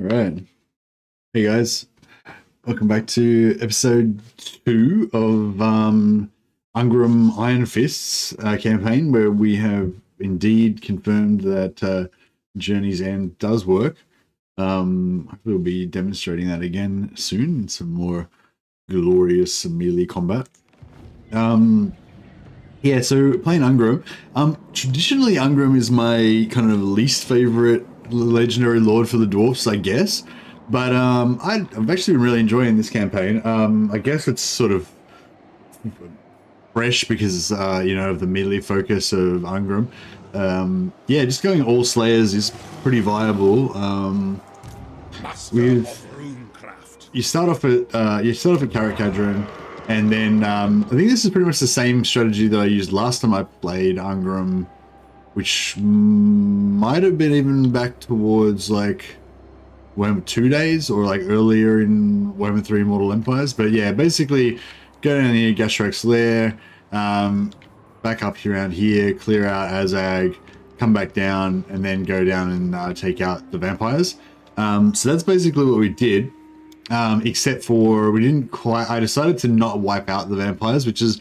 All right. Hey guys, welcome back to episode 2 of Ungrim Iron Fists campaign, where we have indeed confirmed that Journey's End does work. Hopefully we'll be demonstrating that again soon in some more glorious melee combat. Yeah, so playing Ungrim. Traditionally Ungrim is my kind of least favorite legendary lord for the dwarfs, I guess. But I've actually been really enjoying this campaign. I guess it's sort of fresh because of the melee focus of Ungrim. Yeah, just going all slayers is pretty viable. You start off at Carrot Cadron, and then I think this is pretty much the same strategy that I used last time I played Ungrim, which might have been even back towards like Warhammer 2 days or like earlier in Warhammer 3 Mortal Empires. But yeah, basically go down here, Gashrak's Lair, back up here around here, clear out Azag, come back down, and then go down and take out the vampires. So that's basically what we did. Except for I decided to not wipe out the vampires, which is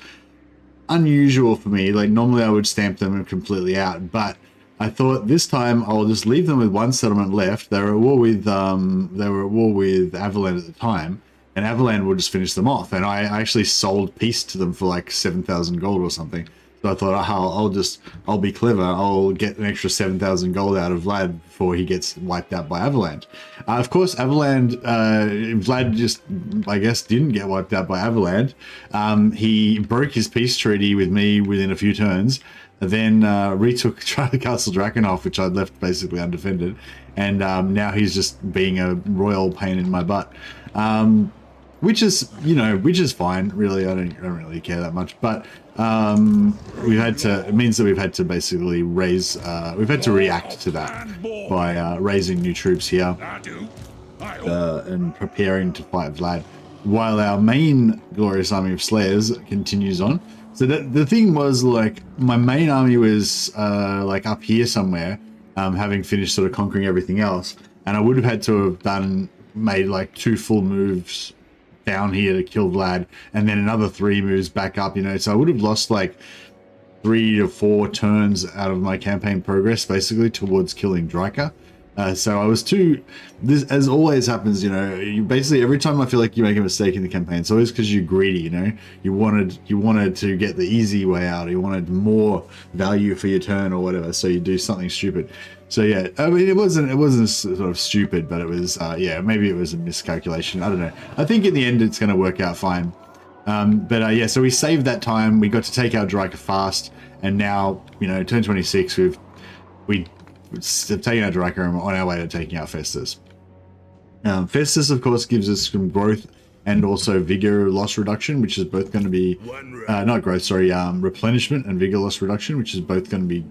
unusual for me. Like normally I would stamp them completely out, but I thought this time I'll just leave them with one settlement left. They were at war with Avaland at the time, and Avaland will just finish them off. And I actually sold peace to them for like 7,000 gold or something. So I thought, I'll be clever. I'll get an extra 7,000 gold out of Vlad before he gets wiped out by Avaland. Of course, Vlad just, I guess, didn't get wiped out by Avaland. He broke his peace treaty with me within a few turns, then retook Castle Drakenhof, which I'd left basically undefended, and now he's just being a royal pain in my butt. Which is fine, really. I don't really care that much, but it means that we've had to basically we've had to react to that by raising new troops here and preparing to fight Vlad, while our main glorious army of slayers continues on. So the thing was, like, my main army was like up here somewhere, having finished sort of conquering everything else, and I would have had to have made like 2 full moves down here to kill Vlad, and then another 3 moves back up, so I would have lost like 3 to 4 turns out of my campaign progress basically towards killing Dryka. So I was this, as always happens, you basically, every time I feel like you make a mistake in the campaign, it's always because you're greedy. You wanted to get the easy way out, you wanted more value for your turn or whatever, so you do something stupid. So yeah, I mean, it wasn't sort of stupid, but it was maybe it was a miscalculation. I don't know. I think in the end it's going to work out fine. Yeah, so we saved that time. We got to take out Dryka fast, and now turn 26, we taking out Dryka and on our way to taking out Festus. Festus, of course, gives us some growth and also vigor loss reduction, which is both going to be not growth, sorry, replenishment and vigor loss reduction, which is both going to be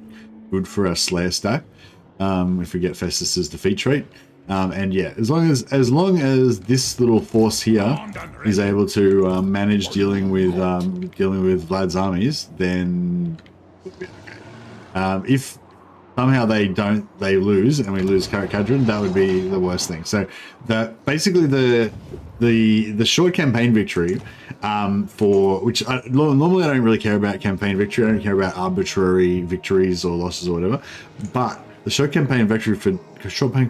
good for our Slayer stack if we get Festus's defeat trait. And yeah, as long as this little force here is able to manage dealing with Vlad's armies, then we'll be okay. If somehow they lose and we lose Carrot Cadron, that would be the worst thing. So that basically the short campaign victory, normally I don't really care about campaign victory. I don't care about arbitrary victories or losses or whatever. But the short campaign victory sorry, I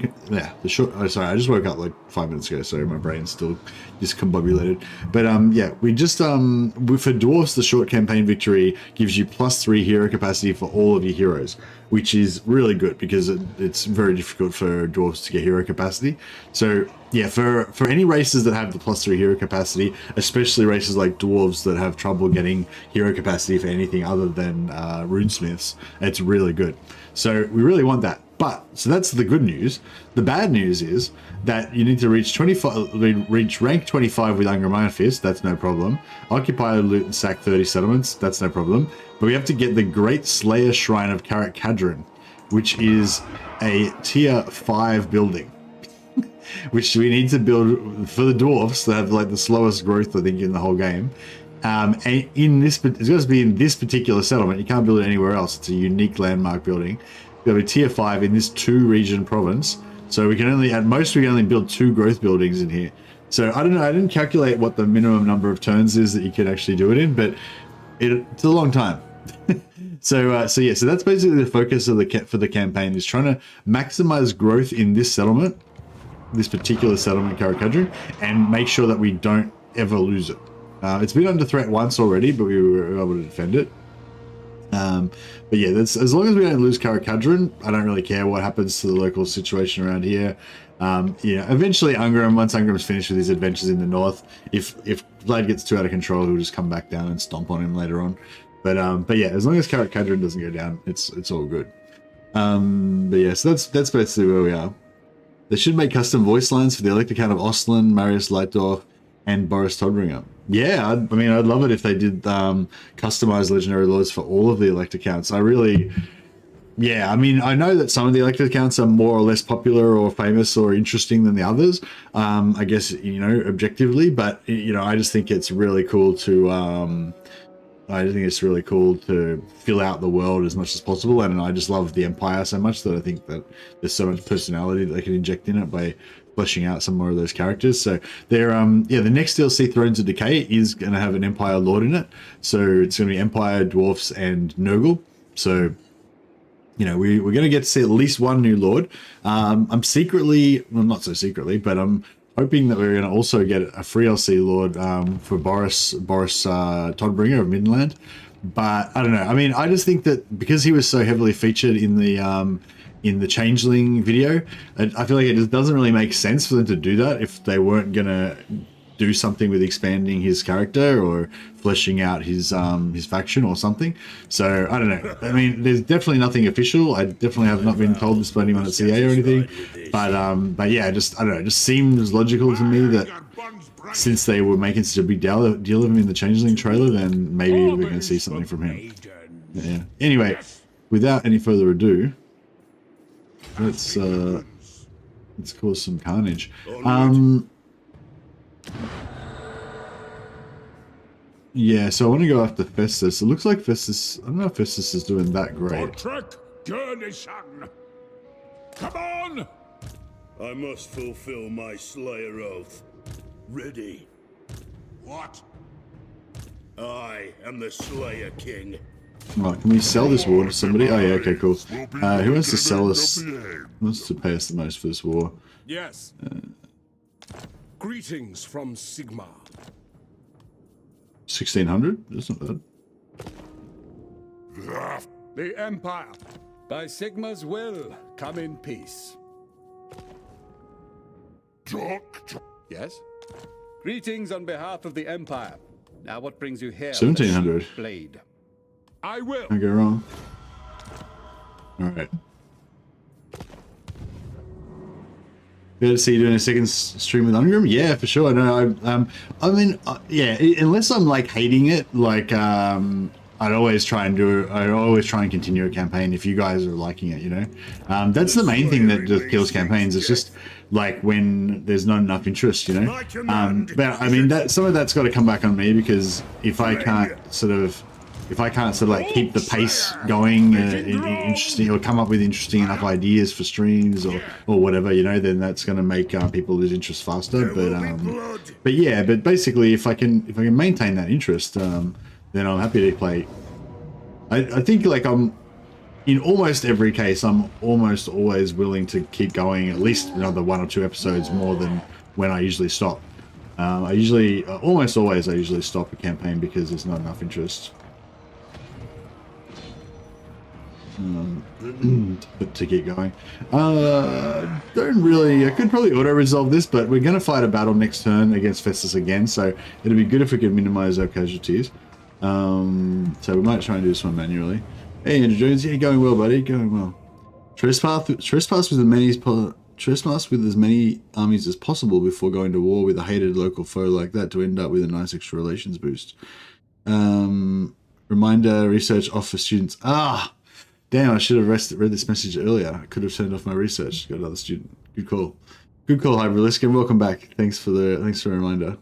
just woke up like 5 minutes ago, so my brain's still discombobulated. But yeah, we just for dwarfs, the short campaign victory gives you +3 hero capacity for all of your heroes, which is really good because it's very difficult for dwarfs to get hero capacity. So yeah, for any races that have the +3 hero capacity, especially races like dwarves that have trouble getting hero capacity for anything other than runesmiths, it's really good. So we really want that. So that's the good news. The bad news is that you need to reach rank 25 with Ungrim Iron Fist. That's no problem. Occupy, loot, and sack 30 settlements. That's no problem. But we have to get the Great Slayer Shrine of Carrot Cadron, which is a tier 5 building, which we need to build for the dwarfs that have like the slowest growth, I think, in the whole game. And it's got to be in this particular settlement. You can't build it anywhere else. It's a unique landmark building. We have a tier 5 in this 2 region province. So we can only, at most, we can only build 2 growth buildings in here. So I don't know, I didn't calculate what the minimum number of turns is that you can actually do it in, but it's a long time. So yeah, so that's basically the focus of for the campaign, is trying to maximize growth in this settlement, this particular settlement, Karakadrin, and make sure that we don't ever lose it. It's been under threat once already, but we were able to defend it. But yeah, that's, as long as we don't lose Karakadrin, I don't really care what happens to the local situation around here. Yeah, eventually Ungrim, once Ungrim's finished with his adventures in the north, if Vlad gets too out of control, he'll just come back down and stomp on him later on. But yeah, as long as Karakadrin doesn't go down, it's all good. But yeah, so that's basically where we are. They should make custom voice lines for the elect account of Ostlin, Marius Leitdorf, and Boris Todbringer. Yeah, I mean, I'd love it if they did customized legendary lords for all of the elect accounts. Yeah, I mean, I know that some of the elected accounts are more or less popular or famous or interesting than the others, I guess, you know, objectively, but, you know, I just think it's really cool to, fill out the world as much as possible, and I just love the Empire so much that I think that there's so much personality that they can inject in it by fleshing out some more of those characters. So they're, yeah, the next DLC, Thrones of Decay, is going to have an Empire Lord in it, so it's going to be Empire, Dwarfs, and Nurgle, so... You know, we're going to get to see at least one new Lord. I'm secretly, well, not so secretly, but I'm hoping that we're going to also get a free LC Lord for Boris Todbringer of Midland. But I don't know. I mean, I just think that because he was so heavily featured in the Changeling video, I feel like it just doesn't really make sense for them to do that if they weren't going to do something with expanding his character or fleshing out his faction or something. So I don't know. I mean, there's definitely nothing official. I definitely have not been told this by anyone at CA or anything. But yeah, just I don't know. It just seems logical to me that since they were making such a big deal of him in the Changeling trailer, then maybe we're going to see something from him. Yeah. Anyway, without any further ado, let's cause some carnage. Yeah, so I want to go after Festus. It looks like Festus... I don't know if Festus is doing that great. Come on! I must fulfill my Slayer oath. Ready. What? I am the Slayer King. Right, can we sell this war to somebody? Oh yeah, okay, cool. Who wants to sell us? Who wants to pay us the most for this war? Yes. Greetings from Sigma. 1600? That's not bad. The Empire, by Sigma's will, come in peace. Doctor. Yes? Greetings on behalf of the Empire. Now what brings you here? 1700. Blade. I will. Can't go wrong. Alright. Good to see you doing a second stream with Ungrim. Yeah, for sure. No, I mean, yeah. Unless I'm like hating it, like I'd always try and continue a campaign if you guys are liking it. You know, that's the main thing that just kills campaigns. It's just like when there's not enough interest. You know, but I mean that some of that's got to come back on me, because if I can't sort of like keep the pace going interesting, or come up with interesting enough ideas for streams or whatever, you know, then that's going to make people lose interest faster. But yeah, but basically if I can maintain that interest, then I'm happy to play. I think like in almost every case, I'm almost always willing to keep going at least another 1 or 2 episodes more than when I usually stop. Almost always I usually stop a campaign because there's not enough interest. To get going. I could probably auto-resolve this, but we're going to fight a battle next turn against Festus again, so it'd be good if we could minimize our casualties. So we might try and do this one manually. Hey, Andrew Jones, yeah, going well, buddy, going well. Trespass with as many armies as possible before going to war with a hated local foe like that to end up with a nice extra relations boost. Reminder, research off for students. Damn, I should have read this message earlier. I could have turned off my research. Got another student. Good call. Good call, Hyberlisk, and welcome back. Thanks for the reminder.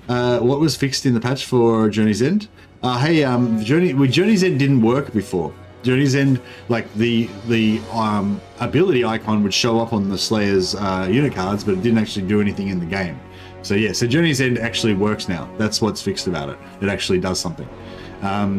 What was fixed in the patch for Journey's End? Journey's End didn't work before. Journey's End, like the ability icon would show up on the Slayer's unit cards, but it didn't actually do anything in the game. So yeah, so Journey's End actually works now. That's what's fixed about it. It actually does something.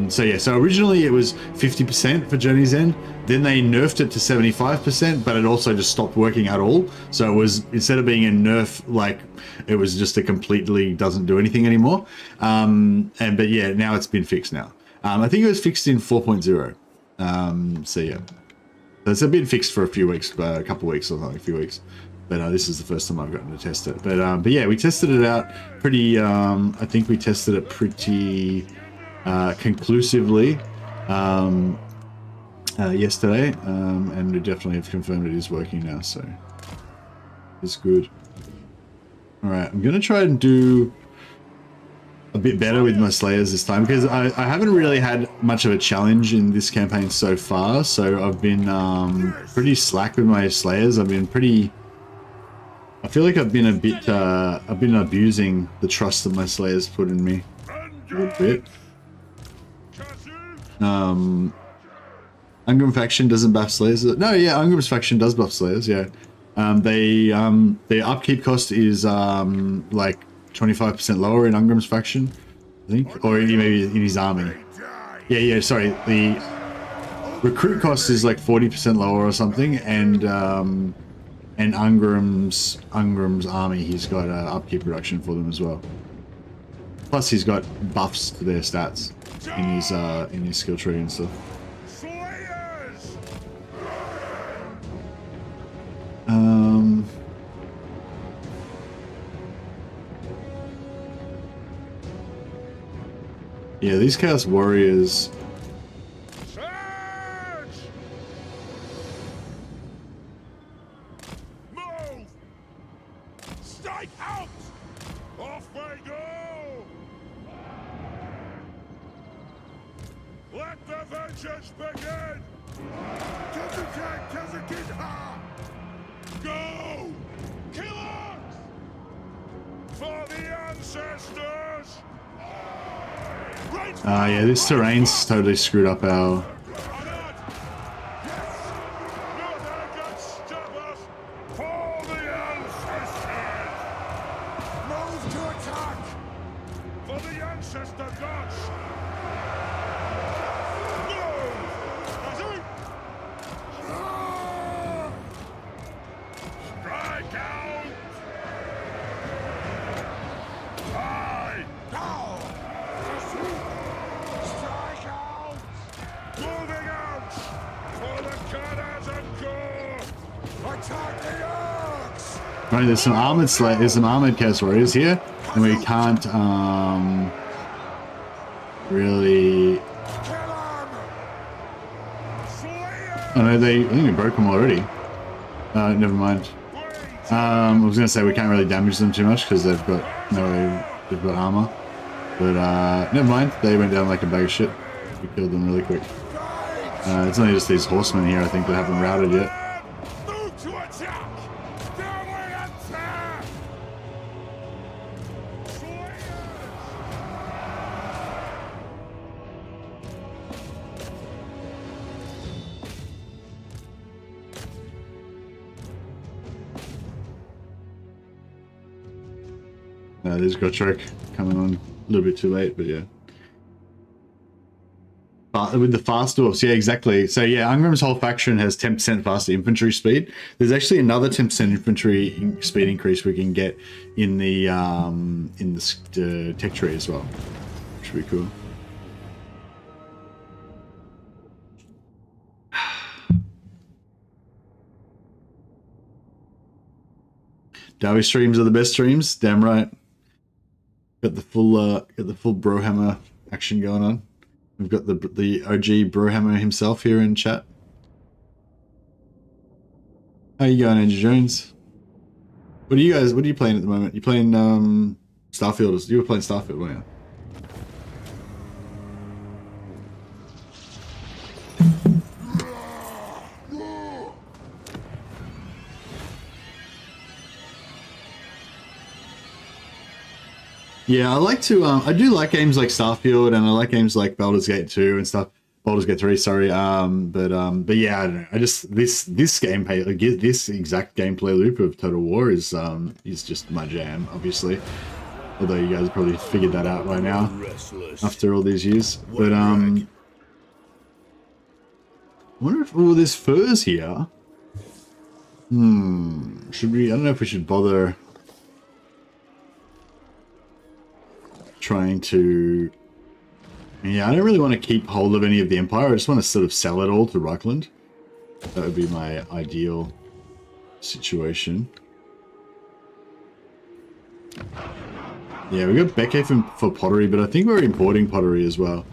So yeah, so originally it was 50% for Journey's End. Then they nerfed it to 75%, but it also just stopped working at all. So it was, instead of being a nerf, like it was just a completely doesn't do anything anymore. But yeah, now it's been fixed now. I think it was fixed in 4.0. So yeah, so it's been fixed for a few weeks, a couple of weeks or something, a few weeks. But this is the first time I've gotten to test it. But yeah, we tested it out pretty. I think we tested it pretty conclusively yesterday, and we definitely have confirmed it is working now. So it's good. All right, I'm gonna try and do a bit better with my Slayers this time, because I haven't really had much of a challenge in this campaign so far. So I've been pretty slack with my Slayers. I've been pretty. I feel like I've been a bit, I've been abusing the trust that my Slayers put in me a little bit. Ungrim faction doesn't buff Slayers. No, yeah, Ungrim's faction does buff Slayers, yeah. Their upkeep cost is like 25% lower in Ungrim's faction, I think, or maybe in his army. Yeah, sorry, the recruit cost is like 40% lower or something, and Ungrim's army, he's got upkeep reduction for them as well. Plus, he's got buffs to their stats in his skill tree and stuff. Yeah, these Chaos Warriors. Move! Strike out! Off we go! Let the vengeance begin! Go! Killers! For the ancestors! Yeah, this terrain's totally screwed up our. Right, there's some armored Chaos Warriors here, and we can't really. Oh no, I think we broke them already. Never mind. I was gonna say we can't really damage them too much because they've got armor, but never mind. They went down like a bag of shit. We killed them really quick. It's only just these horsemen here, I think, that haven't routed yet. There's Gotrek coming on a little bit too late, but yeah. But with the fast dwarfs, yeah, exactly. So yeah, Ungrim's whole faction has 10% faster infantry speed. There's actually another 10% infantry speed increase we can get in the tech tree as well, which would be cool. Dawi streams are the best streams. Damn right. Got the full Brohammer action going on. We've got the OG Brohammer himself here in chat. How you going, Andrew Jones? What are you playing at the moment? You playing Starfield? You were playing Starfield, weren't you? Yeah, I like to. I do like games like Starfield, and I like games like Baldur's Gate 2 and stuff. Baldur's Gate 3, sorry. But yeah, I don't know. I just this gameplay, like, this exact gameplay loop of Total War is just my jam, obviously. Although you guys probably figured that out by now after all these years. But I wonder if there's furs here. Should we? I don't know if we should bother trying to. Yeah, I don't really want to keep hold of any of the Empire. I just want to sort of sell it all to Reichland. That would be my ideal situation. Yeah, we got Beckham for pottery, but I think we're importing pottery as well.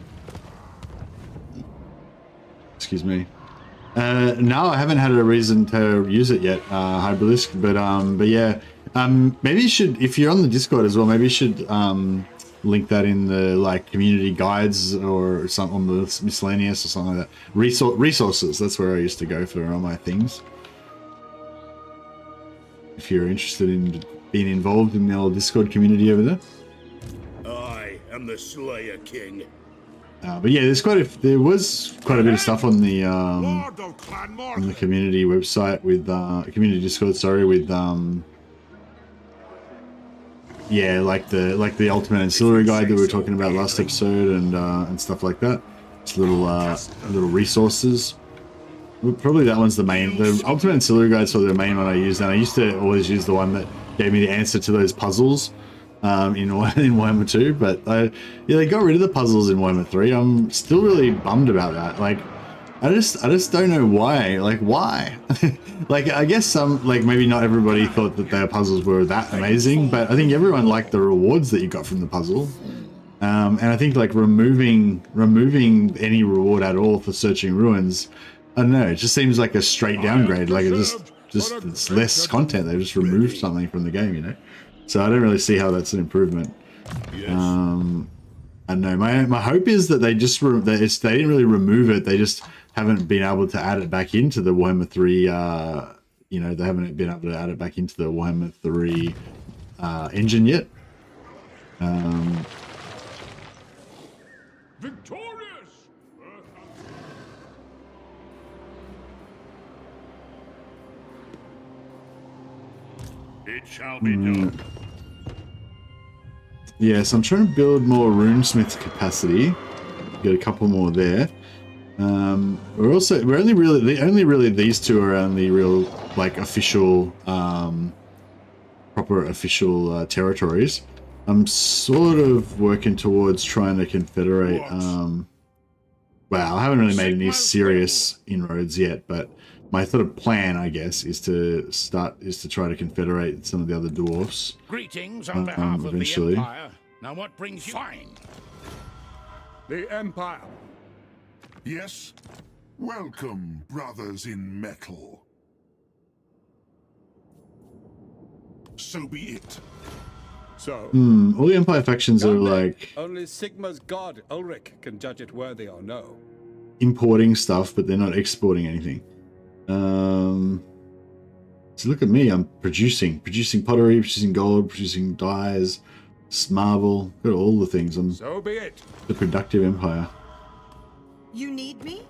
Excuse me. No, I haven't had a reason to use it yet, Hybrilisk, but yeah. Maybe you should, if you're on the Discord as well, maybe you should link that in the like community guides or something on the miscellaneous or something like that. Resources, that's where I used to go for all my things. If you're interested in being involved in the old Discord community over there. I am the Slayer King. But yeah, there was quite a bit of stuff on the community website with community Discord, sorry, with yeah, like the Ultimate Ancillary Guide that we were talking about last episode and stuff like that. Just little resources. Probably that one's the main. The Ultimate Ancillary Guide's probably the main one I use, and I used to always use the one that gave me the answer to those puzzles in Warhammer 2, but yeah, they got rid of the puzzles in Warhammer 3. I'm still really bummed about that. Like, I just don't know why. Like, why? Like, I guess some, like, maybe not everybody thought that their puzzles were that amazing, but I think everyone liked the rewards that you got from the puzzle. And I think like removing any reward at all for searching ruins, I don't know, it just seems like a straight downgrade. Like, it just it's less content. They just removed something from the game, you know. So I don't really see how that's an improvement. Yes. I don't know. My hope is that they just they didn't really remove it. They just haven't been able to add it back into the Warhammer 3. You know, they haven't been able to add it back into the Warhammer 3 engine yet. Victorious! It shall be done. Yes, I'm trying to build more runesmith capacity. Get a couple more there. We're only really these two are only real like official proper official territories. I'm sort of working towards trying to confederate. Well, I haven't really made any serious inroads yet, but my sort of plan, I guess, is to try to confederate some of the other dwarfs. Greetings on behalf of the Empire. Now what brings you? Fine. The Empire. Yes? Welcome, brothers in metal. So be it. So, all the Empire factions are like only Sigma's god Ulrich can judge it worthy or no. Importing stuff, but they're not exporting anything. So look at me, I'm producing pottery, producing gold, producing dyes, marble, got all the things. I'm so be it. The productive empire. You need me?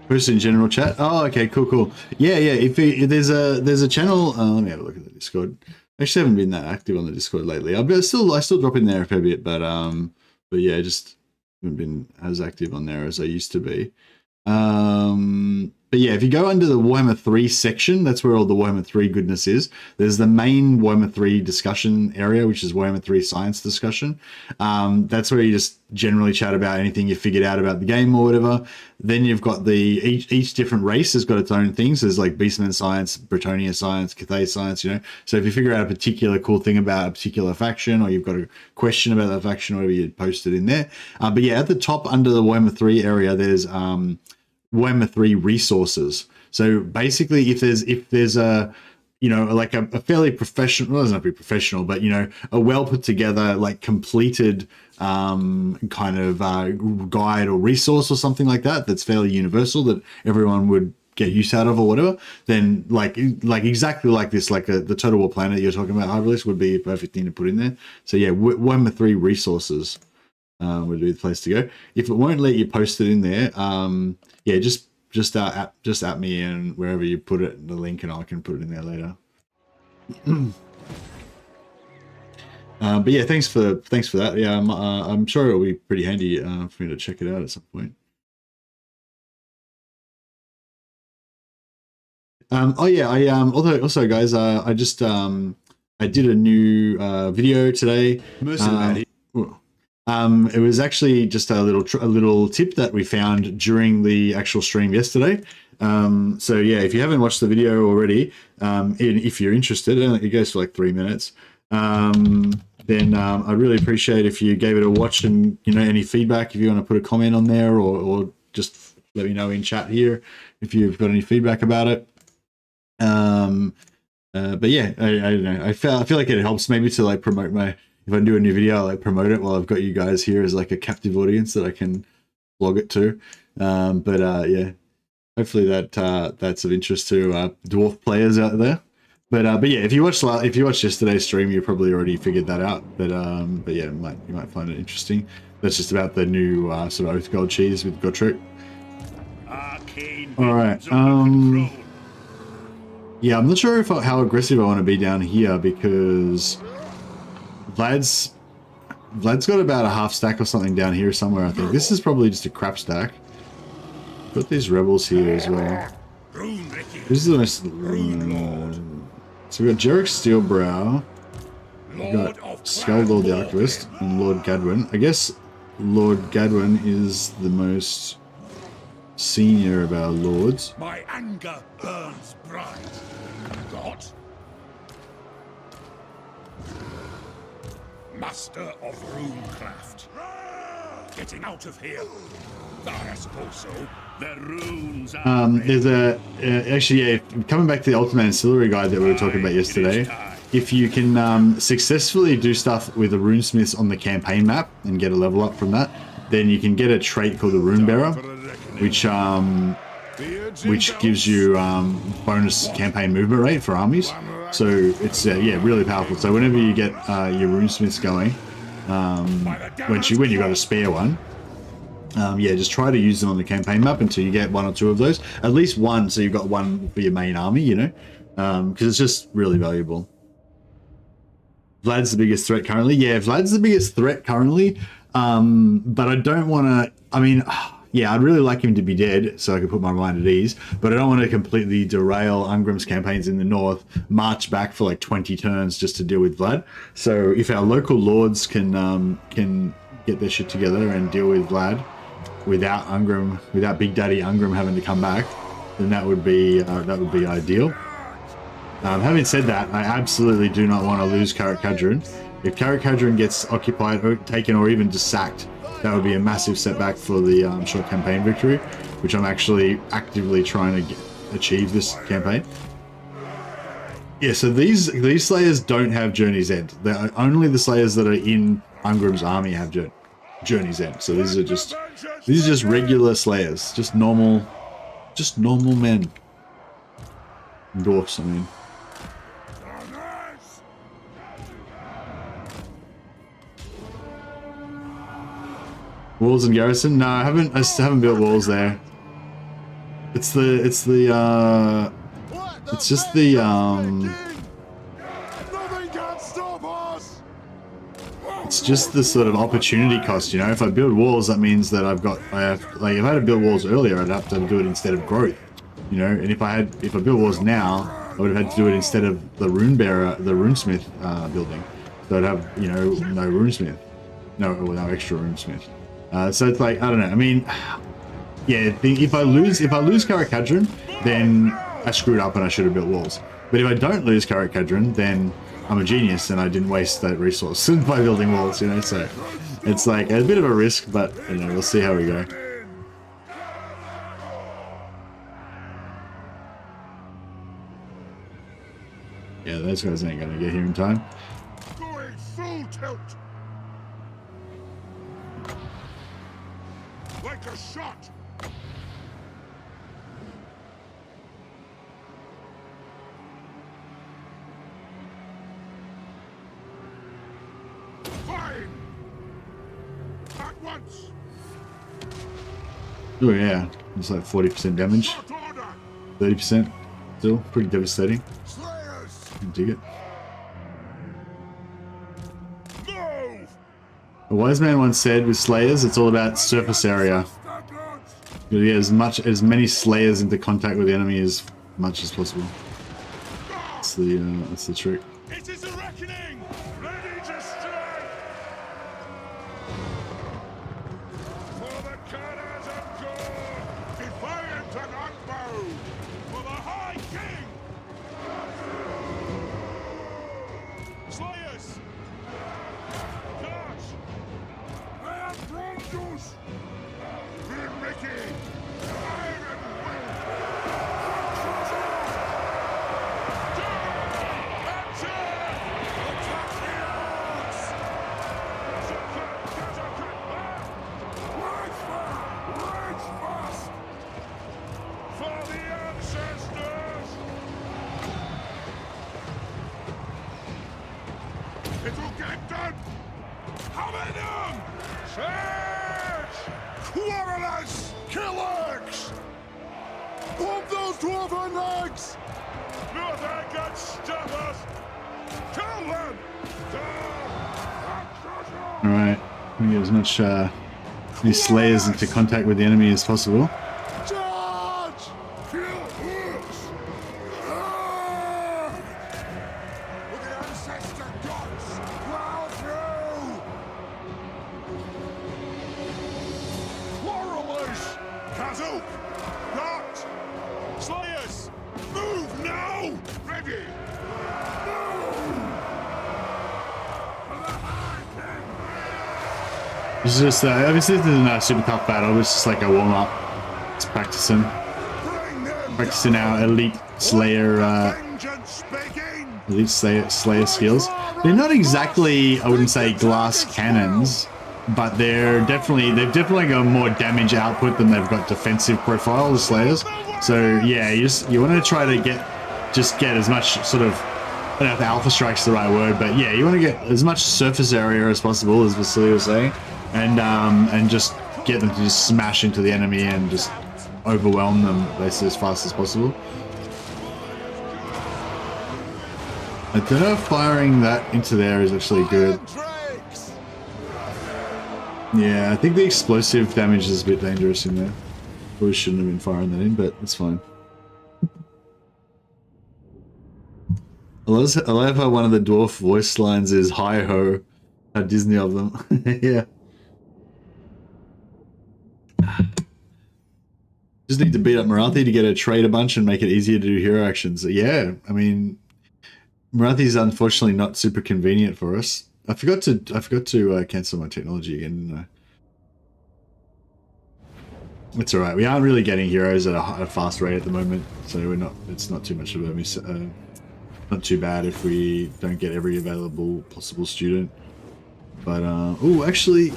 Post in general chat. Oh, okay, cool. Yeah. If there's a channel, let me have a look at the Discord. I actually haven't been that active on the Discord lately. I still drop in there a fair bit, but yeah, just haven't been as active on there as I used to be. But yeah, if you go under the Warhammer 3 section, that's where all the Warhammer 3 goodness is. There's the main Warhammer 3 discussion area, which is Warhammer 3 science discussion. That's where you just generally chat about anything you figured out about the game or whatever. Then you've got each different race has got its own things. There's like Beastman science, Bretonia science, Cathay science, you know. So if you figure out a particular cool thing about a particular faction, or you've got a question about that faction, or whatever, you post it in there. But yeah, at the top under the Warhammer 3 area, there's Warhammer 3 resources. So basically, if there's a, you know, like a fairly professional, well, it doesn't have to be professional, but, you know, a well put together, like completed kind of guide or resource or something like that, that's fairly universal, that everyone would get use out of or whatever, then like exactly like this, like the Total War Planet you're talking about, hard release would be a perfect thing to put in there. So yeah, Warhammer 3 resources would be the place to go. If it won't let you post it in there, yeah, just at me and wherever you put it, the link, and I can put it in there later. But yeah, thanks for that. Yeah, I'm sure it'll be pretty handy for me to check it out at some point. Oh yeah, I also guys, I just I did a new video today. It was actually just a little tip that we found during the actual stream yesterday. So yeah, if you haven't watched the video already, if you're interested, and it goes for like 3 minutes, then I'd really appreciate if you gave it a watch, and any feedback, if you want to put a comment on there, or just let me know in chat here if you've got any feedback about it. But yeah, I don't know. I feel like it helps maybe to like promote if I do a new video, I'll like promote it while I've got you guys here as like a captive audience that I can vlog it to. Yeah, hopefully that's of interest to dwarf players out there. But yeah, if you watched yesterday's stream, you probably already figured that out. But yeah, you might find it interesting. That's just about the new sort of Oath Gold cheese with Gotrek. All right. Yeah, I'm not sure how aggressive I want to be down here, because Vlad's got about a half stack or something down here somewhere, I think. This is probably just a crap stack. Got these rebels here as well. This is the most... so we've got Jarek Steelbrow, we've got Skullgore the Archivist, and Lord Gadwin. I guess Lord Gadwin is the most senior of our lords. My anger burns bright. God, master of runecraft, getting out of here. I suppose so. The runes are there's actually, yeah, coming back to the Ultimate Ancillary Guide that we were talking about yesterday, if you can successfully do stuff with the runesmiths on the campaign map and get a level up from that, then you can get a trait called the Rune Bearer, which gives you bonus campaign movement rate for armies. So it's yeah, really powerful. So whenever you get your runesmiths going, when you got a spare one, yeah, just try to use them on the campaign map until you get one or two of those. At least one, so you've got one for your main army, because it's just really valuable. Vlad's the biggest threat currently. Yeah, Vlad's the biggest threat currently, but I don't want to... I mean, yeah, I'd really like him to be dead so I could put my mind at ease, but I don't want to completely derail Ungrim's campaigns in the north, march back for like 20 turns just to deal with Vlad. So if our local lords can get their shit together and deal with Vlad without Big Daddy Ungrim having to come back, then that would be ideal. Having said that, I absolutely do not want to lose Karak Kadrin. If Karak Kadrin gets occupied or taken or even just sacked, that would be a massive setback for the short campaign victory, which I'm actually actively trying to achieve this campaign. Yeah, so these Slayers don't have Journey's End. They're only the Slayers that are in Ungrim's army have Journey's End. So these are just regular Slayers, just normal men. Dwarfs, I mean. Walls and garrison? No, I still haven't built walls there. It's just the sort of opportunity cost, If I build walls, that means that if I had to build walls earlier, I'd have to do it instead of growth, And if I build walls now, I would have had to do it instead of the Rune Bearer, the Runesmith building. So I'd have, no Runesmith, no extra Runesmith. So it's like, I don't know. I mean, yeah, if I lose Karak Kadrin, then I screwed up and I should have built walls. But if I don't lose Karak Kadrin, then I'm a genius and I didn't waste that resource by building walls, So it's like a bit of a risk, but we'll see how we go. Yeah, those guys ain't gonna get here in time. Going full tilt. Like a shot. at once. Oh yeah, it's like 40% damage, What order? 30%. Still pretty devastating. Slayers, I dig it. move! A wise man once said, with Slayers, it's all about surface area. You get as many Slayers into contact with the enemy as much as possible. That's the trick. It is a reckoning! Ready to strike! For the colours of God! Defiant and unbowed! For the High King! Slayers! Charge! I am Bronjus! Ricky! Iron Will! For the ancestors! It'll get done! Come in them! Search! Quarrelers! Killers! Pump those dwarven legs! Nothing can stop us! Kill them! Alright, we get as much these Slayers into contact with the enemy as possible. Charge! Kill hooks! With the ancestor gods! Plow through! Quarrelers! Kazook! Not! Slayers! Move now! Ready! This is just obviously this isn't a super tough battle. It's just like a warm up. It's practicing our elite Slayer, Slayer skills. They're not exactly, I wouldn't say, glass cannons, but they've definitely got more damage output than they've got defensive profile, the Slayers. So yeah, you want to try to get as much sort of, I don't know if alpha strike's the right word, but yeah, you want to get as much surface area as possible, as Vasily was saying, and just get them to just smash into the enemy and just overwhelm them basically as fast as possible. I don't know if firing that into there is actually good. Yeah, I think the explosive damage is a bit dangerous in there. Probably shouldn't have been firing that in, but it's fine. I love how one of the dwarf voice lines is "Hi ho," how Disney of them. Yeah. Just need to beat up Marathi to get her trade a bunch and make it easier to do hero actions. Yeah, I mean, Marathi's unfortunately not super convenient for us. I forgot to cancel my technology again, didn't I? It's all right. We aren't really getting heroes at a fast rate at the moment, so we're not. It's not too much of a not too bad if we don't get every available possible student. But oh, actually,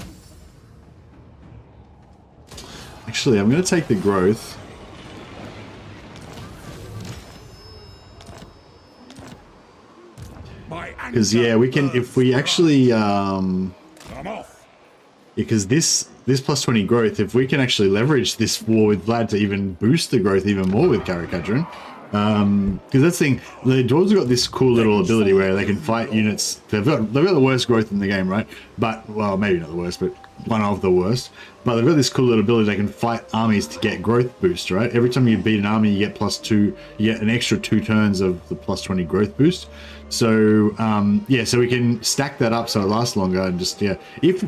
I'm gonna take the growth. Because yeah, we can if we actually because this plus 20 growth, if we can actually leverage this war with Vlad to even boost the growth even more with Karakadran. Because that's the thing, the dwarves have got this cool little ability where they can fight units. They've got the worst growth in the game, right? But well, maybe not the worst, but one of the worst. But they've got this cool little ability, they can fight armies to get growth boost, right? Every time you beat an army, you get +2, you get an extra 2 turns of the +20 growth boost. So yeah, so we can stack that up so it lasts longer and just yeah.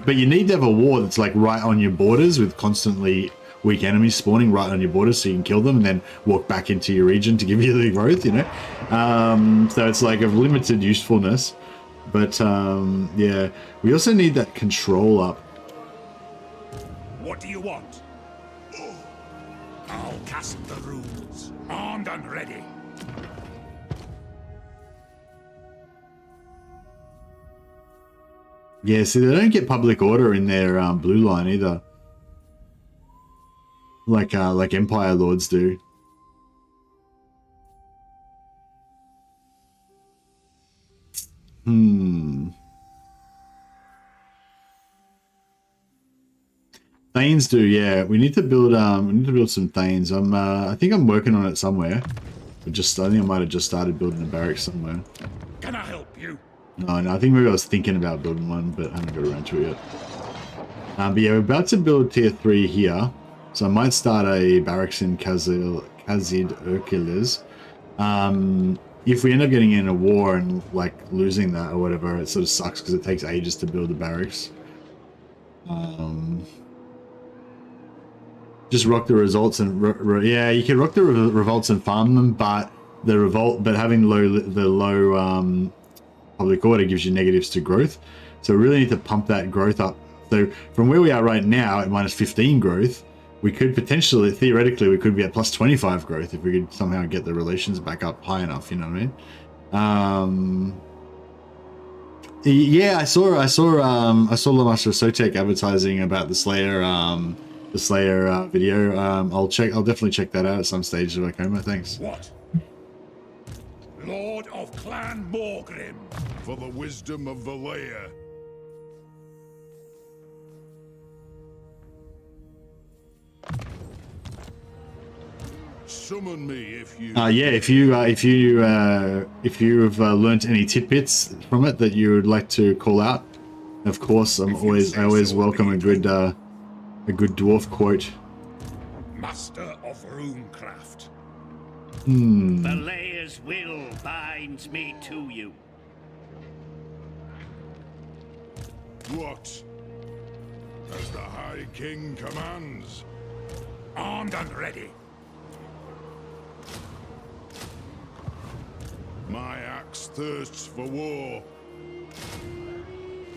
But you need to have a war that's like right on your borders with constantly weak enemies spawning right on your borders so you can kill them and then walk back into your region to give you the growth, you know? So it's like of limited usefulness. But yeah, we also need that control up. What do you want? I'll cast the runes. Armed and ready. Yeah, see, they don't get public order in their blue line either. Like Empire Lords do. Thanes do, yeah. We need to build some Thanes. I think I'm working on it somewhere. I think I might have just started building a barracks somewhere. Can I help you? No, I think maybe I was thinking about building one, but I haven't got around to it yet. But yeah, we're about to build tier 3 here. So I might start a barracks in Kazid Urkiles. If we end up getting in a war and like losing that or whatever, it sort of sucks because it takes ages to build the barracks. Just rock the results and yeah, you can rock the revolts and farm them, but having the low public order gives you negatives to growth. So we really need to pump that growth up. So from where we are right now at minus 15 growth, we could potentially, theoretically, we could be at plus 25 growth if we could somehow get the relations back up high enough. You know what I mean? Yeah, I saw Lamaster Sotek advertising about the Slayer video. I'll definitely check that out at some stage of Okoma. Thanks. What? Lord of Clan Morgrim. For the wisdom of Valea. Summon me if you. Yeah, if you have learnt any tidbits from it that you would like to call out, of course, I always welcome a good dwarf quote. Master of runecraft. The Layer's will binds me to you. What? As the High King commands. Armed and ready. My axe thirsts for war.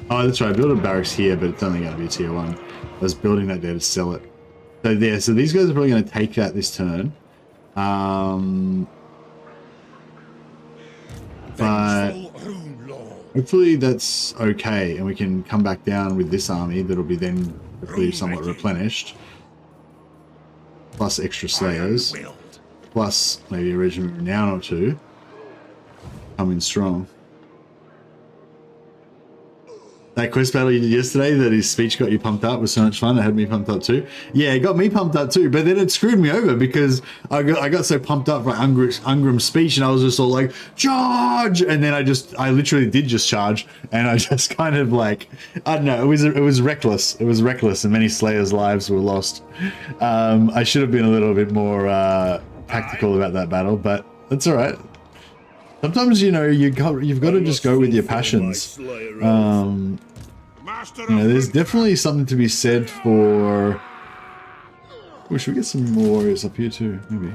Oh, that's right. I built a barracks here, but it's only going to be tier 1. I was building that there to sell it. So yeah, so these guys are probably going to take that this turn. But hopefully that's okay, and we can come back down with this army that'll be then hopefully somewhat replenished. Plus extra slayers. Plus maybe a regiment of renown or 2. Coming strong. That quest battle you did yesterday, that his speech got you pumped up, was so much fun. It had me pumped up too. Yeah, it got me pumped up too, but then it screwed me over because I got so pumped up by Ungrim's speech, and I was just all like, charge! And then I literally did just charge, and I just kind of like, I don't know, it was reckless. It was reckless, and many Slayers' lives were lost. I should have been a little bit more tactical about that battle, but that's all right. Sometimes, you know, you've got to just go with your passions. You know, there's definitely something to be said for... Oh, should we get some more warriors up here too? Maybe.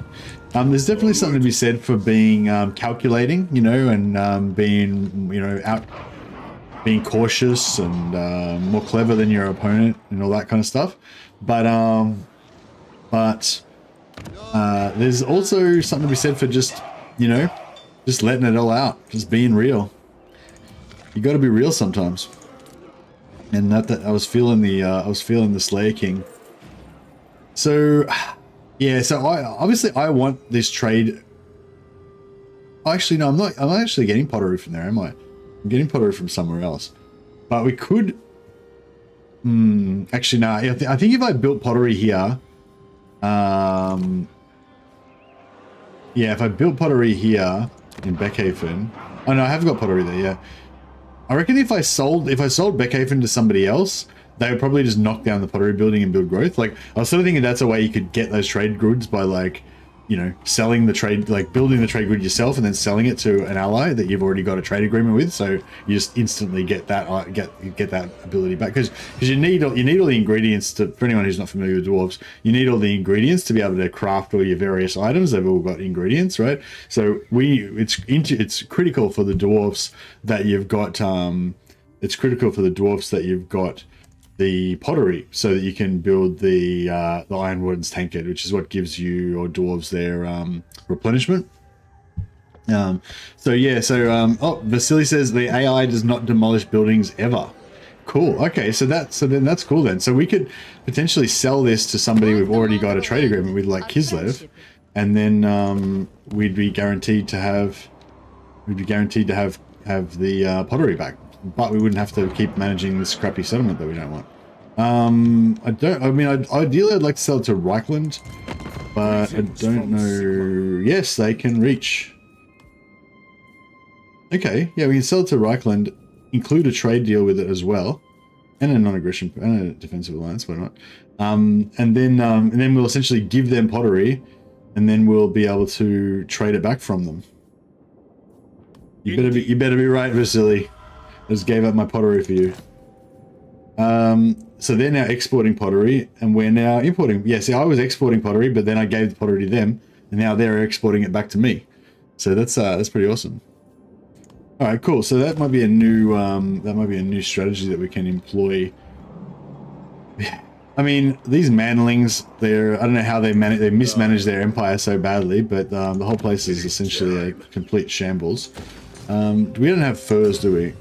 There's definitely something to be said for being calculating, you know, and being, you know, being cautious and more clever than your opponent and all that kind of stuff. But there's also something to be said for just, you know, just letting it all out, just being real. You got to be real sometimes. And that I was feeling the Slayer King. So, yeah. So I want this trade. Actually, no, I'm not. I'm not actually getting pottery from there, am I? I'm getting pottery from somewhere else. But we could. Actually, no. I think if I built pottery here, yeah, if I built pottery here in Beckhaven. Oh no, I have got pottery there. Yeah. I reckon if I sold Beckhaven to somebody else, they would probably just knock down the pottery building and build growth. Like, I was sort of thinking that's a way you could get those trade goods by, like, you know, selling the trade, like building the trade good yourself and then selling it to an ally that you've already got a trade agreement with. So you just instantly get that get that ability back, because you need all the ingredients to. For anyone who's not familiar with dwarves, you need all the ingredients to be able to craft all your various items. They've all got ingredients, right? So it's critical for the dwarves that you've got. It's critical for the dwarves that you've got the pottery, so that you can build the Iron Warden's Tankard, which is what gives you your dwarves their replenishment. Oh, Vasily says the AI does not demolish buildings ever. Cool. Okay, so then that's cool then. So we could potentially sell this to somebody we've already got a trade agreement with, like Kislev, and then we'd be guaranteed to have the pottery back. But we wouldn't have to keep managing this crappy settlement that we don't want. Ideally I'd like to sell it to Reichland, but I don't know. Yes, they can reach. Okay, yeah, we can sell it to Reichland, include a trade deal with it as well, and a non-aggression and a defensive alliance, why not? And then we'll essentially give them pottery, and then we'll be able to trade it back from them. You better be right, Vasily. I just gave up my pottery for you. So they're now exporting pottery, and we're now importing. Yeah, see, I was exporting pottery, but then I gave the pottery to them, and now they're exporting it back to me. So that's pretty awesome. All right, cool. So that might be a new strategy that we can employ. I mean, these manlings, I don't know how they mismanage their empire so badly, but the whole place is essentially a complete shambles. We don't have furs, do we?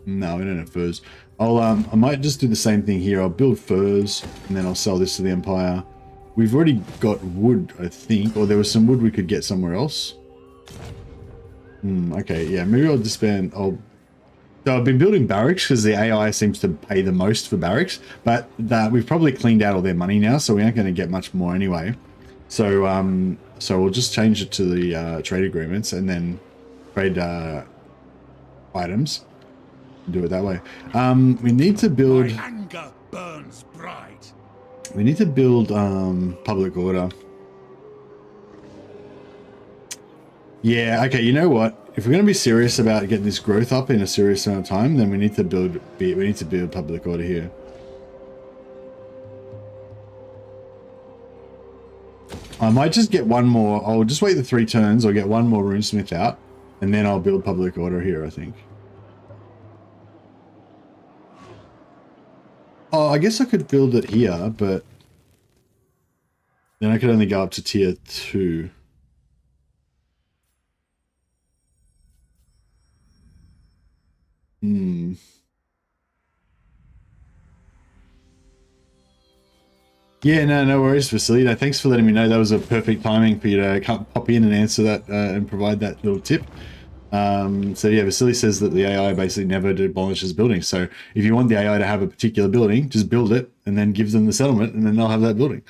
No, we don't have furs. I might just do the same thing here. I'll build furs, and then I'll sell this to the empire. We've already got wood, I think, or there was some wood we could get somewhere else. Okay, yeah, maybe I'll disband. So I've been building barracks because the AI seems to pay the most for barracks, but we've probably cleaned out all their money now, so we aren't going to get much more anyway. So we'll just change it to the trade agreements and then trade items. Do it that way. We need to build. My anger burns bright. We need to build public order. Yeah, okay, you know what? If we're going to be serious about getting this growth up in a serious amount of time, then we need to build public order here. I might just get one more. I'll just wait the 3 turns. I'll get one more runesmith out, and then I'll build public order here, I think. Oh, I guess I could build it here, but then I could only go up to tier 2. Yeah, no worries, Vasily. No, thanks for letting me know. That was a perfect timing for you to pop in and answer that and provide that little tip. So yeah, Vasily says that the AI basically never demolishes buildings. So if you want the AI to have a particular building, just build it and then give them the settlement, and then they'll have that building.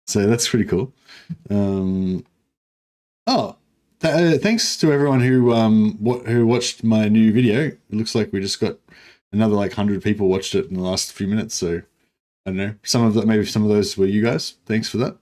So that's pretty cool. Thanks to everyone who watched my new video. It looks like we just got another like 100 people watched it in the last few minutes. So I don't know. Maybe some of those were you guys. Thanks for that.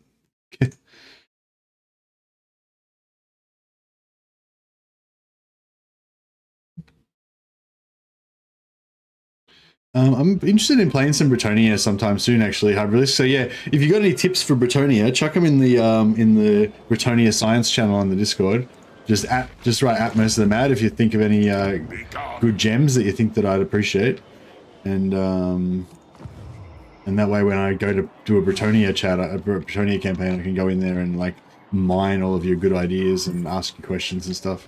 I'm interested in playing some Bretonia sometime soon, actually, hard release. So yeah, if you got any tips for Bretonia, chuck them in the Bretonia Science channel on the Discord. Just write at most of them out if you think of any good gems that you think that I'd appreciate, and that way when I go to do a Bretonia chat, a Bretonia campaign, I can go in there and like mine all of your good ideas and ask you questions and stuff.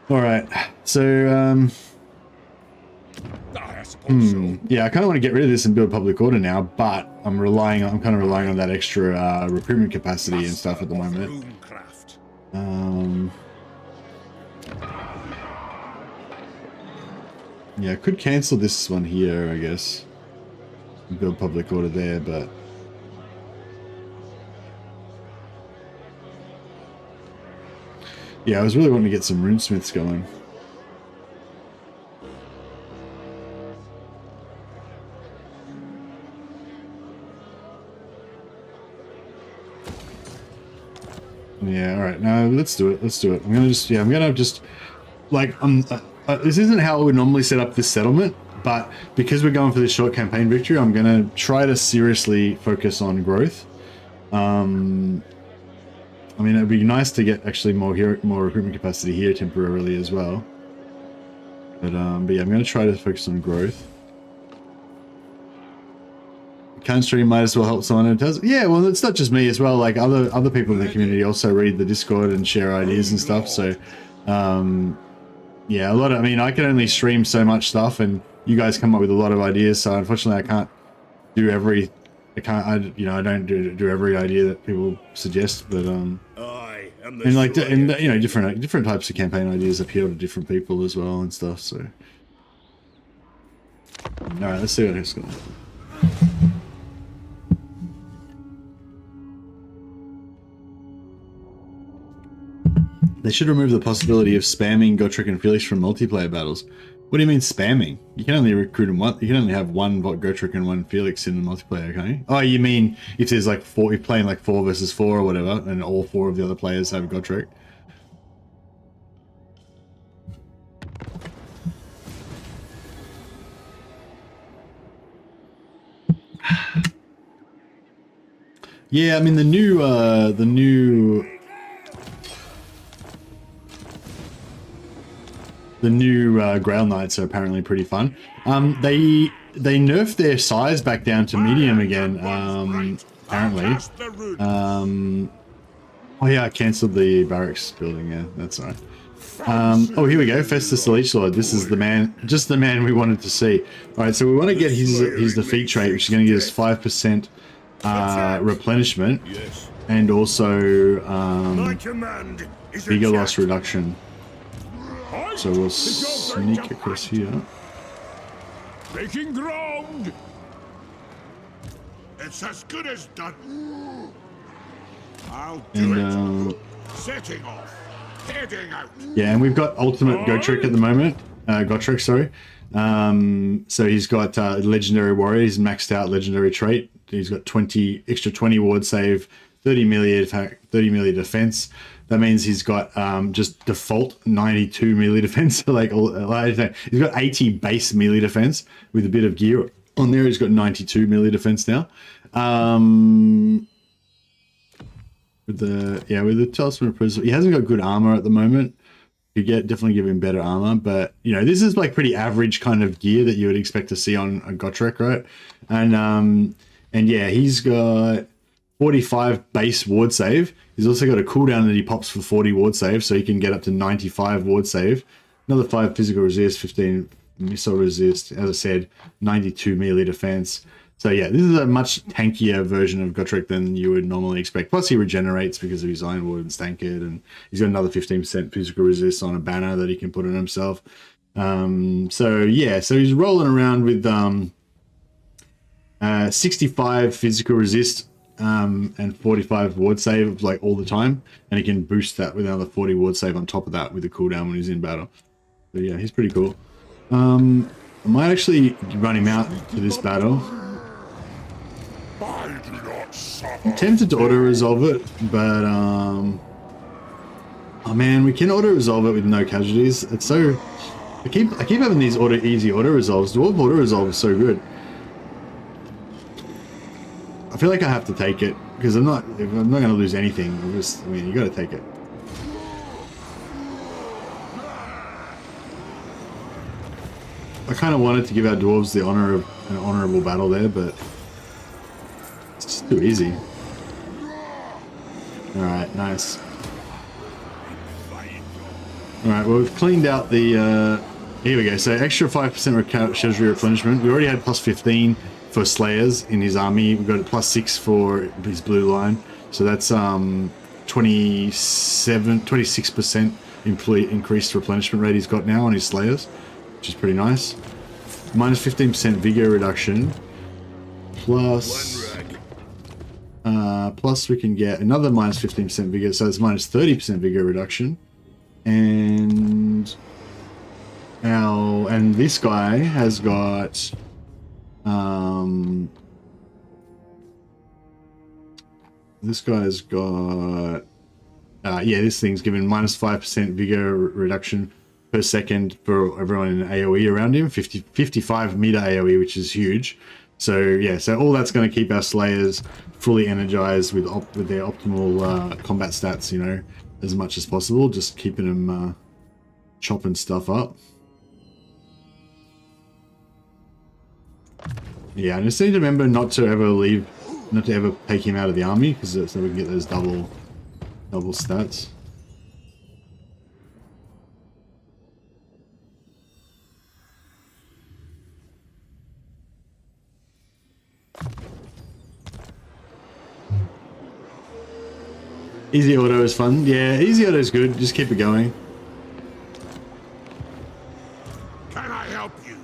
All right, so. I suppose so. Yeah, I kind of want to get rid of this and build public order now, but I'm kind of relying on that extra recruitment capacity and stuff at the moment. Yeah, I could cancel this one here, I guess, and build public order there, but yeah, I was really wanting to get some runesmiths going. Yeah, all right. No, let's do it. Let's do it. I'm gonna just like this isn't how I would normally set up this settlement, but because we're going for this short campaign victory, I'm gonna try to seriously focus on growth. I mean, it'd be nice to get actually more recruitment capacity here temporarily as well. But yeah, I'm gonna try to focus on growth. Can't stream, might as well help someone who does. Yeah, well, it's not just me as well. Like other people in the community also read the Discord and share ideas and stuff. So, yeah, I mean, I can only stream so much stuff, and you guys come up with a lot of ideas. So unfortunately, I can't do every. I don't do every idea that people suggest. But and different types of campaign ideas appeal to different people as well and stuff. So. Alright, let's see what it's going. They should remove the possibility of spamming Gotrek and Felix from multiplayer battles. What do you mean spamming? You can only recruit them one. You can only have one Gotrek and one Felix in the multiplayer, can't you? Oh, you mean if there's like four, you're playing like 4 versus 4 or whatever, and all 4 of the other players have Gotrek. Yeah, I mean the new Grail Knights are apparently pretty fun. They nerfed their size back down to medium again. Apparently. Oh yeah, I cancelled the barracks building. Yeah, that's alright. Oh, here we go. Festus the Leech Lord. This is the man, just the man we wanted to see. All right, so we want to get his defeat trait, which is going to give us 5% replenishment, and also bigger loss reduction. So we'll sneak across here. Making ground. It's as good as done. I'll do it. Setting off. Heading out. Yeah, and we've got ultimate Gotrek at the moment. Gotrek, sorry. So he's got legendary warrior. He's maxed out legendary trait. He's got 20 ward save, 30 melee defense. That means he's got just default 92 melee defense. He's got 80 base melee defense with a bit of gear on there. He's got 92 melee defense now. With the Talisman of Prism, he hasn't got good armor at the moment. You definitely give him better armor, but you know this is like pretty average kind of gear that you would expect to see on a Gotrek, right? And yeah, he's got 45 base ward save. He's also got a cooldown that he pops for 40 ward save, so he can get up to 95 ward save. Another 5 physical resist, 15 missile resist. As I said, 92 melee defense. So yeah, this is a much tankier version of Gotrek than you would normally expect. Plus he regenerates because of his Ironwood and Stankard, and he's got another 15% physical resist on a banner that he can put on himself. So yeah, so he's rolling around with 65 physical resist and 45 ward save like all the time, and he can boost that with another 40 ward save on top of that with the cooldown when he's in battle. But yeah, he's pretty cool. I might actually run him out to this battle. I'm tempted to auto-resolve it, but oh man, we can auto-resolve it with no casualties. It's so I keep having these easy auto-resolves. Dwarf auto-resolve is so good. I feel like I have to take it because I'm not going to lose anything. I mean, you got to take it. I kind of wanted to give our dwarves the honor of an honorable battle there, but it's just too easy. Alright, nice. Alright, well we've cleaned out the... here we go, so extra 5% treasury replenishment. We already had plus 15 for Slayers in his army. We've got plus 6 for his blue line. So that's 26% increased replenishment rate he's got now on his Slayers, which is pretty nice. Minus 15% vigor reduction. Plus we can get another minus 15% vigor, so it's minus 30% vigor reduction. And this guy has got this thing's given minus 5% vigor reduction per second for everyone in AoE around him, 55 meter AoE, which is huge. So yeah, so all that's going to keep our Slayers fully energized with their optimal combat stats, you know, as much as possible, just keeping them chopping stuff up. Yeah, and just need to remember not to ever take him out of the army, because so we can get those double stats. Easy auto is fun. Yeah, easy auto is good. Just keep it going. Can I help you?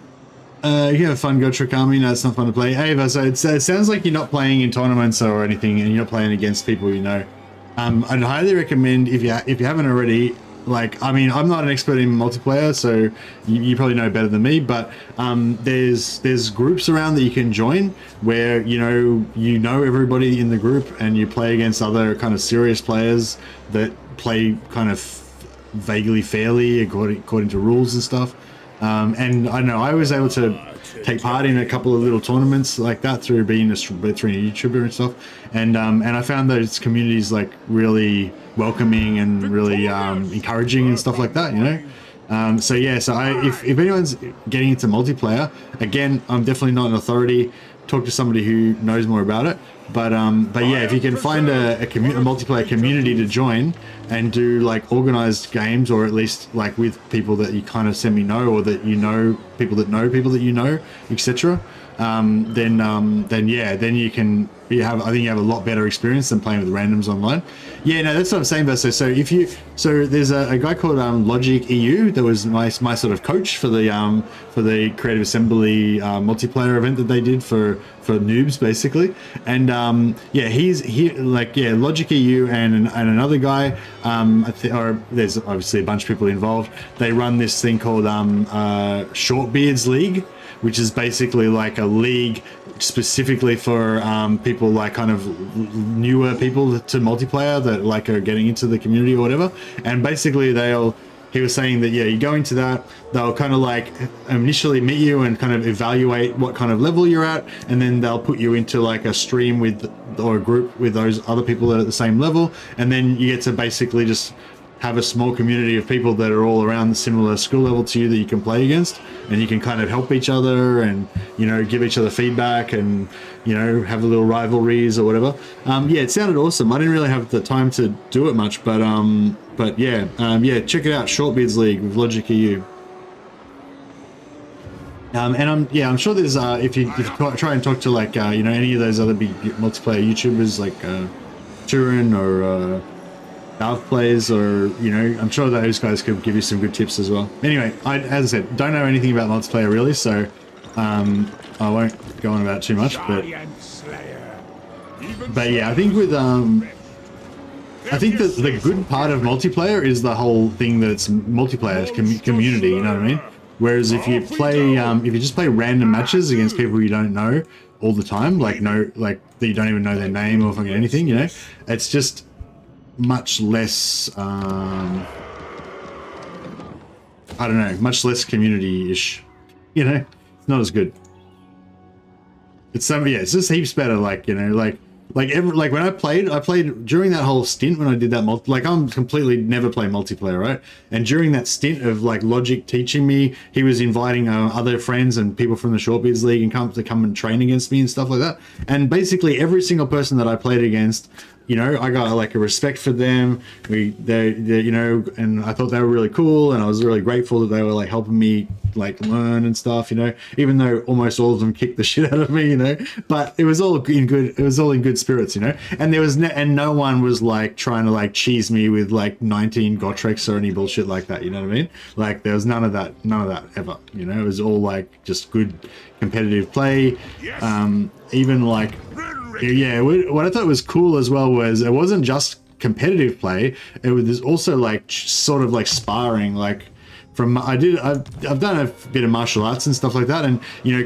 You have fun, go trick army. No, it's not fun to play. Ava, so it sounds like you're not playing in tournaments or anything, and you're not playing against people you know. I'd highly recommend if you haven't already. Like, I mean, I'm not an expert in multiplayer, so you probably know better than me. But there's groups around that you can join where you know everybody in the group, and you play against other kind of serious players that play kind of vaguely fairly according to rules and stuff. And I know I was able to take part in a couple of little tournaments like that through being a YouTuber and stuff, and I found those communities like really welcoming and really encouraging and stuff like that, so yeah, so if anyone's getting into multiplayer, again, I'm definitely not an authority. Talk to somebody who knows more about it, but yeah, if you can find a multiplayer community to join and do like organized games, or at least like with people that you kind of semi-know, or that people that know people that etc., then I think you have a lot better experience than playing with randoms online. Yeah, no, that's what I'm saying, Verso. So there's a guy called Logic EU that was my sort of coach for the Creative Assembly multiplayer event that they did for noobs, basically. And Logic EU and another guy, or there's obviously a bunch of people involved. They run this thing called Shortbeards League, which is basically like a league specifically for people like kind of newer people to multiplayer that like are getting into the community or whatever. And basically he was saying that, yeah, you go into that, they'll kind of like initially meet you and kind of evaluate what kind of level you're at, and then they'll put you into like a stream or a group with those other people that are at the same level, and then you get to basically just have a small community of people that are all around the similar skill level to you that you can play against, and you can kind of help each other and give each other feedback and have a little rivalries or whatever. Yeah, it sounded awesome. I didn't really have the time to do it much, but yeah, check it out, Shortbeards League with Logic EU. And I'm sure there's if you try and talk to like any of those other big multiplayer YouTubers like Turin or Valve Plays, or I'm sure those guys could give you some good tips as well. Anyway, as I said, don't know anything about multiplayer really, so I won't go on about too much. But yeah, I think with I think that the good part of multiplayer is the whole thing that it's multiplayer community. You know what I mean? Whereas if you just play random matches against people you don't know all the time, like that you don't even know their name or fucking anything, it's just much less I don't know, much less community-ish, it's not as good. It's it's just heaps better, like when I played during that whole stint when I did that I'm completely never play multiplayer, right? And during that stint of like Logic teaching me, he was inviting other friends and people from the Shortbeards League and come and train against me and stuff like that. And basically every single person that I played against, I got like a respect for them. And I thought they were really cool, and I was really grateful that they were like helping me like learn and stuff, even though almost all of them kicked the shit out of me, but it was all in good spirits, and there was and no one was like trying to like cheese me with like 19 Gotreks or any bullshit like that, you know what I mean? Like there was none of that ever, it was all like just good competitive play. Even like, yeah, what I thought was cool as well was it wasn't just competitive play, it was also like sort of like sparring. Like I've done a bit of martial arts and stuff like that, and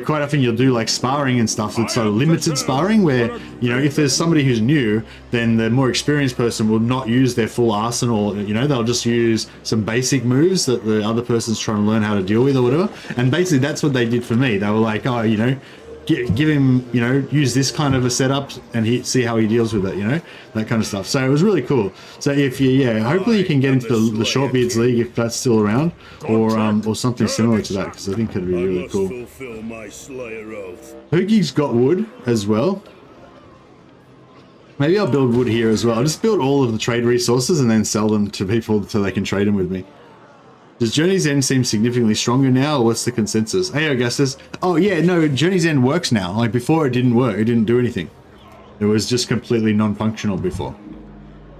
quite often you'll do like sparring and stuff that's sort of limited sparring where if there's somebody who's new, then the more experienced person will not use their full arsenal, they'll just use some basic moves that the other person's trying to learn how to deal with or whatever. And basically that's what they did for me. They were like, oh, give him, use this kind of a setup and see how he deals with it, that kind of stuff. So it was really cool. So if hopefully you can get into the Shortbeards League if that's still around, or something similar to that, because I think it'd be really cool. Hoogie's got wood as well. Maybe I'll build wood here as well. I'll just build all of the trade resources and then sell them to people so they can trade them with me. Does Journey's End seem significantly stronger now, or what's the consensus? Hey, Augustus. Oh, yeah, no, Journey's End works now. Like, before it didn't work. It didn't do anything. It was just completely non-functional before.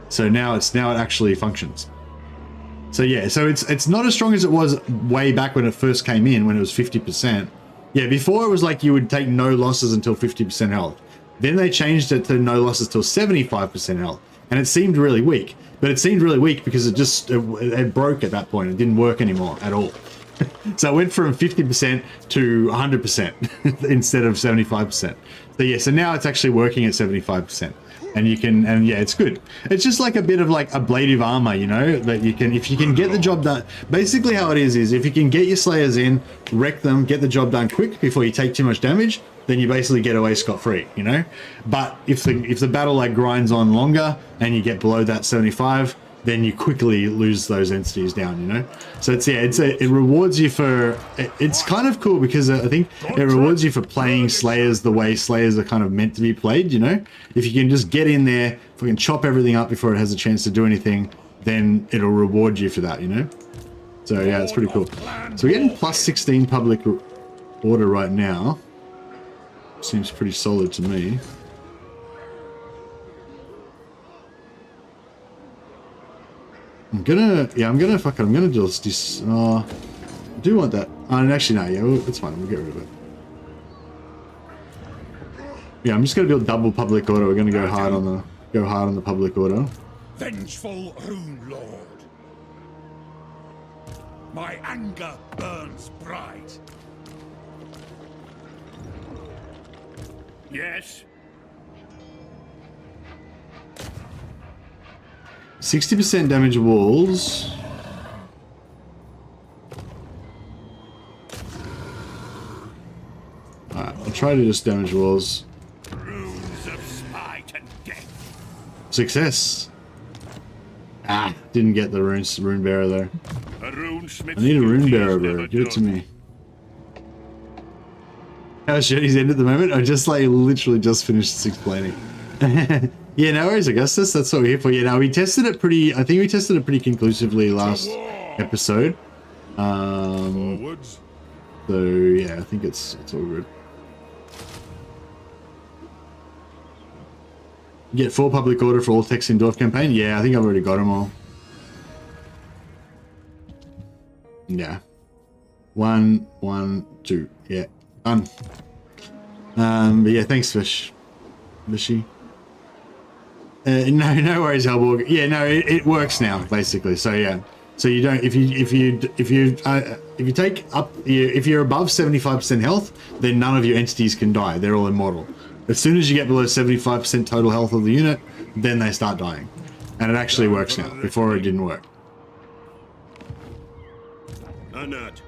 So now it actually functions. So, yeah, so it's not as strong as it was way back when it first came in, when it was 50%. Yeah, before it was like you would take no losses until 50% health. Then they changed it to no losses till 75% health. And it seemed really weak. But it seemed really weak because it broke at that point. It didn't work anymore at all. So it went from 50% to 100% instead of 75%. So yeah, so now it's actually working at 75%. And you can, and yeah, it's good. It's just like a bit of like ablative armor, you know, that you can, if you can get the job done. Basically how it is if you can get your slayers in, wreck them, get the job done quick before you take too much damage, then you basically get away scot-free, you know. But if the battle like grinds on longer and you get below that 75, then you quickly lose those entities down, you know. So it rewards you for, it's kind of cool because I think it rewards you for playing slayers the way slayers are kind of meant to be played, you know. If you can just get in there, if we can chop everything up before it has a chance to do anything, then it'll reward you for that, you know. So yeah, it's pretty cool. So we're getting plus 16 public order right now. Seems pretty solid to me. I'm gonna just I do want that. Actually, no, yeah, it's fine. We'll get rid of it. Yeah, I'm just gonna build double public order. We're gonna go hard on the public order. Vengeful Rune Lord. My anger burns bright. Yes. 60% damage walls. Alright, I'll try to just damage walls. Runes of spite and death. Success. Ah, didn't get the rune bearer though. A rune smith's I need a rune duty bearer, is bro. never Give it to done. me. How's Journey's end at the moment? I just like literally just finished explaining. Yeah, no worries, Augustus. That's what we're here for. Yeah, no, we tested it pretty. I think we tested it pretty conclusively last episode. Forwards. So yeah, I think it's all good. You get 4 public order for all texts in Dwarf campaign. Yeah, I think I've already got them all. Yeah. 1, 1, 2. Yeah, done. But yeah, thanks, Fishy. No worries, Hellborg. Yeah, no, it works now basically. So yeah, so you don't if you take up if you're above 75% health, then none of your entities can die. They're all immortal. As soon as you get below 75% total health of the unit, then they start dying, and it actually works now. Before it didn't work. Not.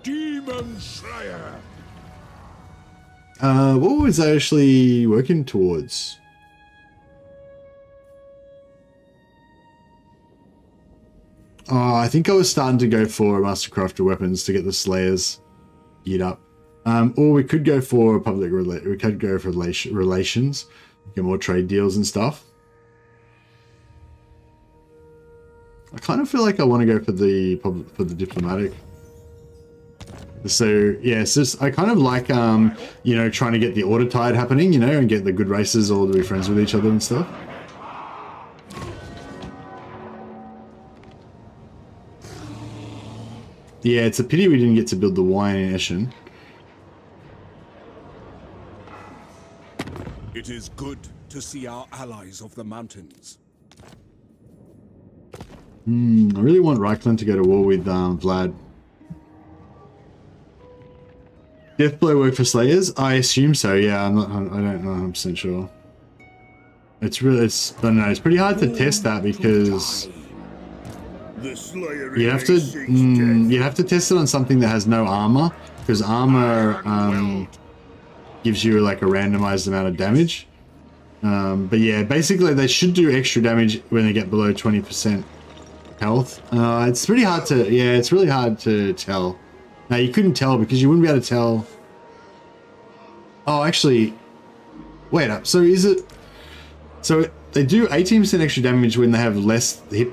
Demon Slayer. What was I actually working towards? I think I was starting to go for Mastercrafter weapons to get the Slayers geared up. Or we could go for relations, get more trade deals and stuff. I kind of feel like I want to go for the diplomatic. So yeah, it's just I kind of like you know, trying to get the order tide happening, you know, and get the good races all to be friends with each other and stuff. Yeah, it's a pity we didn't get to build the wine in Eschen. It is good to see our allies of the mountains. I really want Reichland to go to war with Vlad. Deathblow work for Slayers? I assume so. Yeah, I don't know 100% sure. It's really, I don't know. It's pretty hard to test that because you have to test it on something that has no armor, because armor gives you like a randomized amount of damage. But yeah, basically they should do extra damage when they get below 20% health. It's pretty hard to, yeah, it's really hard to tell. No, you couldn't tell because you wouldn't be able to tell. Oh, actually, wait up. So is it? So they do 18% extra damage when they have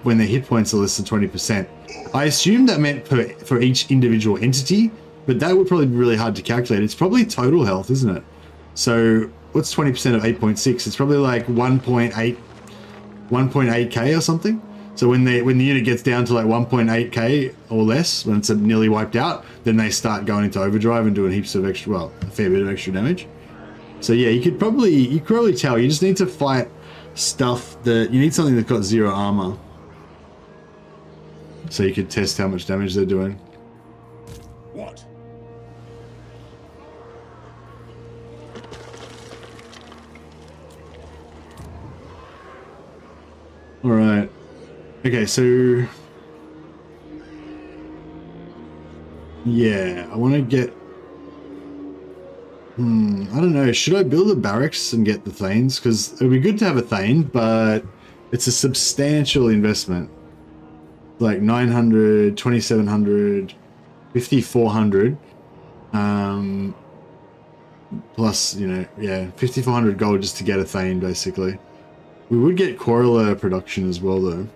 when their hit points are less than 20%. I assume that meant for each individual entity, but that would probably be really hard to calculate. It's probably total health, isn't it? So what's 20% of 8.6? It's probably like 1.8k or something. So when the unit gets down to like 1.8k or less, when it's nearly wiped out, then they start going into overdrive and doing heaps of extra, well, a fair bit of extra damage. So yeah, you could probably tell. You just need to fight stuff that you need something that's got 0 armor, so you could test how much damage they're doing. What? All right. Okay, so yeah, I want to get. I don't know. Should I build a barracks and get the Thanes? Because it would be good to have a Thane, but it's a substantial investment. Like 900, 2700, 5400. Plus, you know, yeah, 5400 gold just to get a Thane, basically. We would get Corolla production as well, though.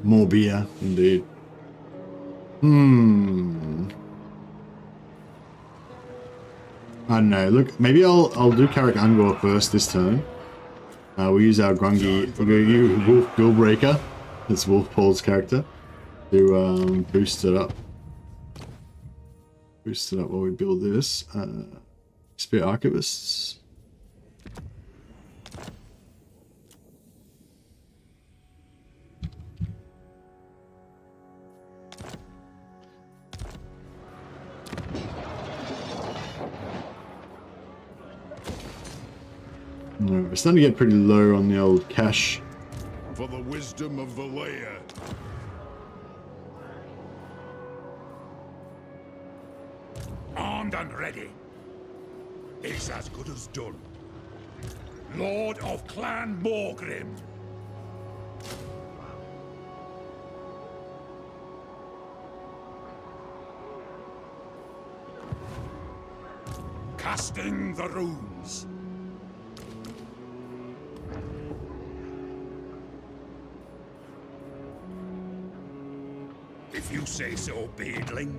More beer, indeed. I don't know. Look, maybe I'll do Carrick Ungor first this turn. We'll use our Grungy. We'll use Wolf Billbreaker. That's Wolf Paul's character to boost it up. Boost it up while we build this. Spear Archivists. No, we're starting to get pretty low on the old cash. For the wisdom of the layer. Armed and ready. It's as good as done. Lord of Clan Morgrim. Casting the runes. If you say so, beardling.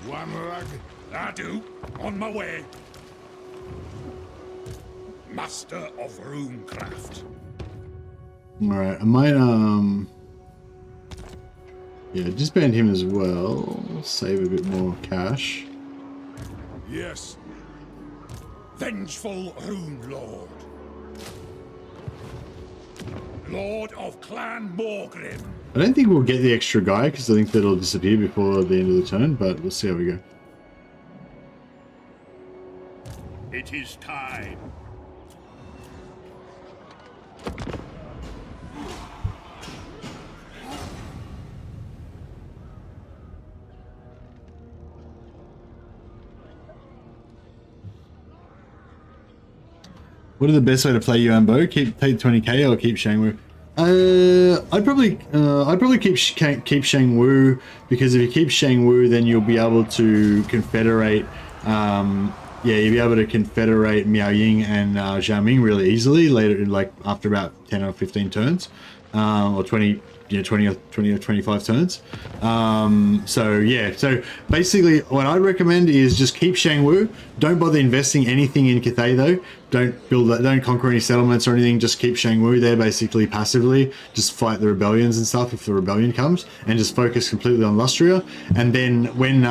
One rag. I do. On my way. Master of runecraft. Alright, I might yeah, disband him as well. Save a bit more cash. Yes. Vengeful Rune Lord. Lord of Clan Morgrim. I don't think we'll get the extra guy because I think that'll disappear before the end of the turn, but we'll see how we go. It is time. What are the best way to play Yuan Bo? Keep take 20k or keep Shangwu? I'd probably keep Shangwu, because if you keep Shangwu, then you'll be able to confederate. Yeah, you'll be able to confederate Miao Ying and Xiaoming really easily later, like after about 10 or 15 turns, or 20. You know, 20 or 25 turns. So yeah, so basically what I recommend is just keep Shangwu. Don't bother investing anything in Cathay though. Don't conquer any settlements or anything. Just keep Shangwu there basically passively. Just fight the rebellions and stuff if the rebellion comes, and just focus completely on Lustria. And then when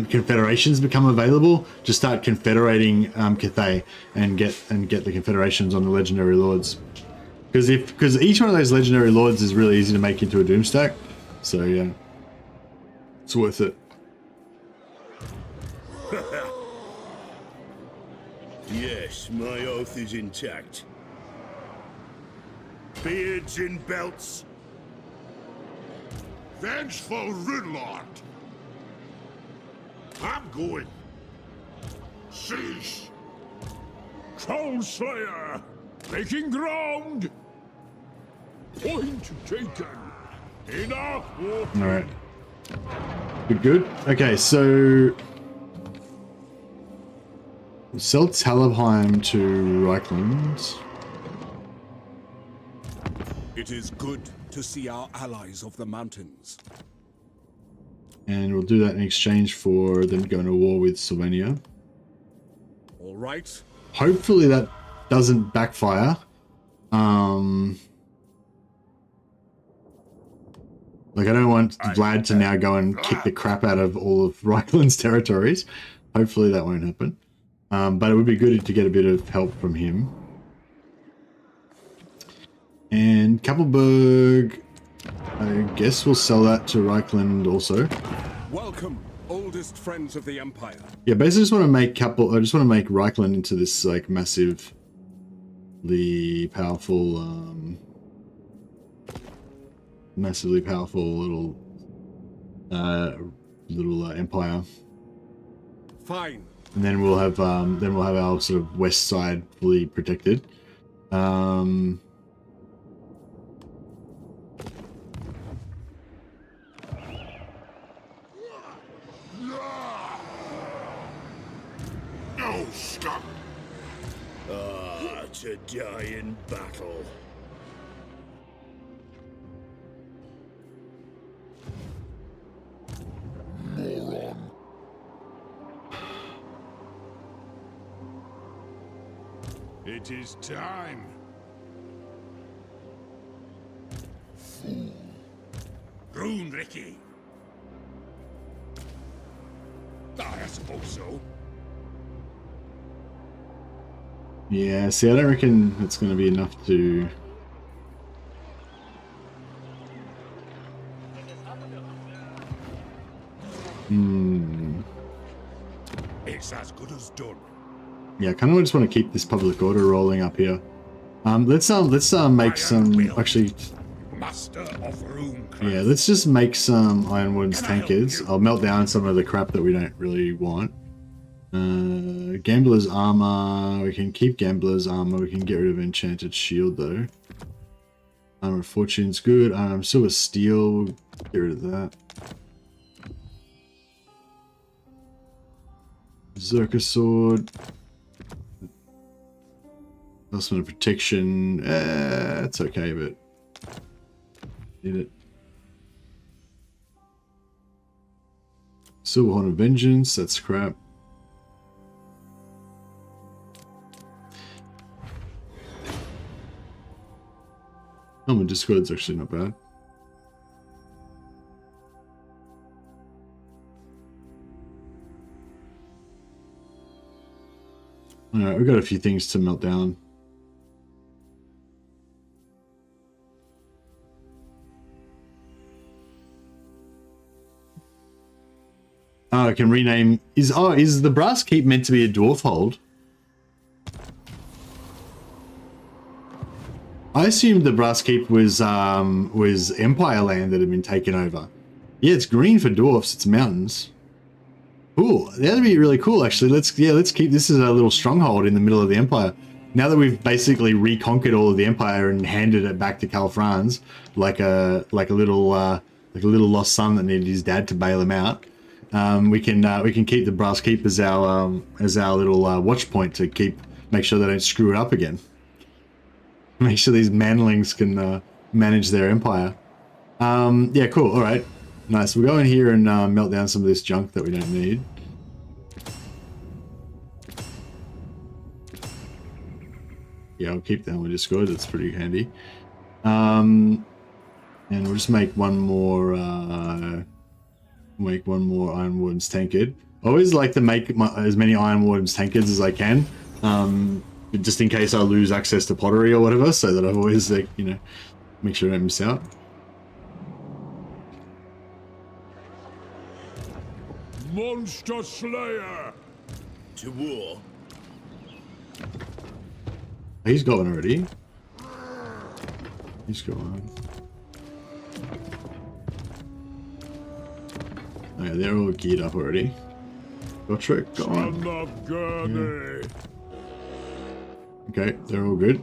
confederations become available, just start confederating Cathay and get the confederations on the legendary lords. Because each one of those legendary lords is really easy to make into a doom stack, so yeah, it's worth it. Yes, my oath is intact. Beards in belts. Vengeful Rune Lord. I'm going. Cease. Troll Slayer. Making ground. Point taken. Enough. All right, good. Okay, so sell Talabheim to Reichland. It is good to see our allies of the mountains. And we'll do that in exchange for them going to war with Slovenia. All right. Hopefully that doesn't backfire. Like, I don't want Vlad to now go and kick the crap out of all of Reichland's territories. Hopefully that won't happen. But it would be good to get a bit of help from him. And Kappelberg, I guess we'll sell that to Reichland also. Welcome, oldest friends of the Empire. Yeah, basically just want to make I just want to make Reichland into this like massively powerful little empire. Fine. And then we'll have our sort of west side fully protected. No scum! Ah, to die in battle. Moron. It is time. Rune, Ricky. I suppose so. Yeah, see, I don't reckon it's going to be enough to... It's as good as done. Yeah, I kind of just want to keep this public order rolling up here. Let's make some... Actually, Master of Runecraft. yeah, let's just make some Ironwood's tankards. I'll melt down some of the crap that we don't really want. Gambler's armor. We can keep Gambler's armor. We can get rid of Enchanted Shield though. Armor of Fortune's good. Silver Steel. We'll get rid of that. Berserker Sword. Talisman of Protection. It's okay, but need it. Silverhorn of Vengeance. That's crap. Oh, my Discord's actually not bad. Alright, we've got a few things to melt down. Oh, I can rename... Is the Brass Keep meant to be a dwarf hold? I assumed the Brass Keep was Empire land that had been taken over. Yeah, it's green for dwarfs. It's mountains. Cool. That'd be really cool, actually. Let's keep this as a little stronghold in the middle of the Empire. Now that we've basically reconquered all of the Empire and handed it back to Cal Franz, like a little lost son that needed his dad to bail him out. We can keep the Brass Keep as our little watch point to make sure they don't screw it up again. Make sure these manlings can manage their empire. Yeah, cool. All right, nice. We'll go in here and melt down some of this junk that we don't need. Yeah, I'll keep that on Discord. That's pretty handy. And we'll just make one more Ironwood's tankard. I always like to make as many Ironwood's tankards as I can. Just in case I lose access to pottery or whatever, so that I've always, like, you know, make sure I don't miss out. Monster Slayer! To war. He's got one already. He's got one. Oh, yeah, they're all geared up already. Gotrek, go on. Son of Gurney! Okay, they're all good.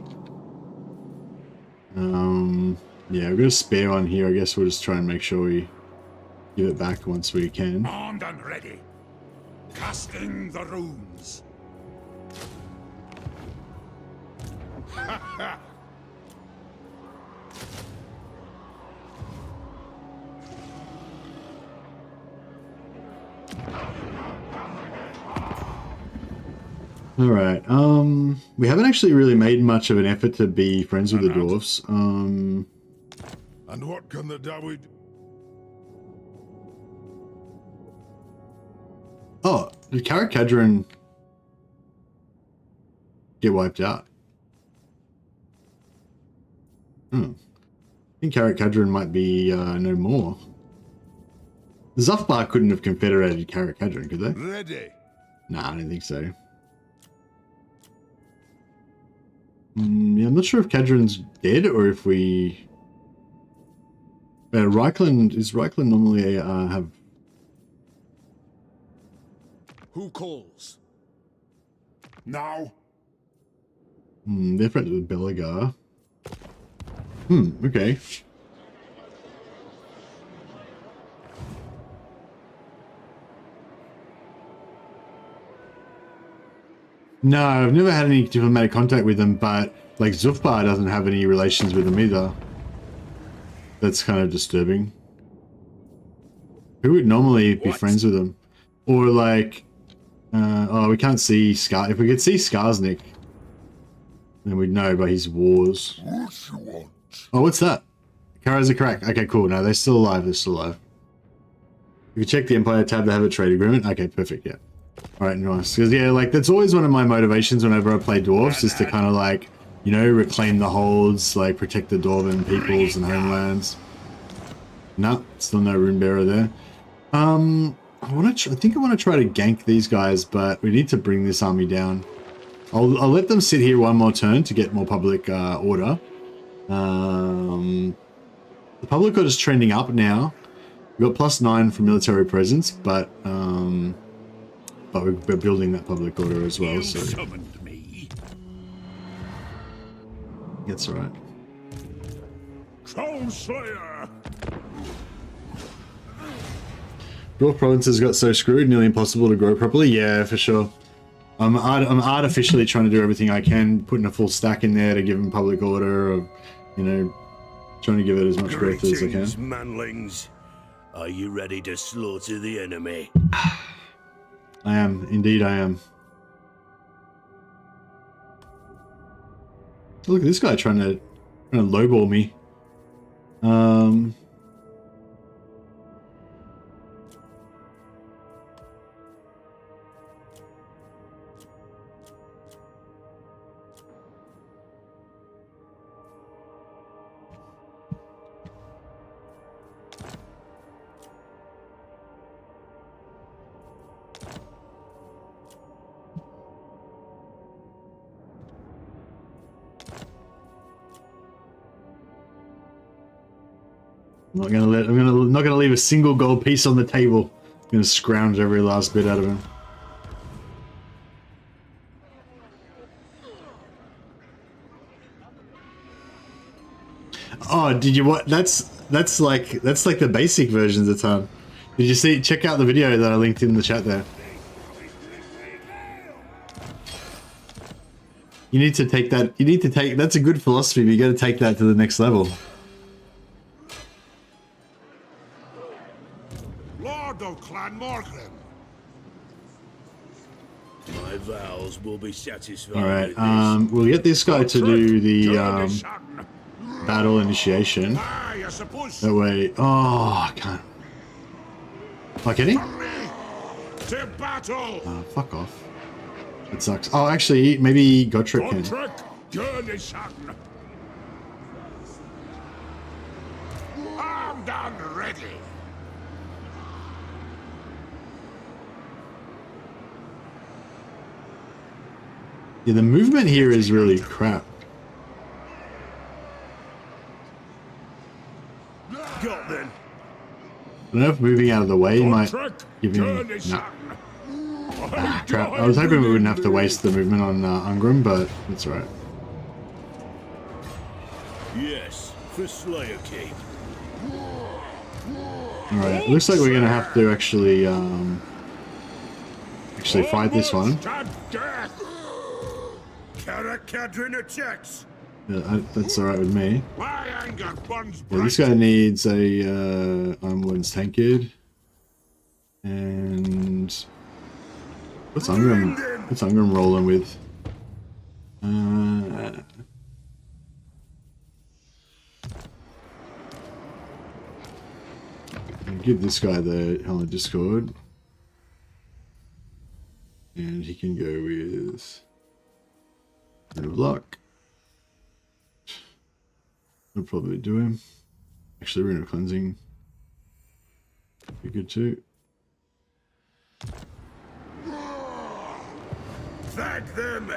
Yeah, we've got a spare one here. I guess we'll just try and make sure we give it back once we can. Armed and ready. Casting the runes. Alright, we haven't actually really made much of an effort to be friends with the dwarves. And what can the David... Oh, did Karak Kadron get wiped out? I think Karak Kadron might be no more. Zufbar couldn't have confederated Karak Kadron, could they? Ready. Nah, I don't think so. Yeah, I'm not sure if Kadron's dead or if we... Reichland, is Reichland normally have... Who calls? Now. They're friends with Belagar. Okay. No, I've never had any diplomatic contact with them, but like Zufbar doesn't have any relations with them either. That's kind of disturbing. Who would normally be friends with them? Or like, oh, we can't see Scar. If we could see Skarsnik, then we'd know by his wars. What you want? Oh, what's that? Kara's a crack. Okay, cool. No, they're still alive. They're still alive. If you check the Empire tab, they have a trade agreement. Okay, perfect. Yeah. All right, nice. Because yeah, like that's always one of my motivations whenever I play dwarves, is to kind of like, you know, reclaim the holds, like protect the dwarven peoples and homelands. No, still no rune bearer there. I think I want to try to gank these guys, but we need to bring this army down. I'll let them sit here one more turn to get more public order. The public order is trending up now. We've got +9 for military presence, but we're building that public order as well. So Summoned me. that's all right. Crown Slayer. Dwarf provinces got so screwed, nearly impossible to grow properly. Yeah, for sure. I'm artificially trying to do everything I can, putting a full stack in there to give them public order, or, you know, trying to give it as much growth as I can. Greetings, manlings. Are you ready to slaughter the enemy? I am. Indeed, I am. Look at this guy trying to lowball me. I'm not gonna leave a single gold piece on the table. I'm gonna scrounge every last bit out of him. Oh, did you what? That's like the basic versions of time. Did you see? Check out the video that I linked in the chat there. You need to take that. You need to take. That's a good philosophy, but you got to take that to the next level. Lord of Clan Morgan. My vows will be satisfied. All right. with this. We'll get this guy to do the battle initiation. I suppose. That way. Oh, I can't. Oh, can he? To battle. Oh, fuck off. It sucks. Oh, actually, maybe Gotrek can. Godric, journey son. Armed and ready. Yeah, the movement here is really crap. Got them. I don't know if moving out of the way might Godric, give him... journey No. son. Crap. I was hoping we wouldn't have to waste the movement on Ungrim, but it's alright. Yes, for Slayer King. Alright, it looks like we're gonna have to actually fight this one. To death. Karakadrin attacks. Yeah, that's alright with me. My anger burns Yeah, this bright. guy needs a Armwood's Tankard. And... what's Ungrim? What's Ungrim rolling with? Give this guy the Helmet Discord. And he can go with Bit of Luck. I'll probably do him. Actually, Rune of Cleansing. Be good too. Thank them!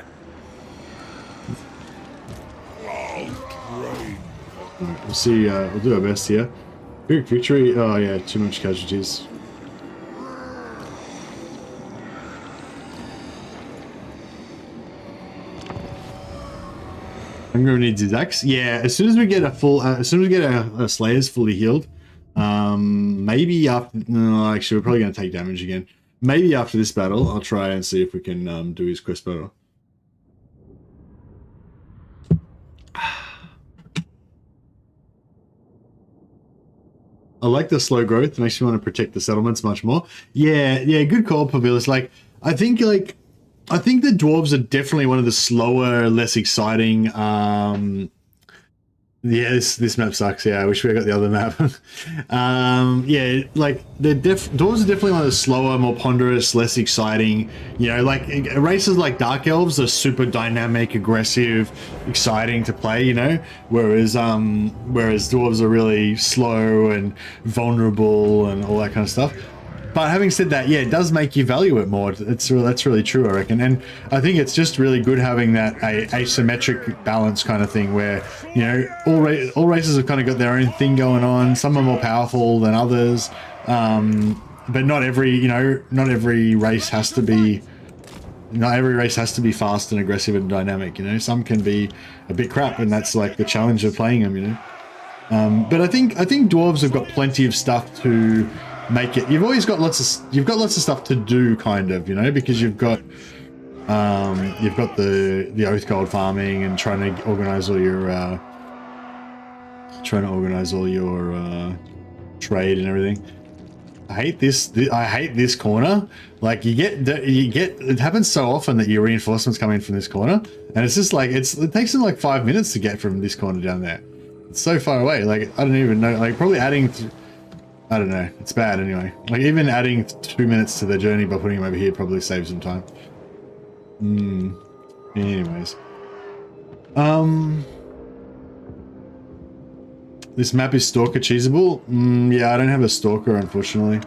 Oh, Right, we'll see. We'll do our best here. Big victory. Oh yeah, too much casualties. I'm gonna need his axe. Yeah, as soon as we get a full, as soon as we get our Slayers fully healed, maybe after. No, actually, we're probably gonna take damage again. Maybe after this battle, I'll try and see if we can do his quest battle. I like the slow growth. It makes me want to protect the settlements much more. Yeah, good call, Pavilis. Like, I think the dwarves are definitely one of the slower, less exciting. Yeah, this map sucks. Yeah, I wish we got the other map. Yeah, like dwarves are definitely one of the slower, more ponderous, less exciting. You know, like races like Dark Elves are super dynamic, aggressive, exciting to play. You know, whereas dwarves are really slow and vulnerable and all that kind of stuff. But having said that, yeah, it does make you value it more. That's really true, I reckon. And I think it's just really good having that asymmetric balance kind of thing where, you know, all races have kind of got their own thing going on. Some are more powerful than others. But not every race has to be fast and aggressive and dynamic, you know. Some can be a bit crap, and that's like the challenge of playing them, you know. But I think dwarves have got plenty of stuff to make it. You've got lots of stuff to do, kind of, you know, because you've got the Oath Gold farming and trying to organize all your trade and everything. I hate this corner. Like you get it happens so often that your reinforcements come in from this corner, and it's just like it takes them like 5 minutes to get from this corner down there. It's so far away. Like I don't even know. Like probably adding. I don't know. It's bad anyway. Like even adding 2 minutes to the journey by putting them over here probably saves some time. Anyways. This map is stalker cheesable? Yeah, I don't have a stalker, unfortunately.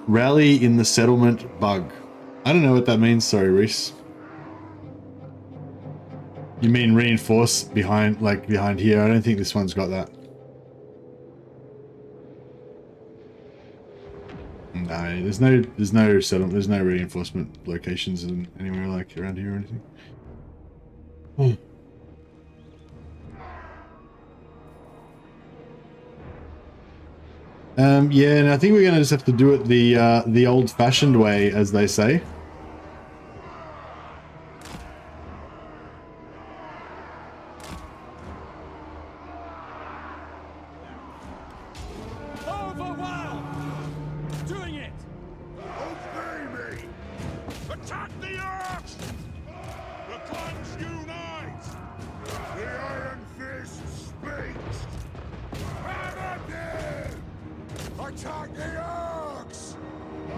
Rally in the settlement bug. I don't know what that means, sorry, Reese. You mean reinforce behind here? I don't think this one's got that. No, there's no settlement, there's no reinforcement locations anywhere like around here or anything. Yeah, and I think we're gonna just have to do it the old-fashioned way, as they say.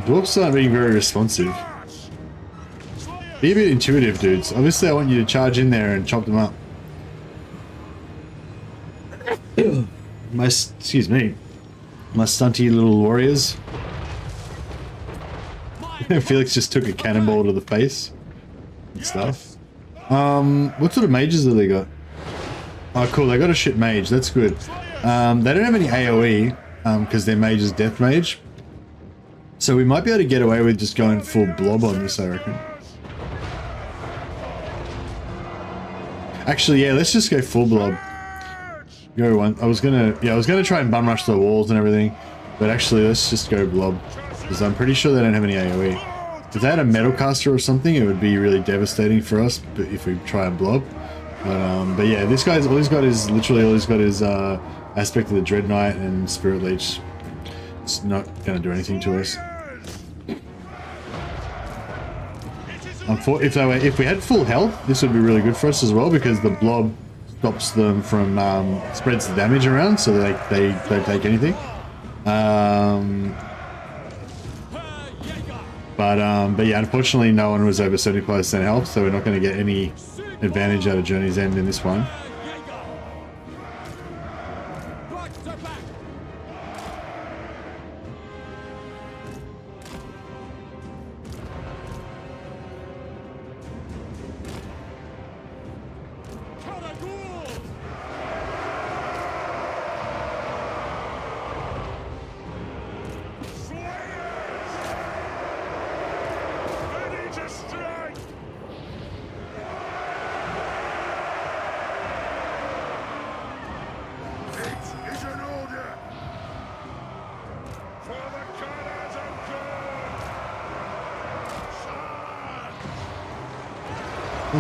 Dwarves aren't being very responsive. Be a bit intuitive, dudes. Obviously, I want you to charge in there and chop them up. Excuse me. My stunty little warriors. Felix just took a cannonball to the face and stuff. What sort of mages have they got? Oh, cool. They got a shit mage. That's good. They don't have any AoE because their mage is death mage. So we might be able to get away with just going full blob on this, I reckon. Actually, yeah, let's just go full blob. Go one. I was gonna try and bum rush the walls and everything, but actually, let's just go blob because I'm pretty sure they don't have any AoE. If they had a metal caster or something, it would be really devastating for us. But if we try and blob, But yeah, this guy's all he's got is literally all he's got is aspect of the Dread Knight and Spirit Leech. It's not going to do anything to us. If we had full health, this would be really good for us as well, because the blob stops them from spreads the damage around, so they don't take anything. But yeah, unfortunately, no one was over 75% health, so we're not going to get any advantage out of Journey's End in this one.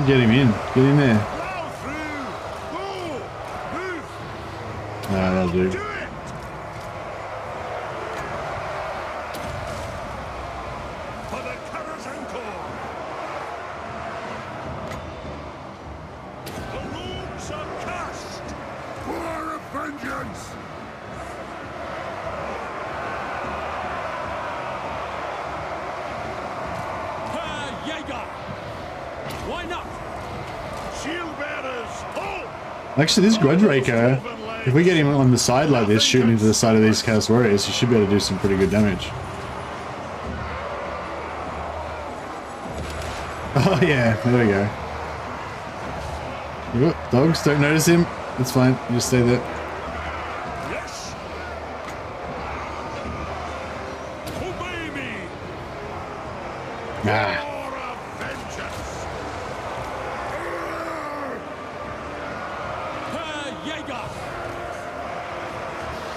Get him in. Get in there. Nah, that'll do. Actually, this Grudge Raker, if we get him on the side like this, shooting into the side of these Chaos Warriors, he should be able to do some pretty good damage. Oh yeah, there we go. Look, dogs, don't notice him. It's fine, you just stay there. Yes. Obey me. Ah.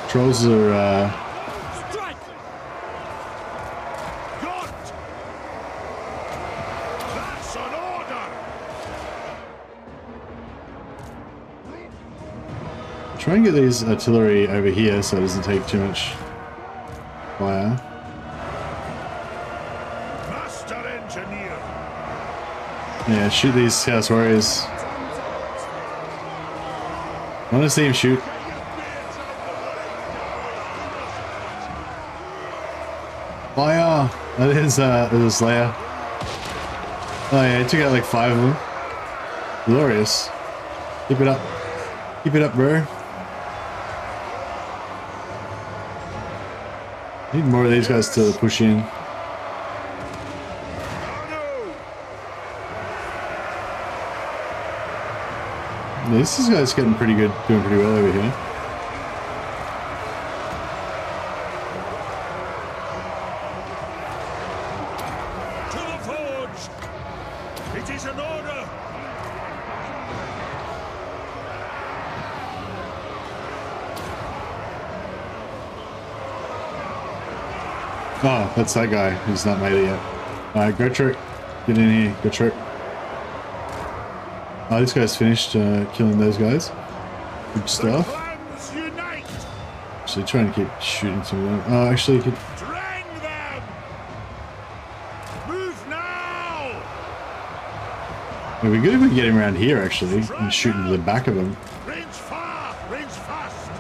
Trolls are, Strike! Got! That's an order! try and get these artillery over here so it doesn't take too much fire. Master engineer! Yeah, shoot these Chaos Warriors. I want to see him shoot. Fire! That is a Slayer. Oh yeah, he took out like 5 of them. Glorious. Keep it up. Keep it up, bro. Need more of these guys to push in. Yeah, this guy's getting pretty good, doing pretty well over here. Oh, that's that guy who's not made it yet. Alright, go Trick. Get in here, go Trick. Oh, this guy's finished killing those guys. Good stuff. Actually, trying to keep shooting some of them. Oh, actually, you could. Drang them! Move now! It'd be good if we could get him around here, actually, and shoot into the back of him. Range far, range fast!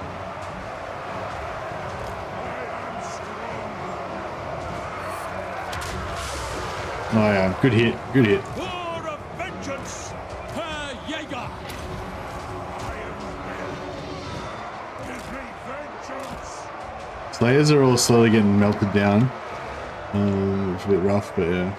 Oh yeah, good hit, good hit. War of vengeance! Herr Jäger! Slayers are all slowly getting melted down. It's a bit rough, but yeah.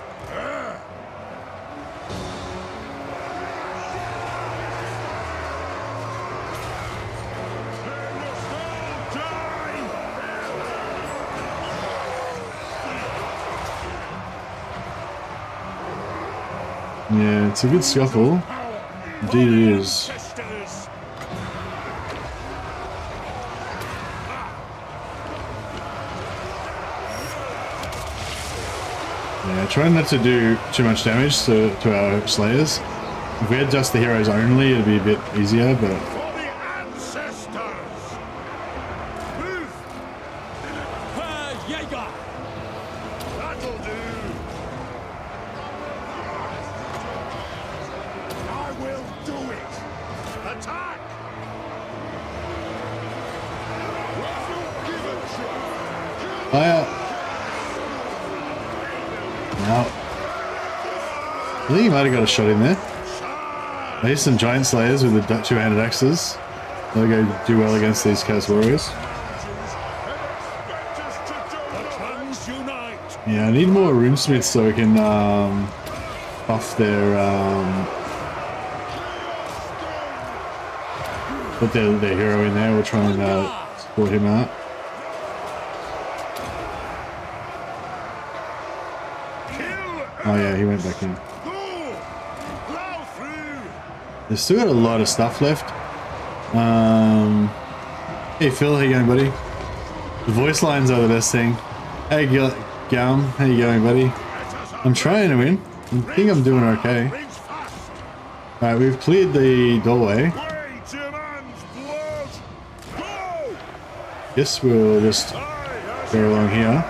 Yeah, it's a good scuffle. Indeed it is. Yeah, trying not to do too much damage to our Slayers. If we had just the heroes only, it'd be a bit easier, but... For the ancestors! Move! Herr Jäger! That'll do! I will do it! Attack! Fire! No. I think he might have got a shot in there. I hear some giant slayers with the two-handed axes. They'll go do well against these Chaos Warriors. Yeah, I need more runesmiths so we can buff their put their hero in there. We'll try and support him out. Oh yeah, he went back in. They've still got a lot of stuff left. Hey Phil, how you going, buddy? The voice lines are the best thing. Hey Gum, how you going, buddy? I'm trying to win. I think I'm doing okay. Alright, we've cleared the doorway. Guess we'll just go along here.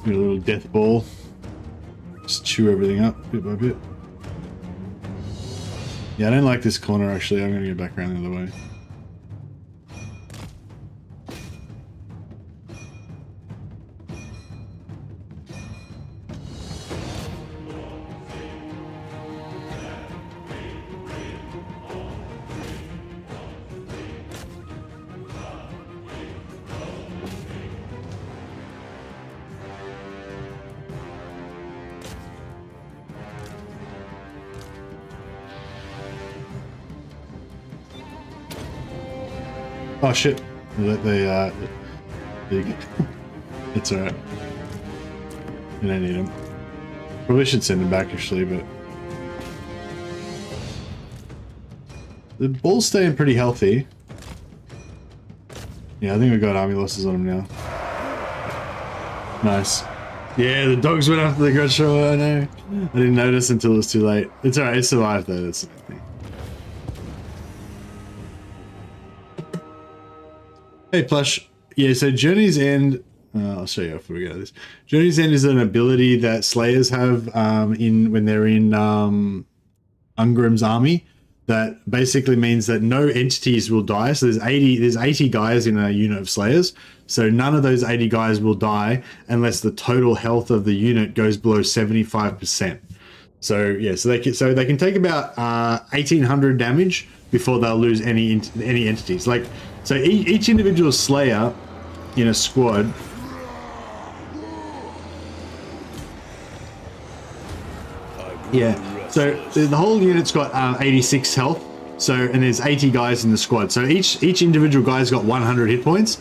Get a little death ball. Just chew everything up bit by bit. Yeah, I don't like this corner actually. I'm gonna go back around the other way. Oh shit! It's alright. I don't need him. Probably should send him back actually, but the ball's staying pretty healthy. Yeah, I think we got army losses on him now. Nice. Yeah, the dogs went after the grudge shower. I know. I didn't notice until it was too late. It's alright. It survived though. That's the main thing. Hey Plush, yeah, so Journey's End, I'll show you before we get to this. Journey's End is an ability that Slayers have when they're in Ungrim's army that basically means that no entities will die. So there's 80 guys in a unit of Slayers, so none of those 80 guys will die unless the total health of the unit goes below 75%. So yeah, so they can take about 1800 damage before they'll lose any entities. Like, so each individual Slayer in a squad so the whole unit's got 86 health, so, and there's 80 guys in the squad, so each individual guy's got 100 hit points.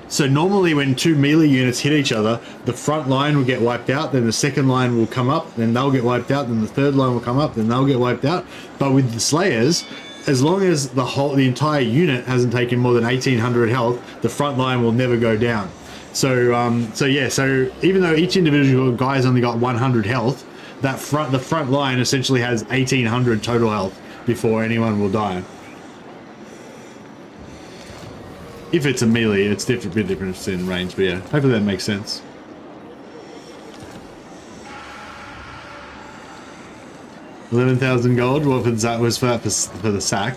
So normally when two melee units hit each other, the front line will get wiped out, then the second line will come up, then they'll get wiped out, then the third line will come up, then they'll get wiped out. But with the Slayers, as long as the entire unit hasn't taken more than 1800 health, the front line will never go down. So so even though each individual guy's only got 100 health, the front line essentially has 1800 total health before anyone will die. If it's a melee, it's a bit different in range, but yeah, hopefully that makes sense. $11,000 gold. What was that for the sack?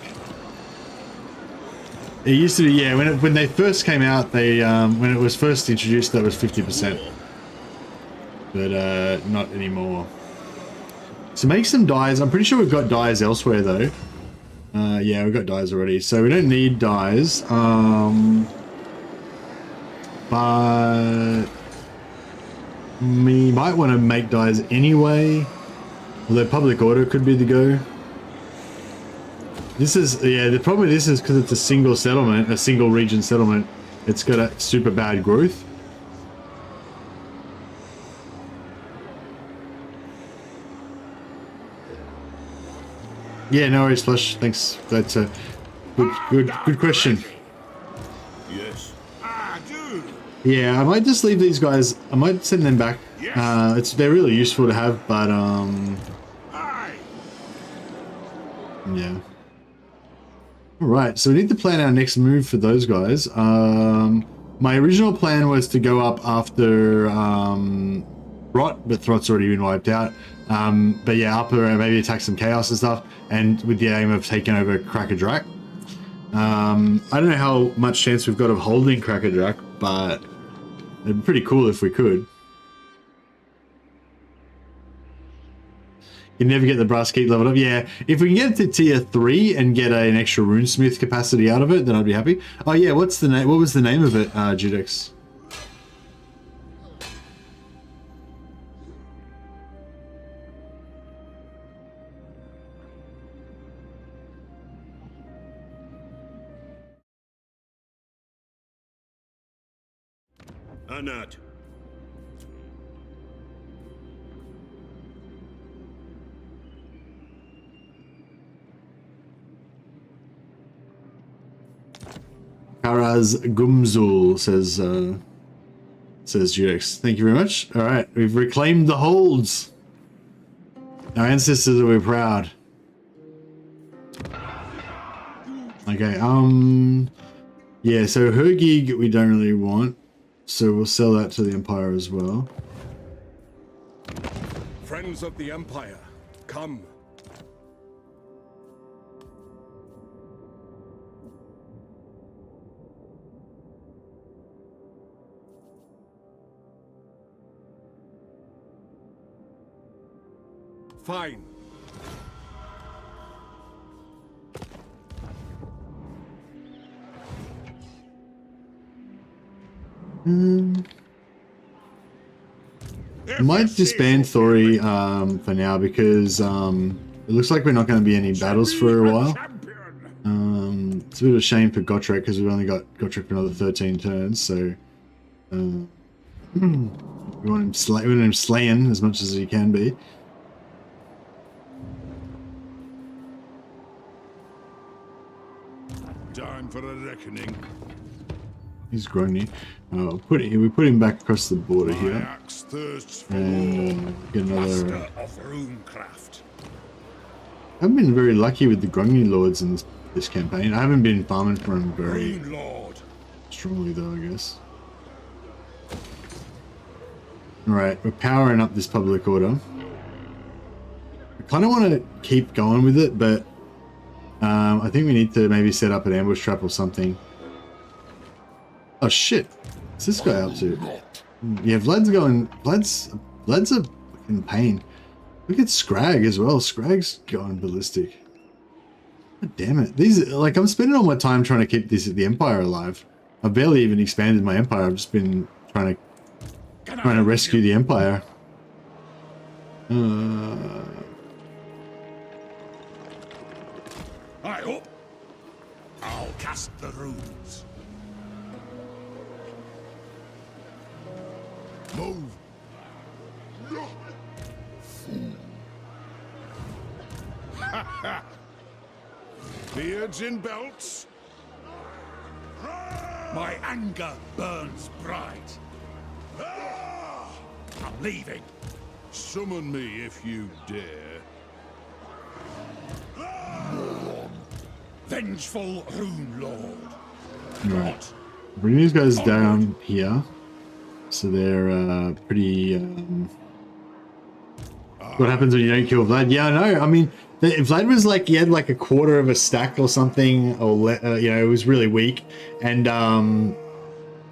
It used to be, yeah. When they first came out, they when it was first introduced, that was 50%, but not anymore. So make some dyes. I'm pretty sure we've got dyes elsewhere though. Yeah, we've got dyes already, so we don't need dyes. But we might want to make dyes anyway. Although public order could be the go. This is, yeah, the problem with this is because it's a single settlement, a single region settlement, it's got a super bad growth. Yeah, no worries, Flush. Thanks. That's a good question. Yes. I do. Yeah, I might just leave these guys. I might send them back. Yes. They're really useful to have, but Aye. yeah. All right, so we need to plan our next move for those guys. My original plan was to go up after Throt, but Throt's already been wiped out. But yeah, up around, maybe attack some Chaos and stuff, and with the aim of taking over Cracker-Drak. I don't know how much chance we've got of holding Cracker-Drak, but it'd be pretty cool if we could. You never get the brass keep leveled up. Yeah, if we can get it to tier 3 and get an extra runesmith capacity out of it, then I'd be happy. Oh yeah, what's the name? What was the name of it, Judex? Anat. Karaz Gumzul says Judex. Thank you very much. All right, we've reclaimed the holds. Our ancestors will be proud. Okay, yeah, so her gig we don't really want, so we'll sell that to the Empire as well. Friends of the Empire, come. Fine. I might disband Thori for now because it looks like we're not going to be any battles for a while. It's a bit of a shame for Gotrek because we've only got Gotrek for another 13 turns, so we want him slaying as much as he can be. Time for a reckoning. He's groggy. We put him back across the border My here, axe thirsts for and get another. Master of Runecraft. I haven't been very lucky with the groggy lords in this campaign. I haven't been farming for him very Rune Lord. strongly though, I guess. Alright, we're powering up this public order. I kind of want to keep going with it, but I think we need to maybe set up an ambush trap or something. Oh shit! What's this guy up to? Yeah, Vlad's a fucking pain. Look at Scrag as well. Scrag's going ballistic. God damn it. These, like, I'm spending all my time trying to keep the Empire alive. I've barely even expanded my Empire. I've just been trying to rescue the Empire. I hope. I'll cast the runes. move. Beards in belts. My anger burns bright. I'm leaving. Summon me if you dare. Vengeful Rune Lord. Right. Bring these guys down here. So they're pretty... What happens when you don't kill Vlad? Yeah, I know. I mean, Vlad was like, he had like a quarter of a stack or something, or you know, it was really weak, and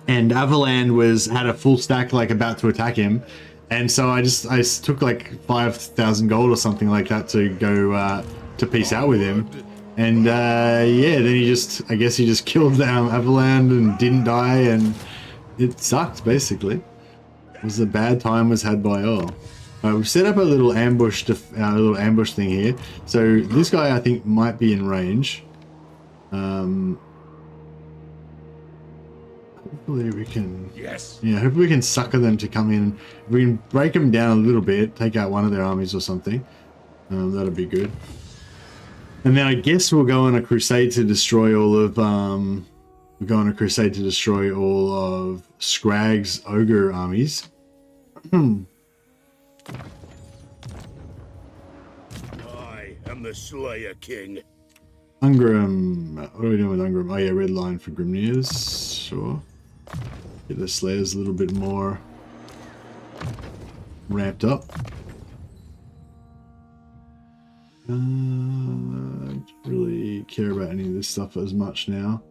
Avaland had a full stack, like about to attack him, and so I took like 5,000 gold or something like that to go to peace out with him, and yeah, then I guess he just killed Avaland and didn't die, and it sucked basically. It was a bad time was had by all. We've set up a little ambush thing here. So this guy I think might be in range. Hopefully we can. Yes. Yeah, hopefully we can sucker them to come in. If we can break them down a little bit, take out one of their armies or something. That'll be good. And then I guess we'll go on a crusade to destroy all of. We'll go on a crusade to destroy all of Scrag's ogre armies. I am the Slayer King. Ungrim. What are we doing with Ungrim? Oh yeah, red line for Grimnir's. Sure. Get the Slayers a little bit more ramped up. Don't really care about any of this stuff as much now.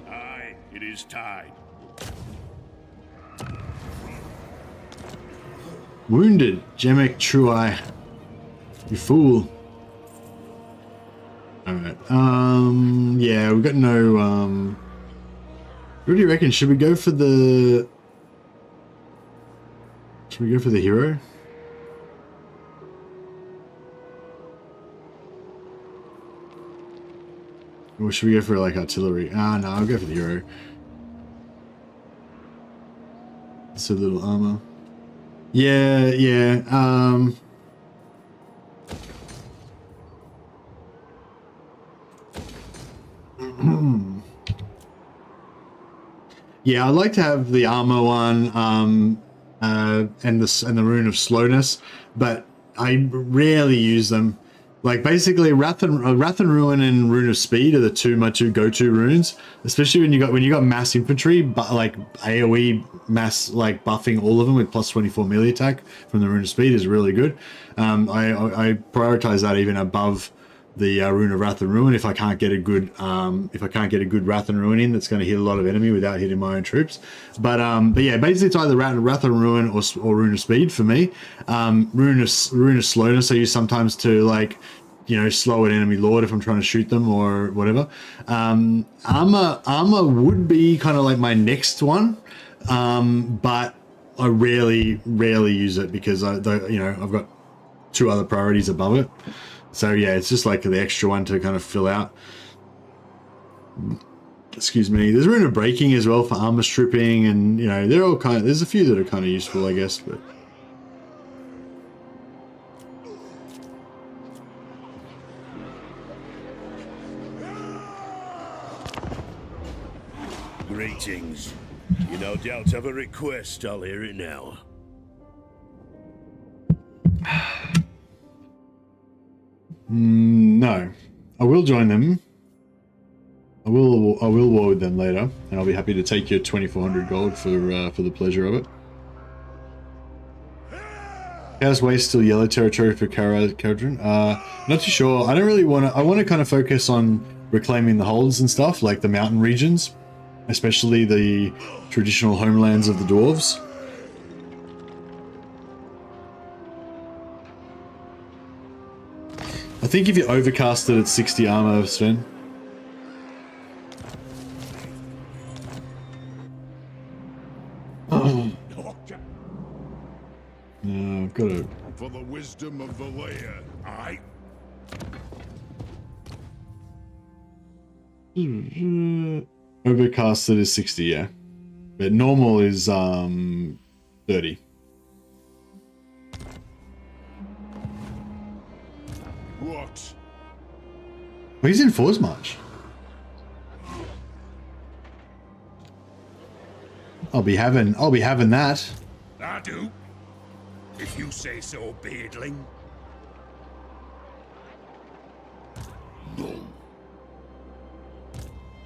Aye, it is tide. Wounded, Jemek Truai. You fool. Alright, yeah, we've got no, what do you reckon? Should we go for the hero? Or should we go for like artillery? Ah, no, I'll go for the hero. It's a little armor. Yeah, yeah, yeah, I'd like to have the armor one, and the rune of slowness, but I rarely use them. Like basically, Wrath and Ruin and Rune of Speed are my two go-to runes, especially when you got mass infantry, but like AOE mass, like buffing all of them with plus 24 melee attack from the Rune of Speed is really good. I prioritize that even above the Rune of Wrath and Ruin if I can't get a good Wrath and Ruin in that's going to hit a lot of enemy without hitting my own troops. But yeah, basically it's either Wrath and Ruin or Rune of Speed for me. Rune of Slowness I use sometimes to, like, you know, slow an enemy lord if I'm trying to shoot them or whatever. Armor would be kind of like my next one, but I rarely use it because I've got two other priorities above it. So yeah, it's just like the extra one to kind of fill out. Excuse me. There's Rune of Breaking as well for armor stripping, and you know, they're all kind of, there's a few that are kind of useful, I guess, but Greetings. You no doubt have a request. I'll hear it now. No, I will join them. I will war with them later, and I'll be happy to take your 2,400 gold for the pleasure of it. Chaos Waste still yellow territory for Caradron? Not too sure. I don't really want to. I want to kind of focus on reclaiming the holds and stuff, like the mountain regions, especially the traditional homelands of the dwarves. I think if you overcast it at 60 armor, Sven. No, I've got to. For the wisdom of the layer, aye. Overcasted is 60, yeah. But normal is 30. What? Well, he's in Force March. I'll be having that. I do. If you say so, beardling.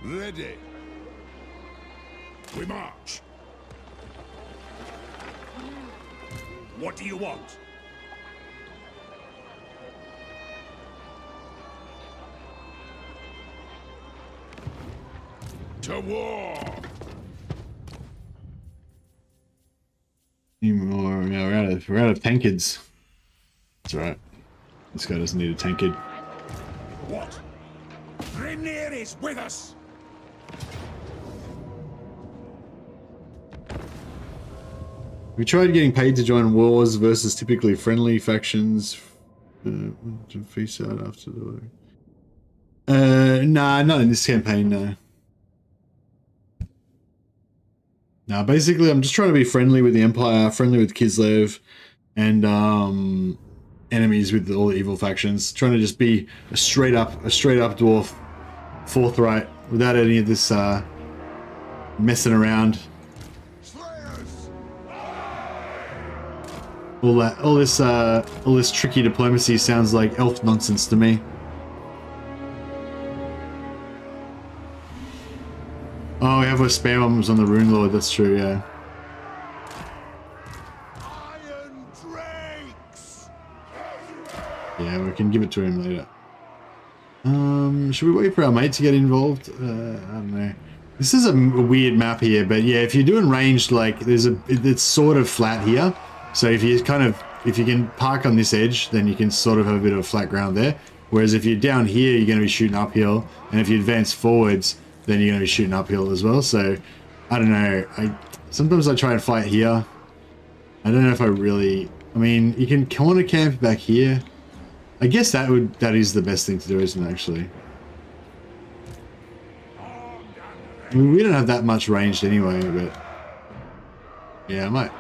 Ready. We march. What do you want? To war! Anymore? Yeah, we're out of tankards. That's alright. This guy doesn't need a tankard. What? Grimnir is with us! We tried getting paid to join wars versus typically friendly factions. To feast out after the war. Nah, not in this campaign, no. Now, basically, I'm just trying to be friendly with the Empire, friendly with Kislev, and enemies with all the evil factions. Trying to just be a straight up dwarf, forthright, without any of this messing around. All this tricky diplomacy sounds like elf nonsense to me. Oh, we have our spare bombs on the Rune Lord, that's true, yeah. Iron drakes! Yeah, we can give it to him later. Should we wait for our mate to get involved? I don't know. This is a weird map here, but yeah, if you're doing ranged, like, it's sort of flat here. So if you can park on this edge, then you can sort of have a bit of flat ground there. Whereas if you're down here, you're going to be shooting uphill, and if you advance forwards, then you're going to be shooting uphill as well. So I don't know. Sometimes I try and fight here. I don't know if I really. I mean, you can corner camp back here. I guess that is the best thing to do, isn't it? Actually, I mean, we don't have that much ranged anyway, but yeah, I might.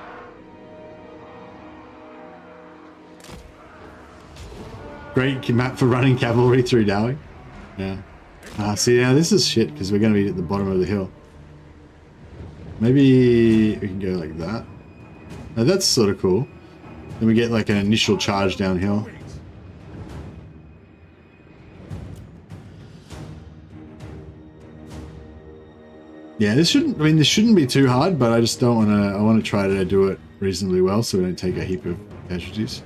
Great map for running cavalry through Dowing. Yeah. See, now this is shit because we're going to be at the bottom of the hill. Maybe we can go like that. Now that's sort of cool. Then we get like an initial charge downhill. Yeah, this shouldn't be too hard, but I just don't want to. I want to try to do it reasonably well so we don't take a heap of casualties.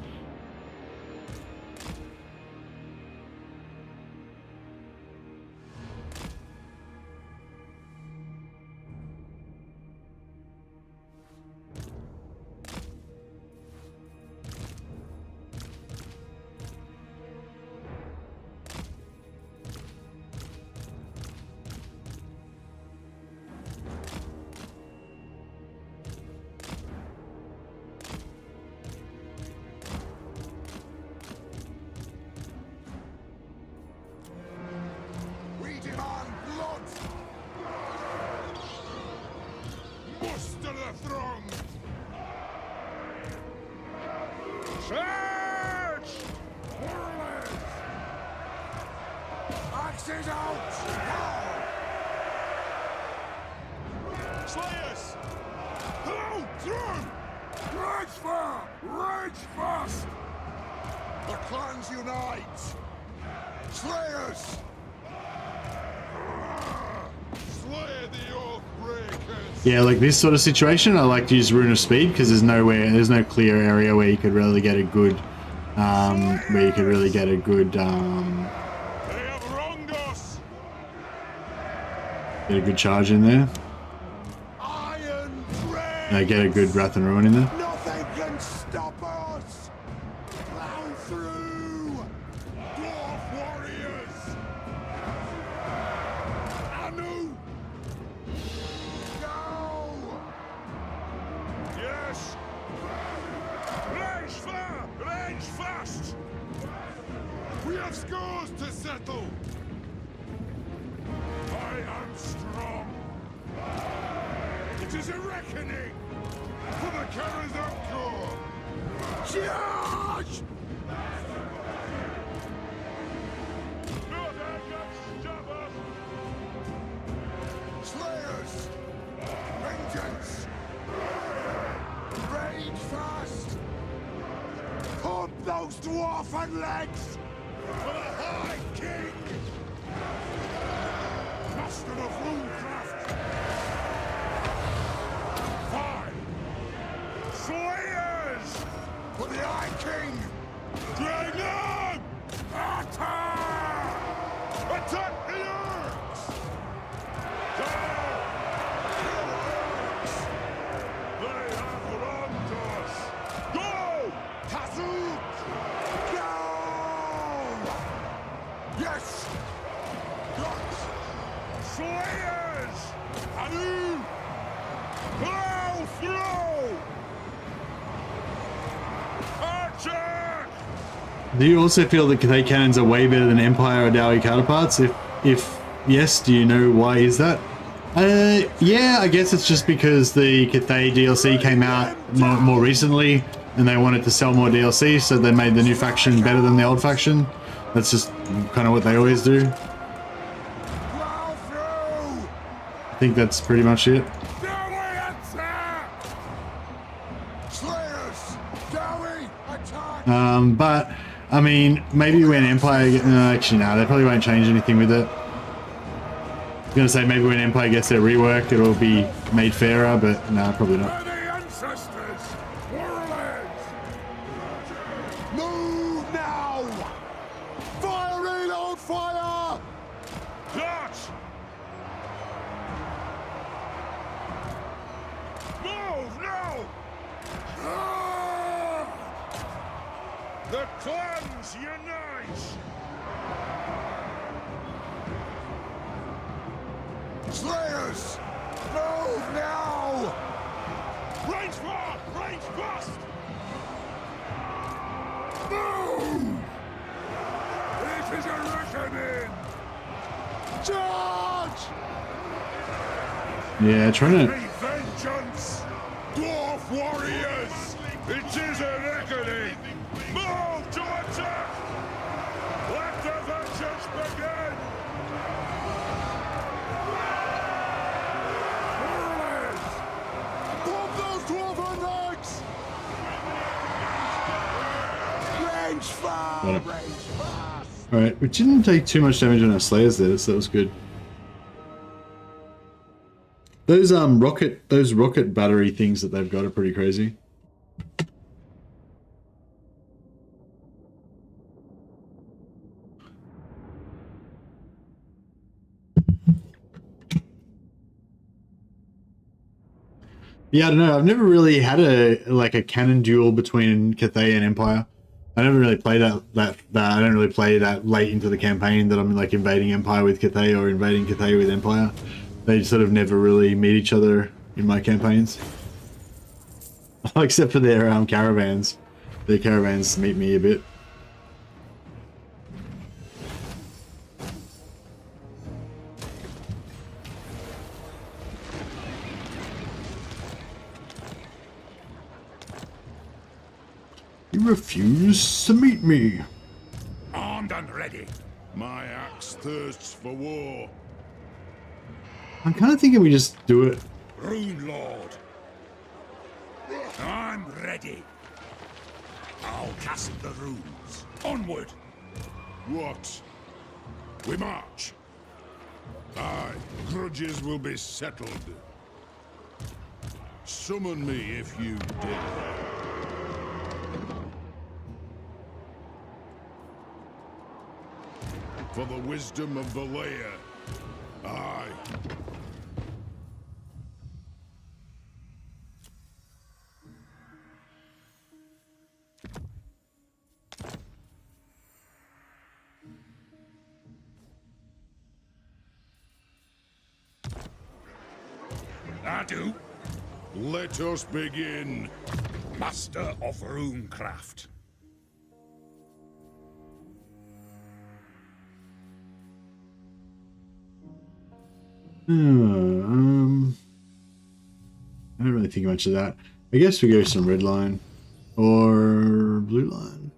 Yeah, like this sort of situation, I like to use Rune of Speed because there's no clear area where you could really get a good, get a good charge in there. Get a good Wrath and Ruin in there. Nothing can stop us! Plow through! Dwarf warriors! Anu! Go! Yes! Range fast! We have scores to settle! I am strong! It is a reckoning! For the Karazhan Corps! Charge! Nothing can stop us! Slayers! Vengeance! Rage fast! Pump those dwarfen legs! For the High King! Master of Runecraft! Slayers! Adu! Plow through! Archer! Do you also feel that Cathay cannons are way better than Empire or Dowie counterparts? If yes, do you know why is that? Yeah, I guess it's just because the Cathay DLC came out more recently and they wanted to sell more DLC, so they made the new faction better than the old faction. That's just kind of what they always do. Plow through! I think that's pretty much it. Dowie attack! Slayers! Dowie attack! But I mean, maybe when Empire, actually no, they probably won't change anything with it. I was gonna say maybe when Empire gets their rework, it'll be made fairer, but no, probably not. For the ancestors! Warlords! Move now! Firing on fire! Dutch! Move now! Ah! The clans unite! Slayers! Move now! Range far! Range fast! Move! It is a reckoning! Charge! Yeah, trying to. Vengeance! Dwarf warriors! It is a reckoning! Move to attack! Let the vengeance begin! Warriors! Bomb those dwarven legs! Range far! Got it. Range fast! Alright, we didn't take too much damage on our Slayers there, so that was good. Those rocket battery things that they've got are pretty crazy. Yeah, I don't know. I've never really had a cannon duel between Cathay and Empire. I never really play that. I don't really play that late into the campaign that I'm like invading Empire with Cathay or invading Cathay with Empire. They sort of never really meet each other in my campaigns, except for their caravans. Their caravans meet me a bit. You refuse to meet me. Armed and ready. My axe thirsts for war. I'm kind of thinking we just do it. Rune Lord. I'm ready. I'll cast the runes. Onward. What? We march. Aye, grudges will be settled. Summon me if you dare. For the wisdom of the layer. Aye. I do. Let us begin. Master of runecraft. I don't really think much of that. I guess we go some red line or blue line.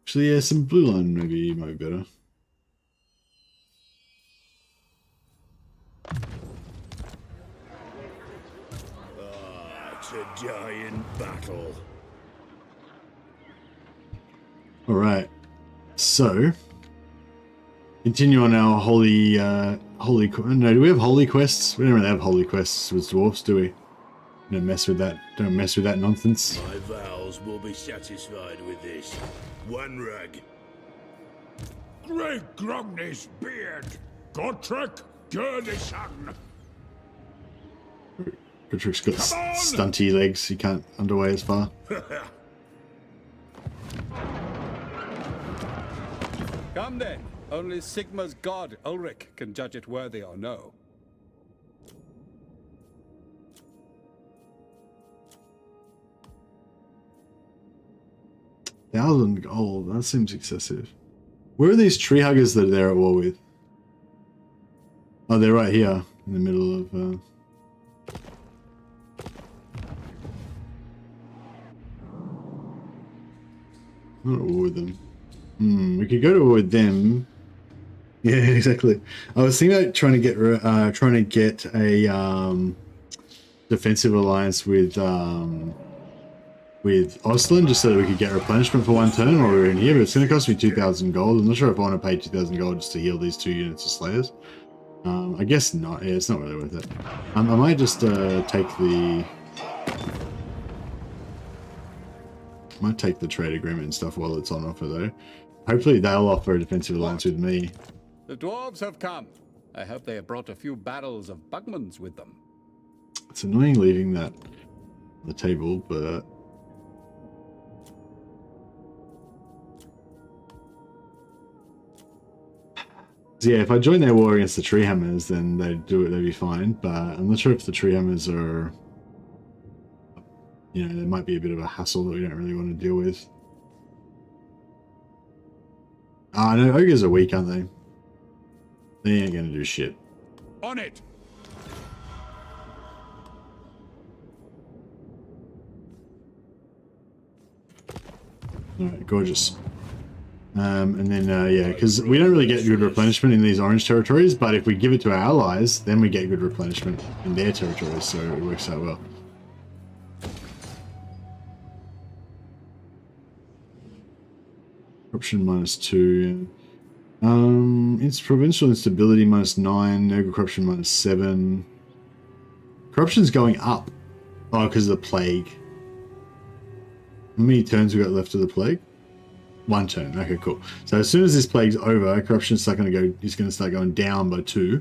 Actually, yeah, some blue line maybe might be better. To die in battle. All right, so continue on our holy. No, do we have holy quests? We don't really have holy quests with dwarfs, do we? Don't mess with that. Don't mess with that nonsense. My vows will be satisfied with this. One rag. Great Grogny's beard. Gotrek Gurdison. Patrick's got stunty legs. He can't underway as far. Come then. Only Sigma's god, Ulrich, can judge it worthy or no. 1,000 gold. That seems excessive. Where are these tree huggers that they're at war with? Oh, they're right here in the middle of. I'm not at war with them. We could go to war with them. Yeah, exactly. I was thinking about trying to get a defensive alliance with Ostland, just so that we could get replenishment for one turn while we were in here, but it's going to cost me 2,000 gold. I'm not sure if I want to pay 2,000 gold just to heal these 2 units of Slayers. I guess not. Yeah, it's not really worth it. I might just take the... might take the trade agreement and stuff while it's on offer, though. Hopefully they'll offer a defensive alliance with me. The dwarves have come. I hope they have brought a few barrels of Bugmans with them. It's annoying leaving that on the table, but... So yeah, if I join their war against the tree hammers, then they'd be fine, but I'm not sure if the tree hammers are... You know, there might be a bit of a hassle that we don't really want to deal with. Ah, no, ogres are weak, aren't they? They ain't gonna do shit. On it! Alright, gorgeous. And then, yeah, because we don't really get good replenishment in these orange territories, but if we give it to our allies, then we get good replenishment in their territories, so it works out well. Corruption -2. It's provincial instability -9. Nergal corruption -7. Corruption's going up. Oh, because of the plague. How many turns we got left of the plague? 1 turn. Okay, cool. So as soon as this plague's over, corruption's start going to go. It's going to start going down by 2.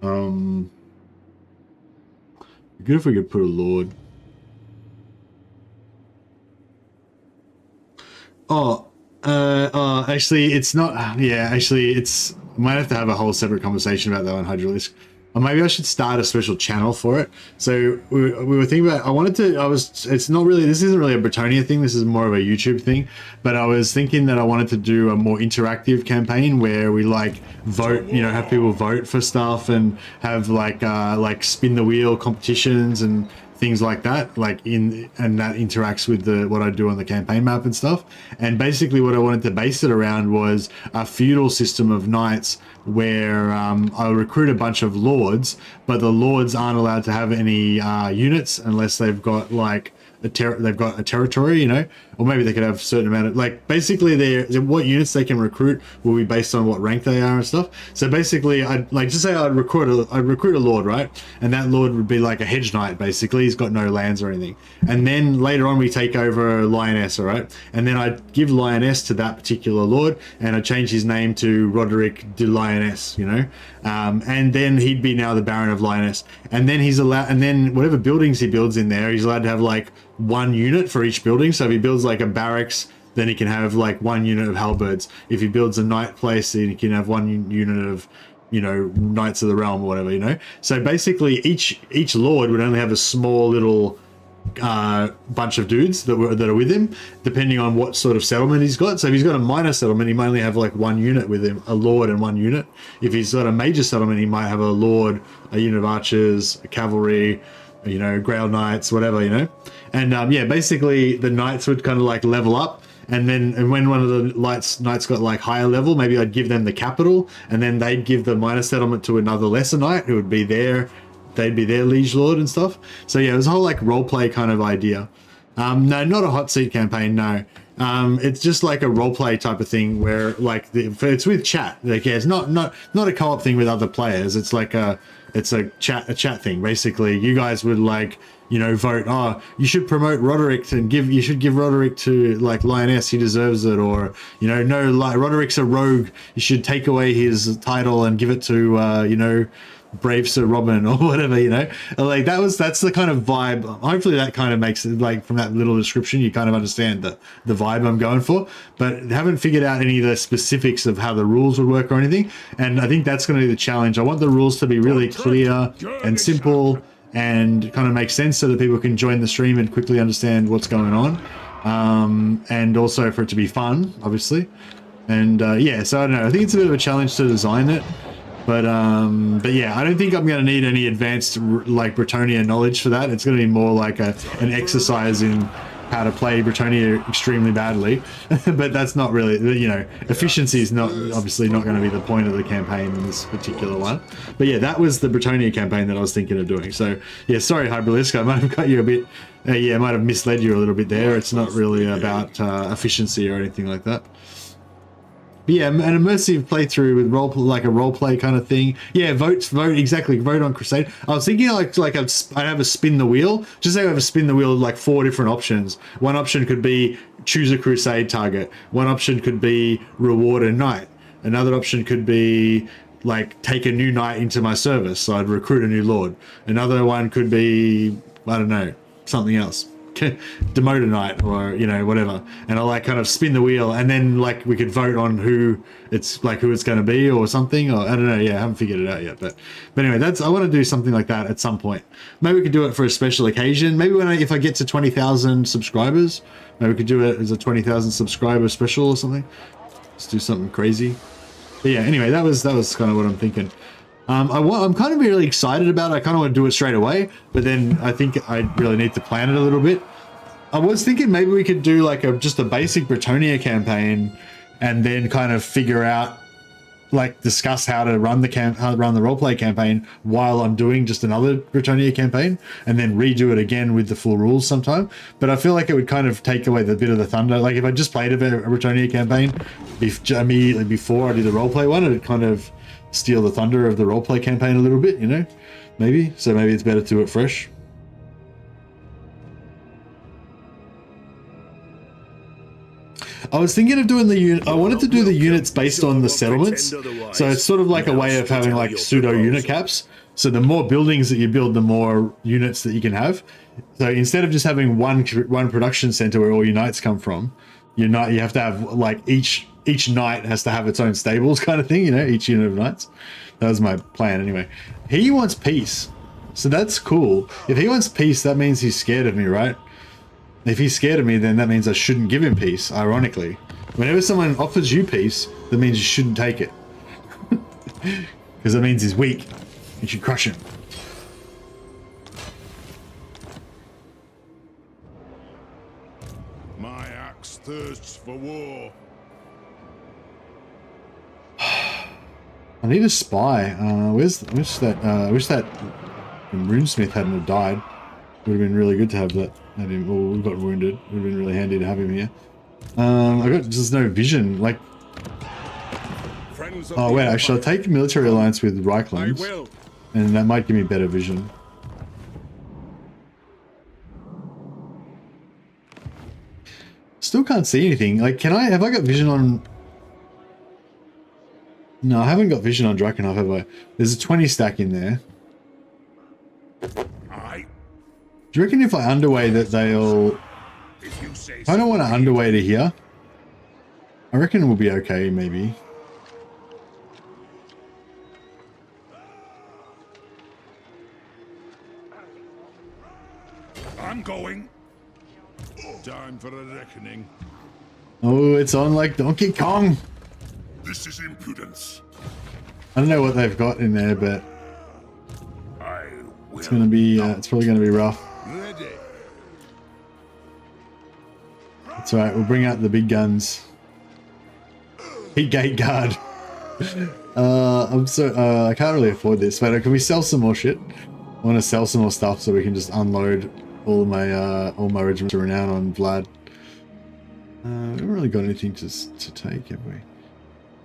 Good if we could put a lord. Actually, it's not. Yeah, actually, it's. I might have to have a whole separate conversation about that on Hydralisk. Or maybe I should start a special channel for it. So we were thinking about. It's not really. This isn't really a Bretonia thing. This is more of a YouTube thing. But I was thinking that I wanted to do a more interactive campaign where we like vote. You know, have people vote for stuff and have like spin the wheel competitions and things like that, and that interacts with what I do on the campaign map and stuff. And basically what I wanted to base it around was a feudal system of knights where I'll recruit a bunch of lords, but the lords aren't allowed to have any units unless they've got like they've got a territory, you know, or maybe they could have a certain amount of, like, basically what units they can recruit will be based on what rank they are and stuff. So basically, I'd like to say I'd recruit a lord, right? And that lord would be like a hedge knight, basically. He's got no lands or anything. And then later on, we take over Lioness, all right? And then I'd give Lioness to that particular lord, and I'd change his name to Roderick de Lioness, you know? And then he'd be now the Baron of Lioness. And then he's allowed, and then whatever buildings he builds in there, he's allowed to have like 1 unit for each building. So if he builds like a barracks, then he can have like 1 unit of halberds. If he builds a knight place, then he can have 1 unit of, you know, Knights of the Realm or whatever, you know. So basically each lord would only have a small little bunch of dudes that are with him, depending on what sort of settlement he's got. So if he's got a minor settlement, he might only have like 1 unit with him, a lord and 1 unit. If he's got a major settlement, he might have a lord, a unit of archers, a cavalry, you know, Grail Knights, whatever, you know. And yeah, basically the knights would kind of like level up, and when one of the knights got like higher level, maybe I'd give them the capital, and then they'd give the minor settlement to another lesser knight who would be they'd be their liege lord and stuff. So yeah, it was a whole like role play kind of idea. No, not a hot seat campaign, no. It's just like a role play type of thing where like it's with chat. Like, yeah, it's not a co-op thing with other players. It's like a chat thing. Basically, you guys would like, you know, vote, oh, you should promote Roderick and you should give Roderick to like Lioness, he deserves it, or, you know, no, like Roderick's a rogue, you should take away his title and give it to you know, Brave Sir Robin or whatever, you know, like that's the kind of vibe. Hopefully that kind of makes it, like from that little description, you kind of understand the vibe I'm going for, but haven't figured out any of the specifics of how the rules would work or anything. And I think that's going to be the challenge. I want the rules to be really clear and simple and kind of make sense so that people can join the stream and quickly understand what's going on. And also for it to be fun, obviously. And yeah, so I don't know. I think it's a bit of a challenge to design it. But yeah, I don't think I'm going to need any advanced like Bretonnia knowledge for that. It's going to be more like an exercise in how to play Bretonnia extremely badly. But that's not really, you know, efficiency is not obviously not going to be the point of the campaign in this particular one. But yeah, that was the Bretonnia campaign that I was thinking of doing. So yeah, sorry Hybralisk, I might have got you a bit, yeah, I might have misled you a little bit there. It's not really about efficiency or anything like that. But yeah, an immersive playthrough with like a role play kind of thing. Yeah, vote exactly. Vote on Crusade. I was thinking like I'd have a spin the wheel. Just say I have a spin the wheel with like 4 different options. One option could be choose a Crusade target. One option could be reward a knight. Another option could be like take a new knight into my service, so I'd recruit a new lord. Another one could be, I don't know, something else. Demote a knight, or you know, whatever, and I'll like kind of spin the wheel, and then like we could vote on who it's going to be or something, or I don't know. Yeah, I haven't figured it out yet, but anyway, I want to do something like that at some point. Maybe we could do it for a special occasion. Maybe if I get to 20,000 subscribers, maybe we could do it as a 20,000 subscriber special or something. Let's do something crazy. But yeah, anyway, that was kind of what I'm thinking. I'm kind of really excited about it. I kind of want to do it straight away, but then I think I really need to plan it a little bit. I was thinking maybe we could do like just a basic Bretonnia campaign, and then kind of figure out, like discuss how to run the roleplay campaign while I'm doing just another Bretonnia campaign, and then redo it again with the full rules sometime. But I feel like it would kind of take away the bit of the thunder. Like if I just played a Bretonnia campaign immediately before I did the roleplay one, it'd kind of steal the thunder of the roleplay campaign a little bit, you know, maybe. So maybe it's better to do it fresh. I was thinking of doing I wanted to do the units based on the settlements. So it's sort of like a way of having like pseudo unit caps. So the more buildings that you build, the more units that you can have. So instead of just having one production center where all your knights come from, you have to have like each knight has to have its own stables kind of thing, you know, each unit of knights. That was my plan anyway. He wants peace. So that's cool. If he wants peace, that means he's scared of me, right? If he's scared of me, then that means I shouldn't give him peace, ironically. Whenever someone offers you peace, that means you shouldn't take it. Because that means he's weak. You should crush him. My axe thirsts for war. I need a spy. I wish that Runesmith hadn't have died. Would have been really good to have that. Oh, we got wounded. Would have been really handy to have him here. There's no vision. Like, oh wait, actually, I'll take military alliance with Reichlands, and that might give me better vision. Still can't see anything. Like, have I got vision on? No, I haven't got vision on Drakenhof, have I? There's a 20 stack in there. Do you reckon if I underway that they'll... If I don't want to underway to here, I reckon we'll be okay, maybe. I'm going. Time for a reckoning. Oh, it's on like Donkey Kong. This is impudence. I don't know what they've got in there, but it's gonna be. It's probably gonna be rough. Ready. That's all right. We'll bring out the big guns. Heat gate guard. I can't really afford this, but can we sell some more shit? I want to sell some more stuff so we can just unload all my regiments of renown on Vlad. We haven't really got anything to take, have we?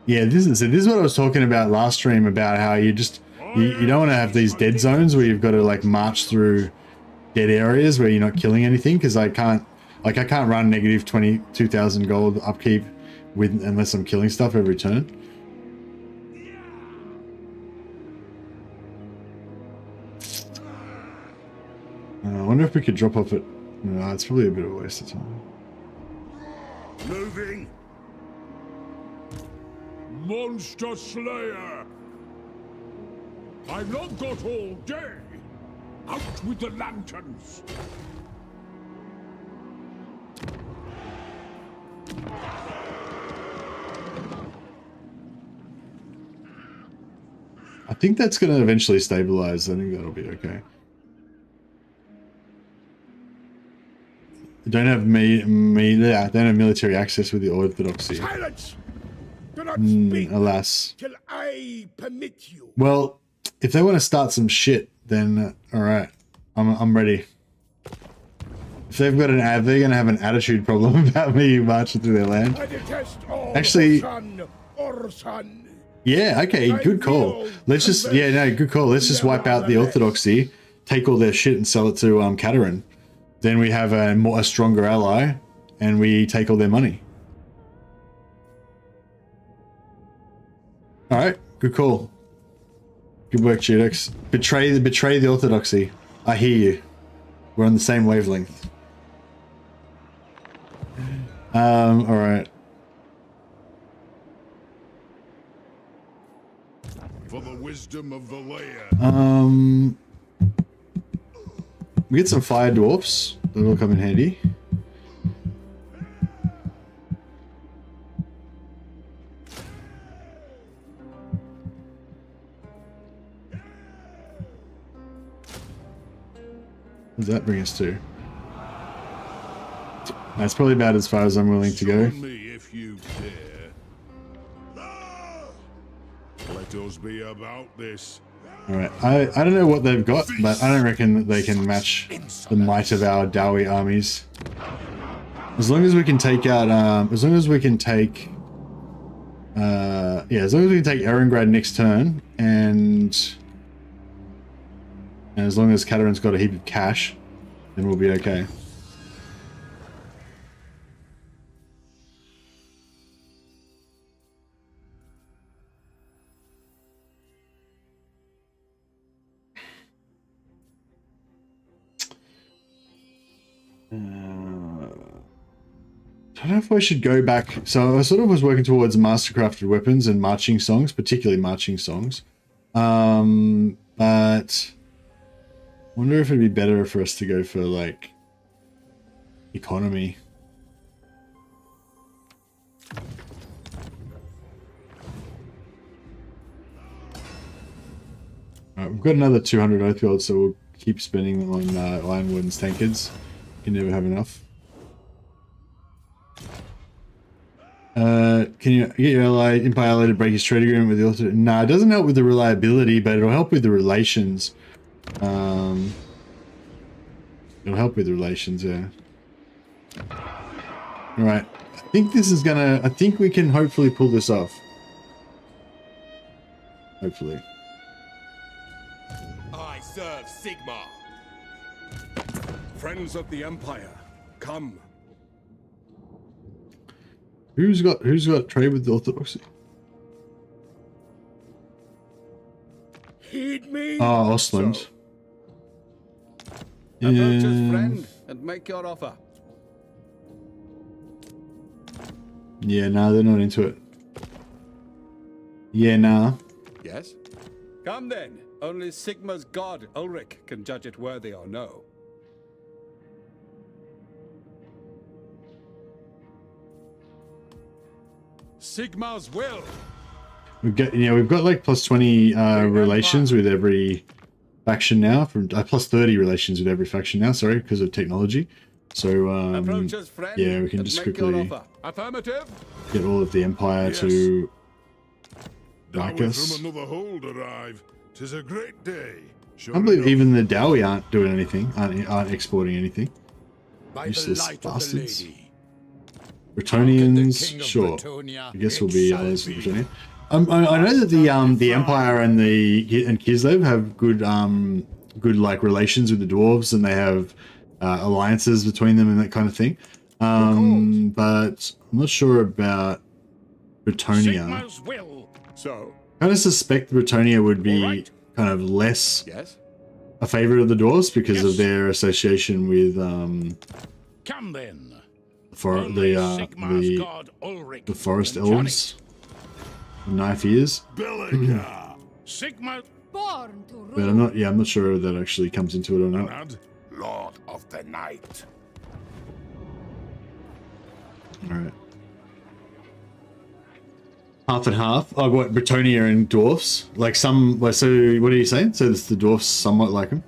Yeah, this is what I was talking about last stream, about how you don't want to have these dead zones where you've got to like march through dead areas where you're not killing anything, because I can't run negative 22,000 gold upkeep unless I'm killing stuff every turn. I wonder if we could drop off it. No, it's probably a bit of a waste of time. Moving. Monster Slayer! I've not got all day! Out with the lanterns! I think that's going to eventually stabilize. I think that'll be okay. Don't have don't have military access with the Orthodoxy. Silence! Do not speak Alas. till I permit you. Well, if they want to start some shit, then all right, I'm ready. If they've got they're going to have an attitude problem about me marching through their land. I detest all Actually, Orson. yeah, okay, good call. Let's just good call. Let's just wipe out the Orthodoxy, take all their shit and sell it to Katarin. Then we have a stronger ally, and we take all their money. All right, good call. Good work, Judex. Betray the Orthodoxy. I hear you. We're on the same wavelength. All right. For the wisdom of the layer. We get some fire dwarfs. That'll come in handy. What does that bring us to? That's probably about as far as I'm willing to go. Show me if you dare. Let us be about this. Alright, I don't know what they've got, but I don't reckon that they can match the might of our Dawi armies. As long as we can take out, as long as we can take Erengrad next turn, and as long as Katarin's got a heap of cash, then we'll be okay. I don't know if I should go back. So I sort of was working towards mastercrafted weapons and marching songs, particularly marching songs. But I wonder if it'd be better for us to go for like economy. Alright, we've got another 200 Oathguards, so we'll keep spending them on Ironwood and Tankards. Can never have enough. Can you get your Empire ally to break his trade agreement with the author? Nah, it doesn't help with the reliability, but it'll help with the relations. It'll help with the relations, yeah. Alright. I think this is gonna... I think we can hopefully pull this off. Hopefully. I serve Sigmar. Friends of the Empire, come. Who's got trade with the Orthodoxy? Heed me. Ah, Ostland. Approach as friend and make your offer. Yeah, nah, they're not into it. Yeah, nah. Yes? Come then. Only Sigma's god, Ulrich, can judge it worthy or no. Sigmar's will. We've got like plus 20 relations with every faction now, from plus 30 relations with every faction now, sorry, because of technology. So Approach as friend yeah, we can and just make your quickly offer. Affirmative. get all of the Empire to like us. From another hold arrive. 'Tis a great day. I can't believe even the Dawi aren't doing anything, aren't exporting anything. By Useless the light bastards. of the lady. Bretonians, sure. I guess we'll be allies with Bretonia. I know that the Empire and Kislev have good like relations with the dwarves, and they have alliances between them and that kind of thing. But I'm not sure about Bretonia. Sigmar's will. So, I kind of suspect Bretonia would be kind of less yes? a favorite of the dwarves because of their association with Come then. for Only the Sigmar's god Ulrich the forest can judge elves. Knife ears, Bellica. Sigmar Born to but rule. I'm not sure that actually comes into it or not. Anad, Lord of the Night. All right. Half and half. Oh, what, Bretonia and dwarfs? Like some, well, so what are you saying? So the dwarfs somewhat like them?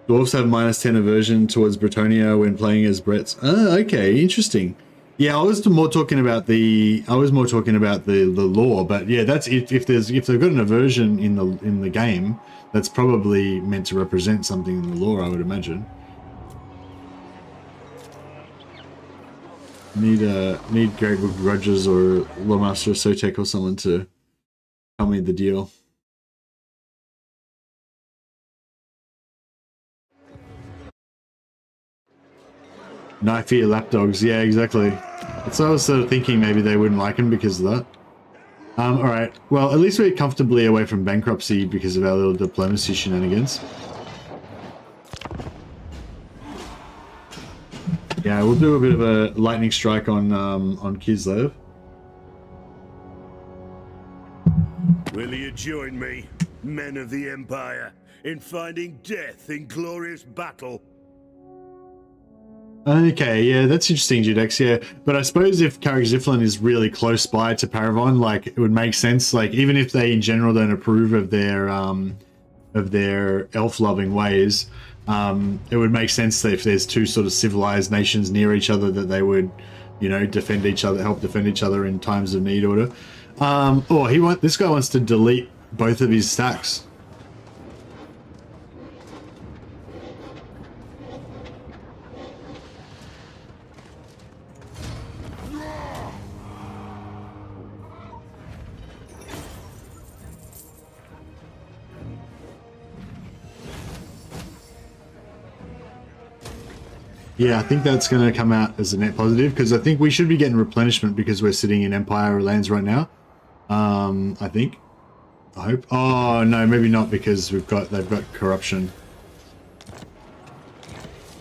Dwarfs have -10 aversion towards Bretonia when playing as Bretts. Oh, okay, interesting. Yeah, I was more talking about the lore, but yeah, that's if they've got an aversion in the game, that's probably meant to represent something in the lore, I would imagine. Need Great Book Grudges or Lawmaster Sotek or someone to tell me the deal. Knife ear lapdogs, yeah, exactly. So I was sort of thinking maybe they wouldn't like him because of that. Alright, well, at least we're comfortably away from bankruptcy because of our little diplomacy shenanigans. Yeah, we'll do a bit of a lightning strike on Kislev. Will you join me, men of the Empire, in finding death in glorious battle? Okay, yeah, that's interesting, Judex, yeah. But I suppose if Carrick-Ziflin is really close by to Paravon, like, it would make sense, like, even if they in general don't approve of their elf-loving ways, it would make sense that if there's two sort of civilized nations near each other that they would, you know, defend each other, help defend each other in times of need order. This guy wants to delete both of his stacks. Yeah, I think that's going to come out as a net positive because I think we should be getting replenishment because we're sitting in Empire lands right now. I think. I hope. Oh no, maybe not because they've got corruption.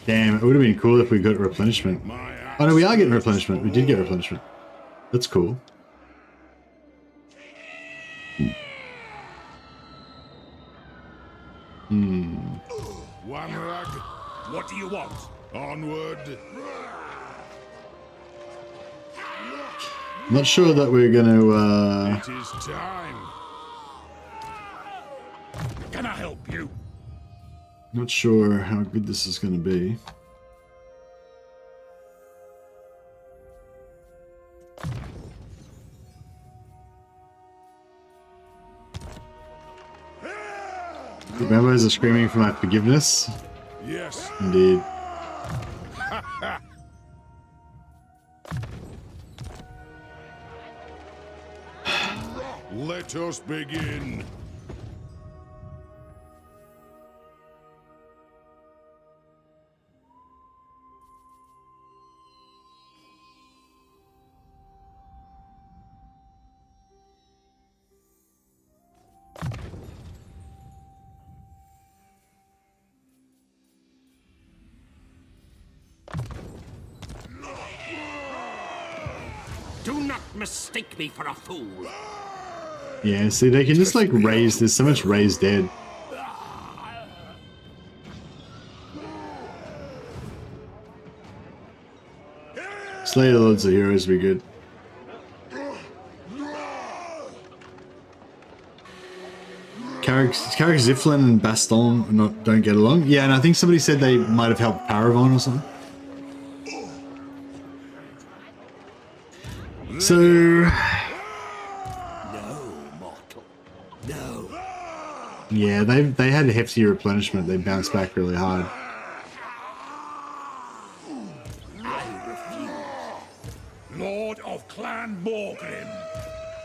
Damn, it would have been cool if we got replenishment. Oh no, we are getting replenishment. We did get replenishment. That's cool. Wamrag, what do you want? Onward. Not sure that we're going to. It is time. Can I help you? Not sure how good this is going to be. The members are screaming for my forgiveness. Yes. Indeed. Let us begin. Do not mistake me for a fool. Yeah, see, they can just like raise. There's so much raised dead. Slayer Lords of Heroes would be good. Carrick-Ziflin and Baston don't get along. Yeah, and I think somebody said they might have helped Paravon or something. So, No, mortal. No. yeah, they had a hefty replenishment. They bounced back really hard. Lord of Clan Morgrim.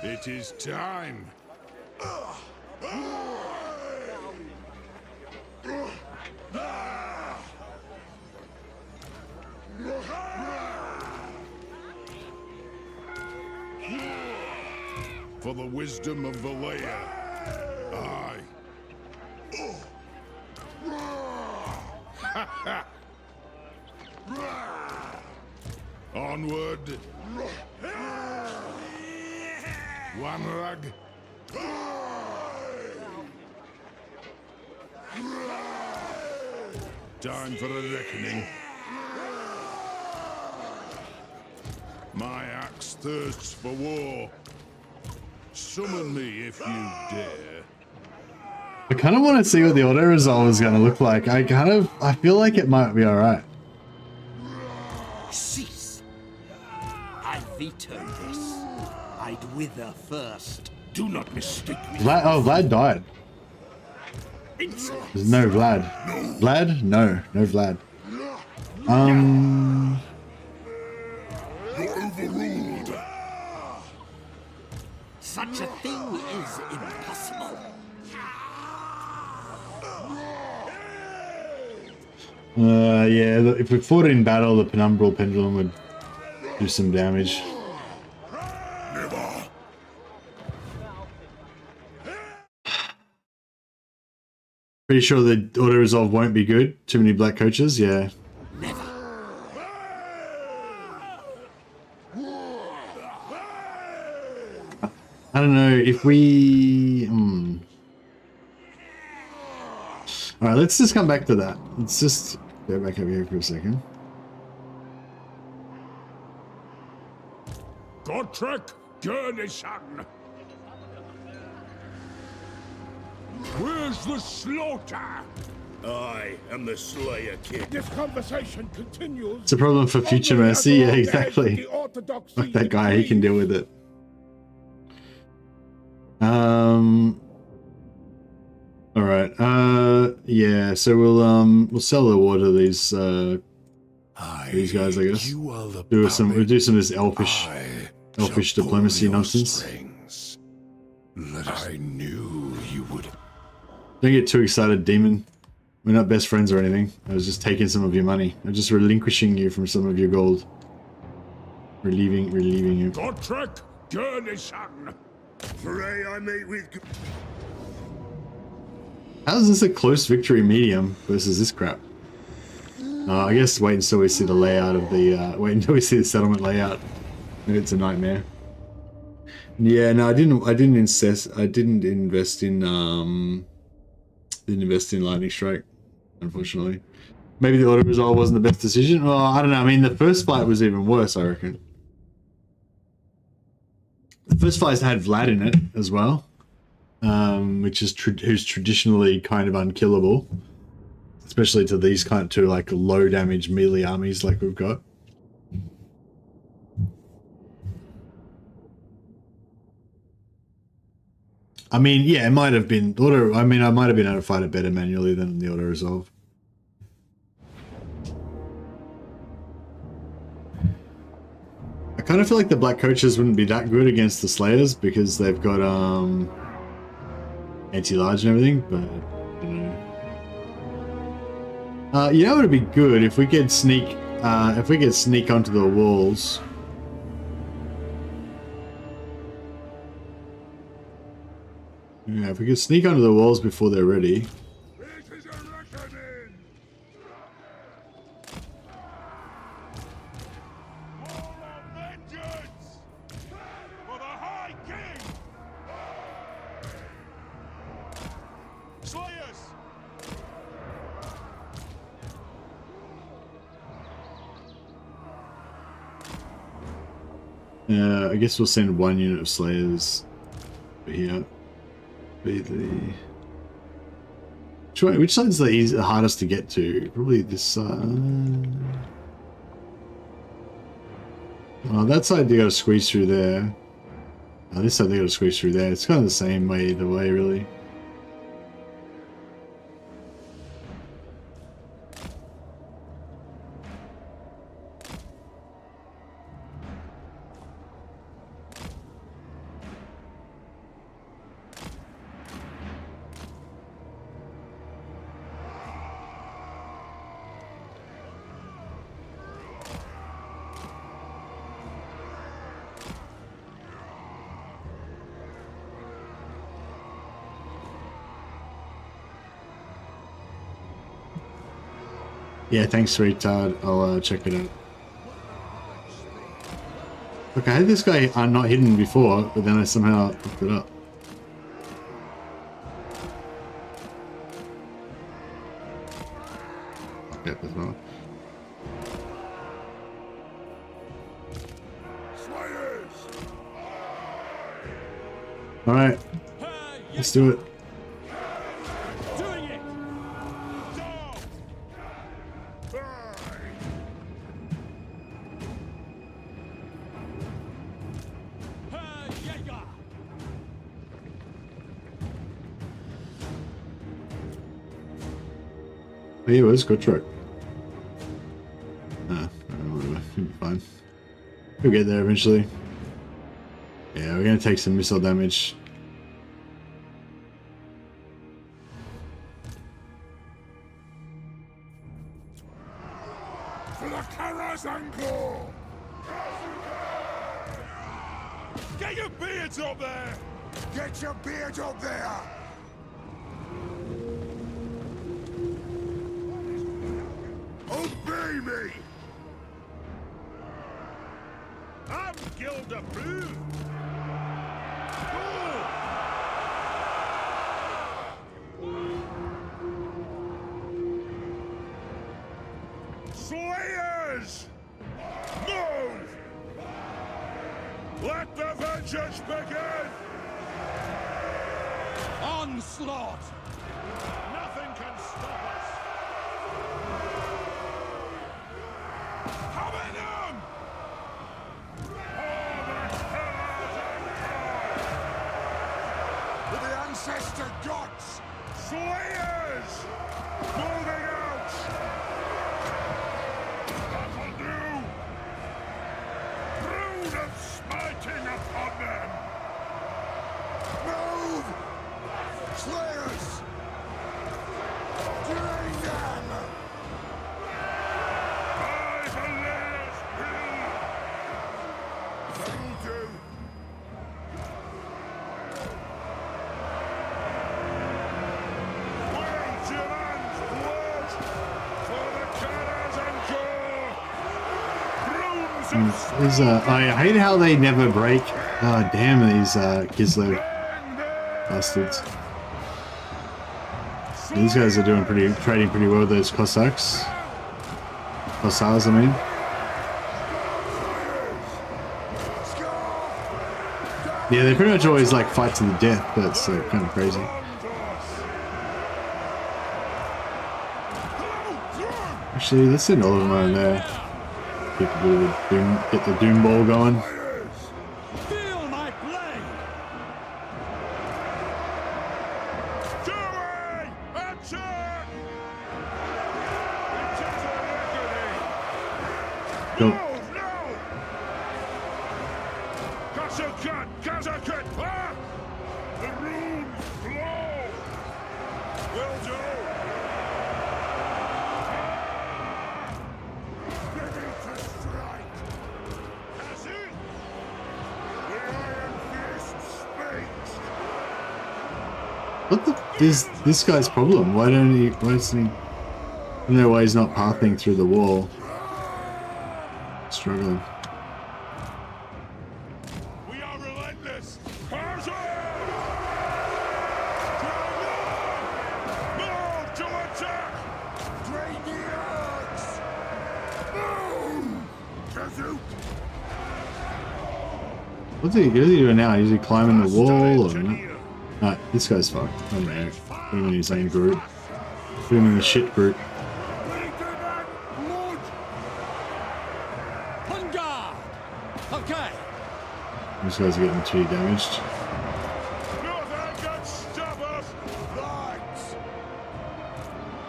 It is time. for the wisdom of Valea. Aye. Onward. One rug. Time for a reckoning. My axe thirsts for war. Summon me if you dare. I kind of want to see what the auto resolve is going to look like. I feel like it might be alright. Cease. I veto this. I'd wither first. Do not mistake me. Vlad, oh, Vlad died. Insolence. There's no Vlad. Vlad? No, no Vlad. You're overruled. Such a thing is impossible. Yeah, if we fought it in battle, the Penumbral Pendulum would do some damage. Never. Pretty sure the auto resolve won't be good. Too many black coaches, yeah. Never. I don't know if we. Alright, let's just come back to that. Let's just go back over here for a second. Gotrek Gurnison. Where's the slaughter? I am the Slayer King. This conversation continues. It's a problem for future mercy, yeah, exactly. Fuck that guy, he can deal with it. Alright, yeah, so we'll sell the water to these guys, I guess. We'll do some of this elfish diplomacy nonsense. I knew you would. Don't get too excited, demon. We're not best friends or anything. I was just taking some of your money. I'm just relinquishing you from some of your gold. Relieving you. Gotrek Gurnison. Foray I meet with. How is this a close victory medium versus this crap? I guess wait until we see the layout of the wait until we see the settlement layout. Maybe it's a nightmare. Yeah, no, I didn't invest in Lightning Strike, unfortunately. Maybe the auto resolve wasn't the best decision. Well, I don't know. I mean, the first fight was even worse, I reckon. The first fight had Vlad in it as well, who's traditionally kind of unkillable, especially to these to like low damage melee armies like we've got. I mean, yeah, it might have been auto. I mean, I might have been able to fight it better manually than the auto resolve. I kind of feel like the black coaches wouldn't be that good against the Slayers because they've got anti-large and everything, but I don't know. You know, it'd be good if we could sneak onto the walls. Yeah, if we could sneak onto the walls before they're ready. This is a reckoning. All of vengeance for the High King. Slayers. I guess we'll send one unit of Slayers here. Which side's the hardest to get to? Probably this side. Well, that side they gotta squeeze through there. This side they gotta squeeze through there. It's kind of the same way either way, really. Yeah, thanks, retard. I'll check it out. Look, I had this guy not hidden before, but then I somehow picked it up. Okay, as well. All right, let's do it. Doing it! Oh, yeah, it was good truck. Whatever, it'll be fine. We'll get there eventually. Yeah, we're gonna take some missile damage. For the Karazangor! Get your beards up there! Get your beards up there! Obey me! I'm Guild approved! Slayers! Move! Let the vengeance begin! Onslaught! Nothing can stop us! Come in them! With the ancestor gods! Slayers! Moving out! That'll do! Brood of smiting upon them! Move! Slayers! Drain them! By Valeria's will! That'll do! Wage your man's blood for the Karazangor! Brooms of These, I hate how they never break. Oh, damn these Kislev bastards. These guys are doing trading pretty well with those Cossacks. Cossars, I mean. Yeah, they pretty much always like fight to the death, but it's kind of crazy. Actually, let's send all of them around there. Get the Doom Ball going. Feel my blade! Joey! Attack! Go. Move now! Kazakat! Kazakat! Ah! The runes flow! Will do! Ready to strike! Has it? The Iron Fist speaks! What the is this guy's problem? Why don't he? Why doesn't he? I don't know why he's not pathing through the wall. Struggling. We are relentless! Tarzan! Move to attack! Drain the earth! Boom! Kazook! What's he doing now? Is he climbing the wall or not? Nah, this guy's fucked. I don't know. Put him in his own group. Put him in the shit group. On guard! Okay. These guys are getting too damaged. Nothing can stop us! Lights!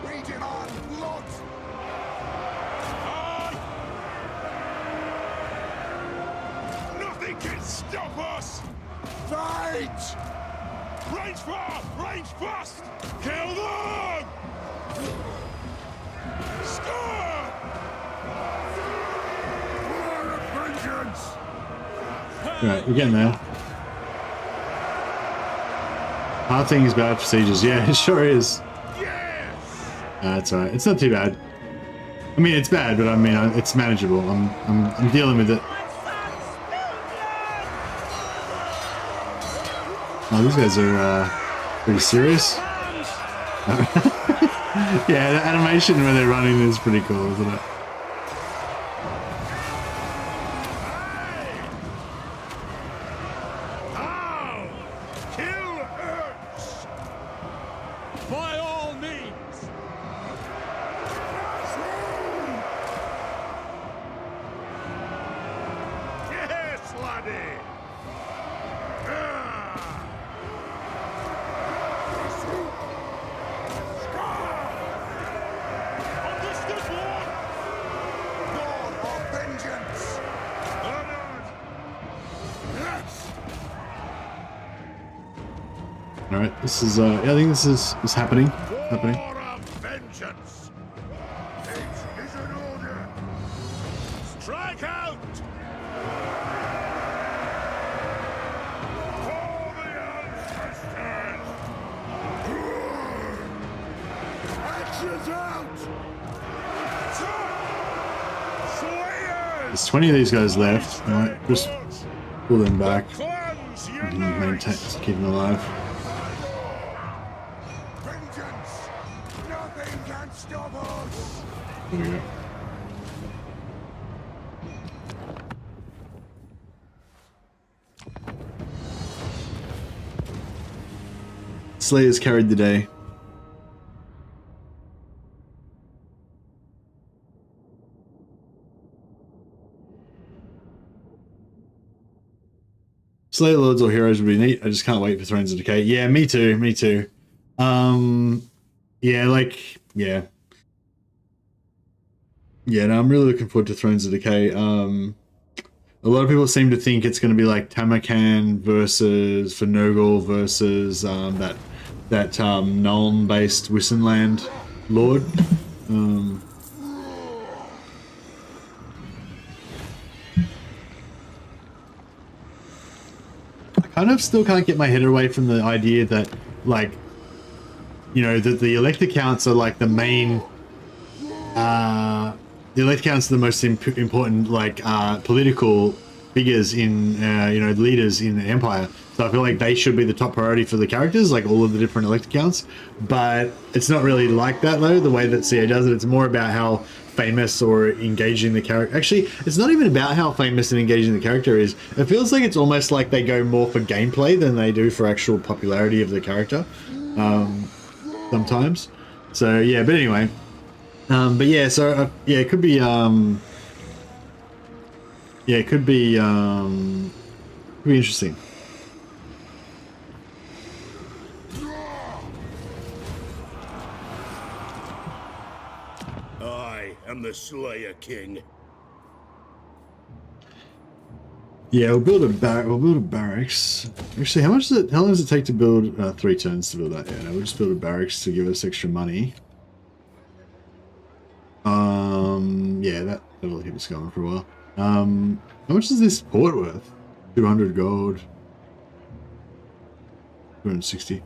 We demand blood! Aye! Nothing can stop us! Fight! Range far! Range fast! Kill them! Score! War of vengeance! Right, we're getting there. Pathing is bad for sieges. Yeah, it sure is. Yes! That's alright. It's not too bad. mean, it's bad, but I mean, it's manageable. I'm dealing with it. Oh, these guys are pretty serious. Yeah, the animation when they're running is pretty cool, isn't it? By all means! Yes, laddie! Understood, Lord! Lord of vengeance! Honored! Yes! All right, this is yeah, I think this is happening. Happening. War of vengeance! It is an order! Strike out! All the ancestors! Actions out! Slayers! There's 20 of these guys left. All right, just pull them back Clans and unite! maintain, keep them alive. Vengeance! Nothing can stop us! There we go. Slayers carried the day. Slayer Lords or Heroes would be neat. I just can't wait for Thrones of Decay. Yeah, me too. Me too. Yeah, like, yeah. Yeah, no, I'm really looking forward to Thrones of Decay. A lot of people seem to think it's going to be like Tamarkan versus Finogl versus that Nuln-based Wissenland Lord. I kind of still can't get my head away from the idea that, like, you know, that the elector counts are like the main. The elector counts are the most important, like, political figures in, you know, leaders in the Empire. So I feel like they should be the top priority for the characters, like all of the different elector counts. But it's not really like that, though, the way that CA does it. It's more about how famous or engaging the character. Actually, it's not even about how famous and engaging the character is. It feels like it's almost like they go more for gameplay than they do for actual popularity of the character. Sometimes. So, yeah, but anyway. But yeah, so yeah, it could be yeah, it could be interesting. I am the Slayer King. Yeah, we'll build a barracks. Actually, how long does it take to build 3 turns to build that? Yeah, no, we'll just build a barracks to give us extra money. Yeah, that'll keep us going for a while. How much is this port worth? 200 gold. 260.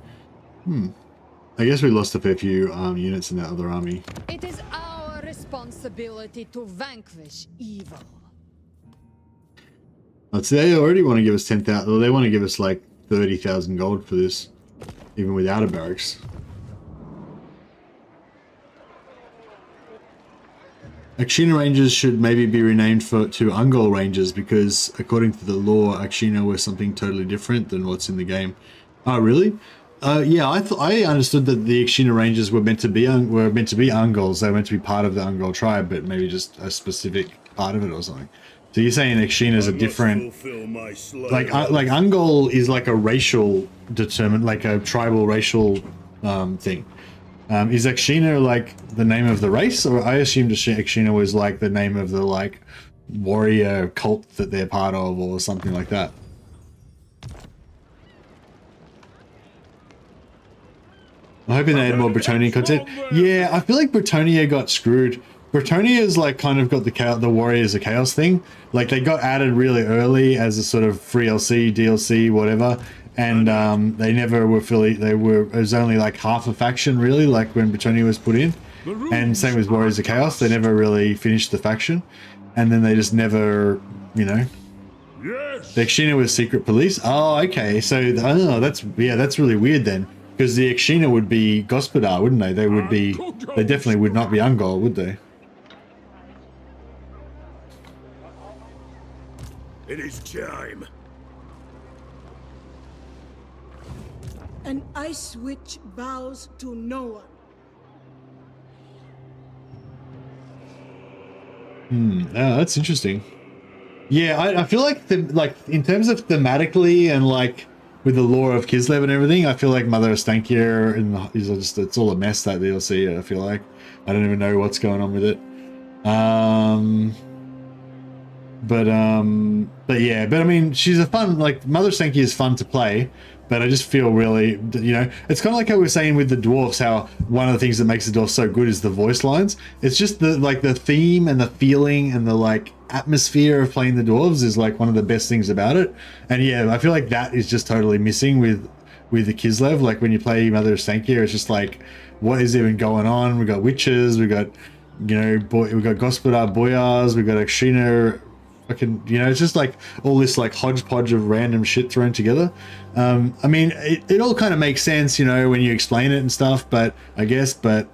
I guess we lost a fair few units in that other army. It is our responsibility to vanquish evil. I'd say they already want to give us 10,000. Well, they want to give us like 30,000 gold for this, even without a barracks. Akshina Rangers should maybe be renamed to Ungol Rangers, because according to the lore, Akshina were something totally different than what's in the game. Oh, really? Yeah, I understood that the Akshina Rangers were meant to be Ungols. They were meant to be part of the Ungol tribe, but maybe just a specific part of it or something. So you're saying Akshina is a different, like Ungol is like a racial like a tribal racial thing. Is Akshina like the name of the race, or I assumed Akshina was like the name of the like warrior cult that they're part of, or something like that. I'm hoping they had more Bretonnian content. Yeah, I feel like Bretonnia got screwed. Bretonia's like kind of got the Warriors of Chaos thing. Like they got added really early as a sort of free DLC, whatever. And they never were fully, it was only like half a faction really, like when Bretonia was put in. And same with Warriors of Chaos, they never really finished the faction, and then they just never, you know. Yes. The Akshina was secret police. Oh, okay. So that's really weird then, because the Akshina would be Gospodar, wouldn't they? They would be. They definitely would not be Ungol, would they? It is time. An ice witch bows to no one. Oh, that's interesting. Yeah, I feel like in terms of thematically and like with the lore of Kislev and everything, I feel like Mother of Stankia is just, it's all a mess, that DLC. I feel like I don't even know what's going on with it. But yeah, but I mean, she's a fun, like Mother Stankia is fun to play, but I just feel really, you know, it's kind of like how we were saying with the dwarfs, how one of the things that makes the dwarfs so good is the voice lines. It's just the like the theme and the feeling and the like atmosphere of playing the dwarves is like one of the best things about it. And yeah, I feel like that is just totally missing with the Kislev. Like when you play Mother of Stankia, it's just like, what is even going on? We got witches, we got, you know, we got Gospodar Boyars, we got Akshina. Fucking, you know, it's just like all this like hodgepodge of random shit thrown together. I mean, it all kind of makes sense, you know, when you explain it and stuff, but I guess, but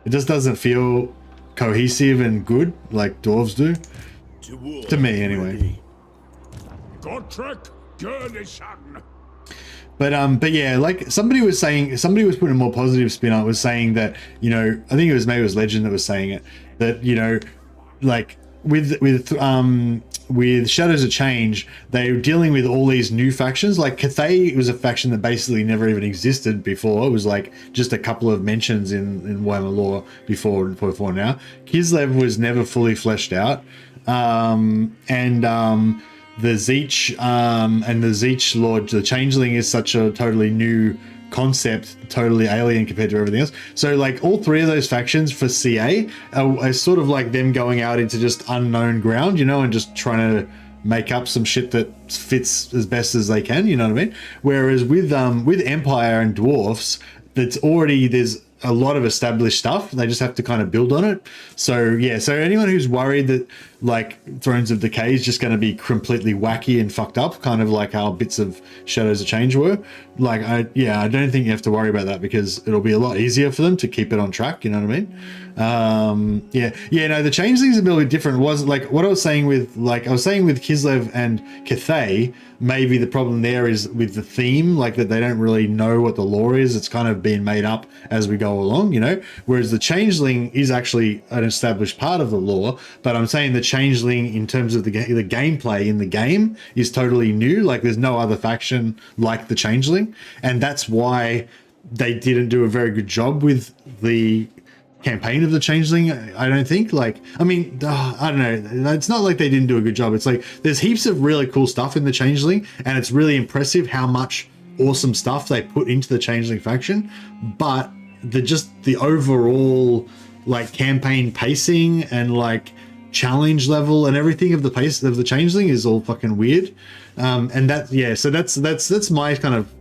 it just doesn't feel cohesive and good like dwarves do. To me, anyway. Gotrek Gurnison. But yeah, like somebody was putting a more positive spin on it, was saying that, you know, I think maybe it was Legend that was saying it, that, you know, like with Shadows of Change, they were dealing with all these new factions. Like Cathay was a faction that basically never even existed before. It was like just a couple of mentions in Warhammer lore before now. Kislev was never fully fleshed out. The Zeech and the Zeech Lord, the Changeling, is such a totally new concept, totally alien compared to everything else. So like all three of those factions for CA are sort of like them going out into just unknown ground, you know, and just trying to make up some shit that fits as best as they can, you know what I mean? Whereas with Empire and Dwarfs, there's a lot of established stuff. They just have to kind of build on it. So yeah, so anyone who's worried that like Thrones of Decay is just going to be completely wacky and fucked up, kind of like how bits of Shadows of Change were, like I don't think you have to worry about that, because it'll be a lot easier for them to keep it on track, you know what I mean? No, the Changelings are a bit different. It wasn't like what I was saying with Kislev and Cathay. Maybe the problem there is with the theme, like that they don't really know what the lore is. It's kind of being made up as we go along, you know, whereas the Changeling is actually an established part of the lore. But I'm saying the Changeling in terms of the gameplay in the game is totally new. Like there's no other faction like the Changeling, and that's why they didn't do a very good job with the campaign of the Changeling, I don't think. Like, I mean, I don't know, it's not like they didn't do a good job. It's like there's heaps of really cool stuff in the Changeling, and it's really impressive how much awesome stuff they put into the Changeling faction, but the overall like campaign pacing and like challenge level and everything of the pace of the Changeling is all fucking weird. And that's my kind of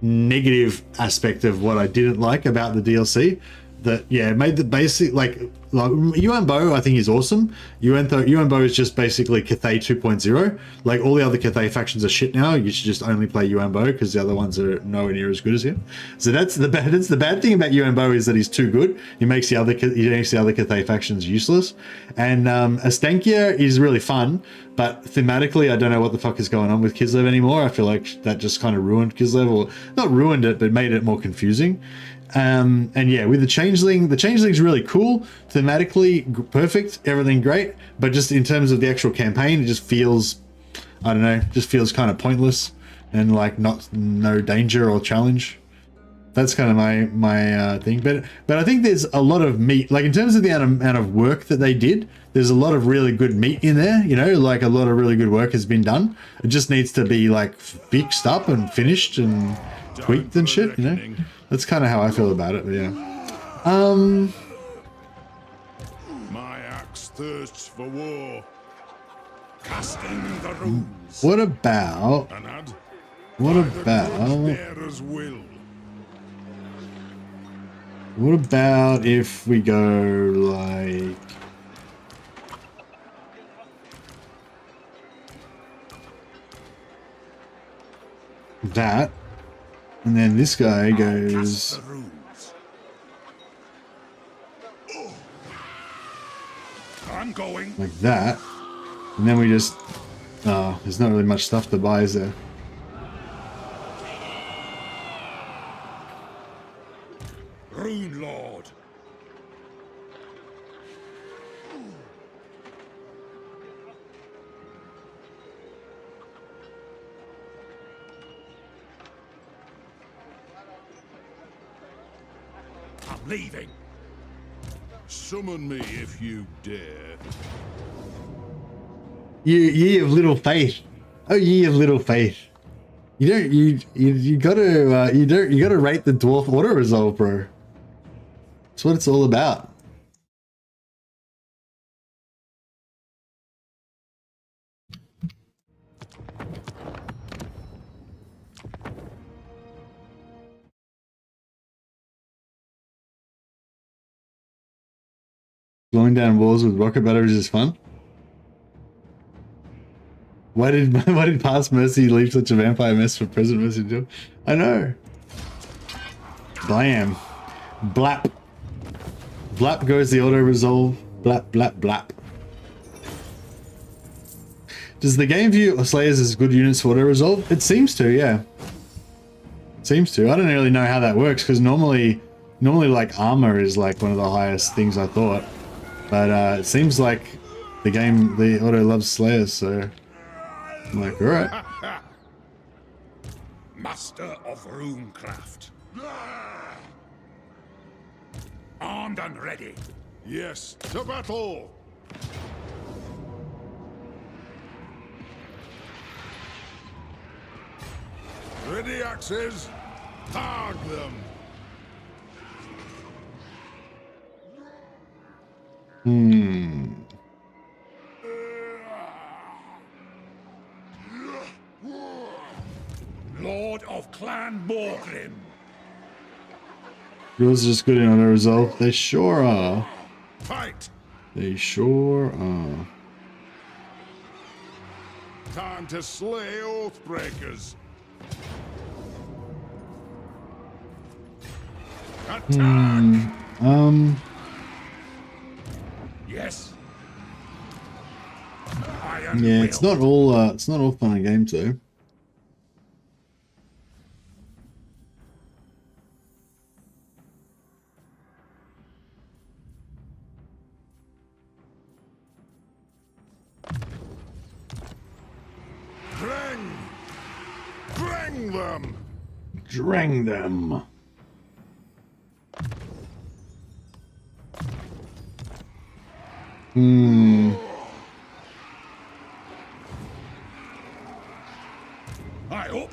negative aspect of what I didn't like about the DLC. That made the basic like Yuan Bo I think is awesome. Yuan Bo is just basically Cathay 2.0. Like all the other Cathay factions are shit now. You should just only play Yuan Bo because the other ones are nowhere near as good as him. So that's the bad thing about Yuan Bo, is that he's too good. He makes the other Cathay factions useless. And Astankia is really fun, but thematically I don't know what the fuck is going on with Kislev anymore. I feel like that just kind of ruined Kislev, or not ruined it, but made it more confusing. And yeah, with the Changeling's really cool, thematically perfect, everything great, but just in terms of the actual campaign, it just feels, I don't know, just feels kind of pointless and like no danger or challenge. That's kind of my thing. But I think there's a lot of meat, like in terms of the amount of work that they did, there's a lot of really good meat in there, you know, like a lot of really good work has been done. It just needs to be like fixed up and finished and tweaked and shit, you know. That's kind of how I feel about it, but yeah. My axe thirsts for war. Casting the runes. What about Bearer's will. What about if we go like that, and then this guy goes Cast the runes. I'm going. like that, and then we just there's not really much stuff to buy, is there? Rune Lord. I'm leaving. Summon me if you dare. Ye of little faith. Oh, ye of little faith. You don't you gotta you gotta rate the dwarf auto resolve, bro. That's what it's all about. Blowing down walls with rocket batteries is fun. Why did past Mercy leave such a vampire mess for present Mercy to do? I know. Blam. Blap. Blap goes the auto resolve. Blap blap blap. Does the game view Slayers as good units for auto resolve? It seems to, yeah. It seems to. I don't really know how that works because normally like armor is like one of the highest things I thought. But it seems like the auto loves Slayers, so I'm like, alright. Master of runecraft. Armed and ready. Yes, to battle! Ready axes, tag them! Lord of Clan Ungrim. Yours are just good in auto resolve. They sure are. Fight! They sure are. Time to slay Oathbreakers! Attack! Yes. Yeah, it's not all fun and games though. Drang them! Drang them. I hope.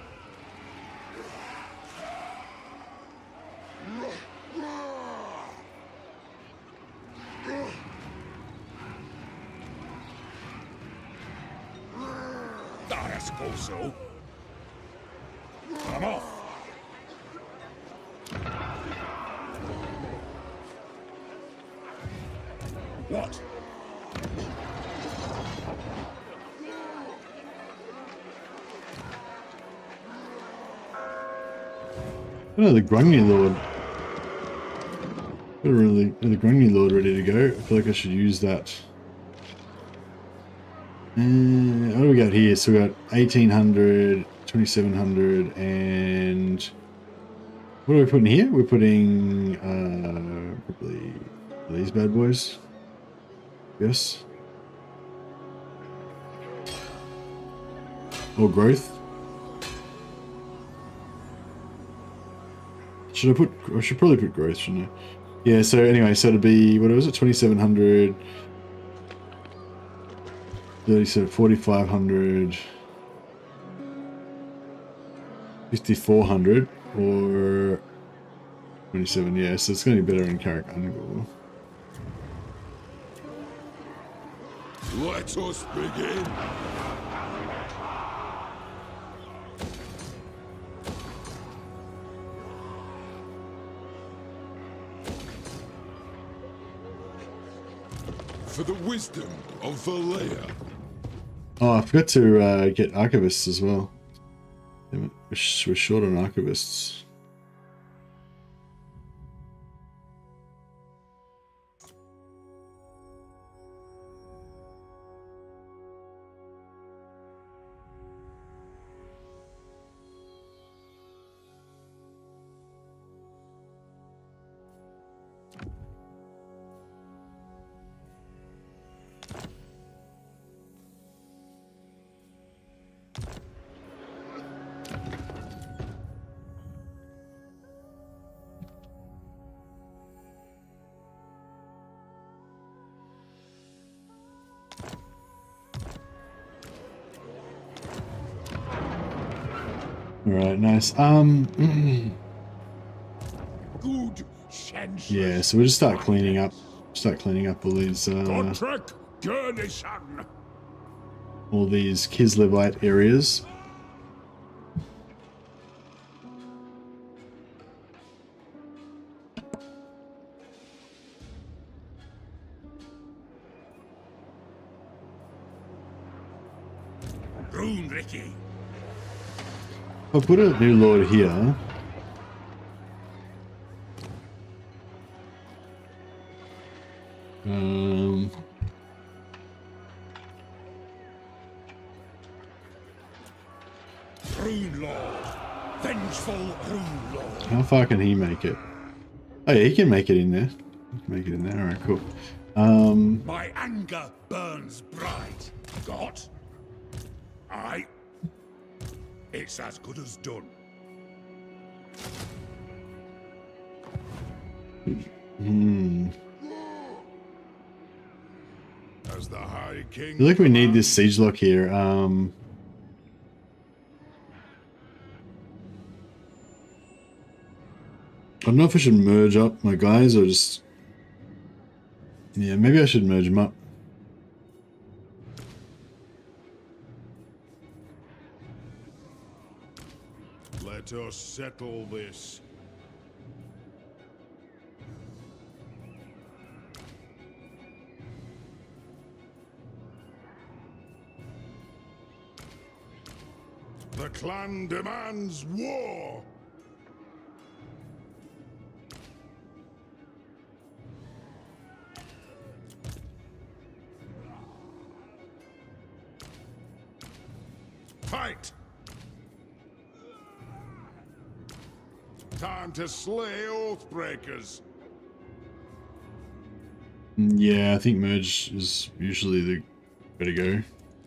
I suppose so. I'm off. What? Oh, the Grungy Lord. The Grungy Lord ready to go. I feel like I should use that. What do we got here? So we got 1800, 2700, and what are we putting here? We're putting probably these bad boys. Yes. Or growth. I should probably put growth, shouldn't I? Yeah, so anyway, so it'd be, what was it, 2700, 4500, 5400, or 27, yeah, so it's going to be better in character angle. Let us begin! for the wisdom of Valea. Oh, I forgot to get archivists as well. Damn it. We're short on archivists. Alright, nice. Good sense. Yeah, so we'll just start cleaning up. Start cleaning up all these Godric Gurnison. all these Kislevite areas. Rune Ricky. I'll put a new lord here. Rune Lord. Vengeful Rune Lord. How far can he make it? Oh yeah, he can make it in there. He can make it in there. Alright, cool. My anger burns bright. God? It's as good as done. As the High King. I feel like we need this siege lock here. I don't know if I should merge up my guys or just... Yeah, maybe I should merge them up. Let us settle this. The clan demands war. Fight! Time to slay Oathbreakers. Yeah, I think merge is usually the way to go.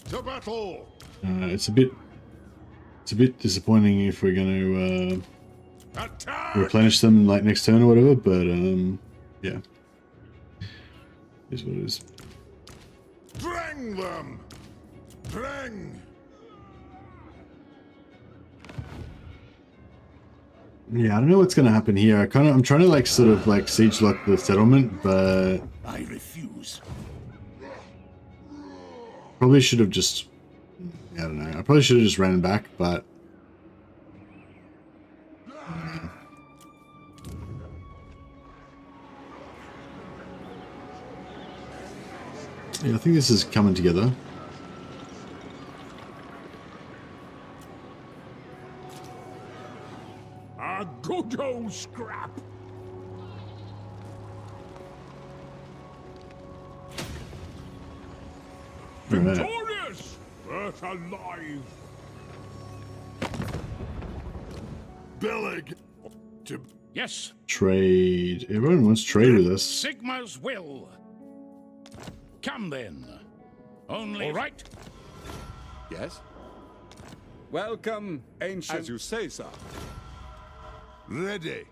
To battle! It's a bit disappointing if we're going to Attack! replenish them like next turn or whatever, but yeah, is what it is. Drang them! Drang! Yeah, I don't know what's going to happen here. I'm trying to like sort of like siege lock the settlement, but I refuse. probably should have just, I don't know. I probably should have just ran back, but yeah, I think this is coming together. A good old scrap! All right. Victorious! Earth alive! Billig! To Yes, Trade. Everyone wants to trade with us. Sigma's will. Come then. Only... All right. Yes? Welcome, ancient. As you say, sir. ready.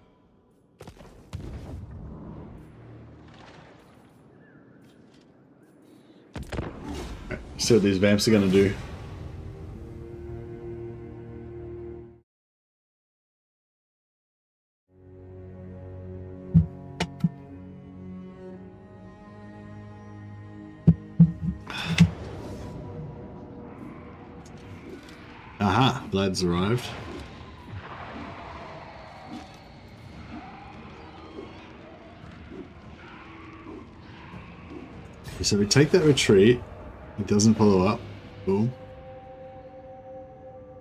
See what these vamps are going to do. Aha, Vlad's arrived. So we take that retreat. It doesn't follow up. Cool.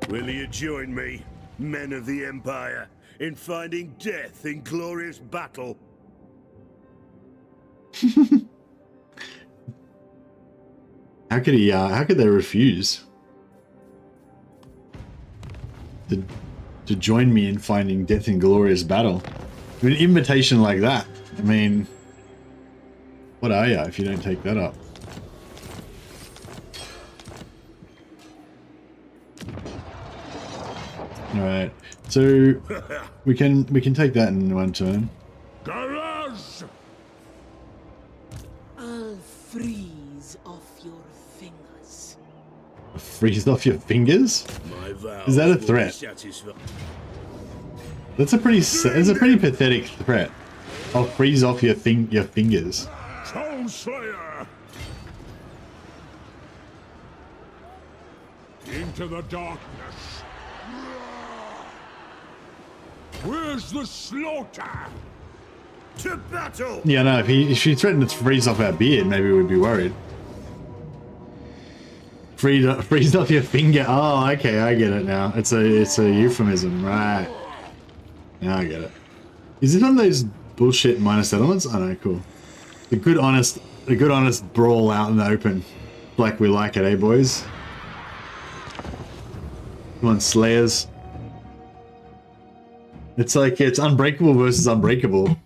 Will you join me, men of the Empire, in finding death in glorious battle? How could he? How could they refuse to join me in finding death in glorious battle? An invitation like that. I mean, what are you if you don't take that up? All right, so we can take that in one turn. Garage! I'll freeze off your fingers. Freeze off your fingers? My vows Is that a will be threat? satisfied. That's a pretty pathetic threat. I'll freeze off your fingers. Soul Slayer! Into the darkness. Where's the slaughter? To battle! Yeah, no. If she threatened to freeze off our beard, maybe we'd be worried. Freeze off your finger. Oh, okay, I get it now. It's a euphemism, right? Now I get it. Is this one of those bullshit minor settlements? Oh no, cool. A good honest brawl out in the open, like we like it, eh, boys? Come on, Slayers. It's like it's unbreakable versus unbreakable.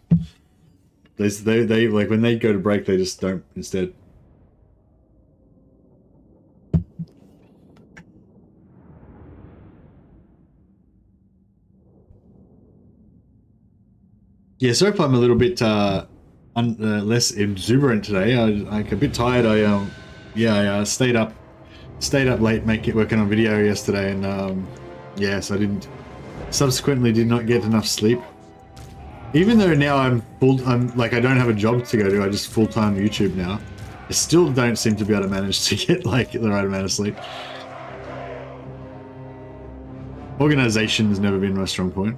They like when they go to break, they just don't instead. Yeah, sorry if I'm a little bit less exuberant today. I'm a bit tired. I stayed up late working on video yesterday, and yes, I subsequently did not get enough sleep. Even though now I'm like I don't have a job to go to. I just full-time YouTube now. I still don't seem to be able to manage to get like the right amount of sleep. Organization has never been my strong point.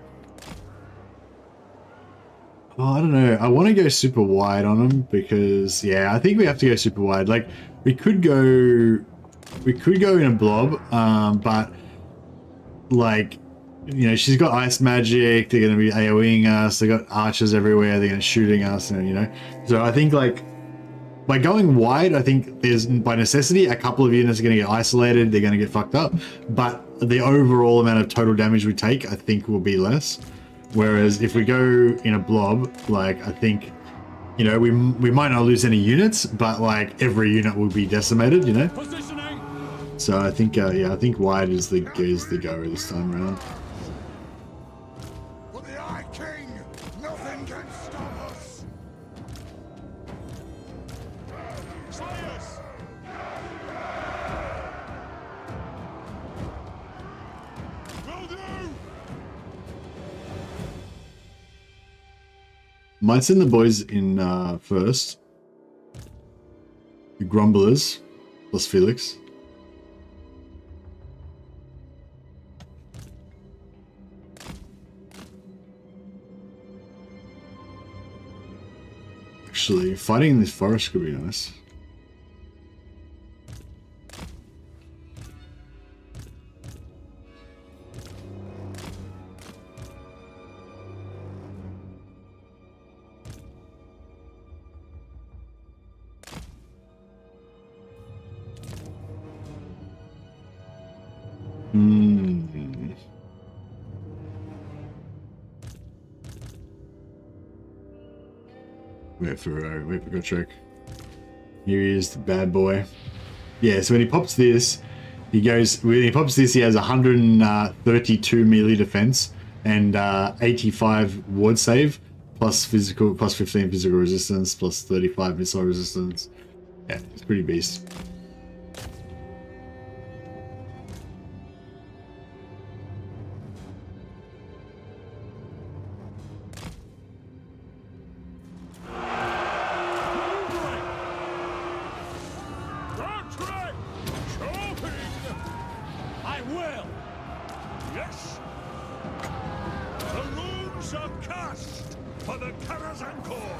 Oh, I don't know. I want to go super wide on them because, yeah, I think we have to go super wide. Like, we could go in a blob, but like, you know, she's got ice magic. They're going to be AoEing us. They got archers everywhere. They're going to shooting us, and you know. So I think like by going wide, I think there's by necessity a couple of units are going to get isolated. They're going to get fucked up, but the overall amount of total damage we take, I think, will be less. Whereas if we go in a blob, like I think, you know, we might not lose any units, but like every unit will be decimated, you know. Positioning. So I think, yeah, I think wide is the go this time around. For the Eye King, nothing can stop us. Slayers! Will do! Might send the boys in first. The Grumblers plus Felix. Actually, fighting in this forest could be nice. Wait for Gotrek. Here he is, the bad boy. Yeah, so when he pops this, he has 132 melee defense and 85 ward save, plus 15 physical resistance, plus 35 missile resistance. Yeah, it's pretty beast. I will! Yes! The runes are cast for the Karazhan Corps!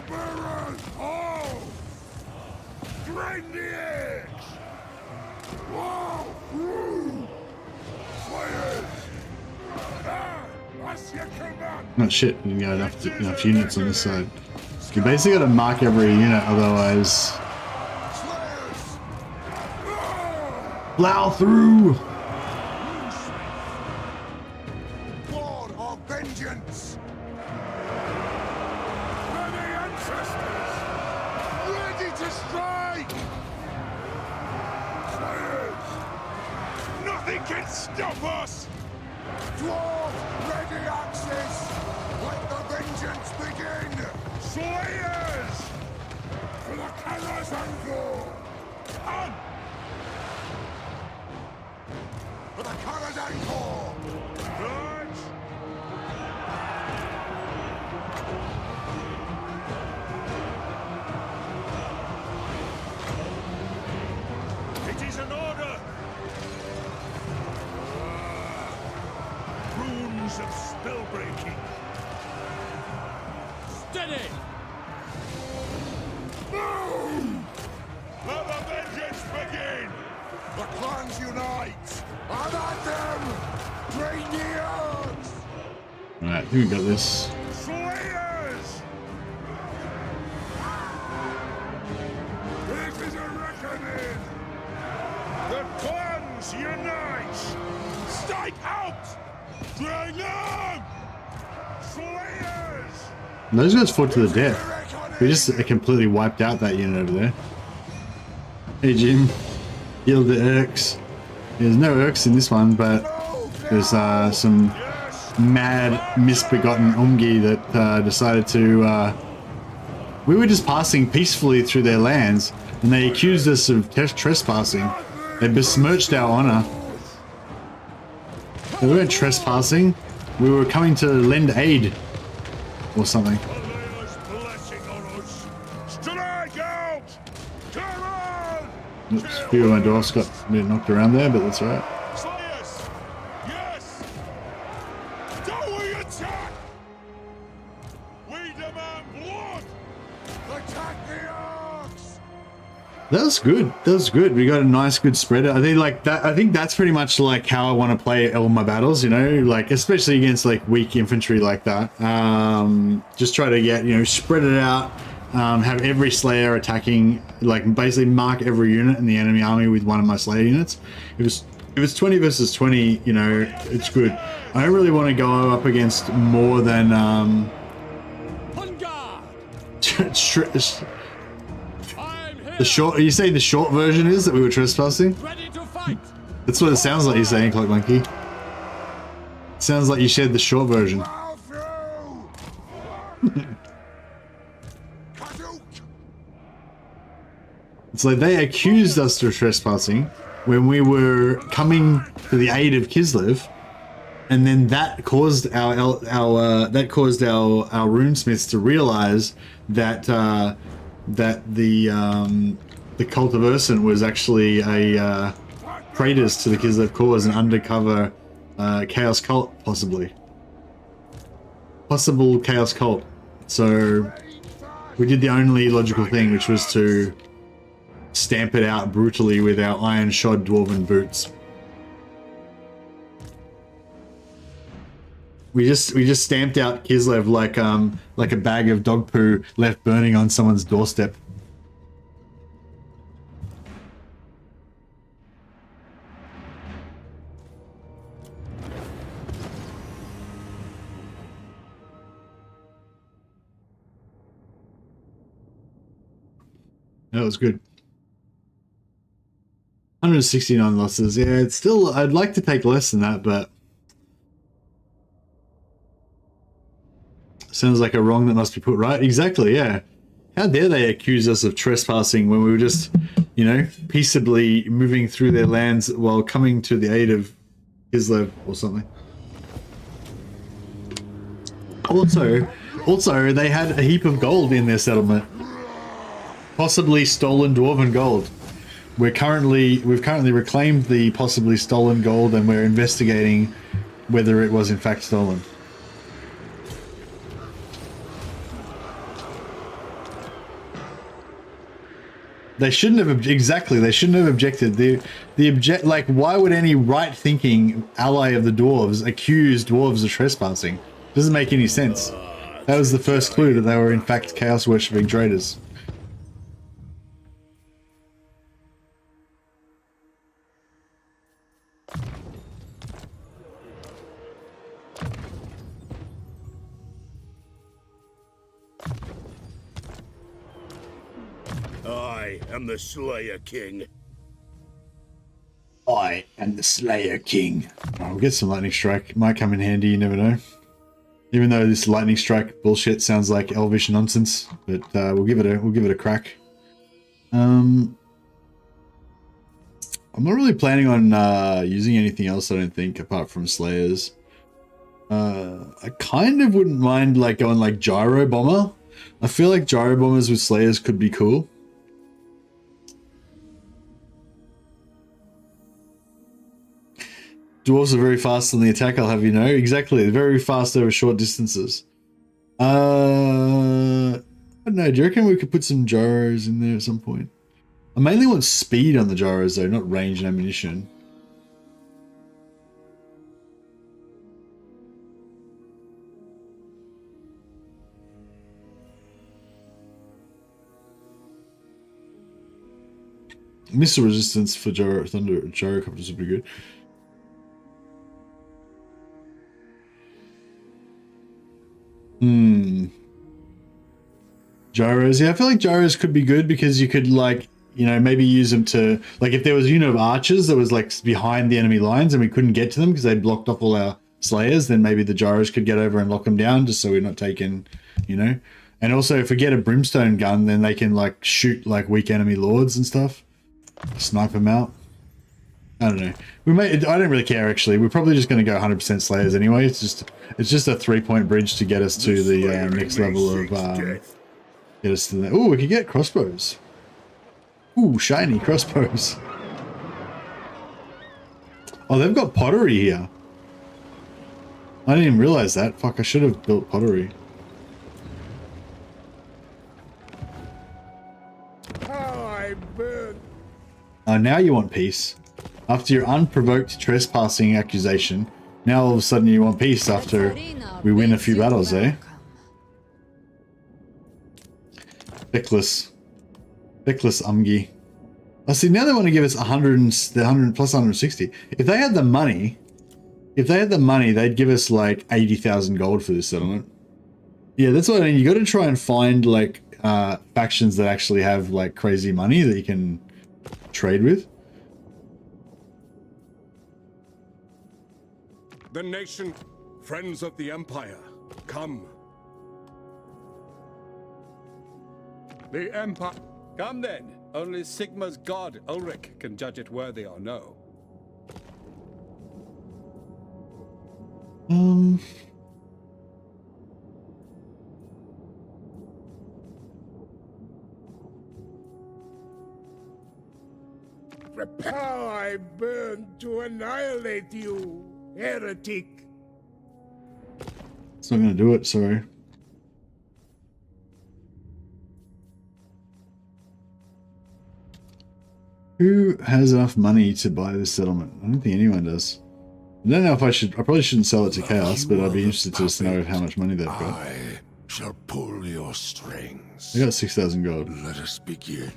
bearers, all! Drain the edge! Whoa! Woo! Slayers! Ah! As you command! Oh shit, you got enough units on this side. You basically gotta mark every unit, otherwise... Slayers! Plow through! Lord of vengeance! Ready, ancestors! Ready to strike! Slayers! Nothing can stop us! Dwarves, ready axes! Let the vengeance begin! Slayers! For the colors and gore! On! For the colors and gore! Right! It is an order! Runes of spell breaking! Steady! Move! Let the vengeance begin! The clans unite! And at them! Drain the earth! Alright, I think we got this. Slayers! This is a reckoning! The clans unite! Strike out! Drain them! Slayers! Those guys fought to the death. We just completely wiped out that unit over there. Hey Jim, heal the Urks. There's no Urks in this one, but there's some mad, misbegotten Ungrim that decided to... we were just passing peacefully through their lands, and they accused us of trespassing. They besmirched our honor. We weren't trespassing. We were coming to lend aid. Or something. Allah's blessing on us! Strike out! Come on! Oops, a few of my dwarfs got a bit knocked around there, but that's alright. Slayers! Yes! Do we attack? We demand blood! Attack the orcs! That was good. That was good. We got a nice, good spread. I think like that. I think that's pretty much like how I want to play all my battles. You know, like especially against like weak infantry like that. Just try to get spread it out. Have every Slayer attacking. Like basically mark every unit in the enemy army with one of my Slayer units. If it's 20 versus 20, it's good. I don't really want to go up against more than On guard! The short, you say the short version is that we were trespassing? Ready to fight! That's what it sounds like you're saying, Cloak Monkey. Sounds like you shared the short version. Plow through! Kaduk! It's like they accused us of trespassing when we were coming to the aid of Kislev, and then that caused our runesmiths to realize that the cult of Urson was actually a traitors to the Kislev cause, an undercover chaos cult, possible chaos cult. So we did the only logical thing, which was to stamp it out brutally with our iron shod dwarven boots. We just stamped out Kislev like a bag of dog poo left burning on someone's doorstep. That was good. 169 losses. Yeah, it's still... I'd like to take less than that, but... Sounds like a wrong that must be put right. Exactly, yeah. How dare they accuse us of trespassing when we were just, peaceably moving through their lands while coming to the aid of Kislev or something. Also, they had a heap of gold in their settlement. Possibly stolen dwarven gold. We've currently reclaimed the possibly stolen gold, and we're investigating whether it was in fact stolen. They shouldn't have exactly. They shouldn't have objected. Like, why would any right-thinking ally of the dwarves accuse dwarves of trespassing? Doesn't make any sense. That was the first clue that they were in fact chaos worshipping traitors. I am the Slayer King. I am the Slayer King. Oh, we'll get some lightning strike. Might come in handy. You never know. Even though this lightning strike bullshit sounds like elvish nonsense, but we'll give it a crack. I'm not really planning on using anything else, I don't think, apart from Slayers. I kind of wouldn't mind like going like Gyro Bomber. I feel like Gyro Bombers with Slayers could be cool. Dwarves are very fast on the attack, I'll have you know. Exactly, very fast over short distances. I don't know, do you reckon we could put some gyros in there at some point? I mainly want speed on the gyros though, not range and ammunition. Missile resistance for gyrocopters would be good. Gyros, yeah, I feel like gyros could be good because you could like, you know, maybe use them to, like if there was a unit of archers that was like behind the enemy lines and we couldn't get to them because they'd blocked off all our slayers, then maybe the gyros could get over and lock them down just so we're not taking, you know. And also if we get a brimstone gun, then they can like shoot like weak enemy lords and stuff. Snipe them out. I don't know. I don't really care actually. We're probably just going to go 100% slayers anyway. It's just a 3-point bridge to get us to the next level of get us to the. Oh, we could get crossbows. Ooh, shiny crossbows. Oh, they've got pottery here. I didn't even realize that. Fuck, I should have built pottery. Oh, now you want peace. After your unprovoked trespassing accusation, now all of a sudden you want peace after we win a few battles, eh? Feckless Umgi. I see, now they want to give us 100 plus 160. If they had the money, they'd give us like 80,000 gold for this settlement. Yeah, that's what I mean. You got to try and find like factions that actually have like crazy money that you can trade with. The nation, friends of the Empire, come. The Empire. Come then. Only Sigma's god, Ulrich, can judge it worthy or no. How I burn to annihilate you, heretic. It's not gonna do it, sorry. Who has enough money to buy this settlement? I don't think anyone does. I don't know if I should. I probably shouldn't sell it to Chaos, but I'd be interested to just know how much money they've got. I shall pull your strings. They got 6,000 gold. Let us begin.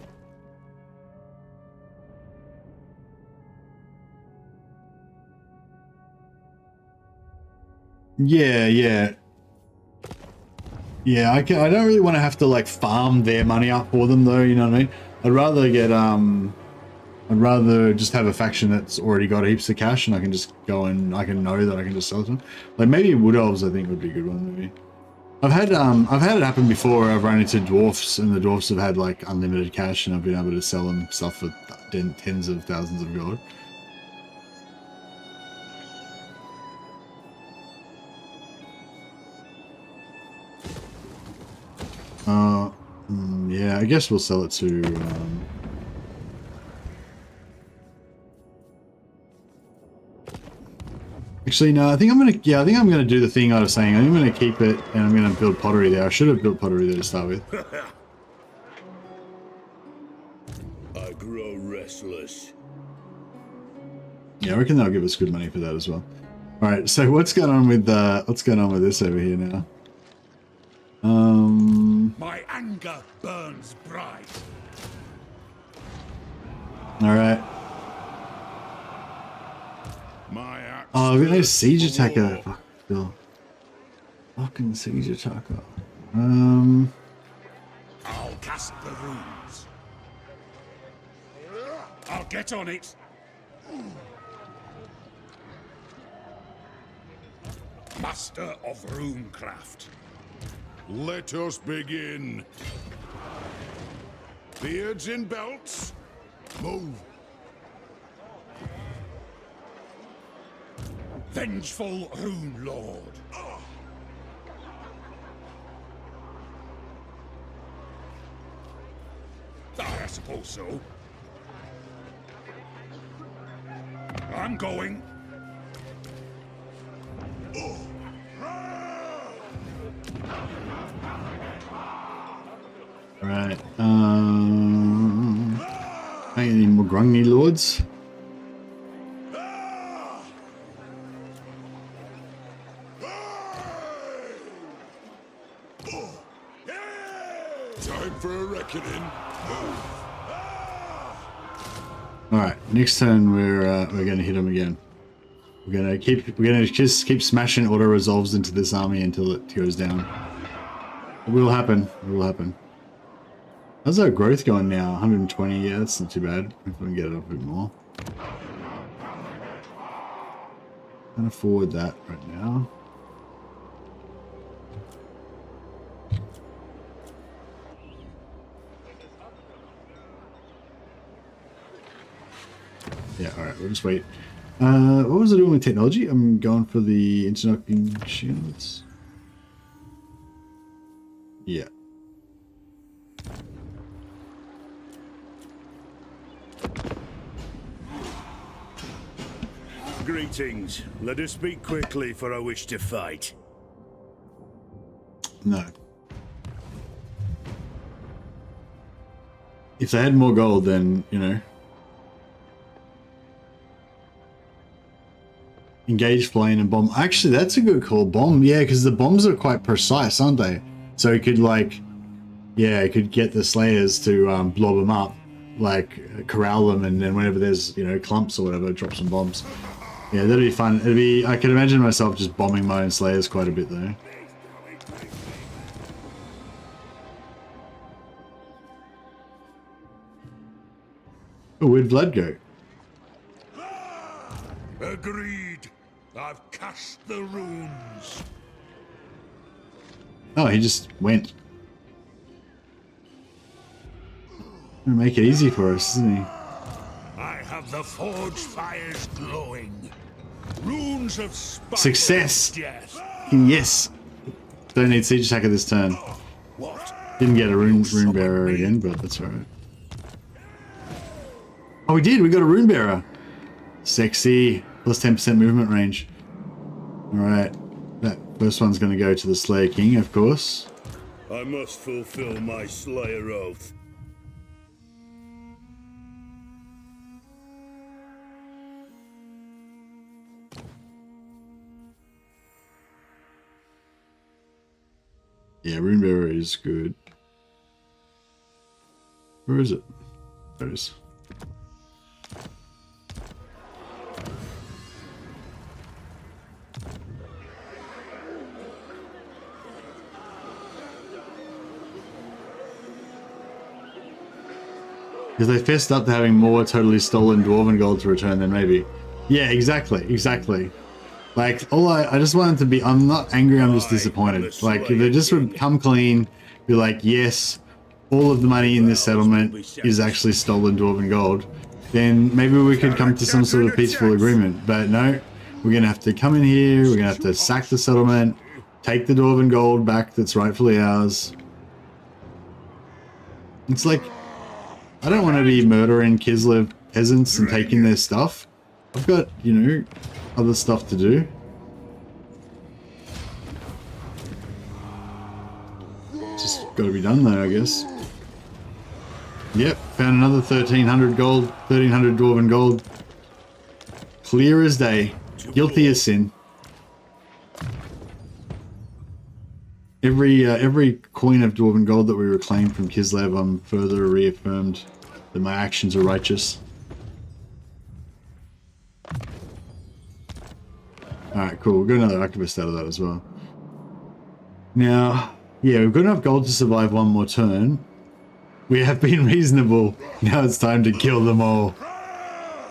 Yeah. I don't really want to have to like farm their money up for them though, you know what I mean? I'd rather get I'd rather just have a faction that's already got heaps of cash and I can just go and I can know that I can just sell it to them. Like maybe Wood Elves I think would be a good one maybe. I've had it happen before where I've run into dwarfs and the dwarfs have had like unlimited cash and I've been able to sell them stuff for tens of thousands of gold. Yeah, I guess we'll sell it to actually no, I think I'm gonna do the thing I was saying. I'm gonna keep it and I'm gonna build pottery there. I should have built pottery there to start with. grow restless. Yeah, I reckon they'll give us good money for that as well. All right, so what's going on with this over here now? My anger burns bright. All right. My axe. Oh, we got no siege attacker. Fuck, still. Fucking siege attacker. I'll cast the runes. I'll get on it. Master of runecraft. Let us begin. Beards in belts. Move. Vengeful rune lord. I suppose so. I'm going. All right. Any more Grungy lords? Time for a reckoning. All right. Next turn, we're gonna hit him again. We're gonna just keep smashing auto resolves into this army until it goes down. It will happen. It will happen. How's our growth going now? 120. Yeah, that's not too bad. If we can get it up a bit more. Can't afford that right now. Yeah, alright, we'll just wait. What was I doing with technology? I'm going for the interlocking shields. Yeah. Greetings. Let us speak quickly, for I wish to fight. No. If they had more gold, then, you know. Engage, flame, and bomb. Actually, that's a good call. Bomb, yeah, because the bombs are quite precise, aren't they? So it could, like, yeah, it could get the slayers to blob them up, like, corral them, and then whenever there's, you know, clumps or whatever, drop some bombs. Yeah, that'd be fun. It'd be, I can imagine myself just bombing my own slayers quite a bit, though. Oh, where'd Vlad go? Agreed. I've cast the runes. Oh, he just went. Gonna make it easy for us, isn't he? I have the forge fires glowing. Runes of spite. Success! Death. Yes! Don't need siege attacker this turn. What? Didn't get a rune bearer again, but that's alright. Oh, we did! We got a rune bearer! Sexy. Plus 10% movement range. Alright. That first one's gonna go to the Slayer King, of course. I must fulfill my Slayer oath. Yeah, rune bearer is good. Where is it? There it is. Because they fessed up to having more totally stolen dwarven gold to return, then maybe. Yeah, exactly, exactly. Like, I just wanted to be, I'm not angry, I'm just disappointed. Like, if they just would come clean, be like, yes, all of the money in this settlement is actually stolen dwarven gold, then maybe we could come to some sort of peaceful agreement. But no, we're going to have to come in here, we're going to have to sack the settlement, take the dwarven gold back that's rightfully ours. It's like, I don't want to be murdering Kislev peasants and taking their stuff. I've got, you know, other stuff to do. Just got to be done though, I guess. Yep, found another 1300 gold, 1300 dwarven gold. Clear as day. Guilty as sin. Every coin of dwarven gold that we reclaim from Kislev, I'm further reaffirmed that my actions are righteous. Alright, cool. We've got another archivist out of that as well. Now, yeah, we've got enough gold to survive one more turn. We have been reasonable. Now it's time to kill them all.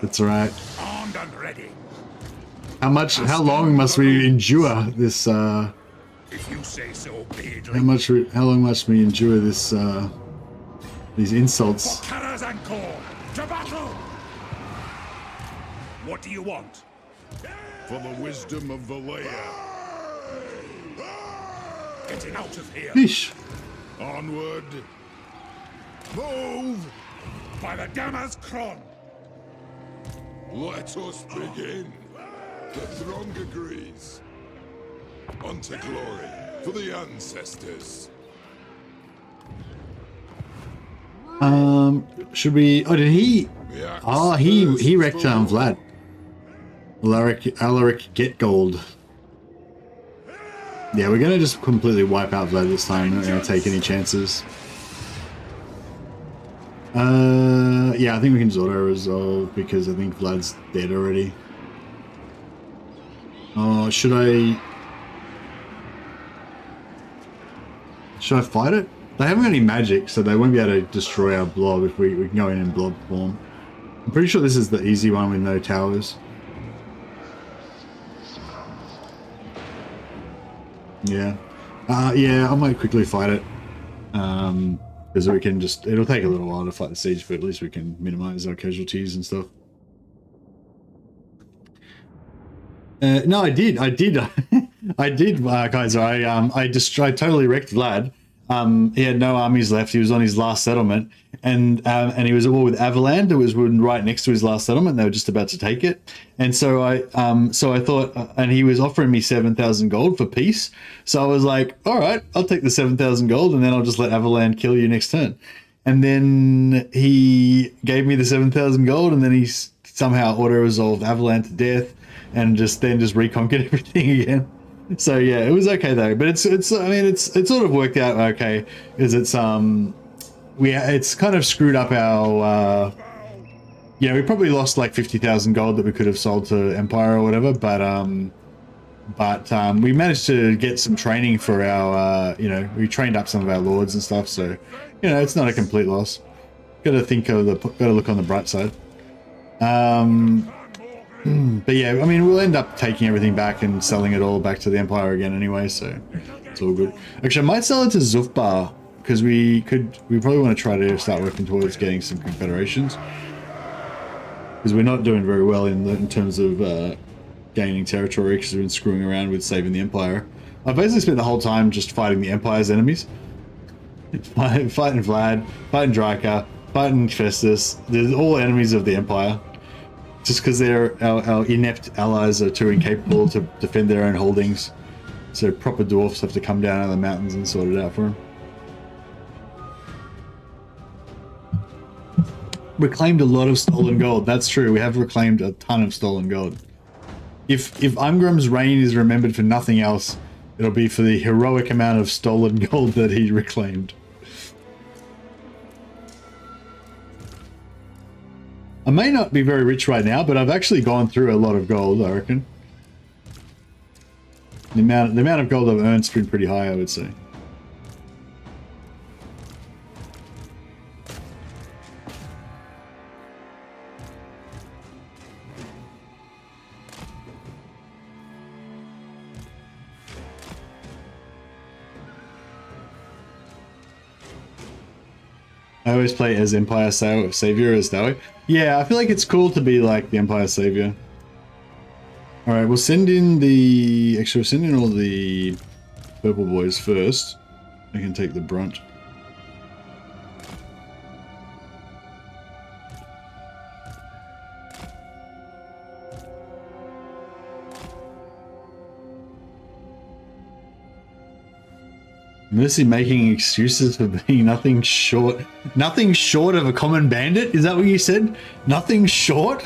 That's right. Armed and ready. How long must we endure this, If you say so, Beardley. how long must we endure this, these insults? Colours and corn, to battle! What do you want? For the wisdom of Valea. Getting out of here. Fish. Onward. Move! By the Dammer's Cron. Let us begin. The throng agrees. Unto glory for the ancestors. Should we? Oh, did he? Oh, he wrecked Vlad. Alaric get gold. Yeah, we're gonna just completely wipe out Vlad this time. We're not gonna take any chances. Yeah, I think we can just auto-resolve because I think Vlad's dead already. Oh, should I fight it? They haven't got any magic, so they won't be able to destroy our blob if we can go in blob form. I'm pretty sure this is the easy one with no towers. Yeah. Yeah, I might quickly fight it. Because we can just... It'll take a little while to fight the siege, but at least we can minimize our casualties and stuff. No, I did. I did, guys. I totally wrecked Vlad. He had no armies left. He was on his last settlement, and he was at war with Avaland. It was right next to his last settlement. They were just about to take it, and so I thought, and he was offering me 7,000 gold for peace. So I was like, all right, I'll take the 7,000 gold, and then I'll just let Avaland kill you next turn. And then he gave me the 7,000 gold, and then he somehow auto-resolved Avaland to death, and just reconquered everything again. So yeah, it was okay though. But it's I mean it's sort of worked out okay, because it's kind of screwed up our we probably lost like 50,000 gold that we could have sold to Empire or whatever, but we managed to get some training for our we trained up some of our lords and stuff, so it's not a complete loss. Gotta look on the bright side. But yeah, I mean, we'll end up taking everything back and selling it all back to the Empire again anyway, so it's all good. Actually, I might sell it to Zufbar, because we probably want to try to start working towards getting some confederations. Because we're not doing very well in terms of gaining territory, because we've been screwing around with saving the Empire. I've basically spent the whole time just fighting the Empire's enemies. Fighting Vlad, fighting Draca, fighting Festus. They're all enemies of the Empire. Just because our inept allies are too incapable to defend their own holdings. So proper dwarfs have to come down out of the mountains and sort it out for them. Reclaimed a lot of stolen gold. That's true. We have reclaimed a ton of stolen gold. If Ungrim's reign is remembered for nothing else, it'll be for the heroic amount of stolen gold that he reclaimed. I may not be very rich right now, but I've actually gone through a lot of gold, I reckon. The amount of gold I've earned's been pretty high, I would say. I always play as Empire Savior as Dowie. Yeah, I feel like it's cool to be like the Empire Savior. Alright, we'll send in the... Actually, we'll send in all the purple boys first. They can take the brunt. Mercy making excuses for being nothing short of a common bandit? Is that what you said? Nothing short?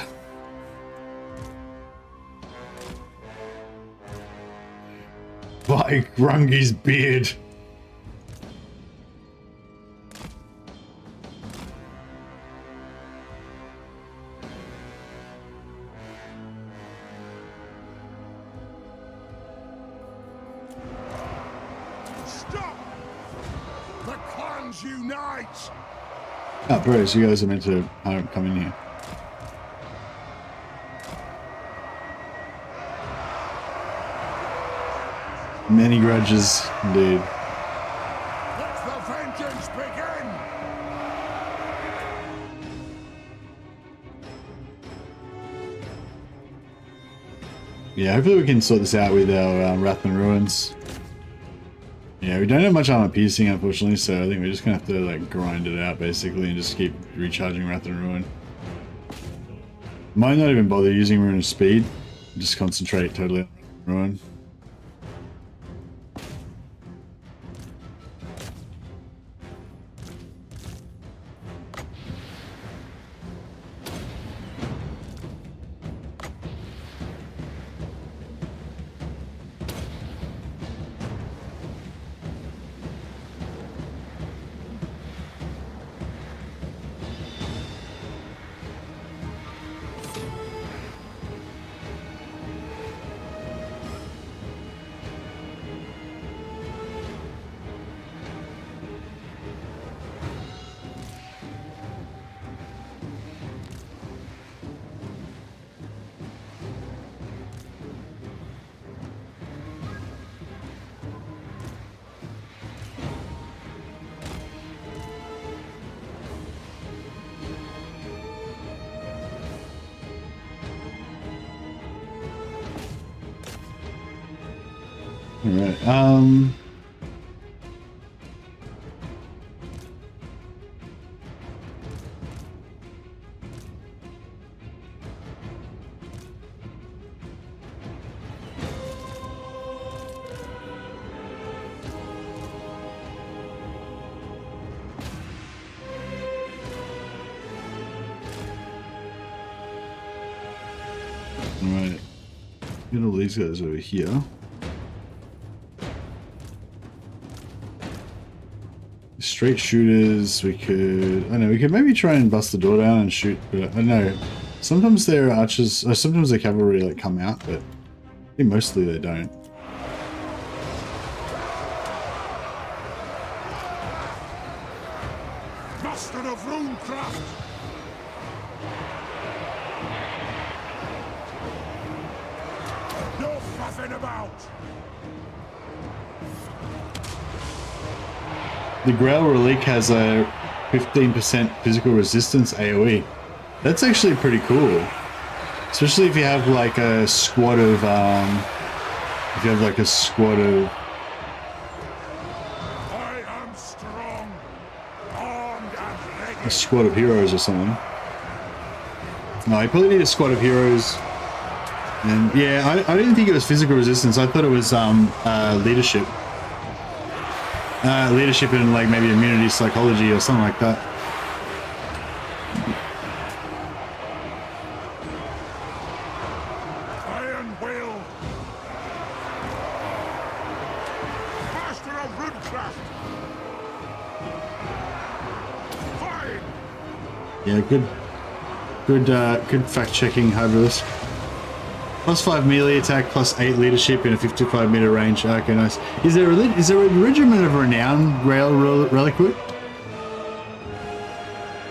By Grungy's beard. Stop! The clans unite! Oh, bros, you guys are meant to come in here. Many grudges, indeed. Let the vengeance begin! Yeah, hopefully we can sort this out with our Wrath and Ruins. Yeah, we don't have much armor piercing, unfortunately, so I think we're just gonna have to like grind it out basically and just keep recharging Wrath and Ruin. Might not even bother using Rune of Speed, just concentrate totally on Ruin. Alright, Alright, get all these guys over here. Straight shooters, we could, I don't know, we could maybe try and bust the door down and shoot, but I don't know. Sometimes their archers, or sometimes the cavalry like come out, but I think mostly they don't. Master of Runecraft! No fussing about! The Grail Relic has a 15% physical resistance AoE. That's actually pretty cool. Especially if you have like a squad of, I am strong, armed and ready. a squad of heroes or something. No, you probably need a squad of heroes. And yeah, I didn't think it was physical resistance. I thought it was leadership. Leadership and like maybe immunity psychology or something like that. Iron will. Master of Runecraft. Fine. Yeah, good fact checking, Hybrisk. +5 melee attack, +8 leadership in a 55-meter range. Okay, nice. Is there a regiment of renown Grail Relic Wood?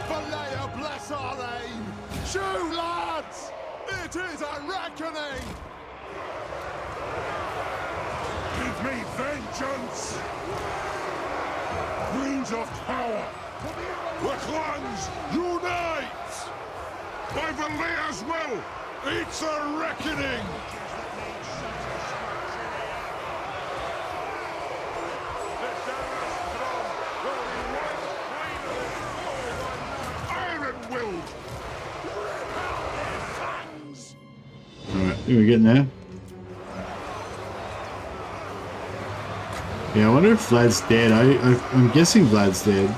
Valea bless our aim. Shoot, lads! It is a reckoning! Give me vengeance! Runes of power! The clans unite! By Valea's will! It's a reckoning! Iron-willed! Alright, here we getting there. Yeah, I wonder if Vlad's dead. I'm guessing Vlad's dead.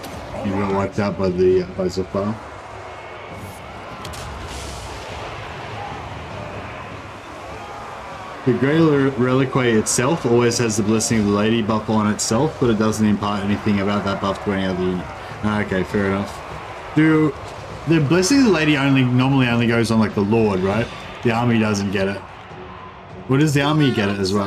He got wiped out by the by Zofar. The Grey Reliquary itself always has the Blessing of the Lady buff on itself, but it doesn't impart anything about that buff to any other unit. Okay, fair enough. The Blessing of the Lady normally only goes on like the Lord, right? The army doesn't get it. What does the army get it as well?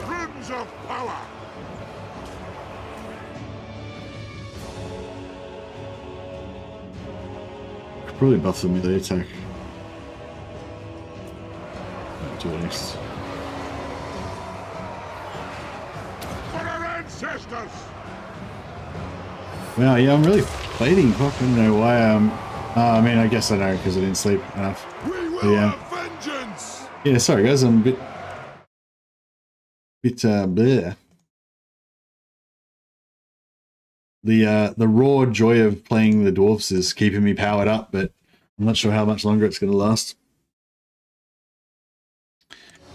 Runes of power. Could probably buff the melee attack. To be honest. For our ancestors. Wow, yeah, I'm really fighting. Fuck, I don't know why. I mean, I guess I know because I didn't sleep enough. We will But yeah. have vengeance. Yeah, sorry guys, I'm a bit bleh. The raw joy of playing the dwarves is keeping me powered up, but I'm not sure how much longer it's going to last.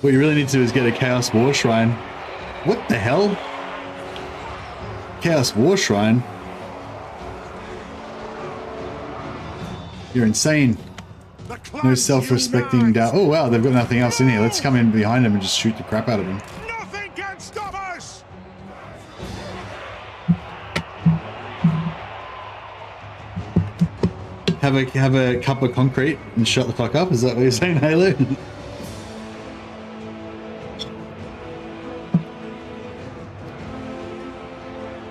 What you really need to do is get a Chaos War Shrine. What the hell? Chaos War Shrine? You're insane. No self-respecting doubt. Oh wow, they've got nothing else in here. Let's come in behind them and just shoot the crap out of them. Nothing can stop us. Have a cup of concrete and shut the fuck up. Is that what you're saying, Halo?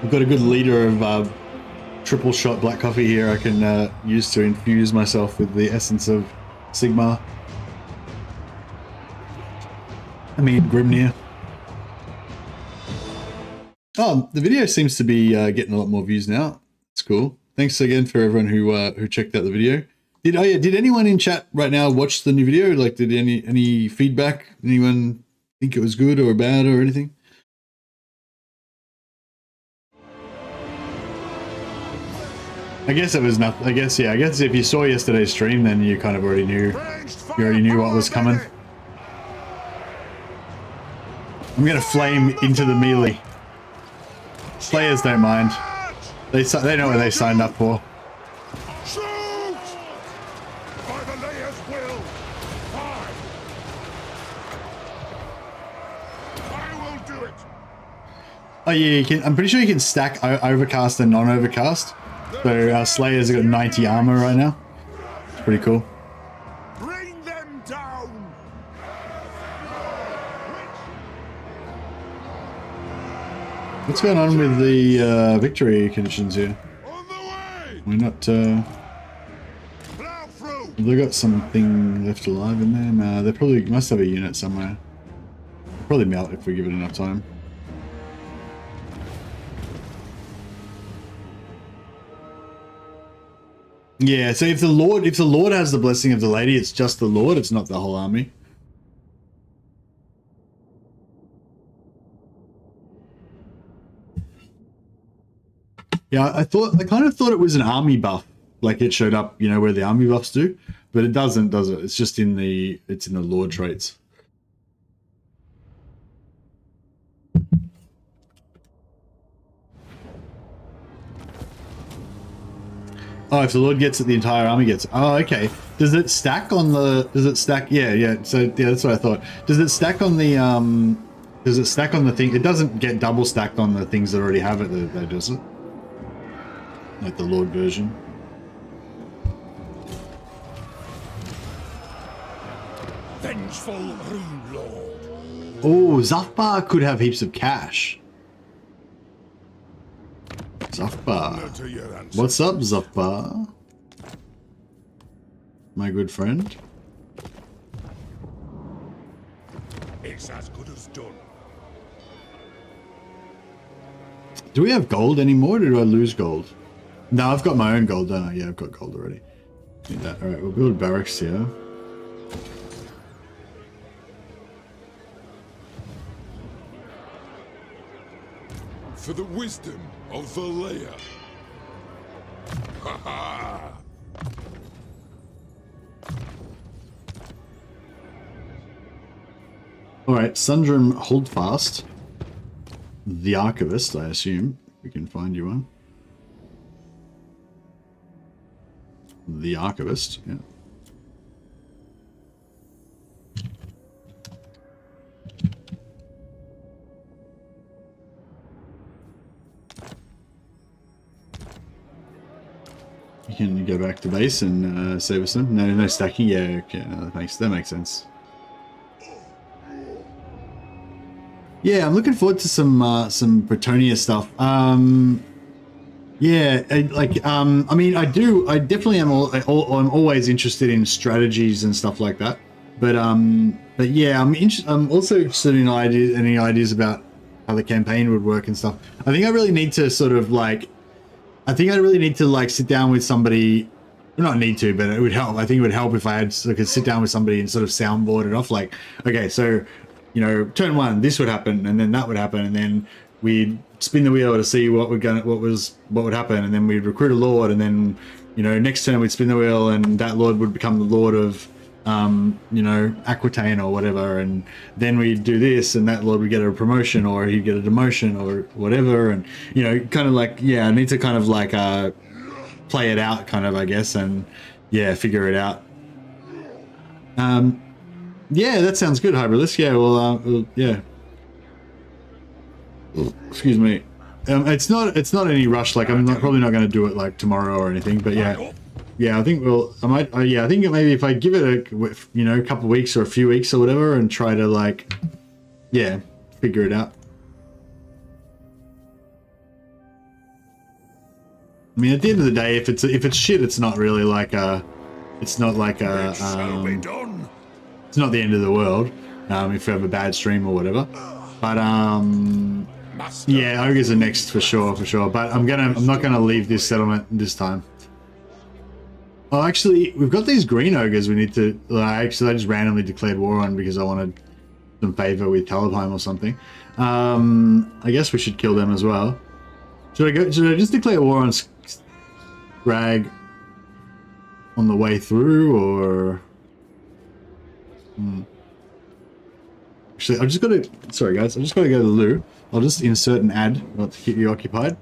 I've got a good liter of triple shot black coffee here I can use to infuse myself with the essence of Sigmar. I mean, Grimnir. Oh, the video seems to be getting a lot more views now. It's cool. Thanks again for everyone who checked out the video. Did anyone in chat right now watch the new video? Like, did any feedback? Anyone think it was good or bad or anything? I guess it was nothing. I guess if you saw yesterday's stream, then you kind of already knew. You already knew what was coming. I'm gonna flame into the melee. Players don't mind. They know what they signed up for. Shoot! By the layer's will. Fine. I will do it. Oh yeah, you can. I'm pretty sure you can stack overcast and non-overcast. So our Slayers have got 90 armor right now. It's pretty cool. Bring them down. What's going on with the victory conditions here? On the way. We're not. Plow through. Have they got something left alive in there? Nah, they probably must have a unit somewhere. They'll probably melt if we give it enough time. Yeah, so if the Lord has the blessing of the Lady, it's just the Lord, it's not the whole army. Yeah, I kind of thought it was an army buff, like it showed up, you know, where the army buffs do, but it doesn't, does it? It's just in the Lord traits. Oh, if the Lord gets it, the entire army gets it. Oh, okay. Does it stack on the... Does it stack... Yeah. So, yeah, that's what I thought. Does it stack on the... Does it stack on the thing? It doesn't get double stacked on the things that already have it, though, does it? Like the Lord version. Vengeful Rune Lord. Oh, Zafbar could have heaps of cash. Zafbar. What's up, Zafbar? My good friend. It's as good as done. Do we have gold anymore, or do I lose gold? No, I've got my own gold, don't I? Yeah, I've got gold already. Need that. Alright, we'll build barracks here. For the wisdom of the layer. Ha ha! Alright, Sundrum Holdfast. The Archivist, I assume. We can find you one. The Archivist, yeah. You can go back to base and save us some. No stacking. Yeah, okay, no, that makes sense. Yeah, I'm looking forward to some Bretonia stuff. Yeah, I mean, I definitely am. I'm always interested in strategies and stuff like that. But yeah, I'm also interested in any ideas about how the campaign would work and stuff. I think I really need to sort of like. I think I really need to like sit down with somebody. Well, not need to, but it would help. I think it would help if I could sit down with somebody and sort of soundboard it off. Like, okay, so you know, turn one, this would happen, and then that would happen, and then we'd spin the wheel to see what would happen, and then we'd recruit a lord, and then you know, next turn we'd spin the wheel, and that lord would become the lord of you know, Aquitaine or whatever, and then we'd do this, and that lord would get a promotion, or he'd get a demotion, or whatever, and you know, kind of like, yeah, I need to kind of like play it out, kind of, I guess, and yeah, figure it out. Yeah, that sounds good, Hyberlist. Yeah, well, yeah. Excuse me. It's not any rush. Like, probably not going to do it like tomorrow or anything. But yeah. Yeah, I think I might. Yeah, I think maybe if I give it a couple of weeks or a few weeks or whatever, and try to like, yeah, figure it out. I mean, at the end of the day, if it's shit, it's not really like it's not like it's not the end of the world if you have a bad stream or whatever. But yeah, ogres are next for sure. But I'm not gonna leave this settlement this time. Oh, actually, we've got these green ogres we need to... Actually, I just randomly declared war on because I wanted some favor with Talabheim or something. I guess we should kill them as well. Should I just declare war on Scrag on the way through, or... Actually, I've just got to... Sorry, guys. I've just got to go to the loo. I'll just insert an ad to keep you occupied.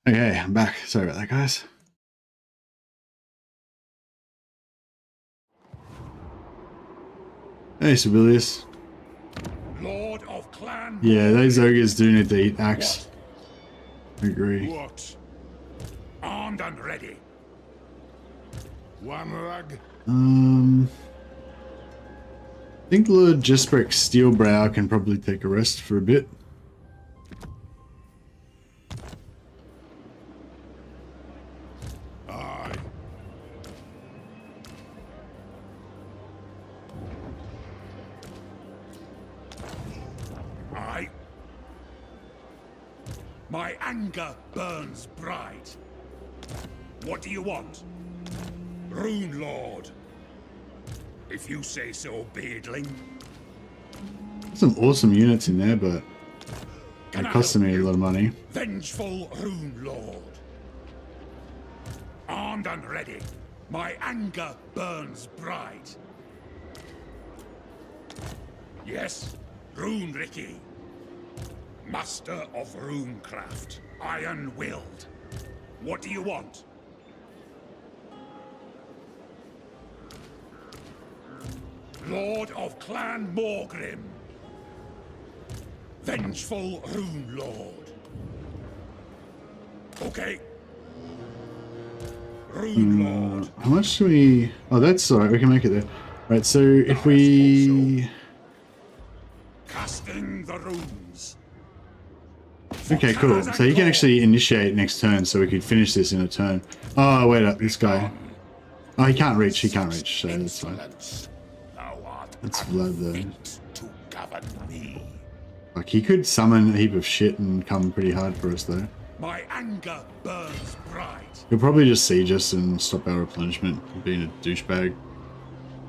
Okay, I'm back. Sorry about that, guys. Hey, Sibelius. Lord of Clan. Yeah, those ogres do need to eat axe. I agree. What? Armed and ready. One rug. I think Lord Jesprick Steelbrow can probably take a rest for a bit. Aye. Aye. My anger burns bright. What do you want? Rune Lord. If you say so, beardling. Some awesome units in there, but it costed me a lot of money. Vengeful Rune Lord. Armed and ready. My anger burns bright. Yes, Rune Ricky. Master of runecraft. Iron-willed. What do you want? Lord of Clan Morgrim. Vengeful Rune Lord. Okay. Rune Lord. How much do we... Oh, that's alright, we can make it there. Right, so if we... Casting the runes. Okay, cool. So you can actually initiate next turn, so we could finish this in a turn. Oh, wait up, this guy. Oh, he can't reach, so that's fine. Let's Vlad though. To govern me. Like, he could summon a heap of shit and come pretty hard for us, though. My anger burns bright. He'll probably just siege us and stop our replenishment, being a douchebag.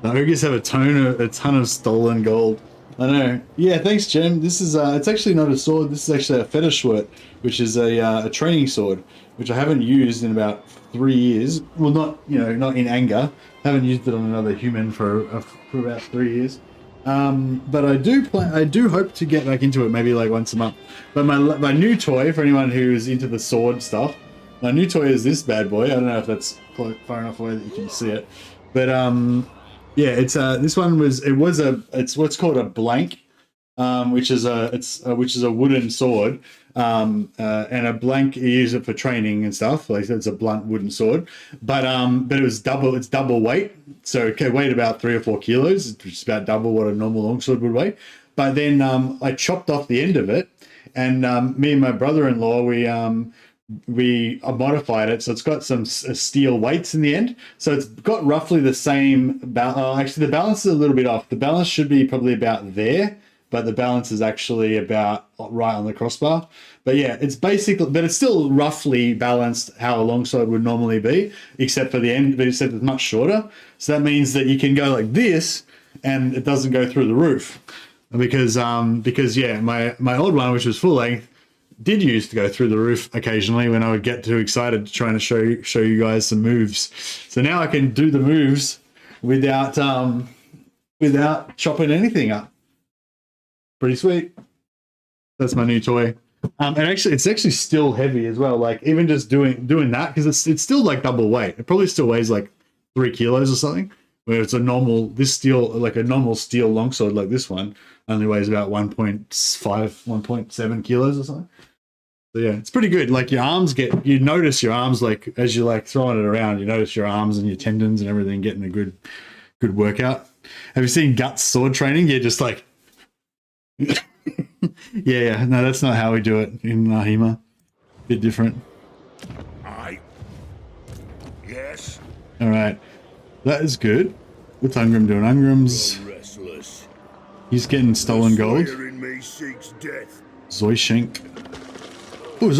The ogres have a ton of stolen gold. I know. Yeah, thanks, Jem. This is, it's actually not a sword. This is actually a fetish sword, which is a training sword, which I haven't used in about 3 years. Well, not, you know, not in anger. I haven't used it on another human for about 3 years. But I do hope to get back into it maybe like once a month. But my new toy, for anyone who is into the sword stuff, my new toy is this bad boy. I don't know if that's far enough away that you can see it. But yeah, it's this one it's what's called a blank, which is a wooden sword. And a blank, you use it for training and stuff. Like it's a blunt wooden sword, but it's double weight, so it can weigh about 3 or 4 kilos, which is about double what a normal longsword would weigh. But then I chopped off the end of it, and me and my brother-in-law we modified it, so it's got some steel weights in the end, so it's got roughly the same actually the balance is a little bit off. The balance should be probably about there, but the balance is actually about right on the crossbar. But yeah, it's basically, but it's still roughly balanced how a longsword would normally be, except for the end, but except it's much shorter. So that means that you can go like this and it doesn't go through the roof. Because yeah, my old one, which was full length, did used to go through the roof occasionally when I would get too excited trying to show you guys some moves. So now I can do the moves without chopping anything up. Pretty sweet. That's my new toy. And actually, it's actually still heavy as well. Like even just doing that, because it's still like double weight. It probably still weighs like 3 kilos or something. Where it's a normal normal steel longsword like this one only weighs about 1.5, 1.7 kilos or something. So yeah, it's pretty good. Like you notice your arms, like as you like throwing it around, you notice your arms and your tendons and everything getting a good workout. Have you seen Guts sword training? Yeah, just like yeah, no, that's not how we do it in HEMA. Bit different. Aye. Yes. All right, that is good. What's Ungrim doing? Ungrim's Restless. he's getting stolen gold. Fire in me seeks death. Zoishank. Oh,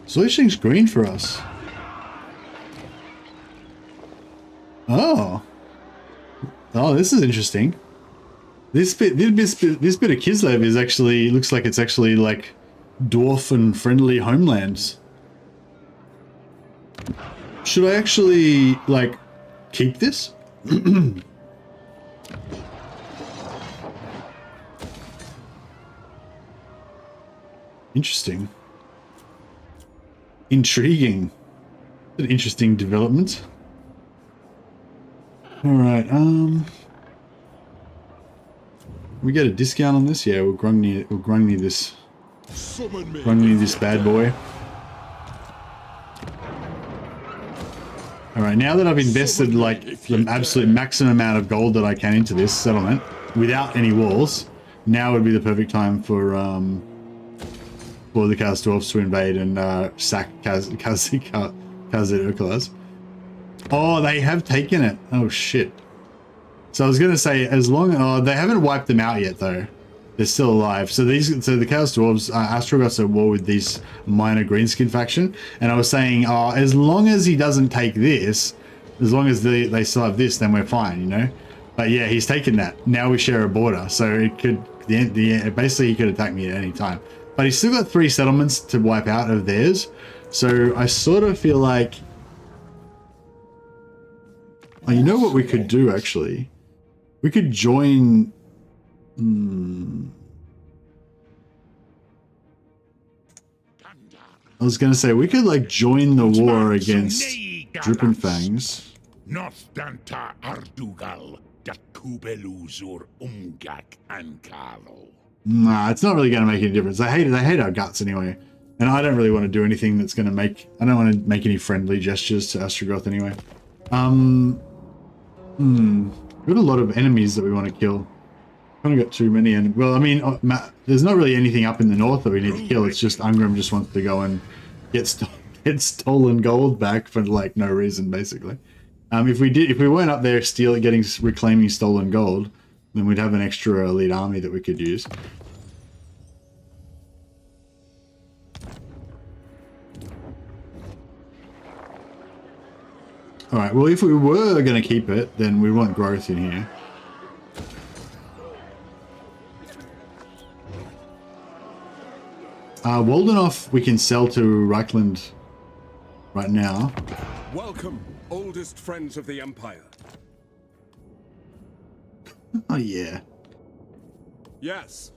Zoishank's green for us. Oh, this is interesting. This bit of Kislev is actually looks like it's actually like dwarf and friendly homelands. Should I actually like keep this? Interesting. Intriguing. An interesting development. Alright, we get a discount on this? Yeah, we'll grungy this. Grungy this bad boy. Alright, now that I've invested like the absolute maximum amount of gold that I can into this settlement without any walls, now would be the perfect time for the Chaos Dwarfs to invade and sack Khazad-dûm. Oh, they have taken it. Oh shit. So I was gonna say, as long they haven't wiped them out yet though. They're still alive. So the Chaos Dwarves, Astrogot's at war with this minor greenskin faction, and I was saying, as long as he doesn't take this, as long as they still have this, then we're fine, you know. But yeah, he's taken that. Now we share a border, so it could basically he could attack me at any time. But he's still got 3 settlements to wipe out of theirs, so I sort of feel like, oh, you know what we could do actually? We could join. I was gonna say we could like join the war against Dripping Fangs. Nostanta Ardugal, Dakubeluzur Umgak Ankalo. Nah, it's not really gonna make any difference. They hate our guts anyway. And I don't really want to do anything that's gonna make, I don't want to make any friendly gestures to Ostrogoth anyway. We've got a lot of enemies that we want to kill. Kind of got too many, and well, I mean, there's not really anything up in the north that we need to kill. It's just Ungrim just wants to go and get stolen gold back for like no reason, basically. If we weren't up there reclaiming stolen gold, then we'd have an extra elite army that we could use. All right. Well, if we were going to keep it, then we want growth in here. Waldenhof we can sell to Reichland right now. Welcome, oldest friends of the Empire. Oh yeah. Yes.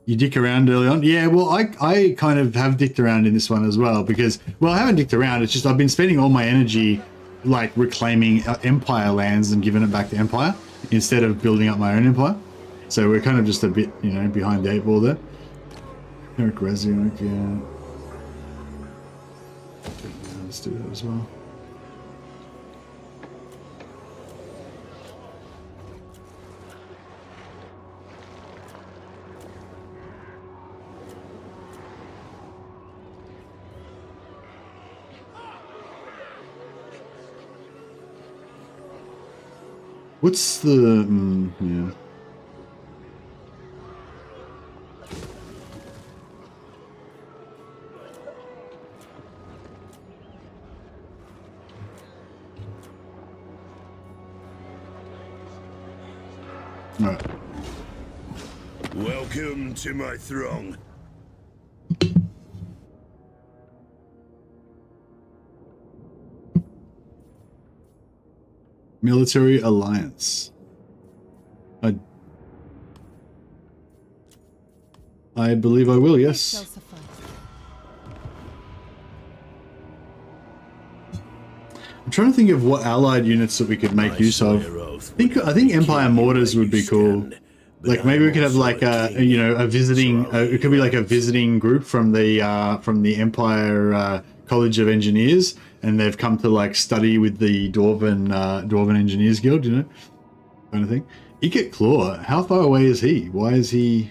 You dick around early on? Yeah, well, I kind of have dicked around in this one as well because, well, I haven't dicked around. It's just I've been spending all my energy like reclaiming Empire lands and giving it back to Empire instead of building up my own Empire. So we're kind of just a bit, you know, behind the 8 ball there. Eric Reziak, yeah. Let's do that as well. What's the... yeah. Right. Welcome to my throng. Military alliance. I believe I will, yes. I'm trying to think of what allied units that we could make use of. I think Empire mortars would be cool. Like maybe we could have like a visiting. It could be like a visiting group from the Empire College of Engineers, and they've come to like study with the Dwarven Engineers Guild, you know, kind of thing. Ikit Claw, how far away is he? Why is he?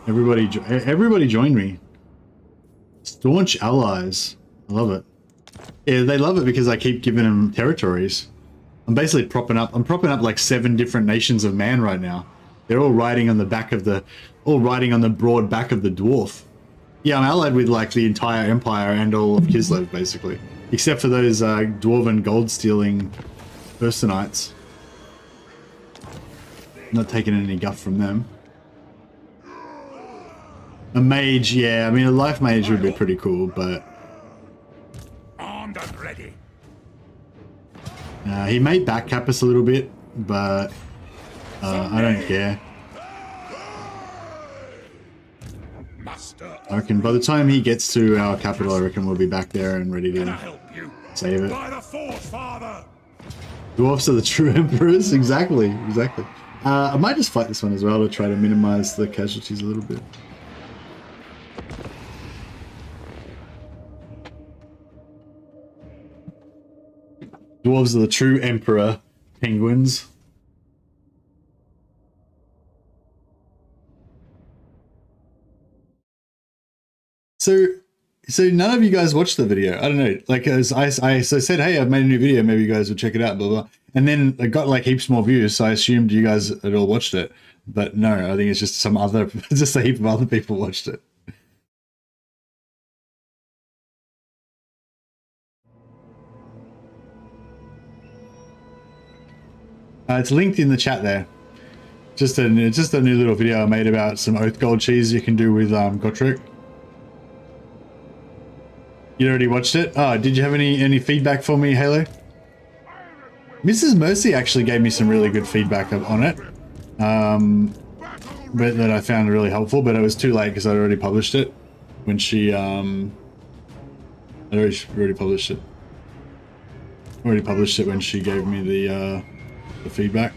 Everybody join me. Staunch allies. I love it. Yeah, they love it because I keep giving them territories. I'm basically propping up like 7 different nations of man right now. They're all riding on the broad back of the dwarf. Yeah, I'm allied with like the entire Empire and all of Kislev basically, except for those dwarven gold stealing Ursonites. Not taking any guff from them. A mage, yeah, I mean a life mage would be pretty cool, but Armed and ready. he may backcap us a little bit, but I don't care. master. I reckon by the time he gets to our capital, I reckon we'll be back there and ready Can I to help you? save it. By the force, father. Dwarfs are the true emperors. Exactly. I might just fight this one as well to try to minimize the casualties a little bit. Dwarves are the true emperor penguins. So none of you guys watched the video. I don't know. Like, as I said, hey, I've made a new video. Maybe you guys would check it out. Blah blah. And then it got like heaps more views. So I assumed you guys had all watched it. But no, I think it's just some other, just a heap of other people watched it. It's linked in the chat there. Just a new little video I made about some oath gold cheese you can do with Gotrek. You already watched it? Oh, did you have any feedback for me, Halo? Mrs. Mercy actually gave me some really good feedback on it. But that I found really helpful, but it was too late because I'd already published it when she already published it. Already published it when she gave me the feedback.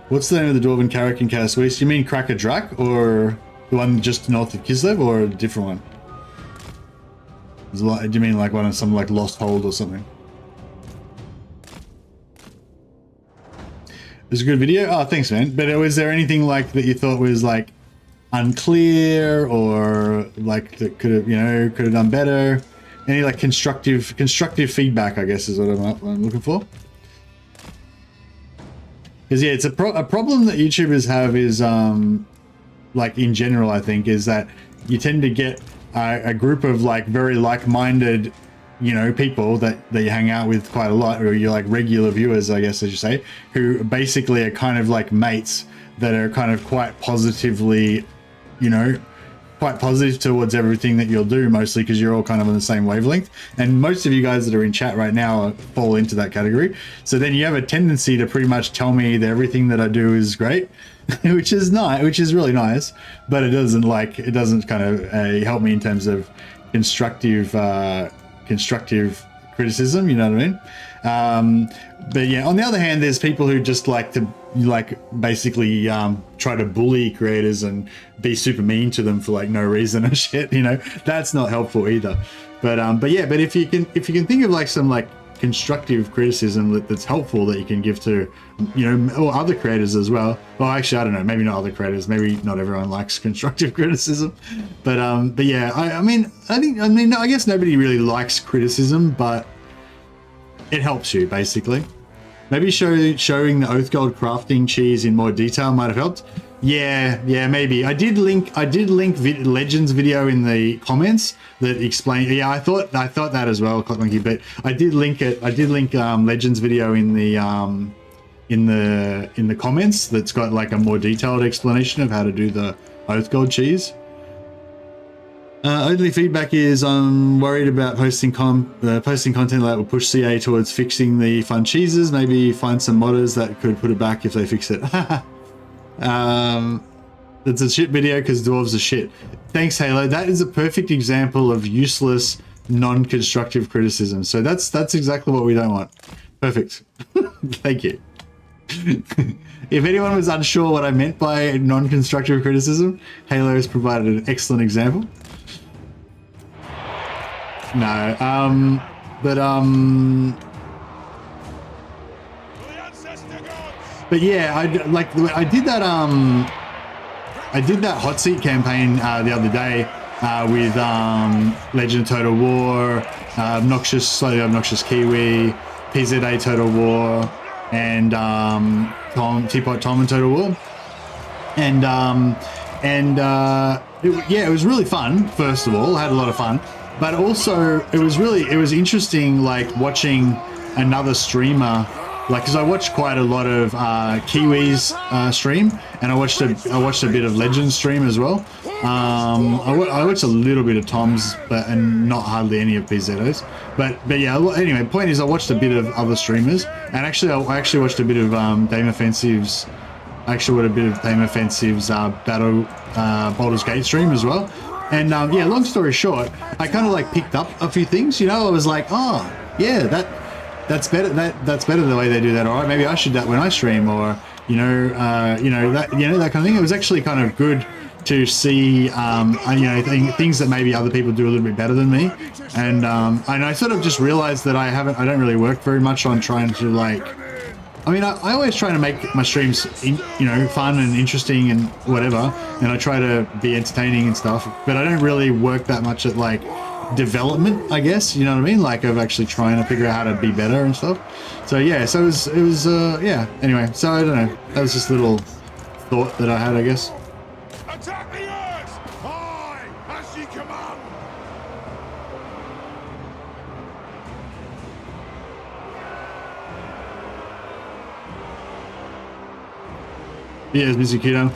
What's the name of the Dwarven Carrick in Chaos West? You mean Cracker Drak, or the one just north of Kislev, or a different one? Do you mean like one of some like Lost Hold or something? It was a good video. Oh, thanks, man. But was there anything like that you thought was like unclear, or like that could have done better? Any like constructive feedback, I guess, is what I'm looking for. Because yeah, it's a problem that YouTubers have is like in general, I think, is that you tend to get a group of like very like-minded, people that you hang out with quite a lot, or you're like regular viewers, I guess, as you say, who basically are kind of like mates that are kind of quite positively, quite positive towards everything that you'll do, mostly because you're all kind of on the same wavelength. And most of you guys that are in chat right now fall into that category. So then you have a tendency to pretty much tell me that everything that I do is great, which is nice, which is really nice, but it doesn't kind of help me in terms of constructive criticism, you know what I mean? But yeah, on the other hand, there's people who just like to basically try to bully creators and be super mean to them for like no reason and shit. That's not helpful either. But if you can think of like some like constructive criticism that's helpful that you can give to or other creators as well. Well, actually, I don't know, maybe not other creators, maybe not everyone likes constructive criticism, but yeah, I guess nobody really likes criticism, but it helps you basically. Maybe showing the Oath Gold crafting cheese in more detail might have helped. Yeah, maybe. I did link Legends video in the comments that explained. Yeah, I thought that as well, Cotlinky. But I did link it. I did link Legends video in the comments. That's got like a more detailed explanation of how to do the Oath Gold cheese. Only feedback is I'm worried about posting content that will push CA towards fixing the fun cheeses. Maybe find some modders that could put it back if they fix it. It's a shit video because dwarves are shit. Thanks, Halo. That is a perfect example of useless, non-constructive criticism. So that's exactly what we don't want. Perfect. Thank you. If anyone was unsure what I meant by non-constructive criticism, Halo has provided an excellent example. No, but yeah, I did that hot seat campaign the other day with Legend of Total War, Slightly Obnoxious Kiwi, PZA Total War, and Teapot Tom and Total War, and it was really fun. First of all, I had a lot of fun. But also, it was interesting, like watching another streamer like, because I watched quite a lot of Kiwi's stream, and I watched a bit of Legends stream as well. I watched a little bit of Tom's, and not hardly any of PZO's. But yeah. Anyway, point is, I watched a bit of other streamers, and actually, I actually watched a bit of Dame Offensive's. Battle Baldur's Gate stream as well. And yeah, long story short, I kind of like picked up a few things. You know, I was like, oh yeah, that's better. That's better the way they do that. All right, maybe I should do that when I stream, or that kind of thing. It was actually kind of good to see, things that maybe other people do a little bit better than me. And I sort of just realized that I don't really work very much on trying to like. I mean, I always try to make my streams, fun and interesting and whatever, and I try to be entertaining and stuff, but I don't really work that much at like development, I guess, you know what I mean? Like of actually trying to figure out how to be better and stuff. So yeah, so it was yeah, anyway, so I don't know, that was just a little thought that I had, I guess. Attack the earth! Aye, as ye command! Yeah, it's Mr. Keto.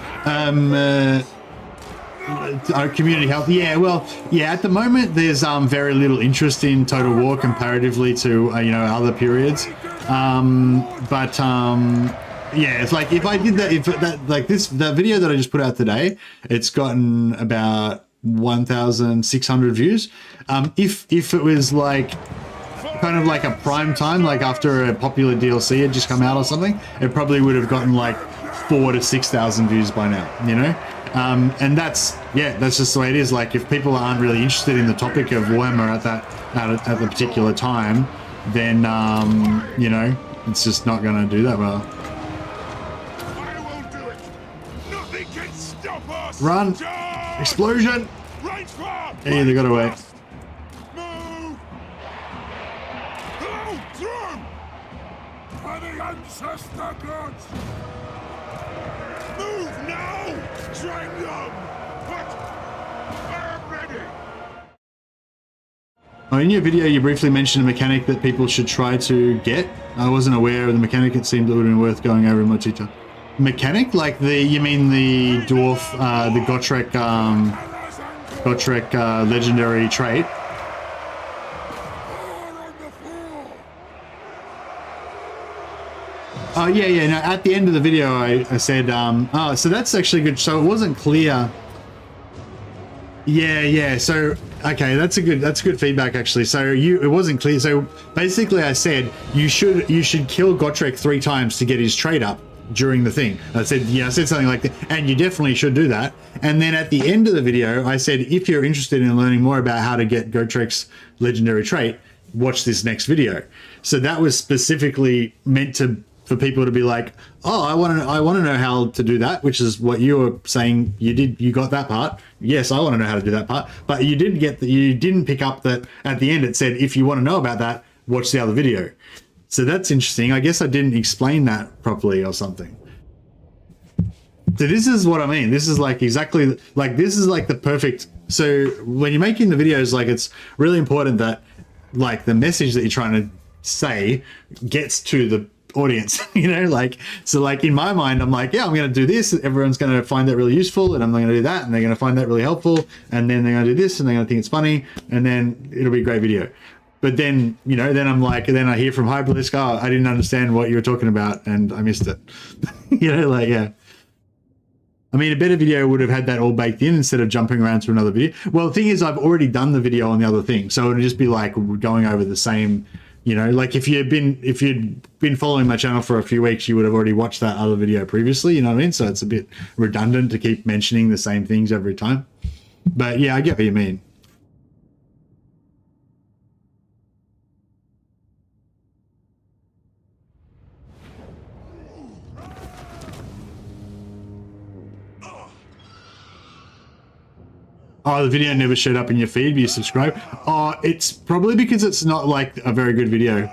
Our community health. Yeah, well, yeah. At the moment, there's very little interest in Total War comparatively to other periods. Yeah, it's like if I did that, the video that I just put out today, it's gotten about 1,600 views. If it was like kind of like a prime time, like after a popular DLC had just come out or something, it probably would have gotten like 4,000 to 6,000 views by now, and that's just the way it is. Like if people aren't really interested in the topic of Warhammer at the particular time, then it's just not going to do that well. I will do it! Nothing can stop us! Run! Charge! Explosion! Right far! Hey, they got away. Move! Go through! For the ancestor gods! Move now! Train them! But I am ready! Oh, in your video, you briefly mentioned a mechanic that people should try to get. I wasn't aware of the mechanic. It seemed it would have been worth going over in more detail. Mechanic? Like you mean the dwarf, the Gotrek legendary trait? Oh, yeah. No, at the end of the video, I said, oh, so that's actually good. So it wasn't clear. Yeah. So, okay, that's good feedback, actually. So it wasn't clear. So basically I said, you should kill Gotrek 3 times to get his trait up during the thing. I said something like that, and you definitely should do that. And then at the end of the video, I said, if you're interested in learning more about how to get Gotrek's legendary trait, watch this next video. So that was specifically meant for people to be like, oh, I want to know how to do that, which is what you were saying. You got that part. Yes, I want to know how to do that part. But you didn't pick up that at the end it said, if you want to know about that, watch the other video. So that's interesting. I guess I didn't explain that properly or something. So this is what I mean. This is like exactly like, this is like the perfect. So when you're making the videos, like it's really important that like the message that you're trying to say gets to the audience, so like in my mind, I'm like, yeah, I'm going to do this. Everyone's going to find that really useful, and I'm going to do that, and they're going to find that really helpful, and then they're going to do this, and they're going to think it's funny, and then it'll be a great video. But then, then I'm like, then I hear from Hyperlisk, oh, I didn't understand what you were talking about, and I missed it. Yeah. I mean, a better video would have had that all baked in instead of jumping around to another video. Well, the thing is, I've already done the video on the other thing, so it would just be like going over the same. Like if you'd been following my channel for a few weeks, you would have already watched that other video previously, you know what I mean? So it's a bit redundant to keep mentioning the same things every time. But yeah, I get what you mean. Oh, the video never showed up in your feed, but you subscribe. Oh, it's probably because it's not like a very good video.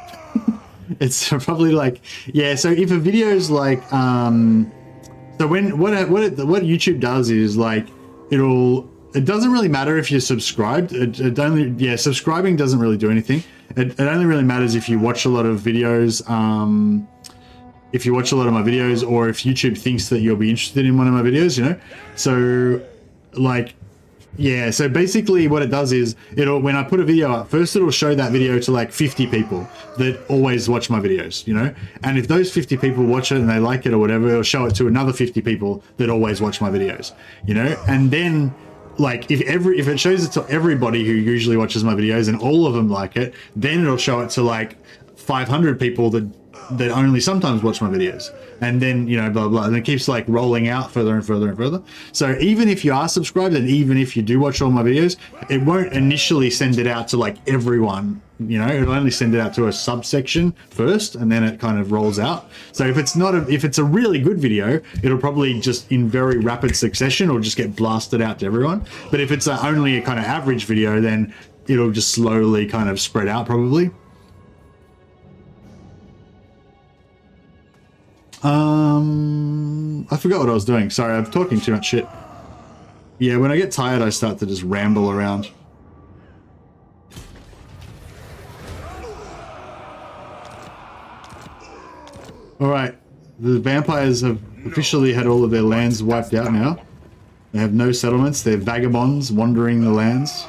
It's probably like, yeah. So if a video is like, so when what YouTube does is like, it doesn't really matter if you're subscribed. Subscribing doesn't really do anything. It only really matters if you watch a lot of videos. if you watch a lot of my videos, or if YouTube thinks that you'll be interested in one of my videos, you know. So like, yeah, so basically what it does is when I put a video up, first it'll show that video to like 50 people that always watch my videos, you know. And if those 50 people watch it and they like it or whatever, it'll show it to another 50 people that always watch my videos, you know. And then like if it shows it to everybody who usually watches my videos and all of them like it, then it'll show it to like 500 people that only sometimes watch my videos, and then, you know, blah blah, and it keeps like rolling out further and further and further. So even if you are subscribed, and even if you do watch all my videos, it won't initially send it out to like everyone, you know. It'll only send it out to a subsection first, and then it kind of rolls out. So if it's a really good video, it'll probably just in very rapid succession or just get blasted out to everyone. But if it's only a kind of average video, then it'll just slowly kind of spread out probably. I forgot what I was doing. Sorry, I'm talking too much shit. Yeah, when I get tired, I start to just ramble around. Alright, the vampires have officially had all of their lands wiped out now. They have no settlements, they're vagabonds wandering the lands.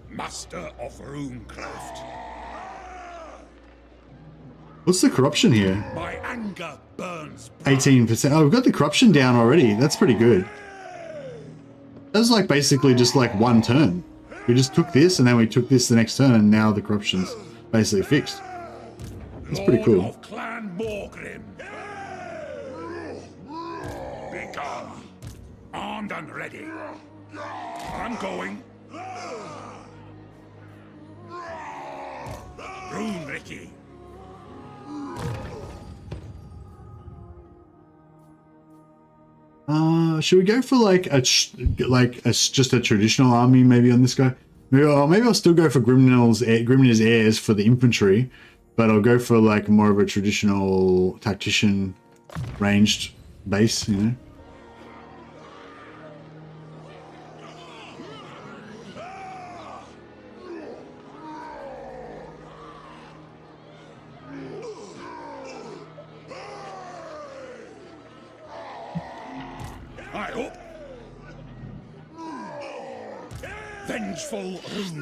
Master of runecraft. What's the corruption here? My anger burns. 18%. Oh, we've got the corruption down already. That's pretty good. That was like basically just like one turn. We just took this and then we took this the next turn, and now the corruption's basically fixed. That's pretty cool. Lord of Clan Ungrim. Be gone. Armed and ready. I'm going. Rune Ricky. Should we go for like just a traditional army maybe on this guy? Maybe I'll still go for Grimnir's heirs for the infantry, but I'll go for like more of a traditional tactician ranged base, you know.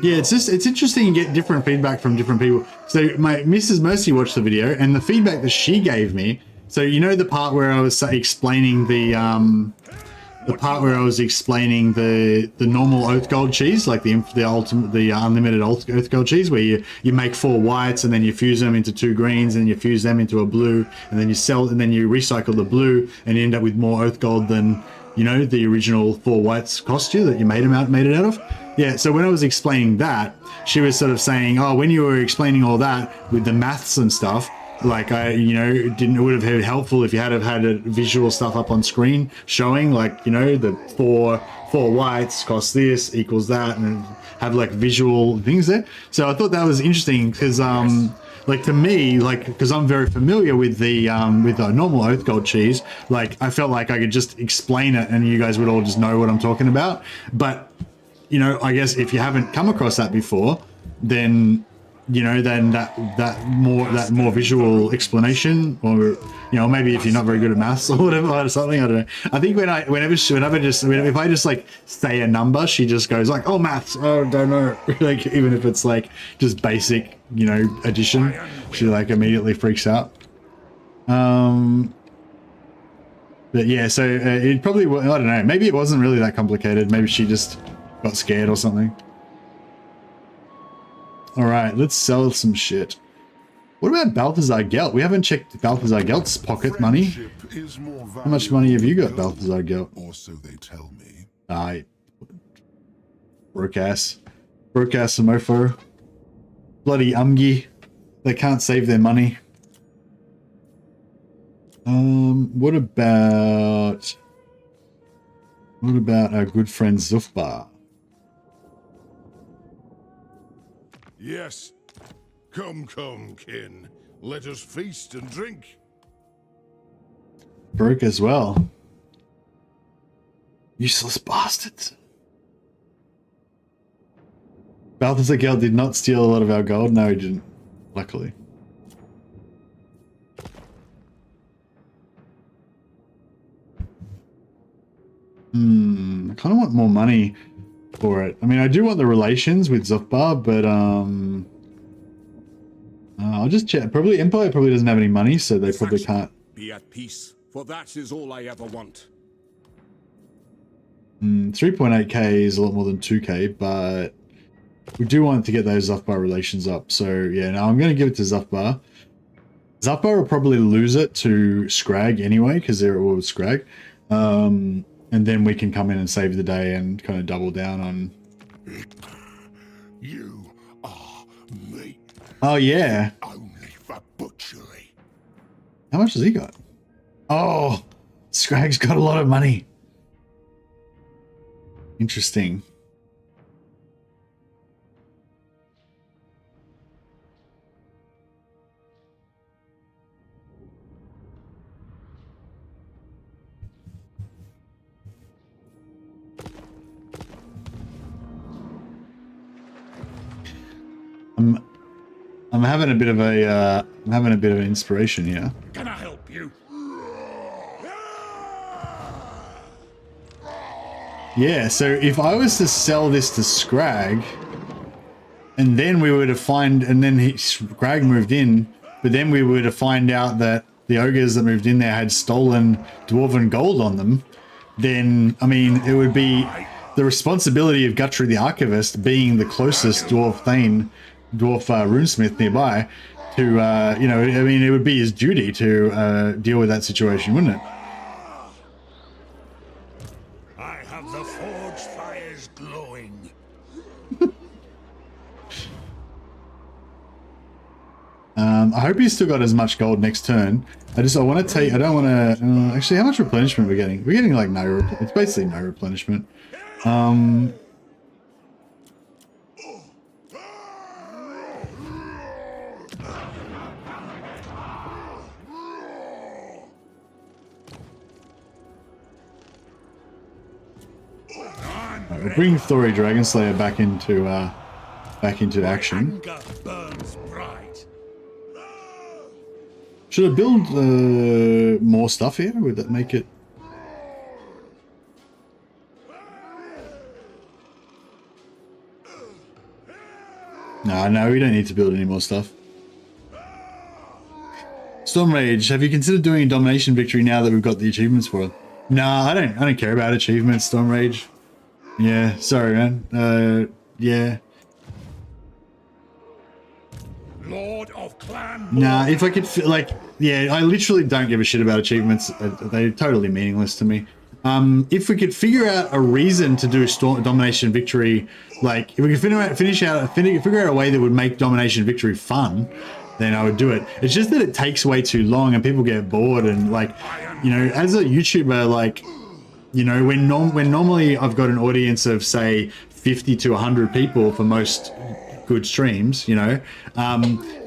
Yeah, it's interesting to get different feedback from different people. So my Mrs. Mercy watched the video, and the feedback that she gave me, so you know the part where I was explaining the normal oath gold cheese, like the unlimited oath gold cheese, where you make 4 whites and then you fuse them into 2 greens and you fuse them into a blue, and then you recycle the blue and you end up with more oath gold than, you know, the original 4 whites cost you that you made it out of. Yeah, so when I was explaining that, she was sort of saying, oh, when you were explaining all that with the maths and stuff, like it would have been helpful if you had visual stuff up on screen showing, like, you know, the 4 whites cost this equals that, and have like visual things there. So I thought that was interesting because like to me, like, because I'm very familiar with the normal oath gold cheese, like I felt like I could just explain it and you guys would all just know what I'm talking about. But you know, I guess if you haven't come across that before, then, you know, then that more visual explanation, or, you know, maybe if you're not very good at maths or whatever or something, I don't know. I think if I just like say a number, she just goes like, oh, maths, oh, don't know. Like, even if it's like just basic, you know, addition, she like immediately freaks out. But yeah, so it probably, I don't know, maybe it wasn't really that complicated. Maybe she just got scared or something. All right, let's sell some shit. What about Balthazar Gelt? We haven't checked Balthazar Gelt's pocket money. How much money have you got, Balthazar Gelt? Or so they tell me. Aye. Broke ass mofo. Bloody Umgi. They can't save their money. What about our good friend Zufbar? Yes. Come, kin. Let us feast and drink. Broke as well. Useless bastards. Balthazar Gelt did not steal a lot of our gold. No, he didn't. Luckily. kind of want more money for it. I mean, I do want the relations with Zofbar, but I'll just check. Probably Empire probably doesn't have any money, so they probably can't. Be at peace, for that is all I ever want. 3.8k is a lot more than 2k, but we do want to get those Zofbar relations up. So yeah, now I'm going to give it to Zofbar. Zofbar will probably lose it to Scrag anyway, because they're all with Scrag. And then we can come in and save the day and kind of double down on... You are meat. Oh yeah. Only for butchery. How much has he got? Oh, Scrag's got a lot of money. Interesting. I'm having a bit of a I'm having a bit of an inspiration here. Can I help you? Yeah, so if I was to sell this to Scrag, and then we were to find, and then Scrag moved in, but then we were to find out that the ogres that moved in there had stolen dwarven gold on them, then, I mean, it would be the responsibility of Guthrie the Archivist, being the closest dwarf thane, dwarf runesmith nearby, to, you know, I mean, it would be his duty to deal with that situation, wouldn't it? I have the forge fires glowing. I hope he's still got as much gold next turn. I want to take, I don't want to, actually, how much replenishment we're getting? We're getting like no, it's basically no replenishment. We'll bring Thori Dragonslayer back into action. Anger burns bright. Should I build more stuff here? Would that make it? No, we don't need to build any more stuff. Storm Rage, have you considered doing a domination victory now that we've got the achievements for it? No, I don't care about achievements, Storm Rage. Yeah, sorry, man. Yeah. Lord of Clan. Nah, if I could, like, yeah, I literally don't give a shit about achievements. They're totally meaningless to me. If we could figure out a reason to do domination victory, like, if we could figure out a way that would make domination victory fun, then I would do it. It's just that it takes way too long and people get bored, and, like, you know, as a YouTuber, like, you know, when normally I've got an audience of, say, 50 to 100 people for most good streams, you know,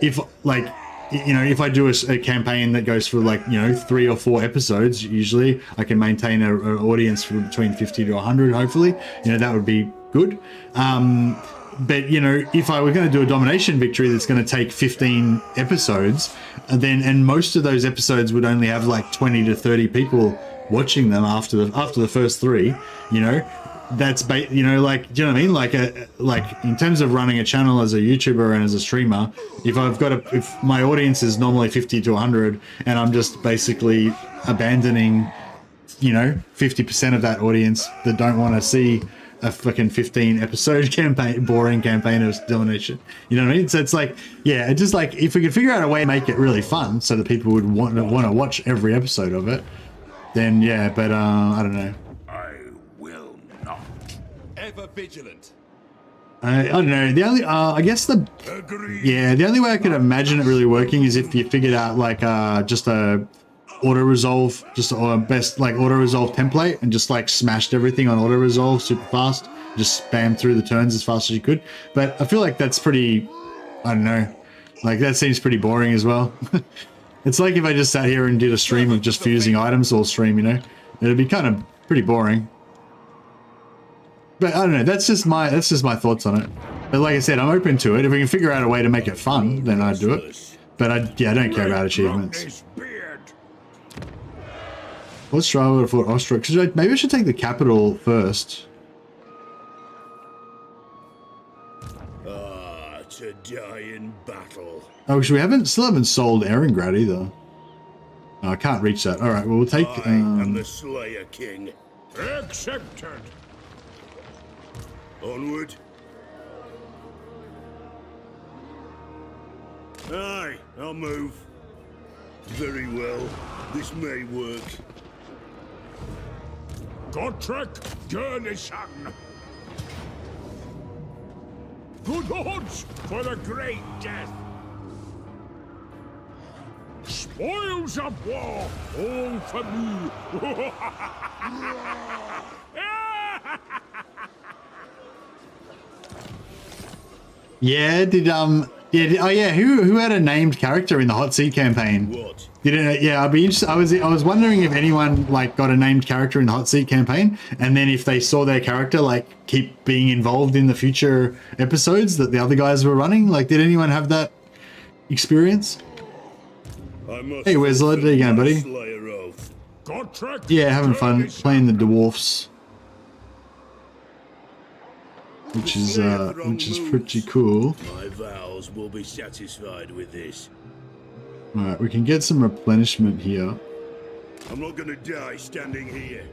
if, like, you know, if I do a campaign that goes for, like, you know, 3 or 4 episodes, usually I can maintain an audience for between 50 to 100, hopefully, you know, that would be good. But, you know, if I were going to do a domination victory that's going to take 15 episodes, and most of those episodes would only have like 20 to 30 people watching them after the first 3, you know, that's you know, like, do you know what I mean? Like in terms of running a channel as a YouTuber and as a streamer, if my audience is normally 50 to 100 and I'm just basically abandoning, you know, 50% of that audience that don't want to see a fucking 15 episode boring campaign of domination, you know what I mean? So it's like, yeah, it's just like, if we could figure out a way to make it really fun so that people would want to watch every episode of it, then yeah, but I don't know. I will not. Ever vigilant. I don't know. The only, I guess the only way I could imagine it really working is if you figured out like just a auto resolve, best like auto resolve template, and just like smashed everything on auto resolve super fast, just spam through the turns as fast as you could. But I feel like that's pretty, I don't know, like that seems pretty boring as well. It's like if I just sat here and did a stream of just fusing items all stream, you know, it'd be kind of pretty boring. But I don't know, that's just my thoughts on it. But like I said, I'm open to it. If we can figure out a way to make it fun, then I'd do it. But I don't care about achievements. What's Strava for Austria? Maybe I should take the capital first. Ah, to die in battle. Oh, we still haven't sold Erengrad either. Oh, I can't reach that. All right, well, we'll take. I am the Slayer King. Accepted. Onward. Aye, I'll move. Very well. This may work. Gotrek Gurnison. Good odds for the great death. Spoils of war, all for me. Yeah, oh yeah, who had a named character in the Hot Seat campaign? What? Yeah, I'd be interested. I was wondering if anyone like got a named character in the Hot Seat campaign, and then if they saw their character like keep being involved in the future episodes that the other guys were running. Like, did anyone have that experience? Hey, Wesley, there you go, buddy. Yeah, having fun playing the dwarfs, which is pretty cool. My vows will be satisfied with this. All right, we can get some replenishment here. I'm not gonna die standing here.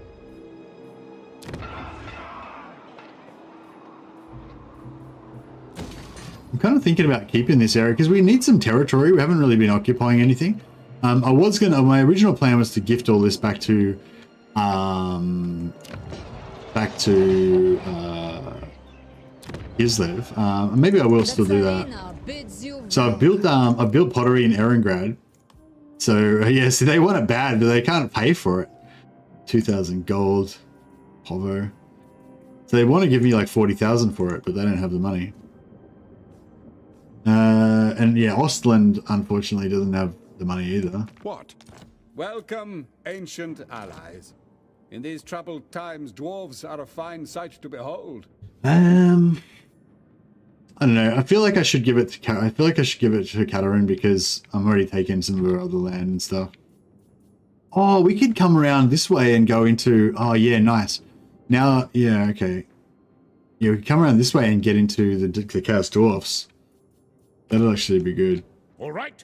I'm kind of thinking about keeping this area because we need some territory. We haven't really been occupying anything. My original plan was to gift all this back to Islev. Maybe I will still do that. So I built pottery in Erengrad. So yeah, see, they want it bad, but they can't pay for it. 2,000 gold, Povo. So they want to give me like 40,000 for it, but they don't have the money. And yeah, Ostland unfortunately doesn't have the money either. What? Welcome, ancient allies. In these troubled times, dwarves are a fine sight to behold. I don't know. I feel like I should give it to Katarine because I'm already taking some of her other land and stuff. Oh, we could come around this way and go into. Oh yeah, nice. Now, yeah, okay. Yeah, we could come around this way and get into the Chaos Dwarfs. That'll actually be good. All right.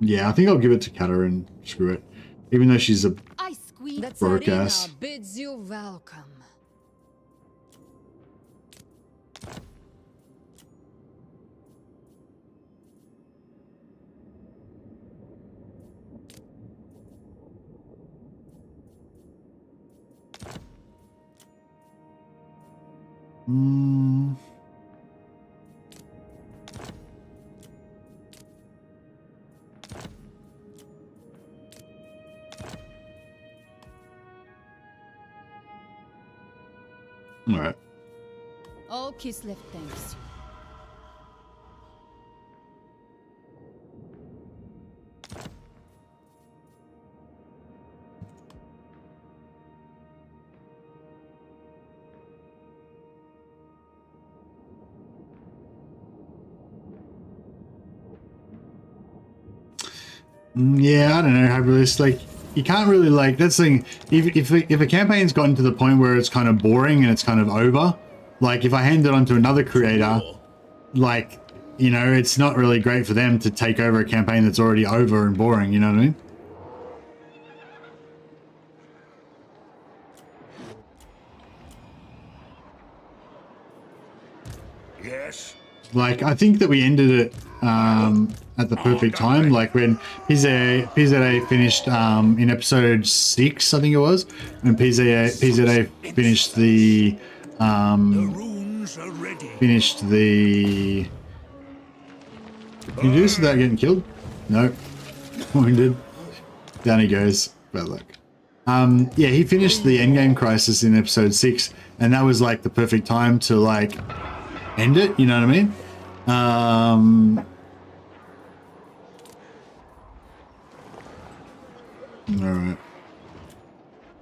Yeah, I think I'll give it to Katarine. Screw it. Even though she's a The broke ass. Tsarina bids you welcome. All right. All Kislev thanks. Yeah, I don't know how really it's like. You can't really like that's the thing. If a campaign's gotten to the point where it's kind of boring and it's kind of over, like if I hand it on to another creator, like, you know, it's not really great for them to take over a campaign that's already over and boring. You know what I mean? Yes. Like, I think that we ended it at the perfect time, like when PZA finished in episode 6, I think it was, and PZA finished the Runes are ready. Can you do this without getting killed? No. Wounded. Down he goes. Bad luck. Yeah, he finished the endgame crisis in episode 6, and that was like the perfect time to like end it, you know what I mean? Alright.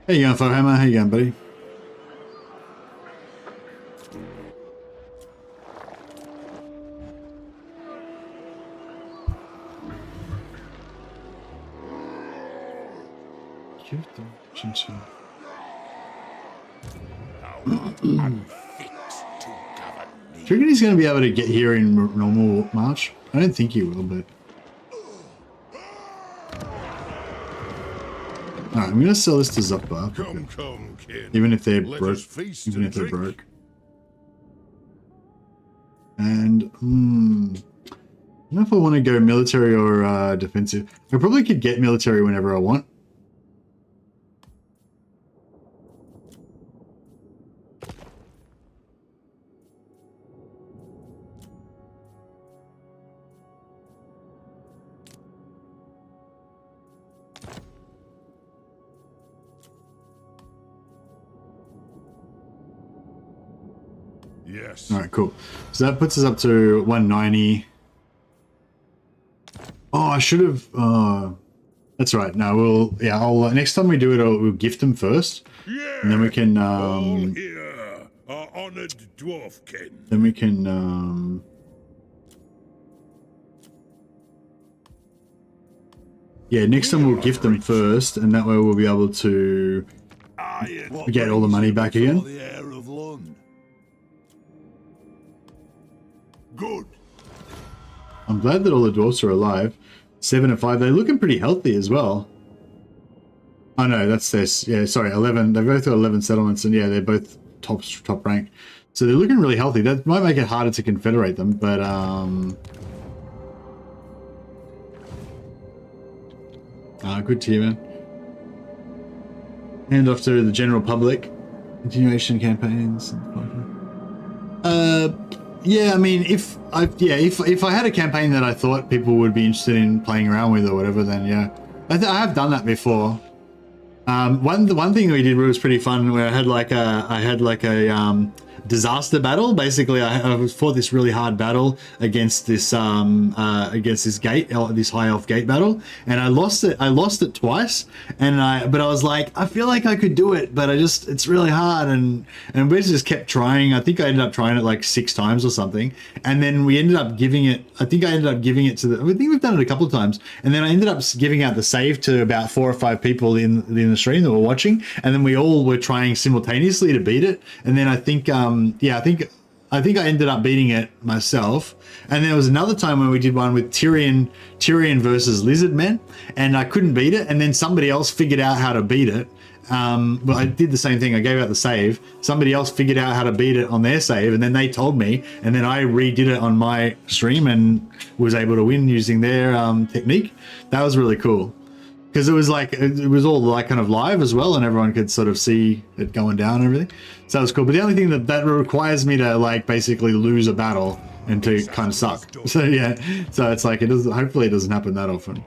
How you going, Fohammer? How you going, buddy? unfit to govern Do me. you reckon he's going to be able to get here in normal March? I don't think he will, but... Alright, I'm going to sell this to Zuppa. Come, kin. Even if they're Let broke. us feast Even and if they're drink. broke. And, I don't know if I want to go military or defensive. I probably could get military whenever I want. Yes. Alright, cool. So that puts us up to 190. Oh, I should have... that's right. No, we'll... Yeah, I'll... next time we do it, we'll gift them first. Yeah. And then we can... All here are honored dwarfkin. then we can... yeah, next time we'll gift them first, and that way we'll be able to get all the money back again. The heir of Lund. Good. I'm glad that all the dwarfs are alive. 7 and 5. They're looking pretty healthy as well. Oh no, that's this. Yeah, sorry, 11. They've both got 11 settlements, and yeah, they're both top rank. So they're looking really healthy. That might make it harder to confederate them, but good to you, man. Hand off to the general public. Continuation campaigns. Yeah, I mean, if I had a campaign that I thought people would be interested in playing around with or whatever, then yeah, I have done that before. One thing we did was pretty fun, where I had like a disaster battle. Basically, I fought this really hard battle against this gate, this high elf gate battle, and I lost it twice. But I was like, I feel like I could do it, but it's really hard, and we just kept trying. I think I ended up trying it like 6 times or something, and then we ended up giving it. I think we've done it a couple of times, and then I ended up giving out the save to about 4 or 5 people in the stream that were watching, and then we all were trying simultaneously to beat it, and then I think I ended up beating it myself. And there was another time when we did one with Tyrion versus Lizard Men, and I couldn't beat it, and then somebody else figured out how to beat it. But I did the same thing. I gave out the save. Somebody else figured out how to beat it on their save, and then they told me, and then I redid it on my stream and was able to win using their technique. That was really cool. Because it was all like kind of live as well, and everyone could sort of see it going down and everything. So that was cool. But the only thing that requires me to like basically lose a battle and to kind of suck. So yeah, so it's like hopefully it doesn't happen that often.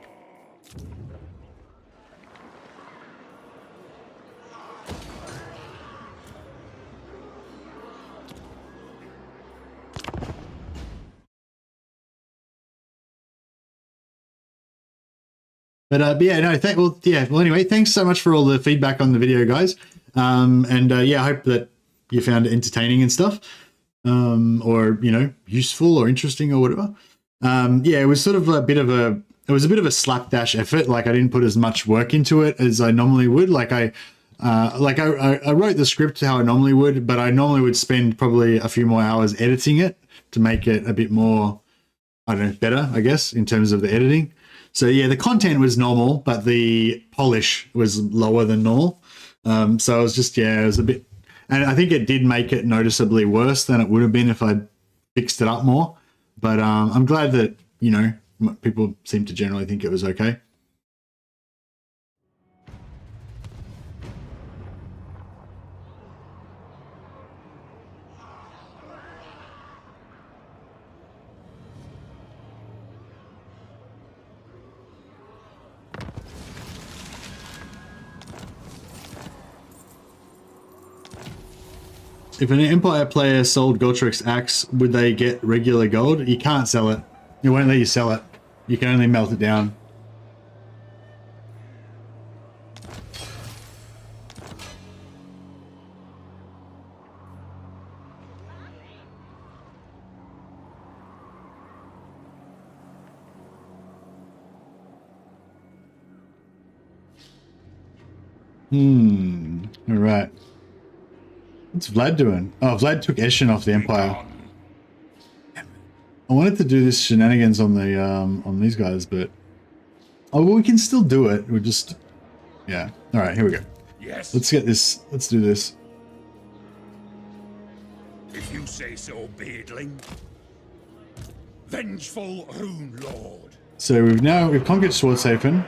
But yeah, no, well, anyway, thanks so much for all the feedback on the video, guys. Yeah, I hope that you found it entertaining and stuff, or useful or interesting or whatever. Yeah, it was sort of a bit of a slapdash effort. Like I didn't put as much work into it as I normally would. Like I wrote the script how I normally would, but I normally would spend probably a few more hours editing it to make it a bit more, I don't know, better, I guess, in terms of the editing. So yeah, the content was normal, but the polish was lower than normal. So it was just, yeah, it was a bit, and I think it did make it noticeably worse than it would have been if I'd fixed it up more. But I'm glad that, people seem to generally think it was okay. If an Empire player sold Gotrek's axe, would they get regular gold? You can't sell it. It won't let you sell it. You can only melt it down. All right. What's Vlad doing? Oh, Vlad took Eshin off the Empire. I wanted to do this shenanigans on the on these guys, but oh, well, we can still do it. We're just yeah. All right, here we go. Yes. Let's get this. Let's do this. If you say so, Beardling. Vengeful Rune Lord. So we've conquered Schwarzhafen,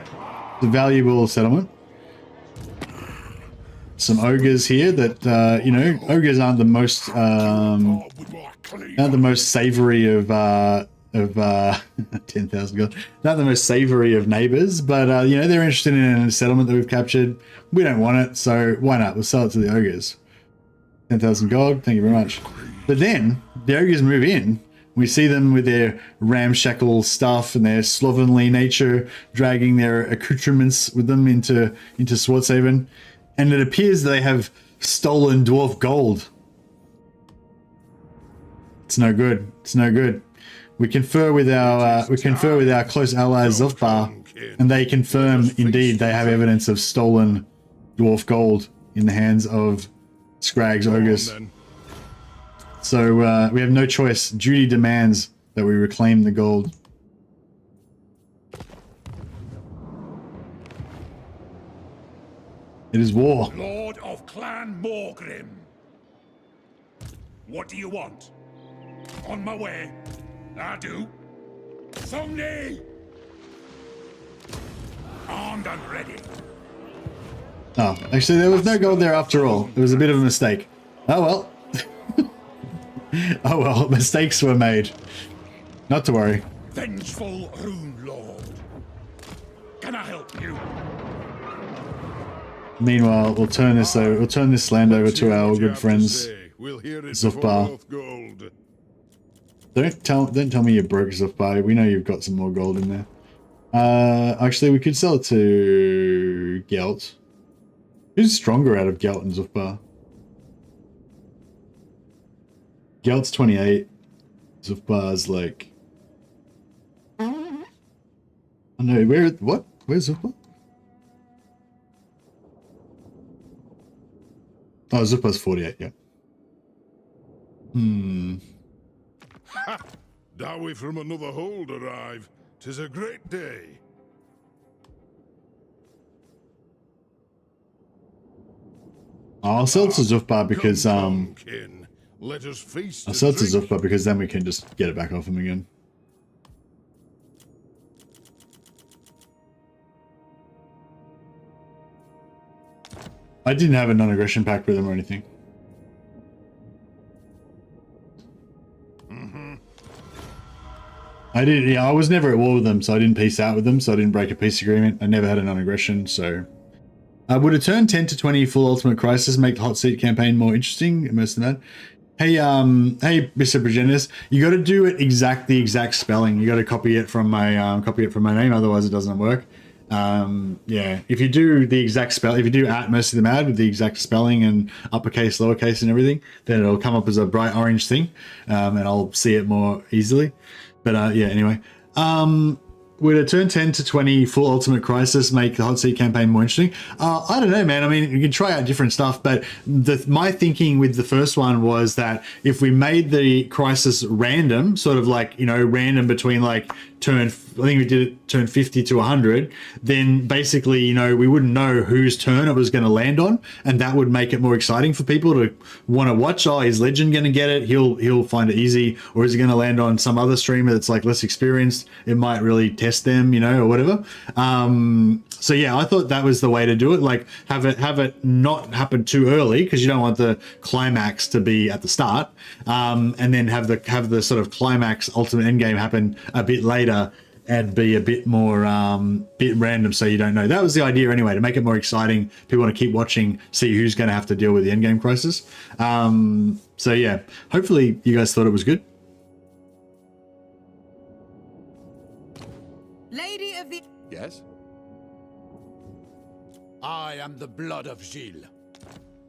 the valuable settlement. Some ogres here that you know, ogres aren't the most savory of 10,000 gold. Not the most savory of neighbors, but you know, they're interested in a settlement that we've captured. We don't want it, so why not? We'll sell it to the ogres. 10,000 gold. Thank you very much. But then the ogres move in. We see them with their ramshackle stuff and their slovenly nature, dragging their accoutrements with them into Schwarzhaven. And it appears they have stolen dwarf gold. It's no good. It's no good. We confer with our close allies Zofbar, and they confirm indeed they have evidence of stolen dwarf gold in the hands of Scrag's ogres. So we have no choice. Duty demands that we reclaim the gold. It is war. Lord of Clan Morgrim. What do you want? On my way. I do. Songni! Armed and ready. Oh, actually there was no gold there after all. It was a bit of a mistake. Oh well. Oh well, mistakes were made. Not to worry. Vengeful Rune Lord. Can I help you? Meanwhile, we'll turn this land over to our good friends Zufbar. Don't tell me you broke Zufbar. We know you've got some more gold in there. Actually, we could sell it to Gelt. Who's stronger out of Gelt and Zufbar? Gelt's 28. Zufbar's like... Oh no, what? Where's Zufbar? Oh, Zufbar's 48, yeah. Ha! Dowie from another hold arrive. 'Tis a great day. I'll sell it to Zufbar because Let us feast. I'll sell it to Zufbar because then we can just get it back off him again. I didn't have a non-aggression pact with him or anything. I didn't. Yeah, I was never at war with them, so I didn't peace out with them. So I didn't break a peace agreement. I never had a non-aggression. So, would a turn 10 to 20 full ultimate crisis make the hot seat campaign more interesting? Most of that. Hey, hey, Mr. Progenitus, you got to do it the exact spelling. You got to copy it from my name, otherwise it doesn't work. Yeah, if you do the exact spell, if you do at Mercy the Mad with the exact spelling and uppercase, lowercase, and everything, then it'll come up as a bright orange thing, and I'll see it more easily. But yeah, anyway, would a turn 10 to 20 full ultimate crisis make the hot seat campaign more interesting? I don't know, man. I mean, you can try out different stuff, but my thinking with the first one was that if we made the crisis random, sort of like, you know, random between like I think we did it turn 50 to 100, then basically, you know, we wouldn't know whose turn it was going to land on, and that would make it more exciting for people to want to watch. Oh, is Legend going to get it? He'll find it easy, or is he going to land on some other streamer that's like less experienced? It might really test them, you know, or whatever. So yeah, I thought that was the way to do it. Like have it not happen too early, because you don't want the climax to be at the start, and then have the sort of climax ultimate endgame happen a bit later and be a bit more bit random, so you don't know. That was the idea anyway, to make it more exciting. People want to keep watching, see who's going to have to deal with the endgame crisis. So yeah, hopefully you guys thought it was good. Lady of the... Yes? I am the blood of Gilles.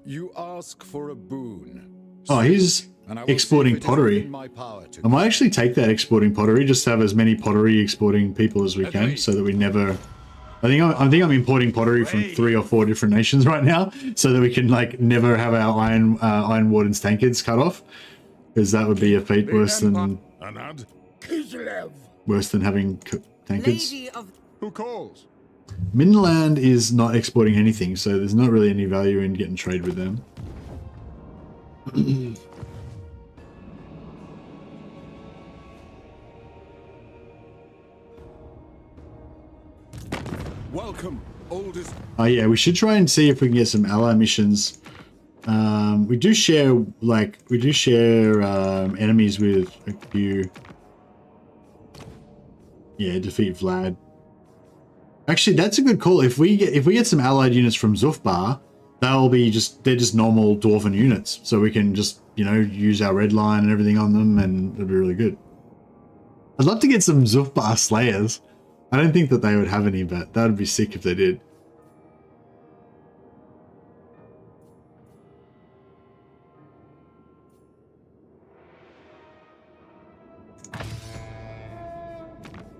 You ask for a boon. Oh, he's exporting pottery. I might actually take that exporting pottery, just have as many pottery exporting people as we can, so that we never I think I'm importing pottery from 3 or 4 different nations right now, so that we can like never have our Iron Warden's tankards cut off, because that would be a fate worse than having tankards. Lady of Who calls? Midland is not exporting anything, so there's not really any value in getting trade with them. Welcome, oldest. Oh yeah, we should try and see if we can get some ally missions. We do share enemies with a few. Yeah, defeat Vlad. Actually, that's a good call. If we get some allied units from Zufbar, they're just normal dwarven units, so we can just, you know, use our red line and everything on them, and it'll be really good. I'd love to get some Zufbar Slayers. I don't think that they would have any, but that would be sick if they did.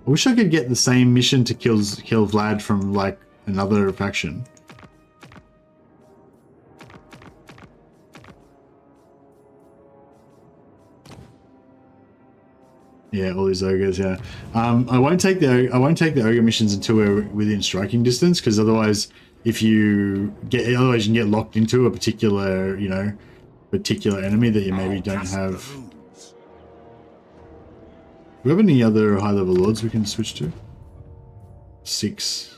I wish I could get the same mission to kill Vlad from like another faction. Yeah, all these ogres. Yeah, I won't take the ogre missions until we're within striking distance, because otherwise, you can get locked into a particular enemy that you maybe don't have. Do we have any other high level lords we can switch to? 6.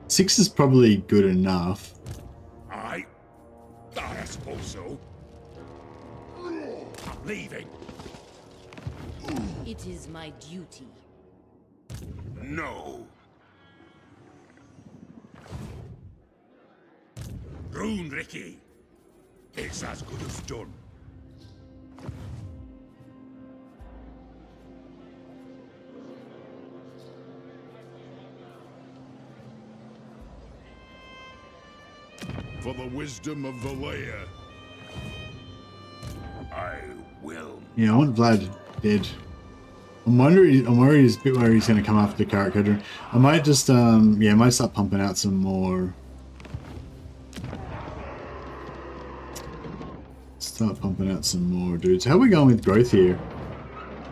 Six is probably good enough. I suppose so. I'm leaving. It is my duty. No. Rune, Ricky. It's as good as done. For the wisdom of Valea. I will. Yeah, I want Vlad dead. I'm worried he's a bit where he's going to come after the Karak Hedron. I might just, I might start pumping out some more. Start pumping out some more dudes. How are we going with growth here?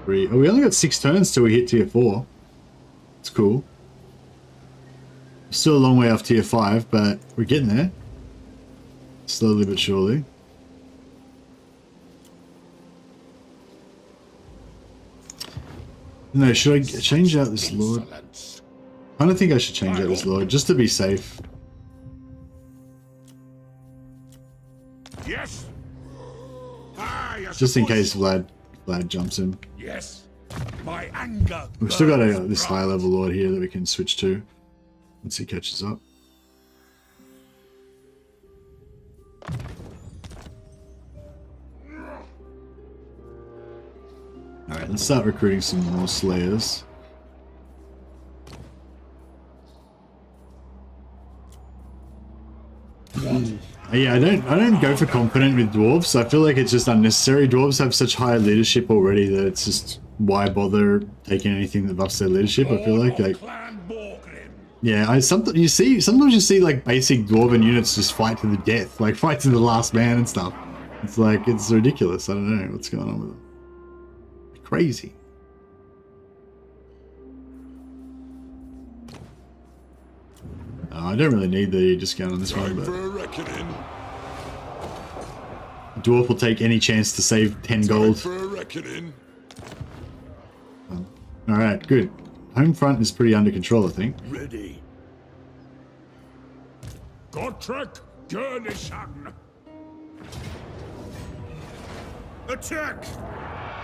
3. Oh, we only got 6 turns till we hit tier 4. It's cool. Still a long way off tier 5, but we're getting there. Slowly but surely. No, should I change out this lord? I don't think I should change out this lord, just to be safe. Yes. Just in case Vlad jumps him. Yes. My anger. We've still got this high level lord here that we can switch to once he catches up. Alright, let's start recruiting some more slayers. Yeah, I don't go for competent with dwarves. I feel like it's just unnecessary. Dwarves have such high leadership already that it's just, why bother taking anything that buffs their leadership? I feel like yeah, sometimes you see like basic dwarven units just fight to the death, like fight to the last man and stuff. It's like, it's ridiculous. I don't know what's going on with them. Crazy. I don't really need the discount on this one, but dwarf will take any chance to save 10 gold. Alright, good. Home front is pretty under control, I think. Ready. Gotrek Gurnishan. Attack!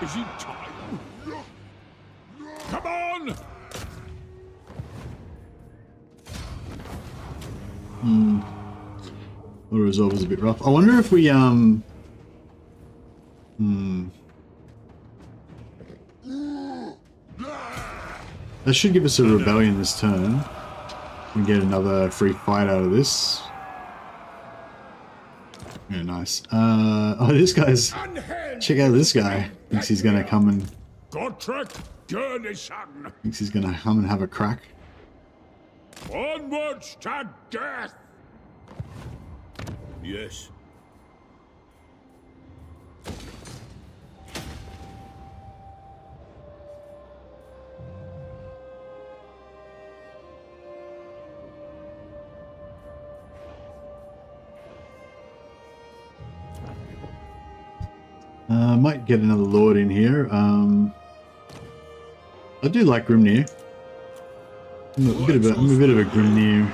Is it time? Come on! The resolve was a bit rough. I wonder if we that should give us a rebellion this turn. We get another free fight out of this. Yeah, nice. Oh, this guy's... Check out this guy. Thinks he's gonna come and... Thinks he's gonna come and have a crack. Onwards to death! Yes. Might get another lord in here. I do like Grimnir. I'm a bit of a Grimnir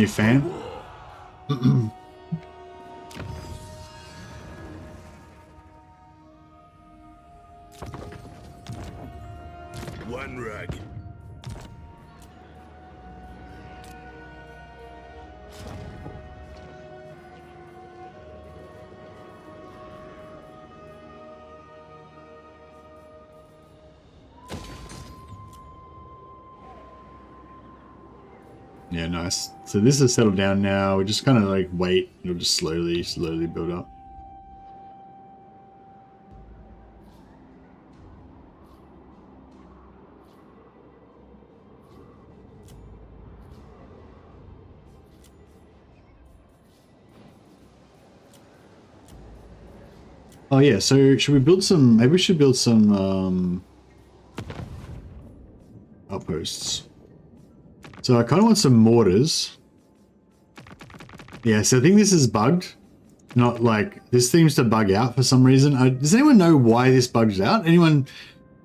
fan. One rag. Yeah, nice. So this is settled down now. We just kind of like wait. It'll just slowly build up. Oh yeah, so should we build some, maybe we should build some outposts. So I kind of want some mortars. Yeah, so I think this is bugged. Not like, this seems to bug out for some reason. Does anyone know why this bugs out? Anyone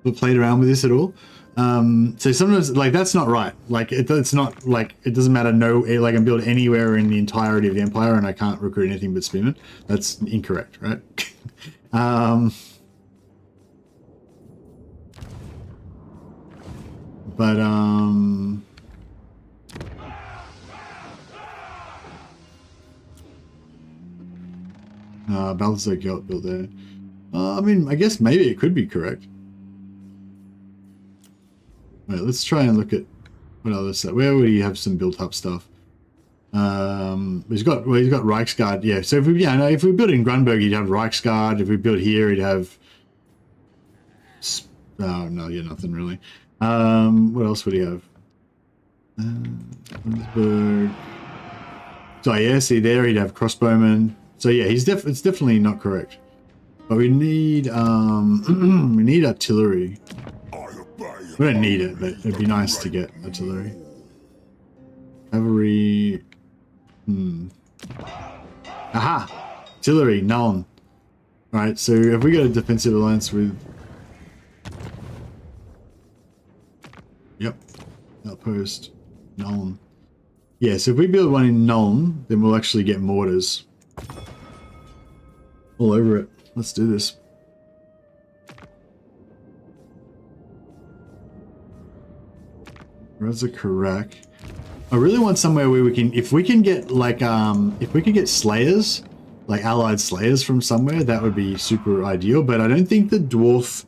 who played around with this at all? So sometimes, like, that's not right. Like, it's not, like, it doesn't matter, like, I can build anywhere in the entirety of the Empire and I can't recruit anything but spearmen. That's incorrect, right? Balthazar built there. I mean, I guess maybe it could be correct. Wait, let's try and look at what other stuff. Where would he have some built-up stuff? He's got Reichsguard. Yeah, so if we built in Grunberg, he'd have Reichsguard. If we built here, he'd have. Oh no, yeah, nothing really. What else would he have? So yeah, see there, he'd have crossbowmen. So yeah, it's definitely not correct. But we need we need artillery. We don't need it, but it'd be nice to get artillery. Cavalry. Aha! Artillery, Nuln. Alright, so have we got a defensive alliance with... Yep. Outpost. Nuln. Yeah, so if we build one in Nuln, then we'll actually get mortars. All over it. Let's do this. Razakarak. I really want somewhere where we can, if we can get like, if we could get slayers, like allied slayers from somewhere, that would be super ideal. But I don't think dwarfs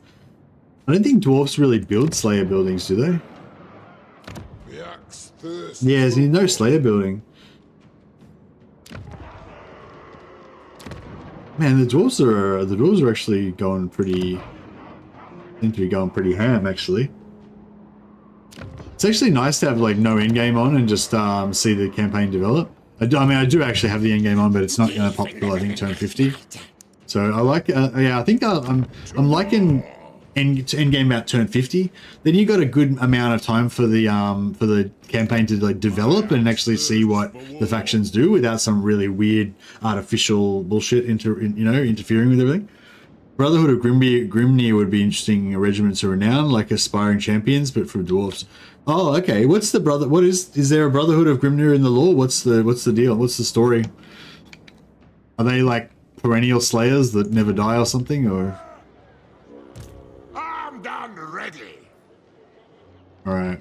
really build slayer buildings, do they? Yeah, there's no slayer building. Man, the dwarves are actually going pretty, seem to be going pretty ham actually. It's actually nice to have like no endgame on and just see the campaign develop. I mean, I do actually have the endgame on, but it's not going to pop till I think turn 50. So I like, yeah, I think I'm liking endgame about turn 50. Then you got a good amount of time for the campaign to like develop and actually see what the factions do without some really weird artificial bullshit interfering with everything. Brotherhood of Grimnir would be interesting. Regiments of renown, like aspiring champions, but for dwarves. Oh, okay. What's the brother? What is there a Brotherhood of Grimnir in the lore? What's the deal? What's the story? Are they like perennial slayers that never die or something, or? I'm done ready. All right.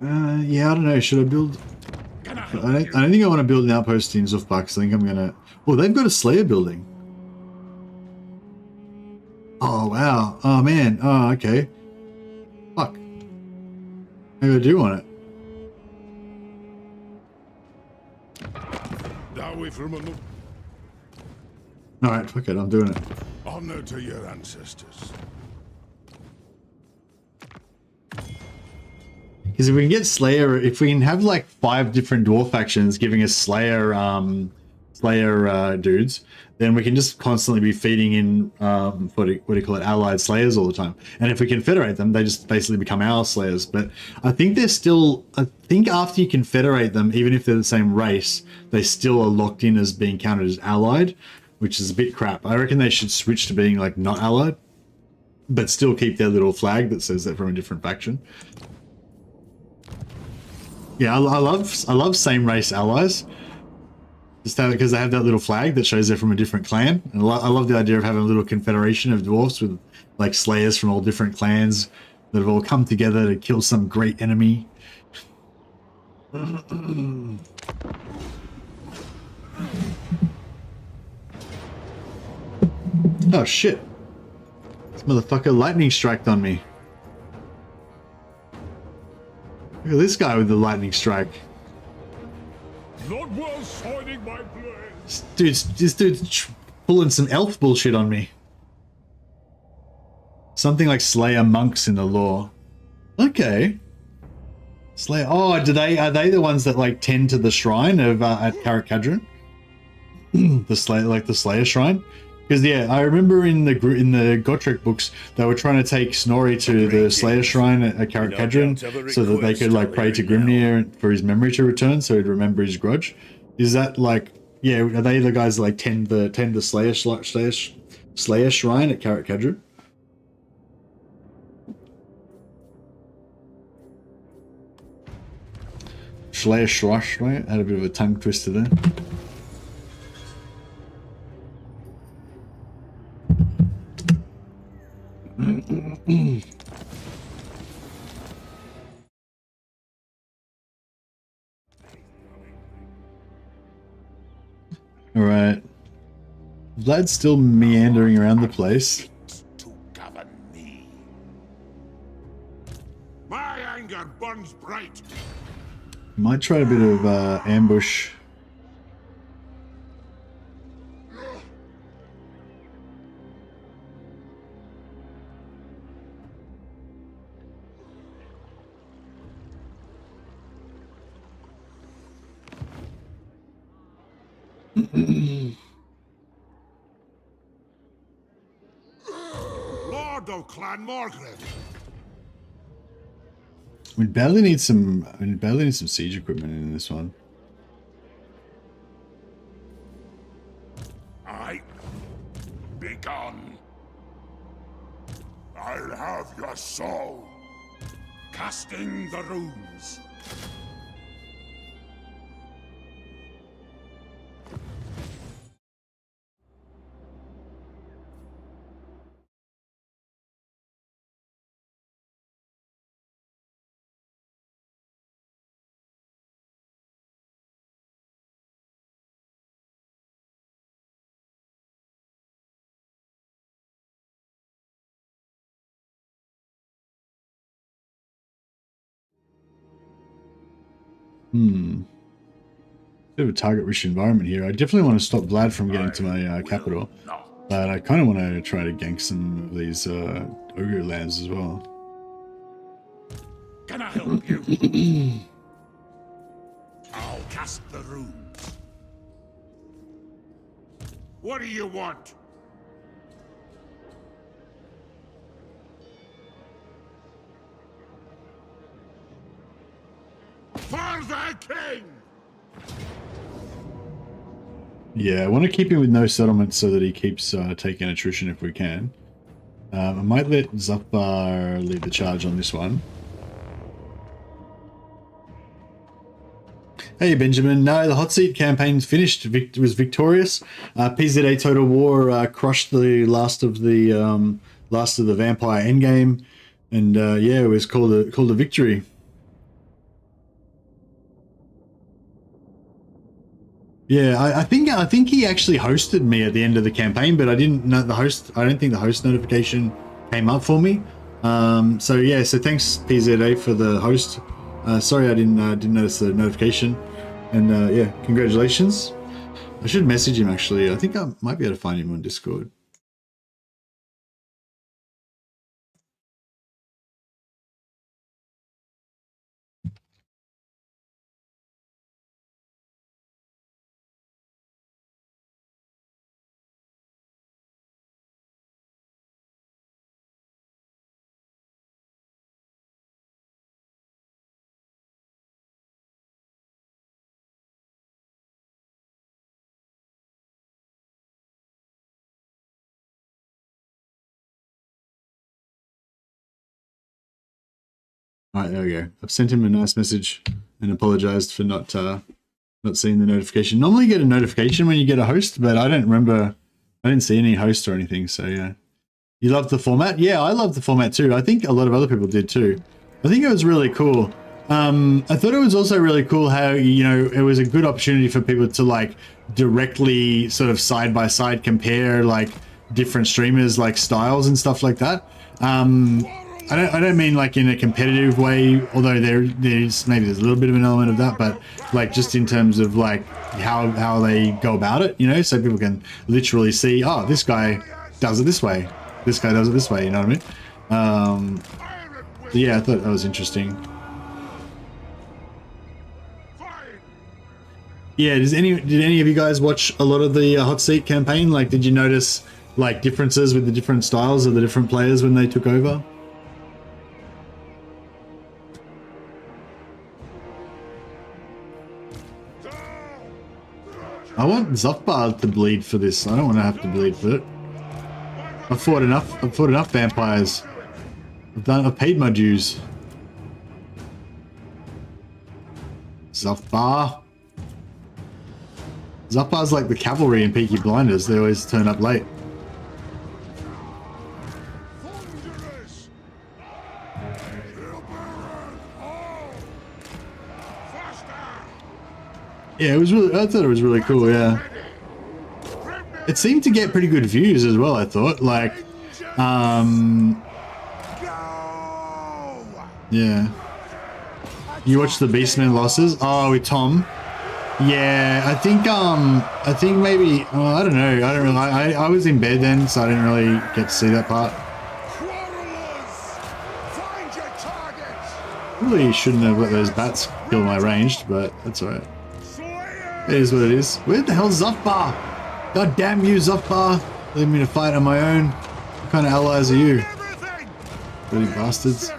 Yeah, I don't know. Should I build? I don't think I want to build an outpost in Zufbach. I think I'm gonna. Oh, they've got a Slayer building. Oh wow. Oh man. Oh okay. Fuck. Maybe I do want it. That way from a Alright, fuck it, I'm doing it. honor to your ancestors. Because if we can get Slayer, if we can have like 5 different dwarf factions giving us Slayer, dudes, then we can just constantly be feeding in, what do you call it, allied Slayers all the time. And if we confederate them, they just basically become our Slayers. But I think they're still, I think after you confederate them, even if they're the same race, they still are locked in as being counted as allied, which is a bit crap. I reckon they should switch to being like not allied, but still keep their little flag that says they're from a different faction. Yeah, I love same race allies. Just because they have that little flag that shows they're from a different clan. And I love the idea of having a little confederation of dwarfs with like slayers from all different clans that have all come together to kill some great enemy. Oh shit. This motherfucker lightning striked on me. Look at this guy with the lightning strike. Not well signing my blade. This dude's pulling some elf bullshit on me. Something like Slayer monks in the lore. Okay. Slayer. Oh, are they the ones that like tend to the shrine of at Karak Kadron? The Slayer shrine. Because yeah, I remember in the Gotrek books they were trying to take Snorri to the Slayer shrine at Karak Kadron so that they could like pray to Grimnir for his memory to return, so he'd remember his grudge. Is that like, yeah? Are they the guys that like tend the Slayer shrine at Karak Kadron? Slayer shrine. Had a bit of a tongue twister there. All right, Vlad's still meandering around the place. To govern me. My anger burns bright. Might try a bit of ambush. Lord of Clan Morgrave. We badly need some siege equipment in this one. Be gone. I'll have your soul. Casting the runes. Bit of a target-rich environment here. I definitely want to stop Vlad from getting to my capital, but I kind of want to try to gank some of these ogre lands as well. Can I help you? I'll cast the runes. What do you want? For the king! Yeah, I want to keep him with no settlements so that he keeps taking attrition if we can. I might let Zafar lead the charge on this one. Hey Benjamin, no, the hot seat campaign's finished. Was victorious. PZA Total War crushed the last of the vampire endgame, and yeah, it was called a victory. Yeah, I think he actually hosted me at the end of the campaign, but I didn't know the host. I don't think the host notification came up for me. So yeah, so thanks PZA for the host. Sorry I didn't notice the notification, and yeah, congratulations. I should message him actually. I think I might be able to find him on Discord. All right, there we go. I've sent him a nice message and apologized for not seeing the notification. Normally you get a notification when you get a host, but I don't remember. I didn't see any host or anything. So yeah, you love the format? Yeah, I love the format too. I think a lot of other people did too. I think it was really cool. I thought it was also really cool how, you know, it was a good opportunity for people to like directly sort of side by side compare like different streamers like styles and stuff like that. I don't mean like in a competitive way, although there's maybe there's a little bit of an element of that, but like just in terms of like how they go about it, you know, so people can literally see, oh, this guy does it this way, this guy does it this way, you know what I mean? Yeah, I thought that was interesting. Yeah, did any of you guys watch a lot of the hot seat campaign? Like, did you notice like differences with the different styles of the different players when they took over? I want Zofbar to bleed for this. I don't want to have to bleed for it. I've fought enough vampires. I've paid my dues. Zofbar. Zofbar's like the cavalry in Peaky Blinders. They always turn up late. Yeah, it was really. I thought it was really cool. Yeah, it seemed to get pretty good views as well. I thought, like, yeah. You watched the Beastmen losses? Oh, with Tom. Yeah, I think maybe. Oh, I don't know. I don't really. I was in bed then, so I didn't really get to see that part. Really shouldn't have let those bats kill my ranged, but that's alright. It is what it is. Where the hell's Zofbar? God damn you, Zofbar! Leave me to fight on my own. What kind of allies are you? Dirty bastards.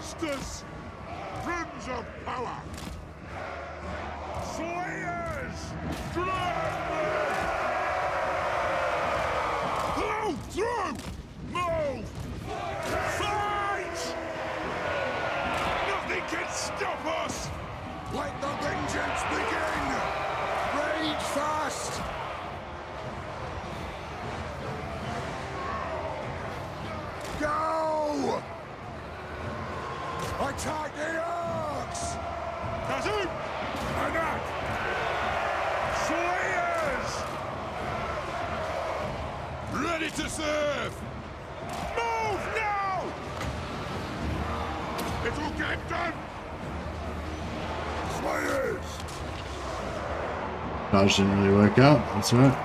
Charge didn't really work out, that's right.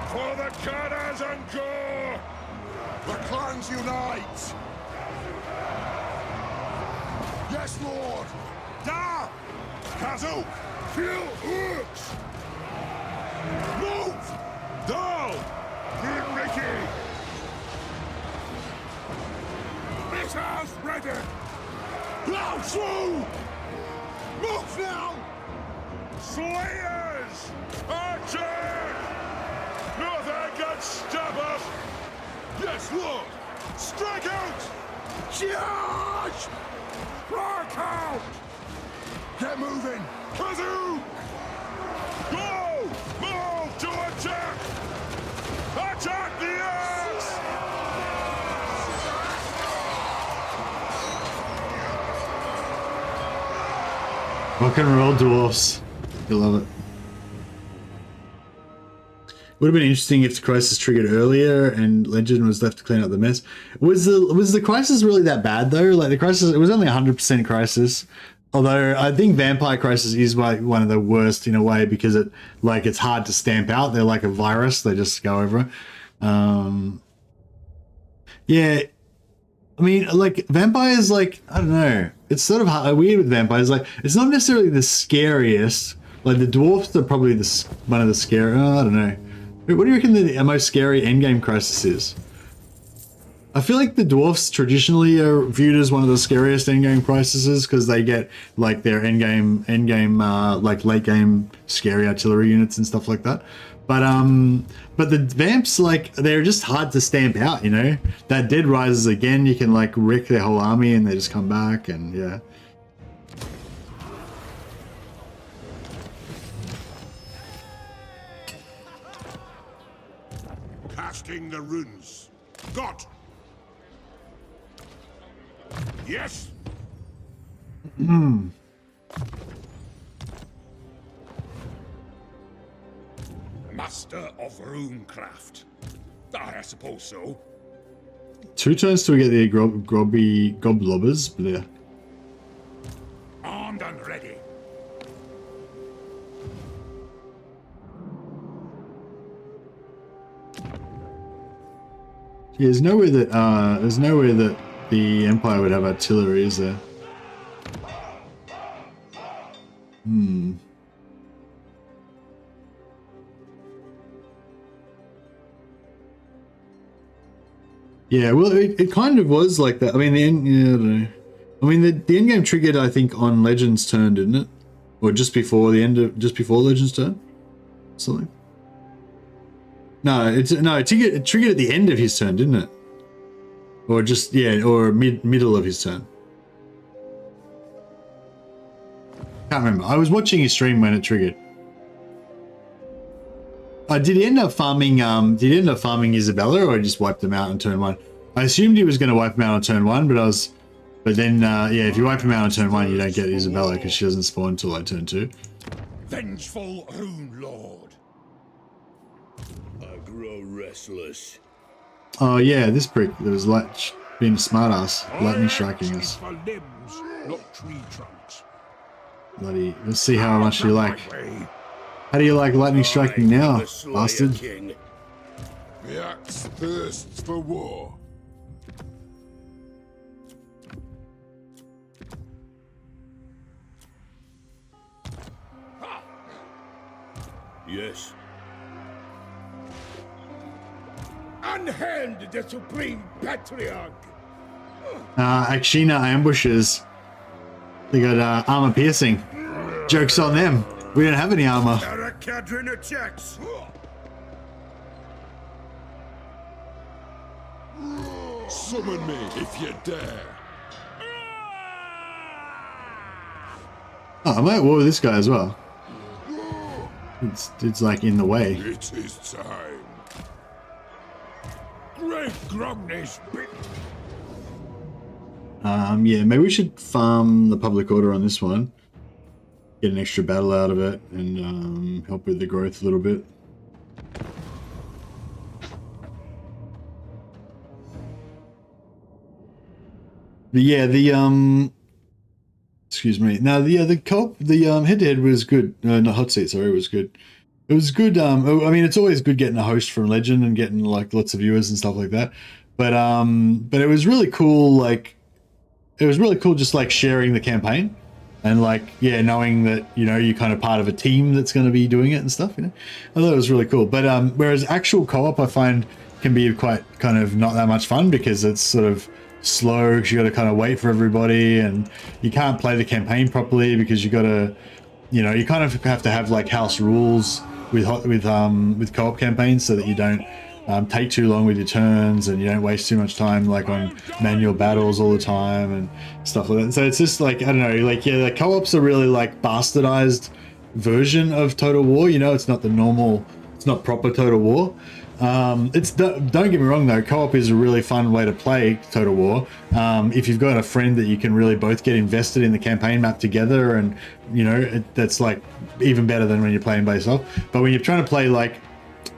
For the Cannons and Gore! The clans unite! Yes, Lord! Da! Kazoo! Feel hooks! Move! Down! Good Ricky! Missiles ready! Plow through! Move now! Slayers! Attack! Nothing can stop us! Yes, Lord! Strike out! Charge! Spark out! Get moving! Kazoo! Go! Move to attack! Attack the axe! Rock and roll dwarfs. You love it. Would have been interesting if the crisis triggered earlier and Legend was left to clean up the mess. Was the crisis really that bad though? Like the crisis, it was only 100% crisis. Although I think Vampire Crisis is like one of the worst in a way because it's hard to stamp out. They're like a virus; they just go over. Yeah, I mean, like vampires, like I don't know. It's sort of weird with vampires. Like it's not necessarily the scariest. Like the dwarfs are probably one of the scary. I don't know. What do you reckon the most scary endgame crisis is? I feel like the dwarfs traditionally are viewed as one of the scariest endgame crises because they get like their endgame, like late game scary artillery units and stuff like that. But the vamps, like they're just hard to stamp out. You know, that dead rises again. You can like wreck their whole army and they just come back and yeah. Casting the runes. Got. Yes. Master of runecraft. I suppose so. 2 turns till we get the goblobbers. Yeah. Armed and ready. Yeah, there's nowhere that the Empire would have artillery, is there? Yeah, well, it kind of was like that. I mean, I don't know. I mean, the end game triggered, I think, on Legends' turn, didn't it? Or just before Legends' turn, something. No, it triggered at the end of his turn, didn't it? Or just or middle of his turn. Can't remember. I was watching his stream when it triggered. Did he end up farming? Isabella, or he just wiped them out on turn 1? I assumed he was going to wipe them out on turn 1, but then if you wipe them out on turn 1, you don't get Isabella because she doesn't spawn until like turn 2. Vengeful Rune Lord. I grow restless. Oh yeah, this prick that was like being a smartass, lightning striking us. For limbs, not tree trunks. Bloody, let's see how much you like. How do you like lightning striking now, bastard? King. The axe thirsts for war. Yes. Unhand the supreme patriarch. Akshina ambushes. They got armor piercing. Joke's on them. We don't have any armor. Arakadrin attacks. Summon me if you dare. Oh, I might war with this guy as well. It's like in the way. It is time. Great Gromney's bit. Yeah, maybe we should farm the public order on this one. Get an extra battle out of it and help with the growth a little bit. But yeah, the excuse me. Now, the co-op, the head-to-head was good. No, not hot seat. Sorry, was good. It was good. I mean, it's always good getting a host from Legend and getting like lots of viewers and stuff like that. But it was really cool. Like, it was really cool just like sharing the campaign and like knowing that you're kind of part of a team that's going to be doing it and stuff. I thought it was really cool. But whereas actual co-op, I find can be quite kind of not that much fun because it's sort of slow because you got to kind of wait for everybody and you can't play the campaign properly because you got to you kind of have to have like house rules with co-op campaigns so that you don't take too long with your turns and you don't waste too much time like on manual battles all the time and stuff like that. So it's just like, I don't know, like the co-ops are really like bastardized version of Total War. It's not the normal, it's not proper Total War. Don't get me wrong though, co-op is a really fun way to play Total War if you've got a friend that you can really both get invested in the campaign map together, and that's like even better than when you're playing by yourself. But when you're trying to play like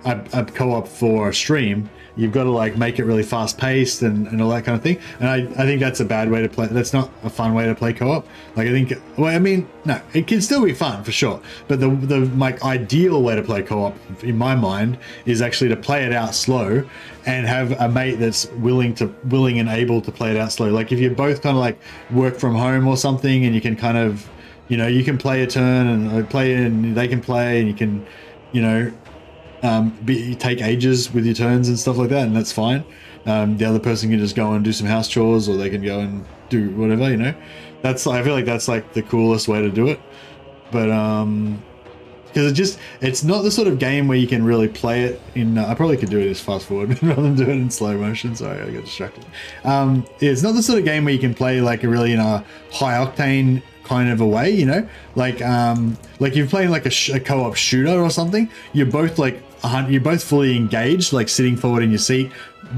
a co-op for a stream, you've got to like make it really fast paced and all that kind of thing. And I think that's a bad way to play. That's not a fun way to play co-op. Like I think, well, I mean, no, it can still be fun for sure. But the like ideal way to play co-op in my mind is actually to play it out slow and have a mate that's willing and able to play it out slow. Like if you both kind of like work from home or something, and you can kind of, you know, you can play a turn and play and they can play, and you can, you know, take ages with your turns and stuff like that, and that's fine. The other person can just go and do some house chores, or they can go and do whatever, you know. I feel like that's like the coolest way to do it. But because it's not the sort of game where you can really play it in. I probably could do it as fast forward rather than do it in slow motion. Sorry, I got distracted. It's not the sort of game where you can play like a really in a high octane kind of a way, you know, like you're playing like a co-op shooter or something. You're both fully engaged, like sitting forward in your seat,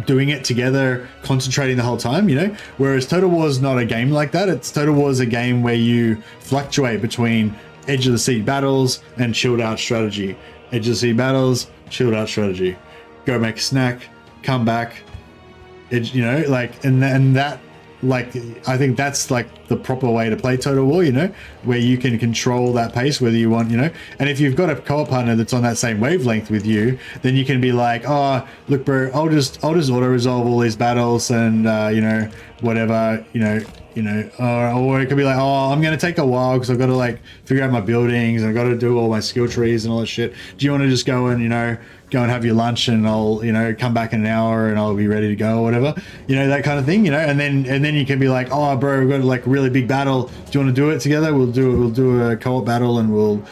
doing it together, concentrating the whole time, you know. Whereas Total War is not a game like that. Total War is a game where you fluctuate between edge of the seat battles and chilled out strategy. Edge of the seat battles, chilled out strategy. Go make a snack, come back, edge, you know, like and that. Like, I think that's like the proper way to play Total War, you know, where you can control that pace whether you want, you know. And if you've got a co-op partner that's on that same wavelength with you, then you can be like, oh, look, bro, I'll just auto resolve all these battles and you know, whatever, you know, or it could be like, oh, I'm gonna take a while because I've got to like figure out my buildings and I've got to do all my skill trees and all that shit. Do you want to just go and, you know, go and have your lunch and I'll, you know, come back in an hour and I'll be ready to go or whatever, you know, that kind of thing, you know. And then you can be like, oh, bro, we've got like a really big battle. Do you want to do it together? We'll do a co-op battle and we'll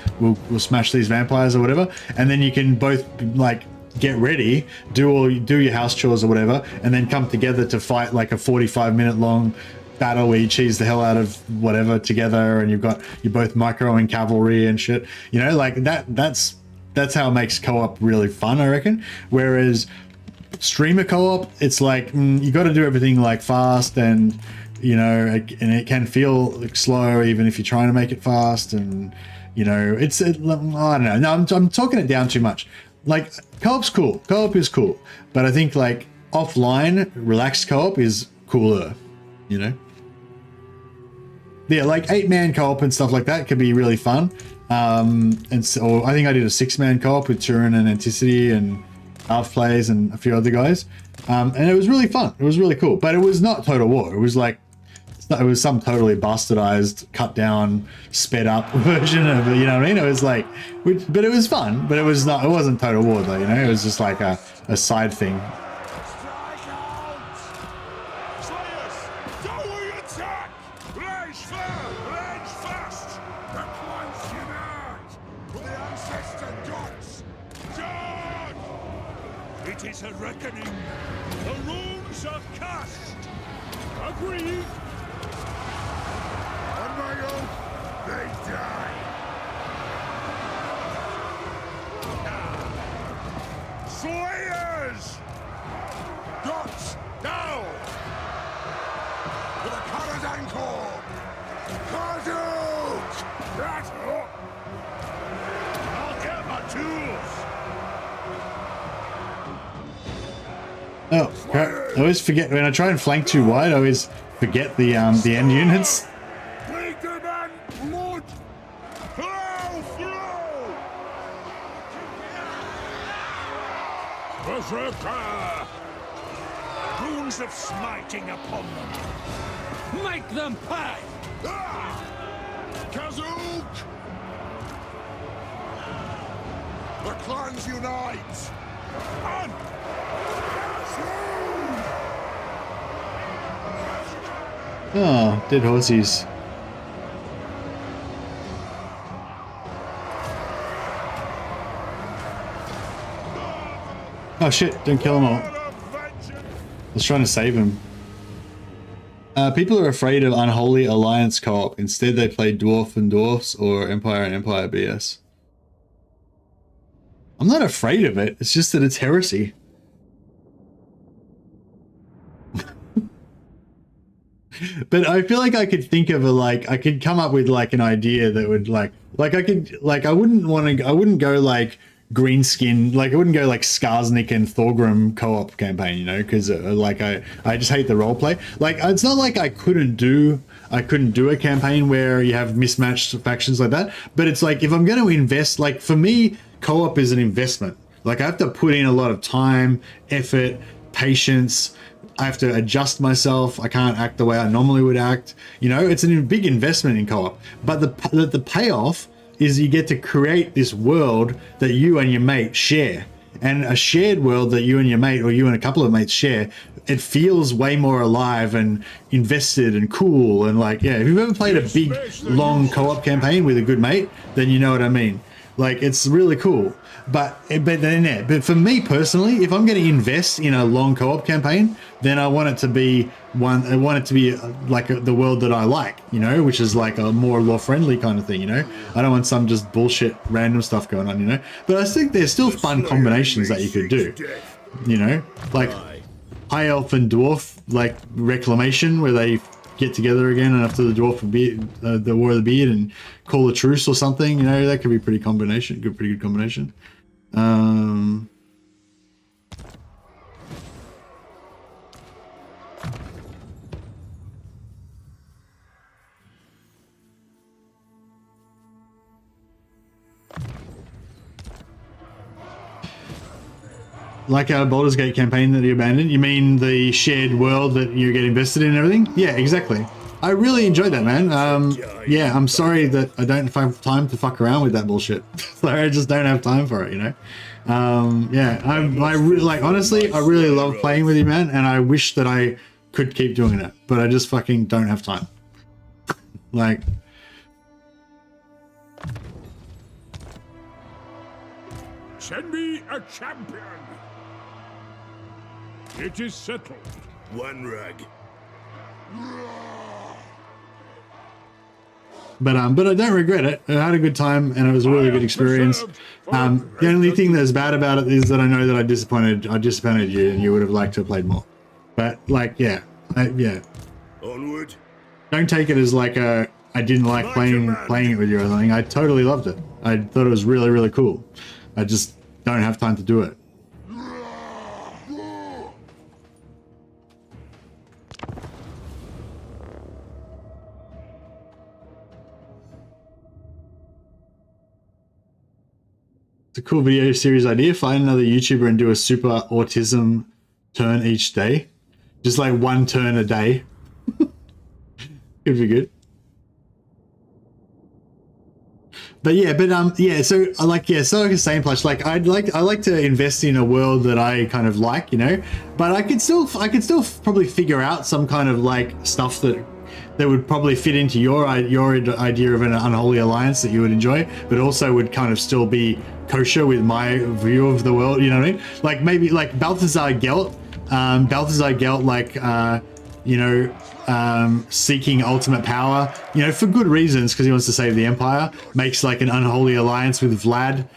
smash these vampires or whatever. And then you can both like get ready, do your house chores or whatever, and then come together to fight like a 45-minute long battle where you cheese the hell out of whatever together, and you're both microing cavalry and shit, you know, like that's how it makes co-op really fun, I reckon. Whereas streamer co-op, it's like you got to do everything like fast, and you know, and it can feel like slow even if you're trying to make it fast, and you know, I don't know. No, I'm talking it down too much. Like co-op's cool, co-op is cool, but I think like offline relaxed co-op is cooler, you know. Yeah, like 8-man co-op and stuff like that could be really fun. And so I think I did a 6-man co-op with Turin and Anticity and Half Plays and a few other guys, and it was really fun. It was really cool, but it was not Total War. It was like it was some totally bastardized, cut down, sped up version of it. You know what I mean? It was like, but it was fun. But it was not. It wasn't Total War though. You know, it was just like a side thing. It is a reckoning. The runes are cast. Agreed. On my oath, they die. Slayers! Dots, now! With a Caradan Corps! Karduk! That's all! I'll get my tools! Oh crap! I always forget when I try and flank too wide. I always forget the end units. Bleed them and blood! Flow, flow! Berserker! Runes of smiting upon them. Make them pay! Ah! Kazook! The clans unite! On! Oh, dead horsies. Oh shit, don't kill them all. I was trying to save him. People are afraid of Unholy Alliance co-op. Instead they play Dwarf and Dwarfs or Empire and Empire BS. I'm not afraid of it, it's just that it's heresy. But I feel like I could think of I could come up with like an idea that would I wouldn't go like green skin, like I wouldn't go like Skarsnik and Thorgrim co-op campaign, you know, because like I just hate the role play. Like it's not like I couldn't do a campaign where you have mismatched factions like that, but it's like if I'm going to invest, like for me, co-op is an investment. Like I have to put in a lot of time, effort, patience. I have to adjust myself. I can't act the way I normally would act. You know, it's a big investment in co-op. But the payoff is you get to create this world that you and your mate share. And a shared world that you and your mate or you and a couple of mates share, it feels way more alive and invested and cool. And like, yeah, if you've ever played a big, long co-op campaign with a good mate, then you know what I mean. Like, it's really cool. But for me personally, if I'm going to invest in a long co-op campaign, then I want it to be like the world that I like, you know, which is like a more law-friendly kind of thing, you know. I don't want some just bullshit random stuff going on, you know. But I think there's still fun combinations that you could do, you know, like high elf and dwarf, like reclamation, where they get together again and after the dwarf beard, the War of the Beard, and call a truce or something, you know. That could be pretty good combination. Like our Baldur's Gate campaign that you abandoned, you mean the shared world that you get invested in and everything? Yeah, exactly. I really enjoyed that, man. Yeah, I'm sorry that I don't have time to fuck around with that bullshit. I just don't have time for it, you know? Yeah, I really, like, honestly, I really love playing with you, man, and I wish that I could keep doing it, but I just fucking don't have time. Like... Send me a champion. It is settled. One rug. But I don't regret it. I had a good time and it was a really good experience. The only thing that's bad about it is that I know that I disappointed you and you would have liked to have played more. But like, yeah. Onward. Don't take it as like I didn't like playing it with you or something. I totally loved it. I thought it was really, really cool. I just don't have time to do it. It's a cool video series idea. Find another YouTuber and do a super autism turn each day. Just like one turn a day. Could be good. But yeah, so I like, so like the same plush. Like I like to invest in a world that I kind of like, you know, but I could still probably figure out some kind of like stuff that would probably fit into your idea of an unholy alliance that you would enjoy, but also would kind of still be kosher with my view of the world, you know what I mean? Like maybe like Balthazar Gelt, like, you know, seeking ultimate power, you know, for good reasons, because he wants to save the Empire, makes like an unholy alliance with Vlad,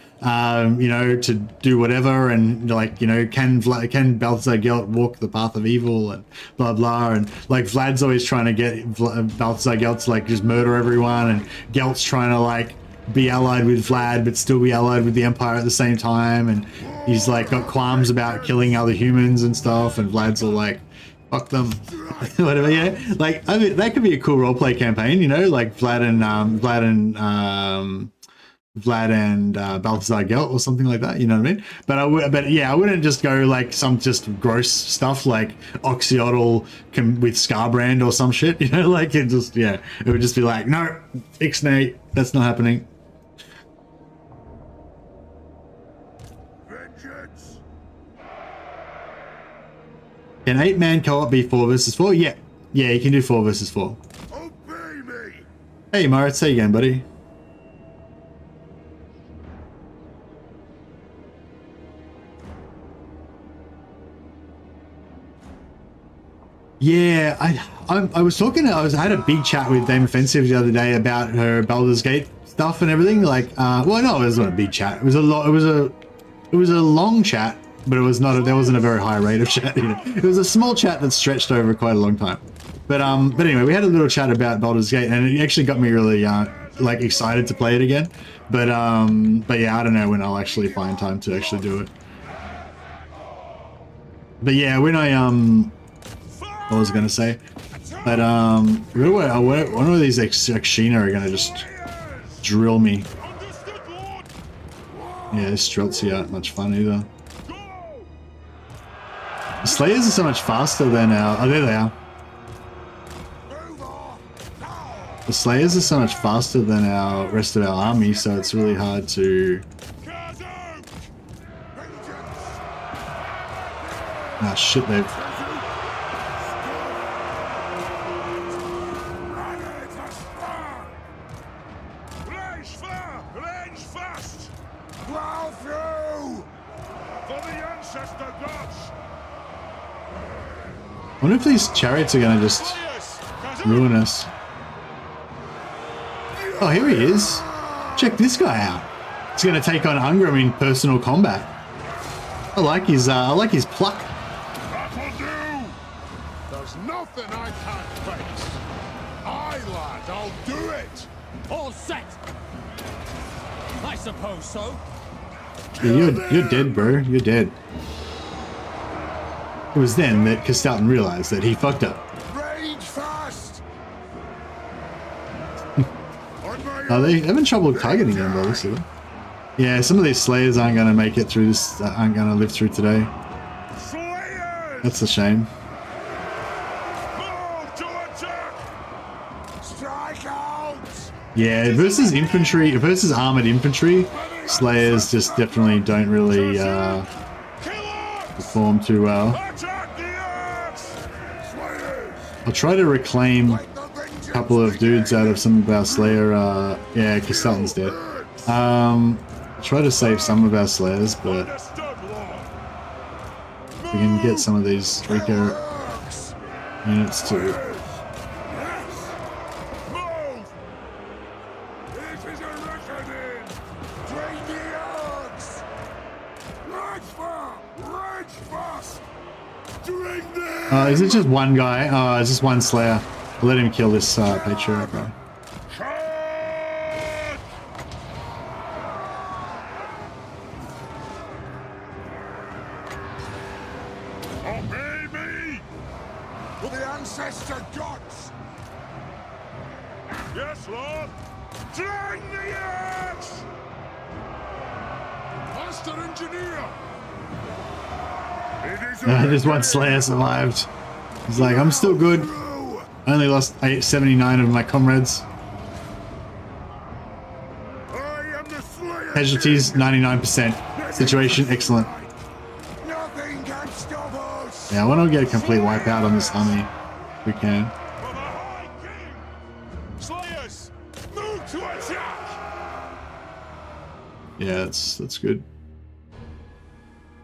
you know, to do whatever, and like, you know, can Balthazar Gelt walk the path of evil and blah blah, and like Vlad's always trying to get Balthazar Gelt to like just murder everyone, and Gelt's trying to like be allied with Vlad but still be allied with the Empire at the same time, and he's like got qualms about killing other humans and stuff, and Vlad's all like, fuck them. Whatever, yeah. Like, I mean, that could be a cool roleplay campaign, you know, like Vlad and Balthazar Gelt or something like that, you know what I mean? But yeah, I wouldn't just go like some just gross stuff like Oxyotl with Scarbrand or some shit, you know, like it just, yeah, it would just be like, no, Ixnay, that's not happening. Can 8-man co-op be 4 versus 4? Yeah. Yeah, you can do 4 versus 4. Obey me. Hey, Moritz, say again, buddy. Yeah, I was talking. I had a big chat with Dame Offensive the other day about her Baldur's Gate stuff and everything. Like, well, no, it wasn't a big chat. It was a long chat. But it was not. There wasn't a very high rate of chat. You know? It was a small chat that stretched over quite a long time. But anyway, we had a little chat about Baldur's Gate, and it actually got me really like excited to play it again. But yeah, I don't know when I'll actually find time to actually do it. But yeah, when I what was I gonna say? But one of these Akshina are gonna just drill me. Yeah, this Streltsy aren't much fun either. The Slayers are so much faster than our... Oh, there they are. The Slayers are so much faster than our rest of our army, so it's really hard to... Ah, shit, they've... I wonder if these chariots are gonna just ruin us. Oh, here he is. Check this guy out. He's gonna take on Ungrim in personal combat. I like his pluck. That'll do! There's nothing I can't fix. Aye, lad, I'll do it! All set! I suppose so. Yeah, you're dead, bro. You're dead. It was then that Castalton realized that he fucked up. Rage fast! Are they having trouble targeting them, though? So. Yeah, some of these Slayers aren't going to make it through this, aren't going to live through today. Slayers! That's a shame. Move to attack! Strike out! Yeah, versus infantry, versus armored infantry, Slayers just definitely don't really perform too well. Attack the axe! Slayers! I'll try to reclaim a couple of dudes out of some of our Slayer, yeah, Castalton's dead. Try to save some of our Slayers, but we can get some of these weaker units too. Move! This is a reckoning! Drain the axe! Rage fast! Drain the Is it just one guy? Oh, it's just one Slayer. I'll let him kill this Patriarch guy. Obey me! For the ancestor gods! Yes, Lord! Drain the axe! Master Engineer! It is Just one Slayer survived. He's like, I'm still good. I only lost 79 of my comrades. I am the Slayer! Casualties, 99%. Situation, excellent. Nothing can stop us! Yeah, I want to get a complete wipeout on this army. If we can. For the High King! Slayers! Move to attack! Yeah, that's good.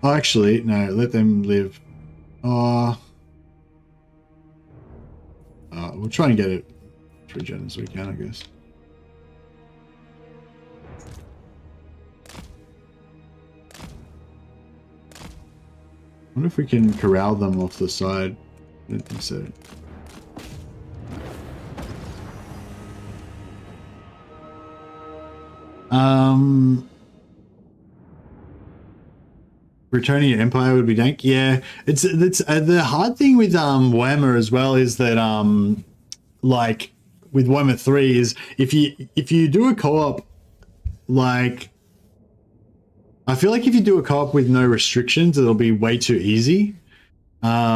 Oh, actually, no, let them live. We'll try and get it through gen as we can, I guess. I wonder if we can corral them off the side. I don't think so. Returning your empire would be dank. Yeah, it's the hard thing with Warhammer as well is that like with Warhammer 3 is if you do a co-op, like I feel like if you do a co-op with no restrictions, it'll be way too easy. But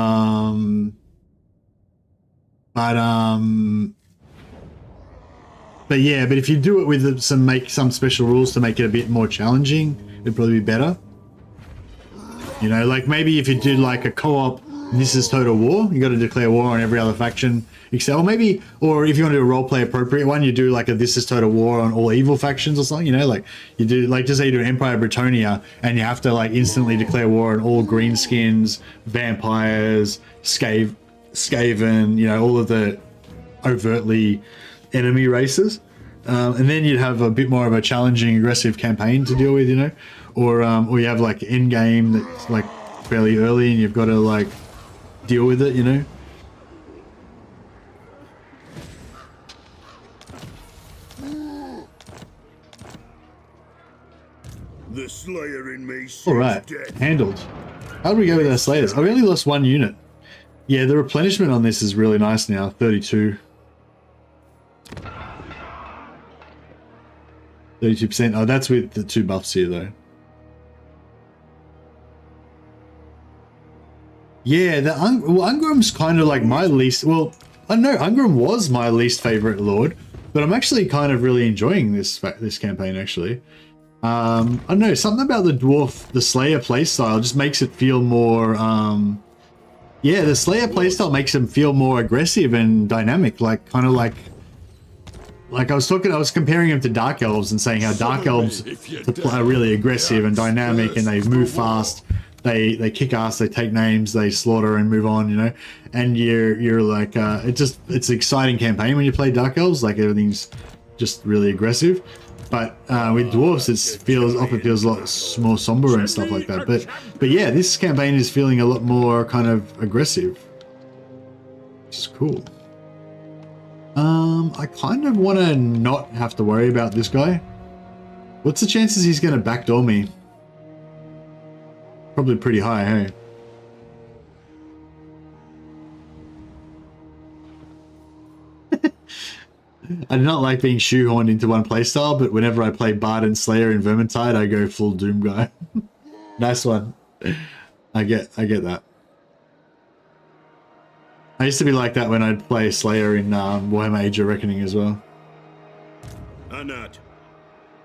yeah, but if you do it with make some special rules to make it a bit more challenging, it'd probably be better. You know, like maybe if you did like a co-op, this is total war, you got to declare war on every other faction except, or maybe, or if you want to do a roleplay appropriate one, you do like a this is total war on all evil factions or something, you know, like you do, like just say you do Empire Britonia and you have to like instantly declare war on all greenskins, vampires, Skaven, you know, all of the overtly enemy races. And then you'd have a bit more of a challenging, aggressive campaign to deal with, you know, or you have like end game that's like fairly early and you've got to like deal with it, you know. The Slayer in me seeks Alright, death. handled. How do we go with our Slayers? I only lost 1 unit. Yeah, the replenishment on this is really nice now, 32. 32%. Oh, that's with the 2 buffs here, though. Yeah, Ungrim's kind of like my least... Well, I know Ungrim was my least favorite lord, but I'm actually kind of really enjoying this campaign, actually. I don't know, something about the Dwarf, the Slayer playstyle just makes it feel more... yeah, the Slayer playstyle makes him feel more aggressive and dynamic, like kind of like I was comparing him to Dark Elves and saying how Dark Elves are really aggressive and dynamic, and they move fast, they kick ass, they take names, they slaughter and move on, you know. And you're like it's an exciting campaign when you play Dark Elves, like everything's just really aggressive. But with dwarves, it often feels a lot more somber and stuff like that. But yeah, this campaign is feeling a lot more kind of aggressive, which is cool. I kind of want to not have to worry about this guy. What's the chances he's going to backdoor me? Probably pretty high, hey? I do not like being shoehorned into one playstyle, but whenever I play Bard and Slayer in Vermintide, I go full Doom guy. Nice one. I get that. I used to be like that when I'd play Slayer in Warhammer Age of Reckoning as well. I'm not.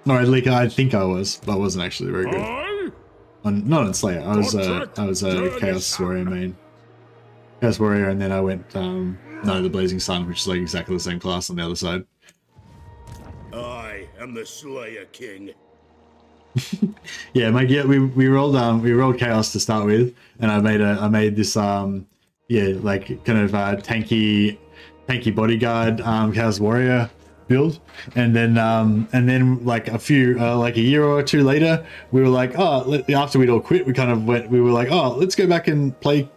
No, I think I was, but I wasn't actually very good. Not on Slayer. I was a Chaos Warrior main. Chaos Warrior, and then I went the Blazing Sun, which is like exactly the same class on the other side. I am the Slayer King. Yeah, we rolled Chaos to start with, and I made this like kind of tanky bodyguard Chaos Warrior build, and then like a year or two later, we were like, after we'd all quit, we were like, let's go back and play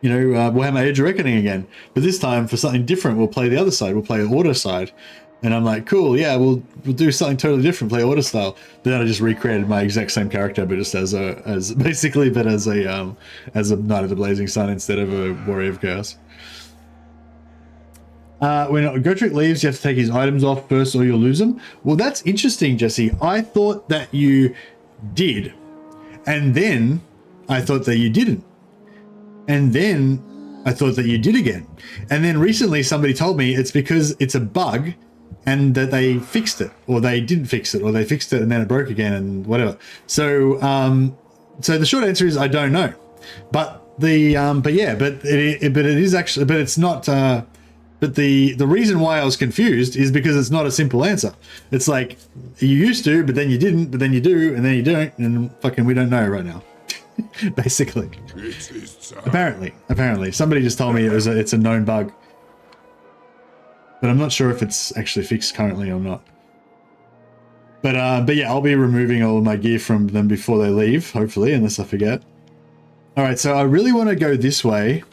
Warhammer Age of Reckoning again, but this time for something different. We'll play the other side. We'll play Order side. And I'm like, cool, yeah, we'll do something totally different, play Order style. But then I just recreated my exact same character, but just as a Knight of the Blazing Sun instead of a Warrior of Chaos. When Gotrek leaves, you have to take his items off first or you'll lose them. Well, that's interesting, Jesse. I thought that you did. And then I thought that you didn't. And then I thought that you did again. And then recently somebody told me it's because it's a bug and that they fixed it, or they didn't fix it, or they fixed it and then it broke again and whatever. So so the short answer is I don't know. But it's not but the reason why I was confused is because it's not a simple answer. It's like you used to, but then you didn't, but then you do, and then you don't, and fucking we don't know right now. Basically. Apparently. Somebody just told me it's a known bug. But I'm not sure if it's actually fixed currently or not. But yeah, I'll be removing all of my gear from them before they leave, hopefully, unless I forget. Alright, so I really want to go this way.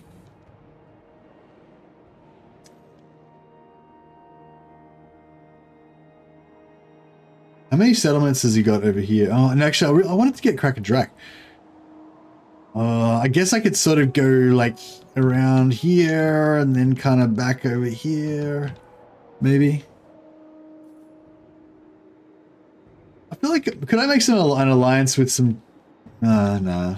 How many settlements has he got over here? Oh, and actually, I wanted to get Cracker Drac. I guess I could sort of go like around here and then kind of back over here, maybe. I feel like, could I make an alliance with some, nah.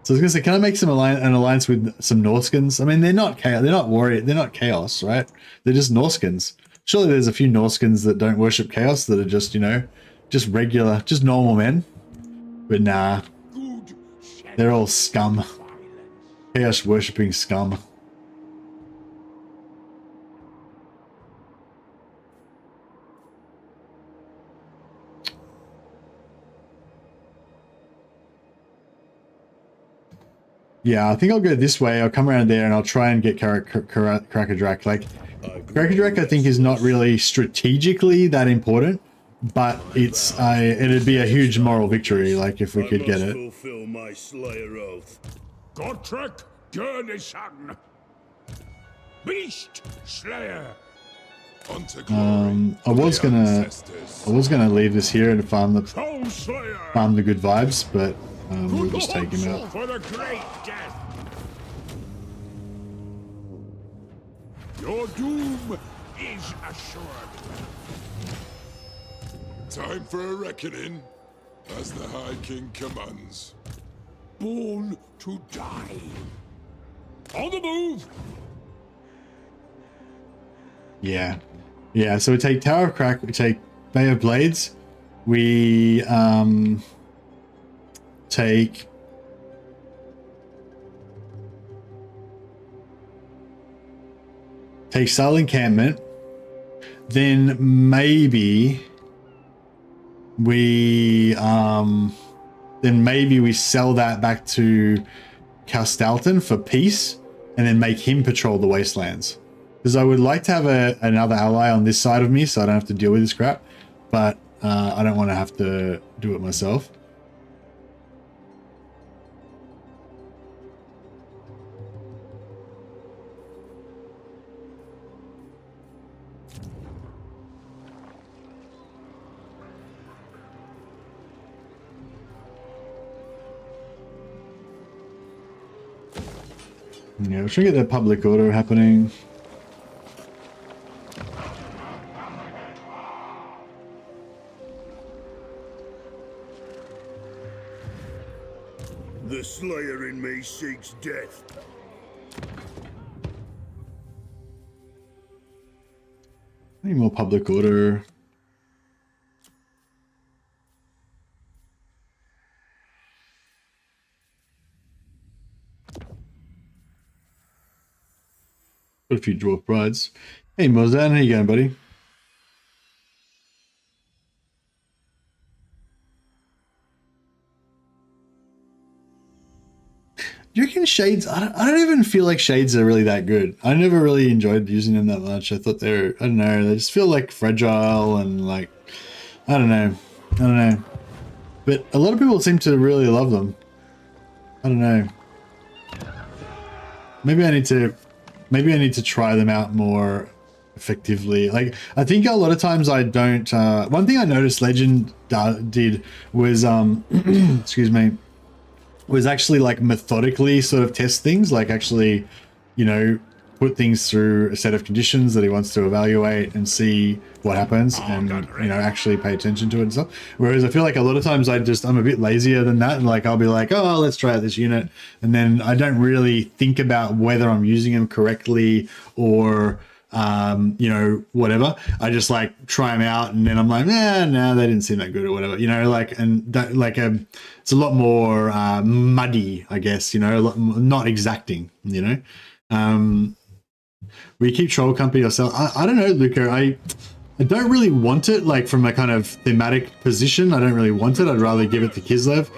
So I was gonna say, can I make an alliance with some Norskins? I mean, they're not chaos, right? They're just Norskins. Surely there's a few Norskins that don't worship chaos that are just, just regular, just normal men. But nah. They're all scum. Chaos worshipping scum. Yeah, I think I'll go this way. I'll come around there and I'll try and get Cracker Drac. Like, Cracker Drac I think is not really strategically that important, but it'd be a huge moral victory, like, if we could get it. Fulfill my Slayer oath. Gotrek Gurnishan. Beast Slayer. Unto glory I was for the gonna ancestors. leave this here to farm the Soulslayer! good vibes, but we'll just take him out. For the great death! Your doom is assured. Time for a reckoning, as the High King commands. Born to die. On the move! Yeah. Yeah, so we take Tower of Crack, we take Bay of Blades, we take Sail Encampment, then maybe we sell that back to Castalton for peace, and then make him patrol the wastelands. Because I would like to have another ally on this side of me, so I don't have to deal with this crap. But I don't want to have to do it myself. Yeah, we're trying to get that public order happening. The Slayer in me seeks death. Any more public order? Got a few dwarf brides. Hey Mozan, how you going, buddy? Do you reckon shades? I don't even feel like shades are really that good. I never really enjoyed using them that much. I thought they're, I don't know, they just feel like fragile and like, I don't know. But a lot of people seem to really love them. I don't know. Maybe I need to try them out more effectively. Like, I think a lot of times I don't, one thing I noticed Legend did was, excuse me, was actually like methodically sort of test things, like actually, you know, put things through a set of conditions that he wants to evaluate and see what happens, and you know, actually pay attention to it and stuff. Whereas I feel like a lot of times I'm a bit lazier than that, and like I'll be like, oh, let's try out this unit, and then I don't really think about whether I'm using them correctly or you know, whatever. I just like try them out, and then I'm like, no, they didn't seem that good or whatever, you know, like, and that, like, it's a lot more muddy, I guess, you know, a lot, not exacting, you know. We keep Troll Company ourselves. I don't know, Luca. I don't really want it, like, from a kind of thematic position. I don't really want it. I'd rather give it to Kislev,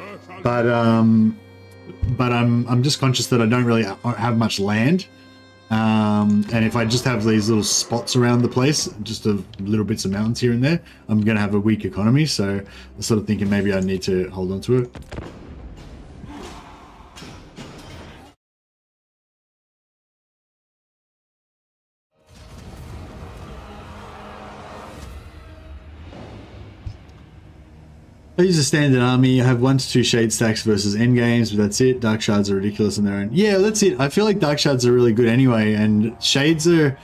but I'm just conscious that I don't really have much land. And if I just have these little spots around the place, just of little bits of mountains here and there, I'm going to have a weak economy. So I'm sort of thinking maybe I need to hold on to it. I use a standard army. I have 1 to 2 shade stacks versus end games, but that's it. Dark shards are ridiculous in their own. Yeah, that's it. I feel like dark shards are really good anyway, and shades are,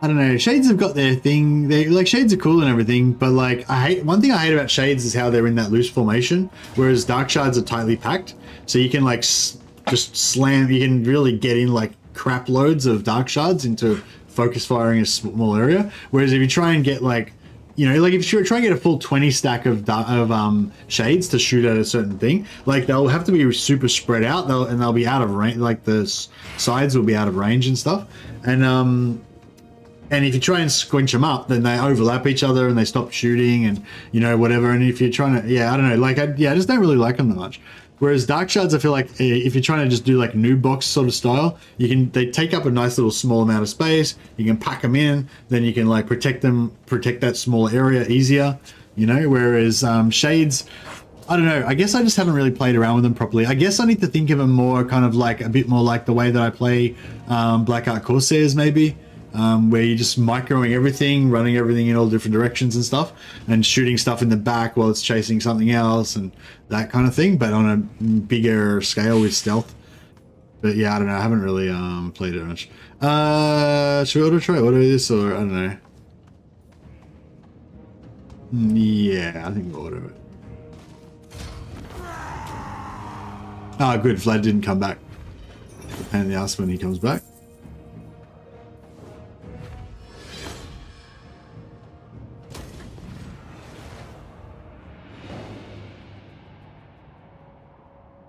I don't know, shades have got their thing. They like, shades are cool and everything, but like, one thing I hate about shades is how they're in that loose formation, whereas dark shards are tightly packed, so you can like just slam. You can really get in like crap loads of dark shards into focus firing a small area. Whereas if you try and get like, you know, like if you're trying to get a full 20 stack of shades to shoot at a certain thing, like they'll have to be super spread out, they'll be out of range, like the sides will be out of range and stuff. And if you try and squinch them up, then they overlap each other and they stop shooting and, you know, whatever. And if you're trying to, yeah, I don't know, like, I just don't really like them that much. Whereas dark shards, I feel like if you're trying to just do like new box sort of style, they take up a nice little small amount of space. You can pack them in, then you can like protect that small area easier, you know. Whereas shades, I don't know. I guess I just haven't really played around with them properly. I guess I need to think of them more kind of like a bit more like the way that I play Black Art Corsairs maybe. where you're just microing everything, running everything in all different directions and stuff, and shooting stuff in the back while it's chasing something else and that kind of thing, but on a bigger scale with stealth. But yeah, I don't know. I haven't really played it much. Should we try auto this, or I don't know? Yeah, I think we'll auto it. Ah, good. Vlad didn't come back. Pain in the ass when he comes back.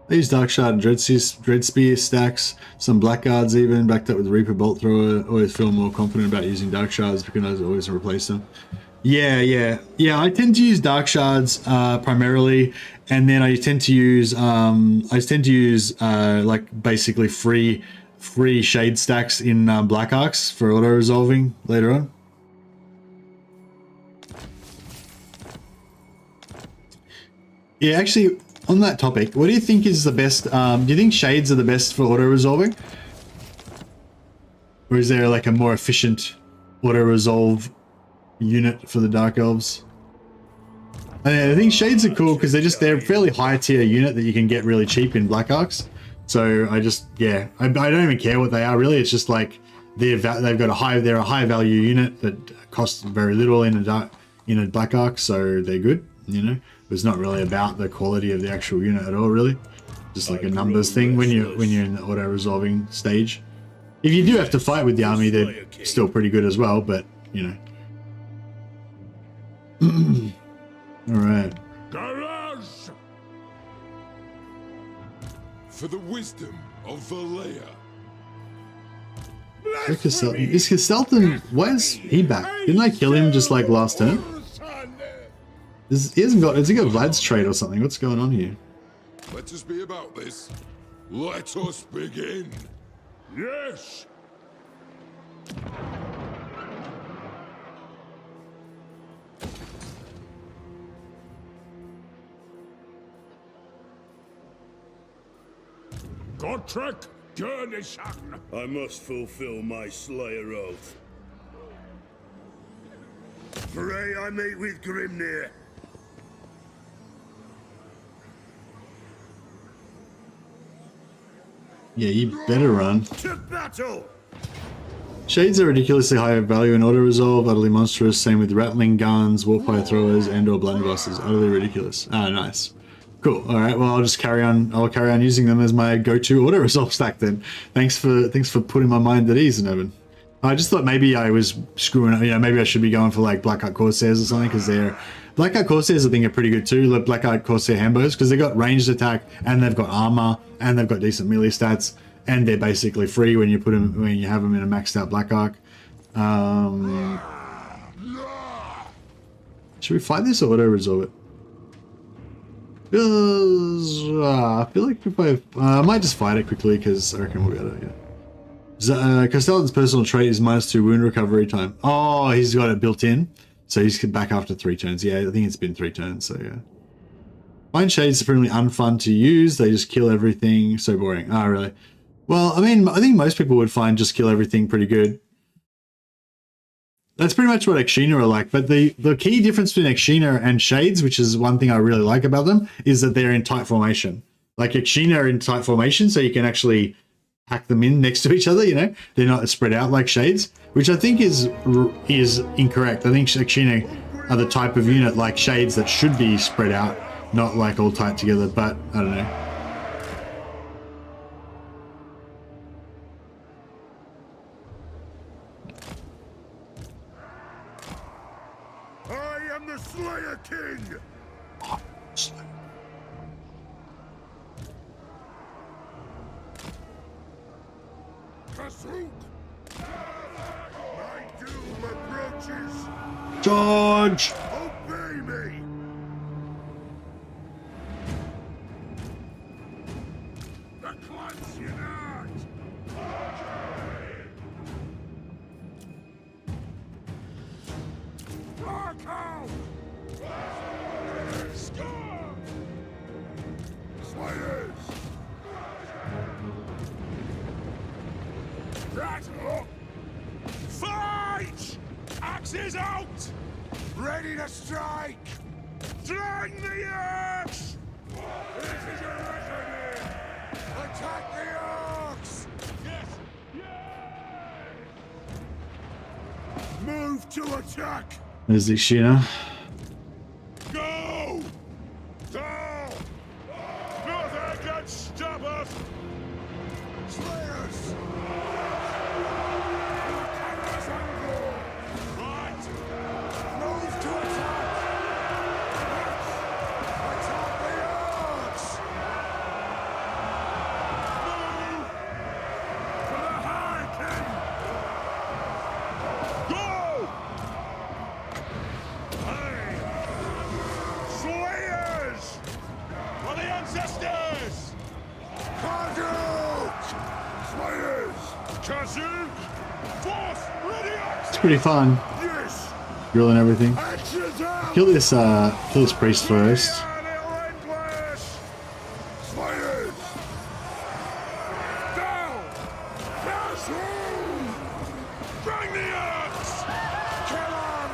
I use Dark Shard and Dread Spear stacks, some Blackguards even, backed up with Reaper Bolt Thrower. Always feel more confident about using Dark Shards because I always replace them. Yeah, I tend to use Dark Shards primarily, and then I tend to use like basically free shade stacks in Black Arcs for auto resolving later on. Yeah, actually, on that topic, what do you think is the best? Do you think shades are the best for auto resolving, or is there like a more efficient auto resolve unit for the Dark Elves? I think shades are cool because they're a fairly high tier unit that you can get really cheap in Black Arcs. So I don't even care what they are really. It's just like they're a high value unit that costs very little in a Black Arc, so they're good. You know, it's not really about the quality of the actual unit at all, really. Just like a numbers thing when you're in the auto resolving stage. If you do have to fight with the army, they're still pretty good as well. But you know. All right. Garage! For the wisdom of Valea. Is Castelton? Why is he back? Didn't I kill him just like last turn? Has he got Vlad's trait or something? What's going on here? Let us be about this. Let us begin. Yes! Gottrek Gurnishan. I must fulfill my Slayer oath. Pray I meet with Grimnir. Yeah, you better run. To battle! Shades are ridiculously high value in auto resolve, utterly monstrous. Same with rattling guns, warpfire throwers, and/or blunderbusters. Utterly ridiculous. Ah, nice. Cool. All right. Well, I'll just carry on. I'll carry on using them as my go-to auto resolve stack then. Thanks for putting my mind at ease, Nevin. I just thought maybe I was screwing up. You know, maybe I should be going for like Blackheart Corsairs or something, because Blackheart Corsairs I think are pretty good too. Like Blackheart Corsair Hambos, because they've got ranged attack and they've got armor and they've got decent melee stats, and they're basically free when you have them in a maxed out Black Arc. Should we fight this or auto resolve it? I feel like if I might just fight it quickly because I reckon we'll be able to. Yeah. Castellan's personal trait is -2 wound recovery time. Oh, he's got it built in, so he's back after 3 turns. Yeah, I think it's been 3 turns. So yeah. Find shades supremely unfun to use. They just kill everything. So boring. Ah, really? Well, I mean, I think most people would find just kill everything pretty good. That's pretty much what Ekshina are like, but the key difference between Ekshina and Shades, which is one thing I really like about them, is that they're in tight formation. Like Ekshina are in tight formation, so you can actually pack them in next to each other, you know? They're not spread out like Shades, which I think is incorrect. I think Ekshina are the type of unit like Shades that should be spread out, not like all tight together, but I don't know. I am the Slayer King! Kasuk! My doom approaches! George! Obey me! The clans unite! Rock out! Slayers! Rattle! Fire! Axes out! Ready to strike! Drag the axe! This is your reckoning! Attack the axe! Yes! Yay! Move to attack! There's the Sheena. Go! Go! Nothing can stop us! Slayers! Right! Move to attack! Attack the axe! Move! For the hurricane! Go! Hey! Slayers! For the ancestors! Kazuk! Slayers! Kazuk! Force! Ready axe! It's pretty fun. Yes! Drilling everything. Axes out! Kill this priest first. Relentless! Slayers! Down! Kazuk! Bring the axe! Kill him!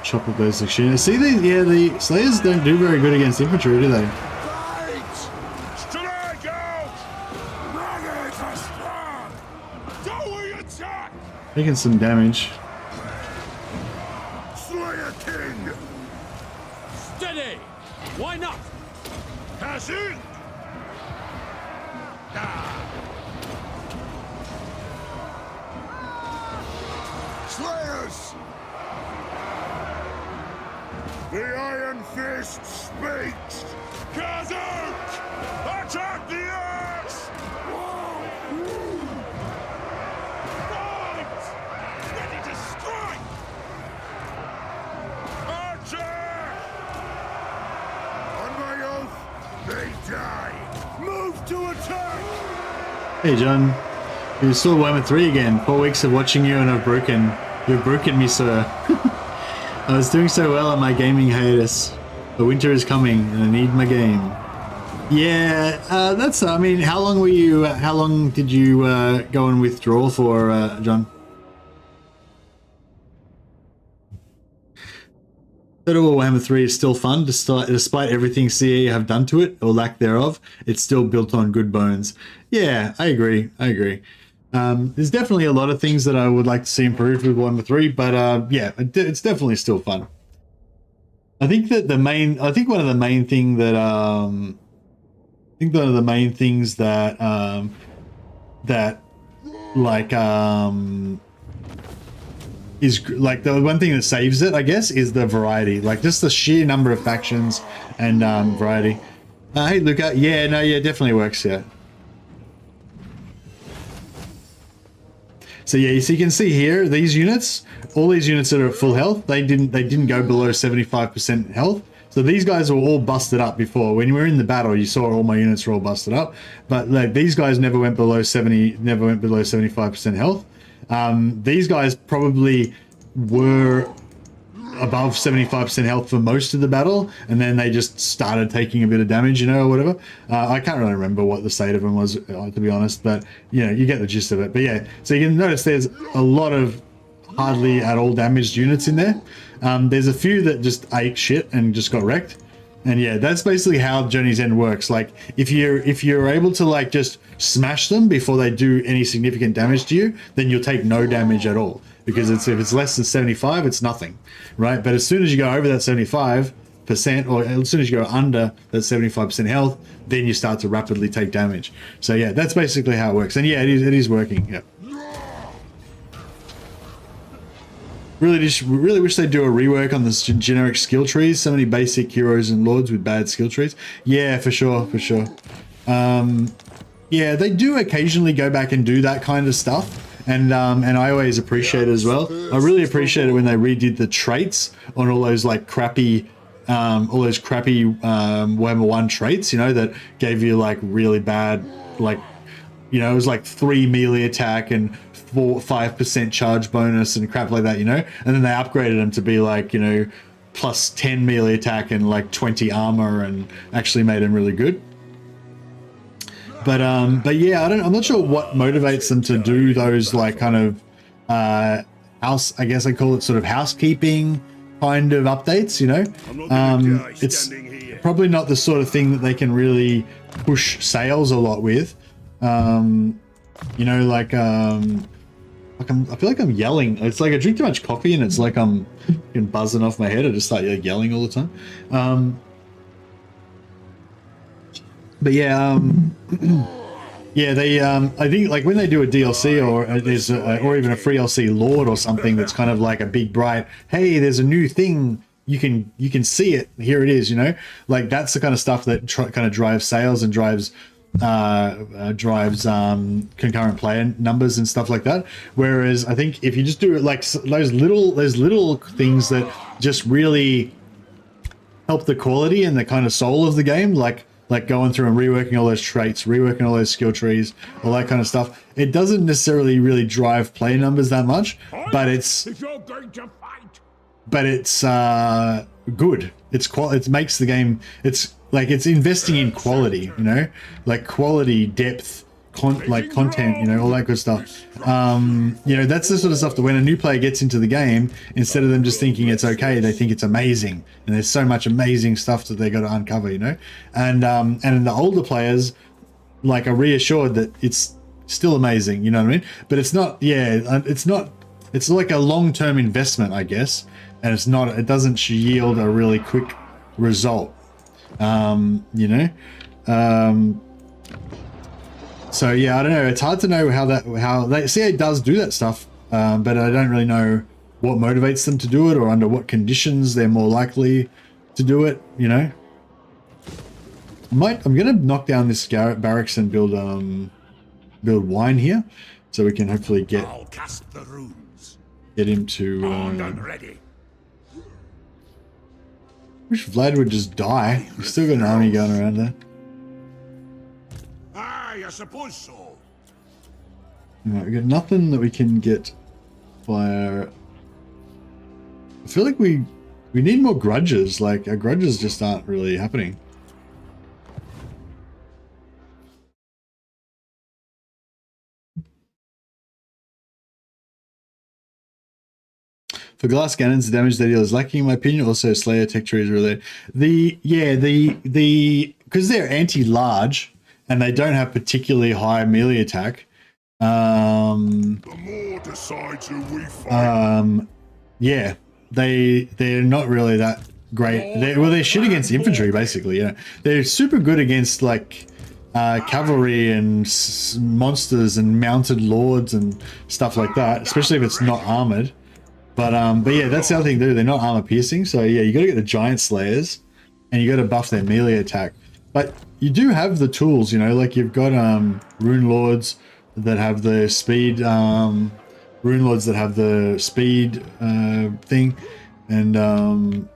Chop up those Sheena. See, the Slayers don't do very good against infantry, do they? Fight! Strike out! Rugged for strong! Do we attack? Taking some damage. Slayer King! Steady! Why not? Kazuk! Slayers! The Iron Fist speaks! Kazuk! Attack the axe! Fight! Ready to strike! Attack! On my oath, they die! Move to attack! Hey, John. You saw Warhammer 3 again. 4 weeks of watching you and you've broken me, sir. I was doing so well on my gaming hiatus. The winter is coming and I need my game. Yeah, I mean, how long did you go and withdraw for, John? Total Warhammer 3 is still fun, despite everything CE have done to it, or lack thereof. It's still built on good bones. Yeah, I agree. There's definitely a lot of things that I would like to see improved with Warhammer 3, but yeah, it's definitely still fun. I think that one of the main things is like the one thing that saves it, I guess, is the variety, like just the sheer number of factions and variety. Hey, Luca, yeah, definitely works, yeah. So yeah, so you can see here, these units, all these units that are at full health, they didn't go below 75% health. So these guys were all busted up before. When you were in the battle, you saw all my units were all busted up. But like these guys never went below 75% health. These guys probably were above 75% health for most of the battle, and then they just started taking a bit of damage, or whatever. I can't really remember what the state of them was, to be honest, but you get the gist of it. But yeah, so you can notice there's a lot of hardly at all damaged units in there. There's a few that just ate shit and just got wrecked. And yeah, that's basically how Journey's End works. Like if you're able to like just smash them before they do any significant damage to you, then you'll take no damage at all. Because if it's less than 75, it's nothing, right? But as soon as you go over that 75%, or as soon as you go under that 75% health, then you start to rapidly take damage. So yeah, that's basically how it works. And yeah, it is working. Yeah. Really wish they'd do a rework on the generic skill trees. So many basic heroes and lords with bad skill trees. Yeah, for sure. Yeah, they do occasionally go back and do that kind of stuff. And I always appreciate it as well. I really appreciate it when they redid the traits on all those like crappy Warhammer 1 traits, that gave you like really bad, like, it was like 3 melee attack and 5% charge bonus and crap like that, and then they upgraded them to be like, plus 10 melee attack and like 20 armor and actually made them really good. But yeah, I'm not sure what motivates them to do those like kind of I guess I call it sort of housekeeping kind of updates, you know. I'm not gonna die It's standing here. probably not the sort of thing that they can really push sales a lot with. You know, like I feel like I'm yelling. It's like I drink too much coffee and it's like I'm buzzing off my head. I just start like, yelling all the time. But yeah, yeah, they I think like when they do a DLC or there's or even a free DLC Lord or something that's kind of like a big bright, hey, there's a new thing, you can see it, here it is, you know, like that's the kind of stuff that kind of drives sales and drives concurrent player numbers and stuff like that. Whereas I think if you just do it like those little things that just really help the quality and the kind of soul of the game, like going through and reworking all those traits, reworking all those skill trees, all that kind of stuff, it doesn't necessarily really drive player numbers that much, but it's If you're going to fight, good. It makes the game, it's like it's investing in quality, you know, like quality, depth, content, you know, all that good stuff. You know, that's the sort of stuff that when a new player gets into the game, instead of them just thinking it's okay, they think it's amazing, and there's so much amazing stuff that they got to uncover, you know. And the older players like are reassured that it's still amazing, you know what I mean? But it's not, yeah, it's like a long-term investment, I guess, and it doesn't yield a really quick result, you know. So yeah, I don't know. It's hard to know how they see it does do that stuff, but I don't really know what motivates them to do it or under what conditions they're more likely to do it. You know, I'm gonna knock down this barracks and build wine here, so we can hopefully I'll cast the runes. get him to. Armed and ready. Wish Vlad would just die. He's still got an army going around there. I suppose so. Alright, we got nothing that we can get fire. I feel like we need more grudges. Like our grudges just aren't really happening. For glass cannons, the damage they deal is lacking in my opinion. Also, Slayer tech tree is related. Because they're anti-large and they don't have particularly high melee attack. The more decides who we fight. Yeah, they're not really that great. They're shit against infantry basically. You know, they're super good against like cavalry and monsters and mounted lords and stuff like that, especially if it's not armored. But yeah, that's the other thing they're not armor piercing. So yeah, you got to get the giant slayers, and you got to buff their melee attack. But you do have the tools, you know, like you've got rune lords that have the speed, rune lords that have the speed thing, and I'm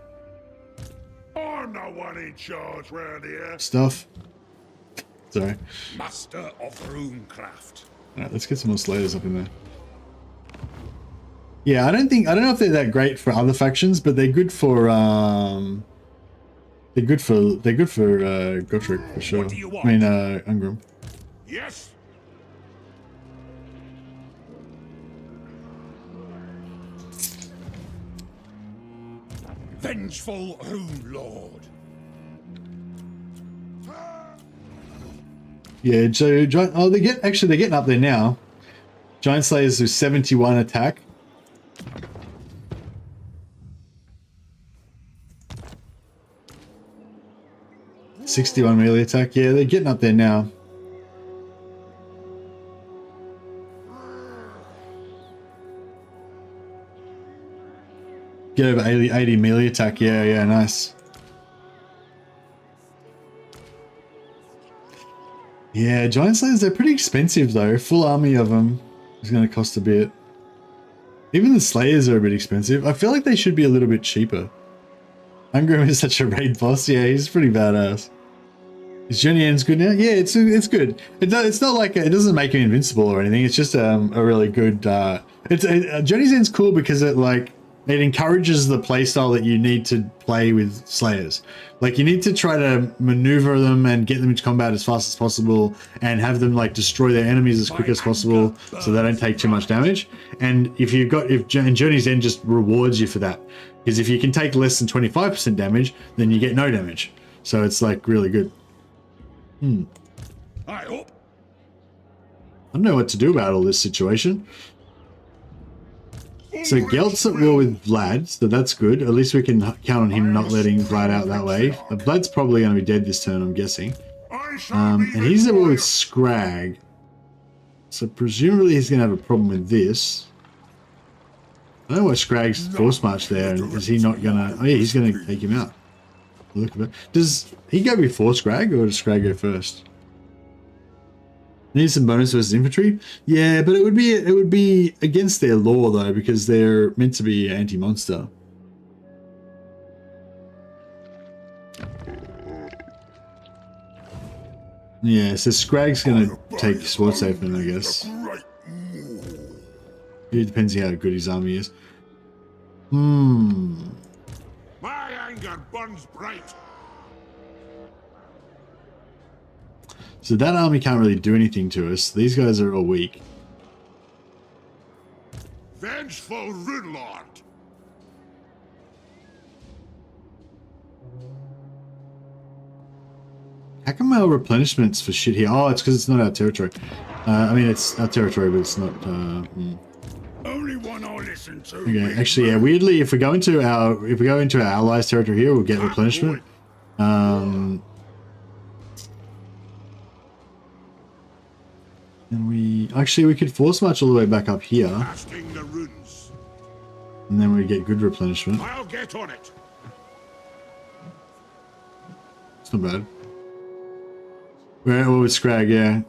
the one in charge round here. stuff. Sorry. Master of runecraft. All right, let's get some more slayers up in there. Yeah, I don't know if they're that great for other factions, but they're good for Gotrek for sure. What do you want? I mean Ungrim. Yes. Vengeful Rune Lord. Yeah, so they're getting up there now. Giant Slayers do 71 attack. $61 melee attack. Yeah, they're getting up there now. Get over 80 melee attack. Yeah, nice. Yeah, Giant Slayers, they're pretty expensive though. Full army of them is going to cost a bit. Even the Slayers are a bit expensive. I feel like they should be a little bit cheaper. Ungrim is such a raid boss. Yeah, he's pretty badass. Is Johnny N's good now? Yeah, it's good. It's not like it doesn't make him invincible or anything. It's just a really good. Johnny N's cool because it like it encourages the playstyle that you need to play with Slayers. Like, you need to try to maneuver them and get them into combat as fast as possible and have them like destroy their enemies as quick as possible so they don't take too much damage. And if Journey's End just rewards you for that, because if you can take less than 25% damage, then you get no damage. So it's like really good. I hope. I don't know what to do about all this situation. So Gelt's at war with Vlad, so that's good. At least we can count on him not letting Vlad out that way. Vlad's probably going to be dead this turn, I'm guessing. And he's at war with Scrag. So presumably he's going to have a problem with this. I don't know why Scrag's force march there, and is he not going to... Oh yeah, he's going to take him out. Look at it. Does he go before Scrag, or does Scrag go first? Need some bonus versus infantry? Yeah, but it would be against their law though, because they're meant to be anti-monster. Yeah, so Scrag's gonna take Swordsafen, I guess. It depends how good his army is. My anger burns bright. So that army can't really do anything to us. These guys are all weak. Vengeful Rune Lord. How come our replenishments for shit here? Oh, it's because it's not our territory. I mean, it's our territory, but it's not... Only one I'll listen to. Okay, actually, yeah, weirdly, if we go into our allies' territory here, we'll get replenishment. And we could force march all the way back up here, Casting the runes. and then we get good replenishment. I'll get on it. It's not bad. We're with Scrag, yeah.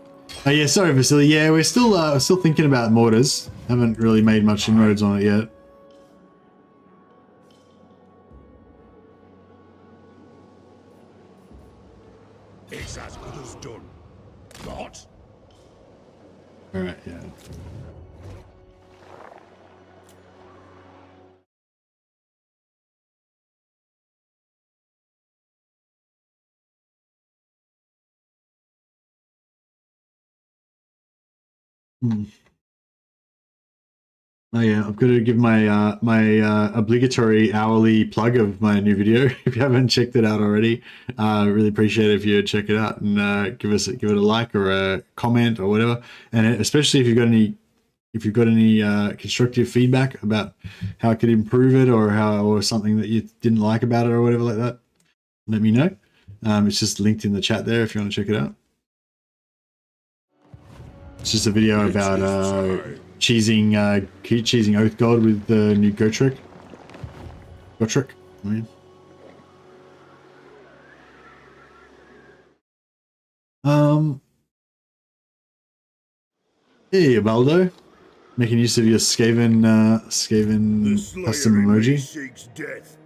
Oh yeah, sorry, Vasily. Yeah, we're still thinking about mortars. Haven't really made much inroads on it yet. It's as good as done. What? All right, yeah. Oh yeah, I've got to give my obligatory hourly plug of my new video. If you haven't checked it out already, really appreciate it if you check it out and give it a like or a comment or whatever. And especially if you've got any constructive feedback about how I could improve it or something that you didn't like about it or whatever like that, let me know. It's just linked in the chat there if you want to check it out. It's just a video about cheesing Oath God with the new Gotrek. I mean. Hey, Baldo. Making use of your Skaven custom emoji. Seeks death.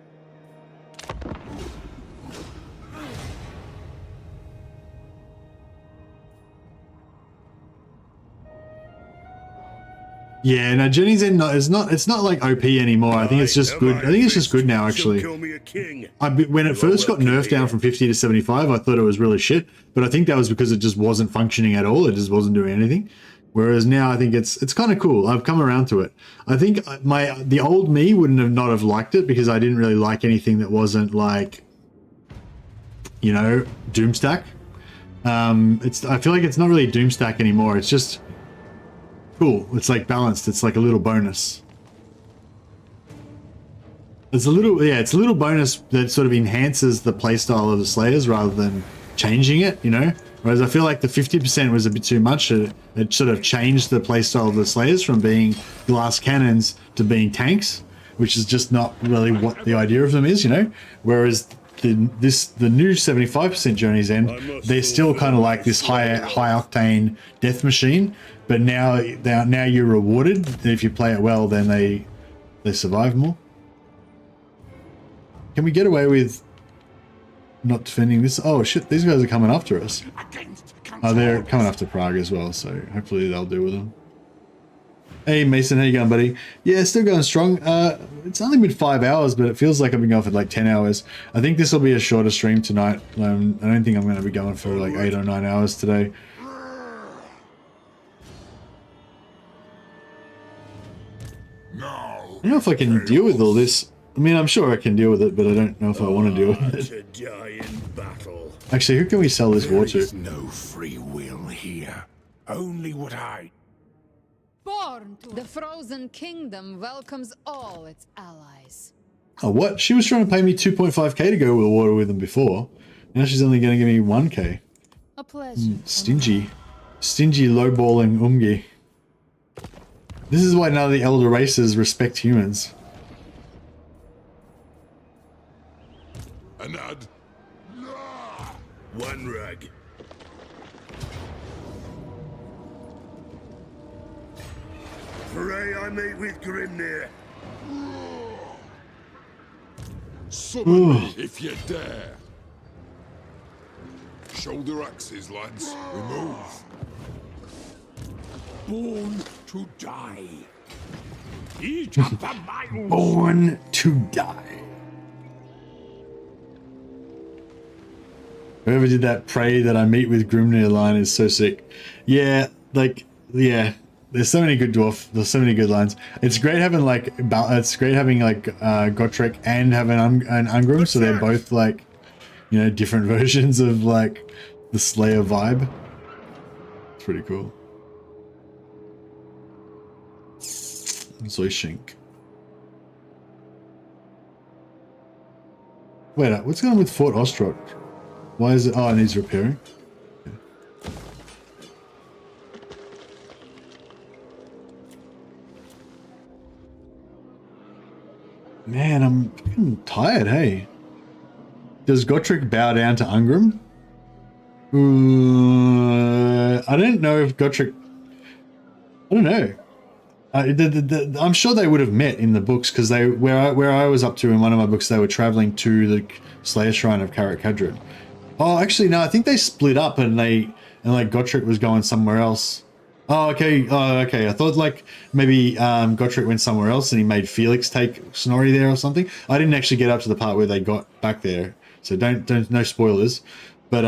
Yeah, no, Journey's End it's not like OP anymore. I think it's just good. I think it's just good now, actually. Kill me a king. When it first got nerfed down from 50 to 75, I thought it was really shit. But I think that was because it just wasn't functioning at all. It just wasn't doing anything. Whereas now I think it's kind of cool. I've come around to it. I think the old me wouldn't have not have liked it because I didn't really like anything that wasn't like, you know, Doomstack. I feel like it's not really Doomstack anymore. It's just cool. It's like balanced. It's like a little bonus. It's a little bonus that sort of enhances the playstyle of the Slayers rather than changing it, you know? Whereas I feel like the 50% was a bit too much. It sort of changed the playstyle of the Slayers from being glass cannons to being tanks, which is just not really what the idea of them is, you know? Whereas the new 75% Journey's End, they're still kind of like this high octane death machine, but now you're rewarded. If you play it well, then they survive more. Can we get away with not defending this? Oh shit, these guys are coming after us. Oh, they're coming after Prague as well, so hopefully they'll deal with them. Hey Mason, how you going, buddy? Yeah, still going strong. It's only been 5 hours, but it feels like I've been going for like 10 hours. I think this will be a shorter stream tonight. I don't think I'm going to be going for like 8 or 9 hours today. I don't know if I can deal with all this. I mean, I'm sure I can deal with it, but I don't know if I want to deal with it. To die in battle. Actually, who can we sell this war to? There is no free will here. Only what I... Born to the Frozen Kingdom welcomes all its allies. Oh, what? She was trying to pay me 2.5k to go with water with them before. Now she's only going to give me 1k. A pleasure. Stingy. Stingy lowballing Umgi. This is why none of the elder races respect humans. Anad. One rug. Pray I meet with Grimnir. Summon me if you dare. Shoulder axes, lads. Remove. Born to die. Each of the miles. Born to die. Whoever did that pray that I meet with Grimnir line is so sick. Yeah, like, yeah. There's so many good dwarf. There's so many good lines. It's great having like Gotrek and having an Ungrim, so they're both like, you know, different versions of like the Slayer vibe. It's pretty cool. Zoishink. Wait, what's going on with Fort Ostrog? Why is it? Oh, it needs repairing. Man, I'm fucking tired, hey. Does Gotrek bow down to Ungrim? I don't know if Gotrek... I don't know. I'm sure they would have met in the books, because they where I was up to in one of my books, they were traveling to the Slayer Shrine of Karak Kadrin. Oh, actually, no, I think they split up and like Gotrek was going somewhere else. Oh, okay. Oh, okay. I thought like maybe Gotrek went somewhere else and he made Felix take Snorri there or something. I didn't actually get up to the part where they got back there, so don't no spoilers. But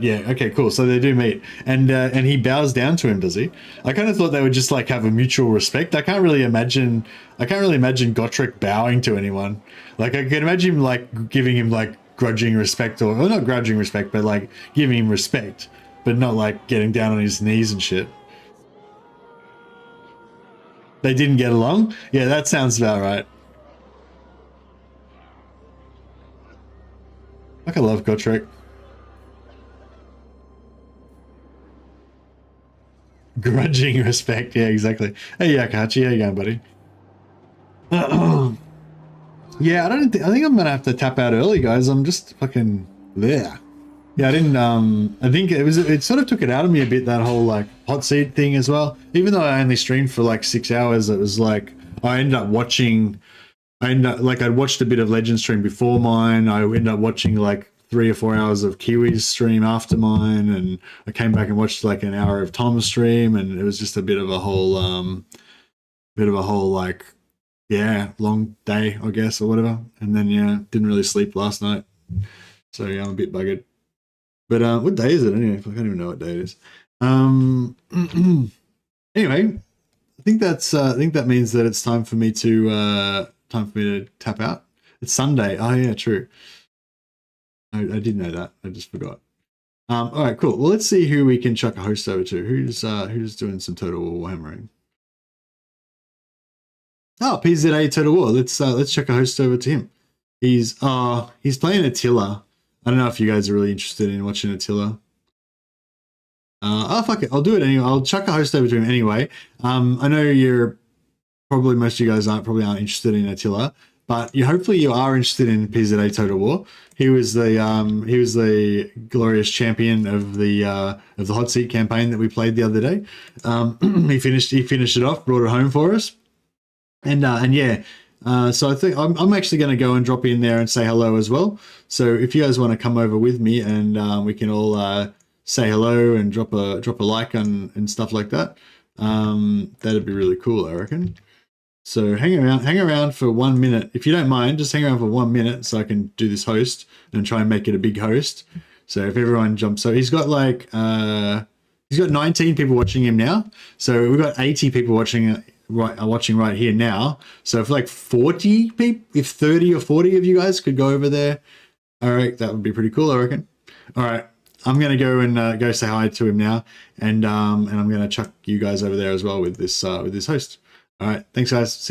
yeah, okay, cool. So they do meet, and he bows down to him, does he? I kind of thought they would just like have a mutual respect. I can't really imagine Gotrek bowing to anyone. Like I can imagine him like giving him like grudging respect, or not grudging respect, but like giving him respect, but not like getting down on his knees and shit. They didn't get along? Yeah, that sounds about right. Like I love Gotrek. Grudging respect, yeah, exactly. Hey Yakachi, how you going, buddy? Yeah, I think I'm gonna have to tap out early, guys. I'm just fucking there. Yeah, I didn't I think it sort of took it out of me a bit, that whole like hot seat thing as well. Even though I only streamed for like 6 hours, it was like I'd watched a bit of Legend stream before mine. I ended up watching like 3 or 4 hours of Kiwi's stream after mine, and I came back and watched like an hour of Tom's stream, and it was just a bit of a whole like, yeah, long day, I guess, or whatever. And then yeah, didn't really sleep last night, so yeah, I'm a bit buggered. But what day is it anyway? I can't even know what day it is. Anyway, I think that means that it's time for me to tap out. It's Sunday. Oh yeah, true. I did know that. I just forgot. All right, cool. Well, let's see who we can chuck a host over to. Who's doing some Total War Warhammering? Oh, PZA Total War. Let's chuck a host over to him. He's playing Attila. I don't know if you guys are really interested in watching Attila. Oh fuck it, I'll do it anyway. I'll chuck a host over to him anyway. I know most of you guys aren't interested in Attila, but hopefully you are interested in PZA Total War. He was the glorious champion of the hot seat campaign that we played the other day. He finished it off, brought it home for us, and yeah. So I think I'm actually going to go and drop in there and say hello as well. So if you guys want to come over with me, and we can all say hello and drop a like and stuff like that. That'd be really cool, I reckon. So hang around for 1 minute. If you don't mind, just hang around for 1 minute so I can do this host and try and make it a big host. So if everyone jumps, so he's got like, he's got 19 people watching him now. So we've got 80 people watching right here now. So if like 40 people, if 30 or 40 of you guys could go over there, all right, that would be pretty cool, I reckon. All right, I'm gonna go and go say hi to him now, and I'm gonna chuck you guys over there as well with this host. All right, thanks guys. See you.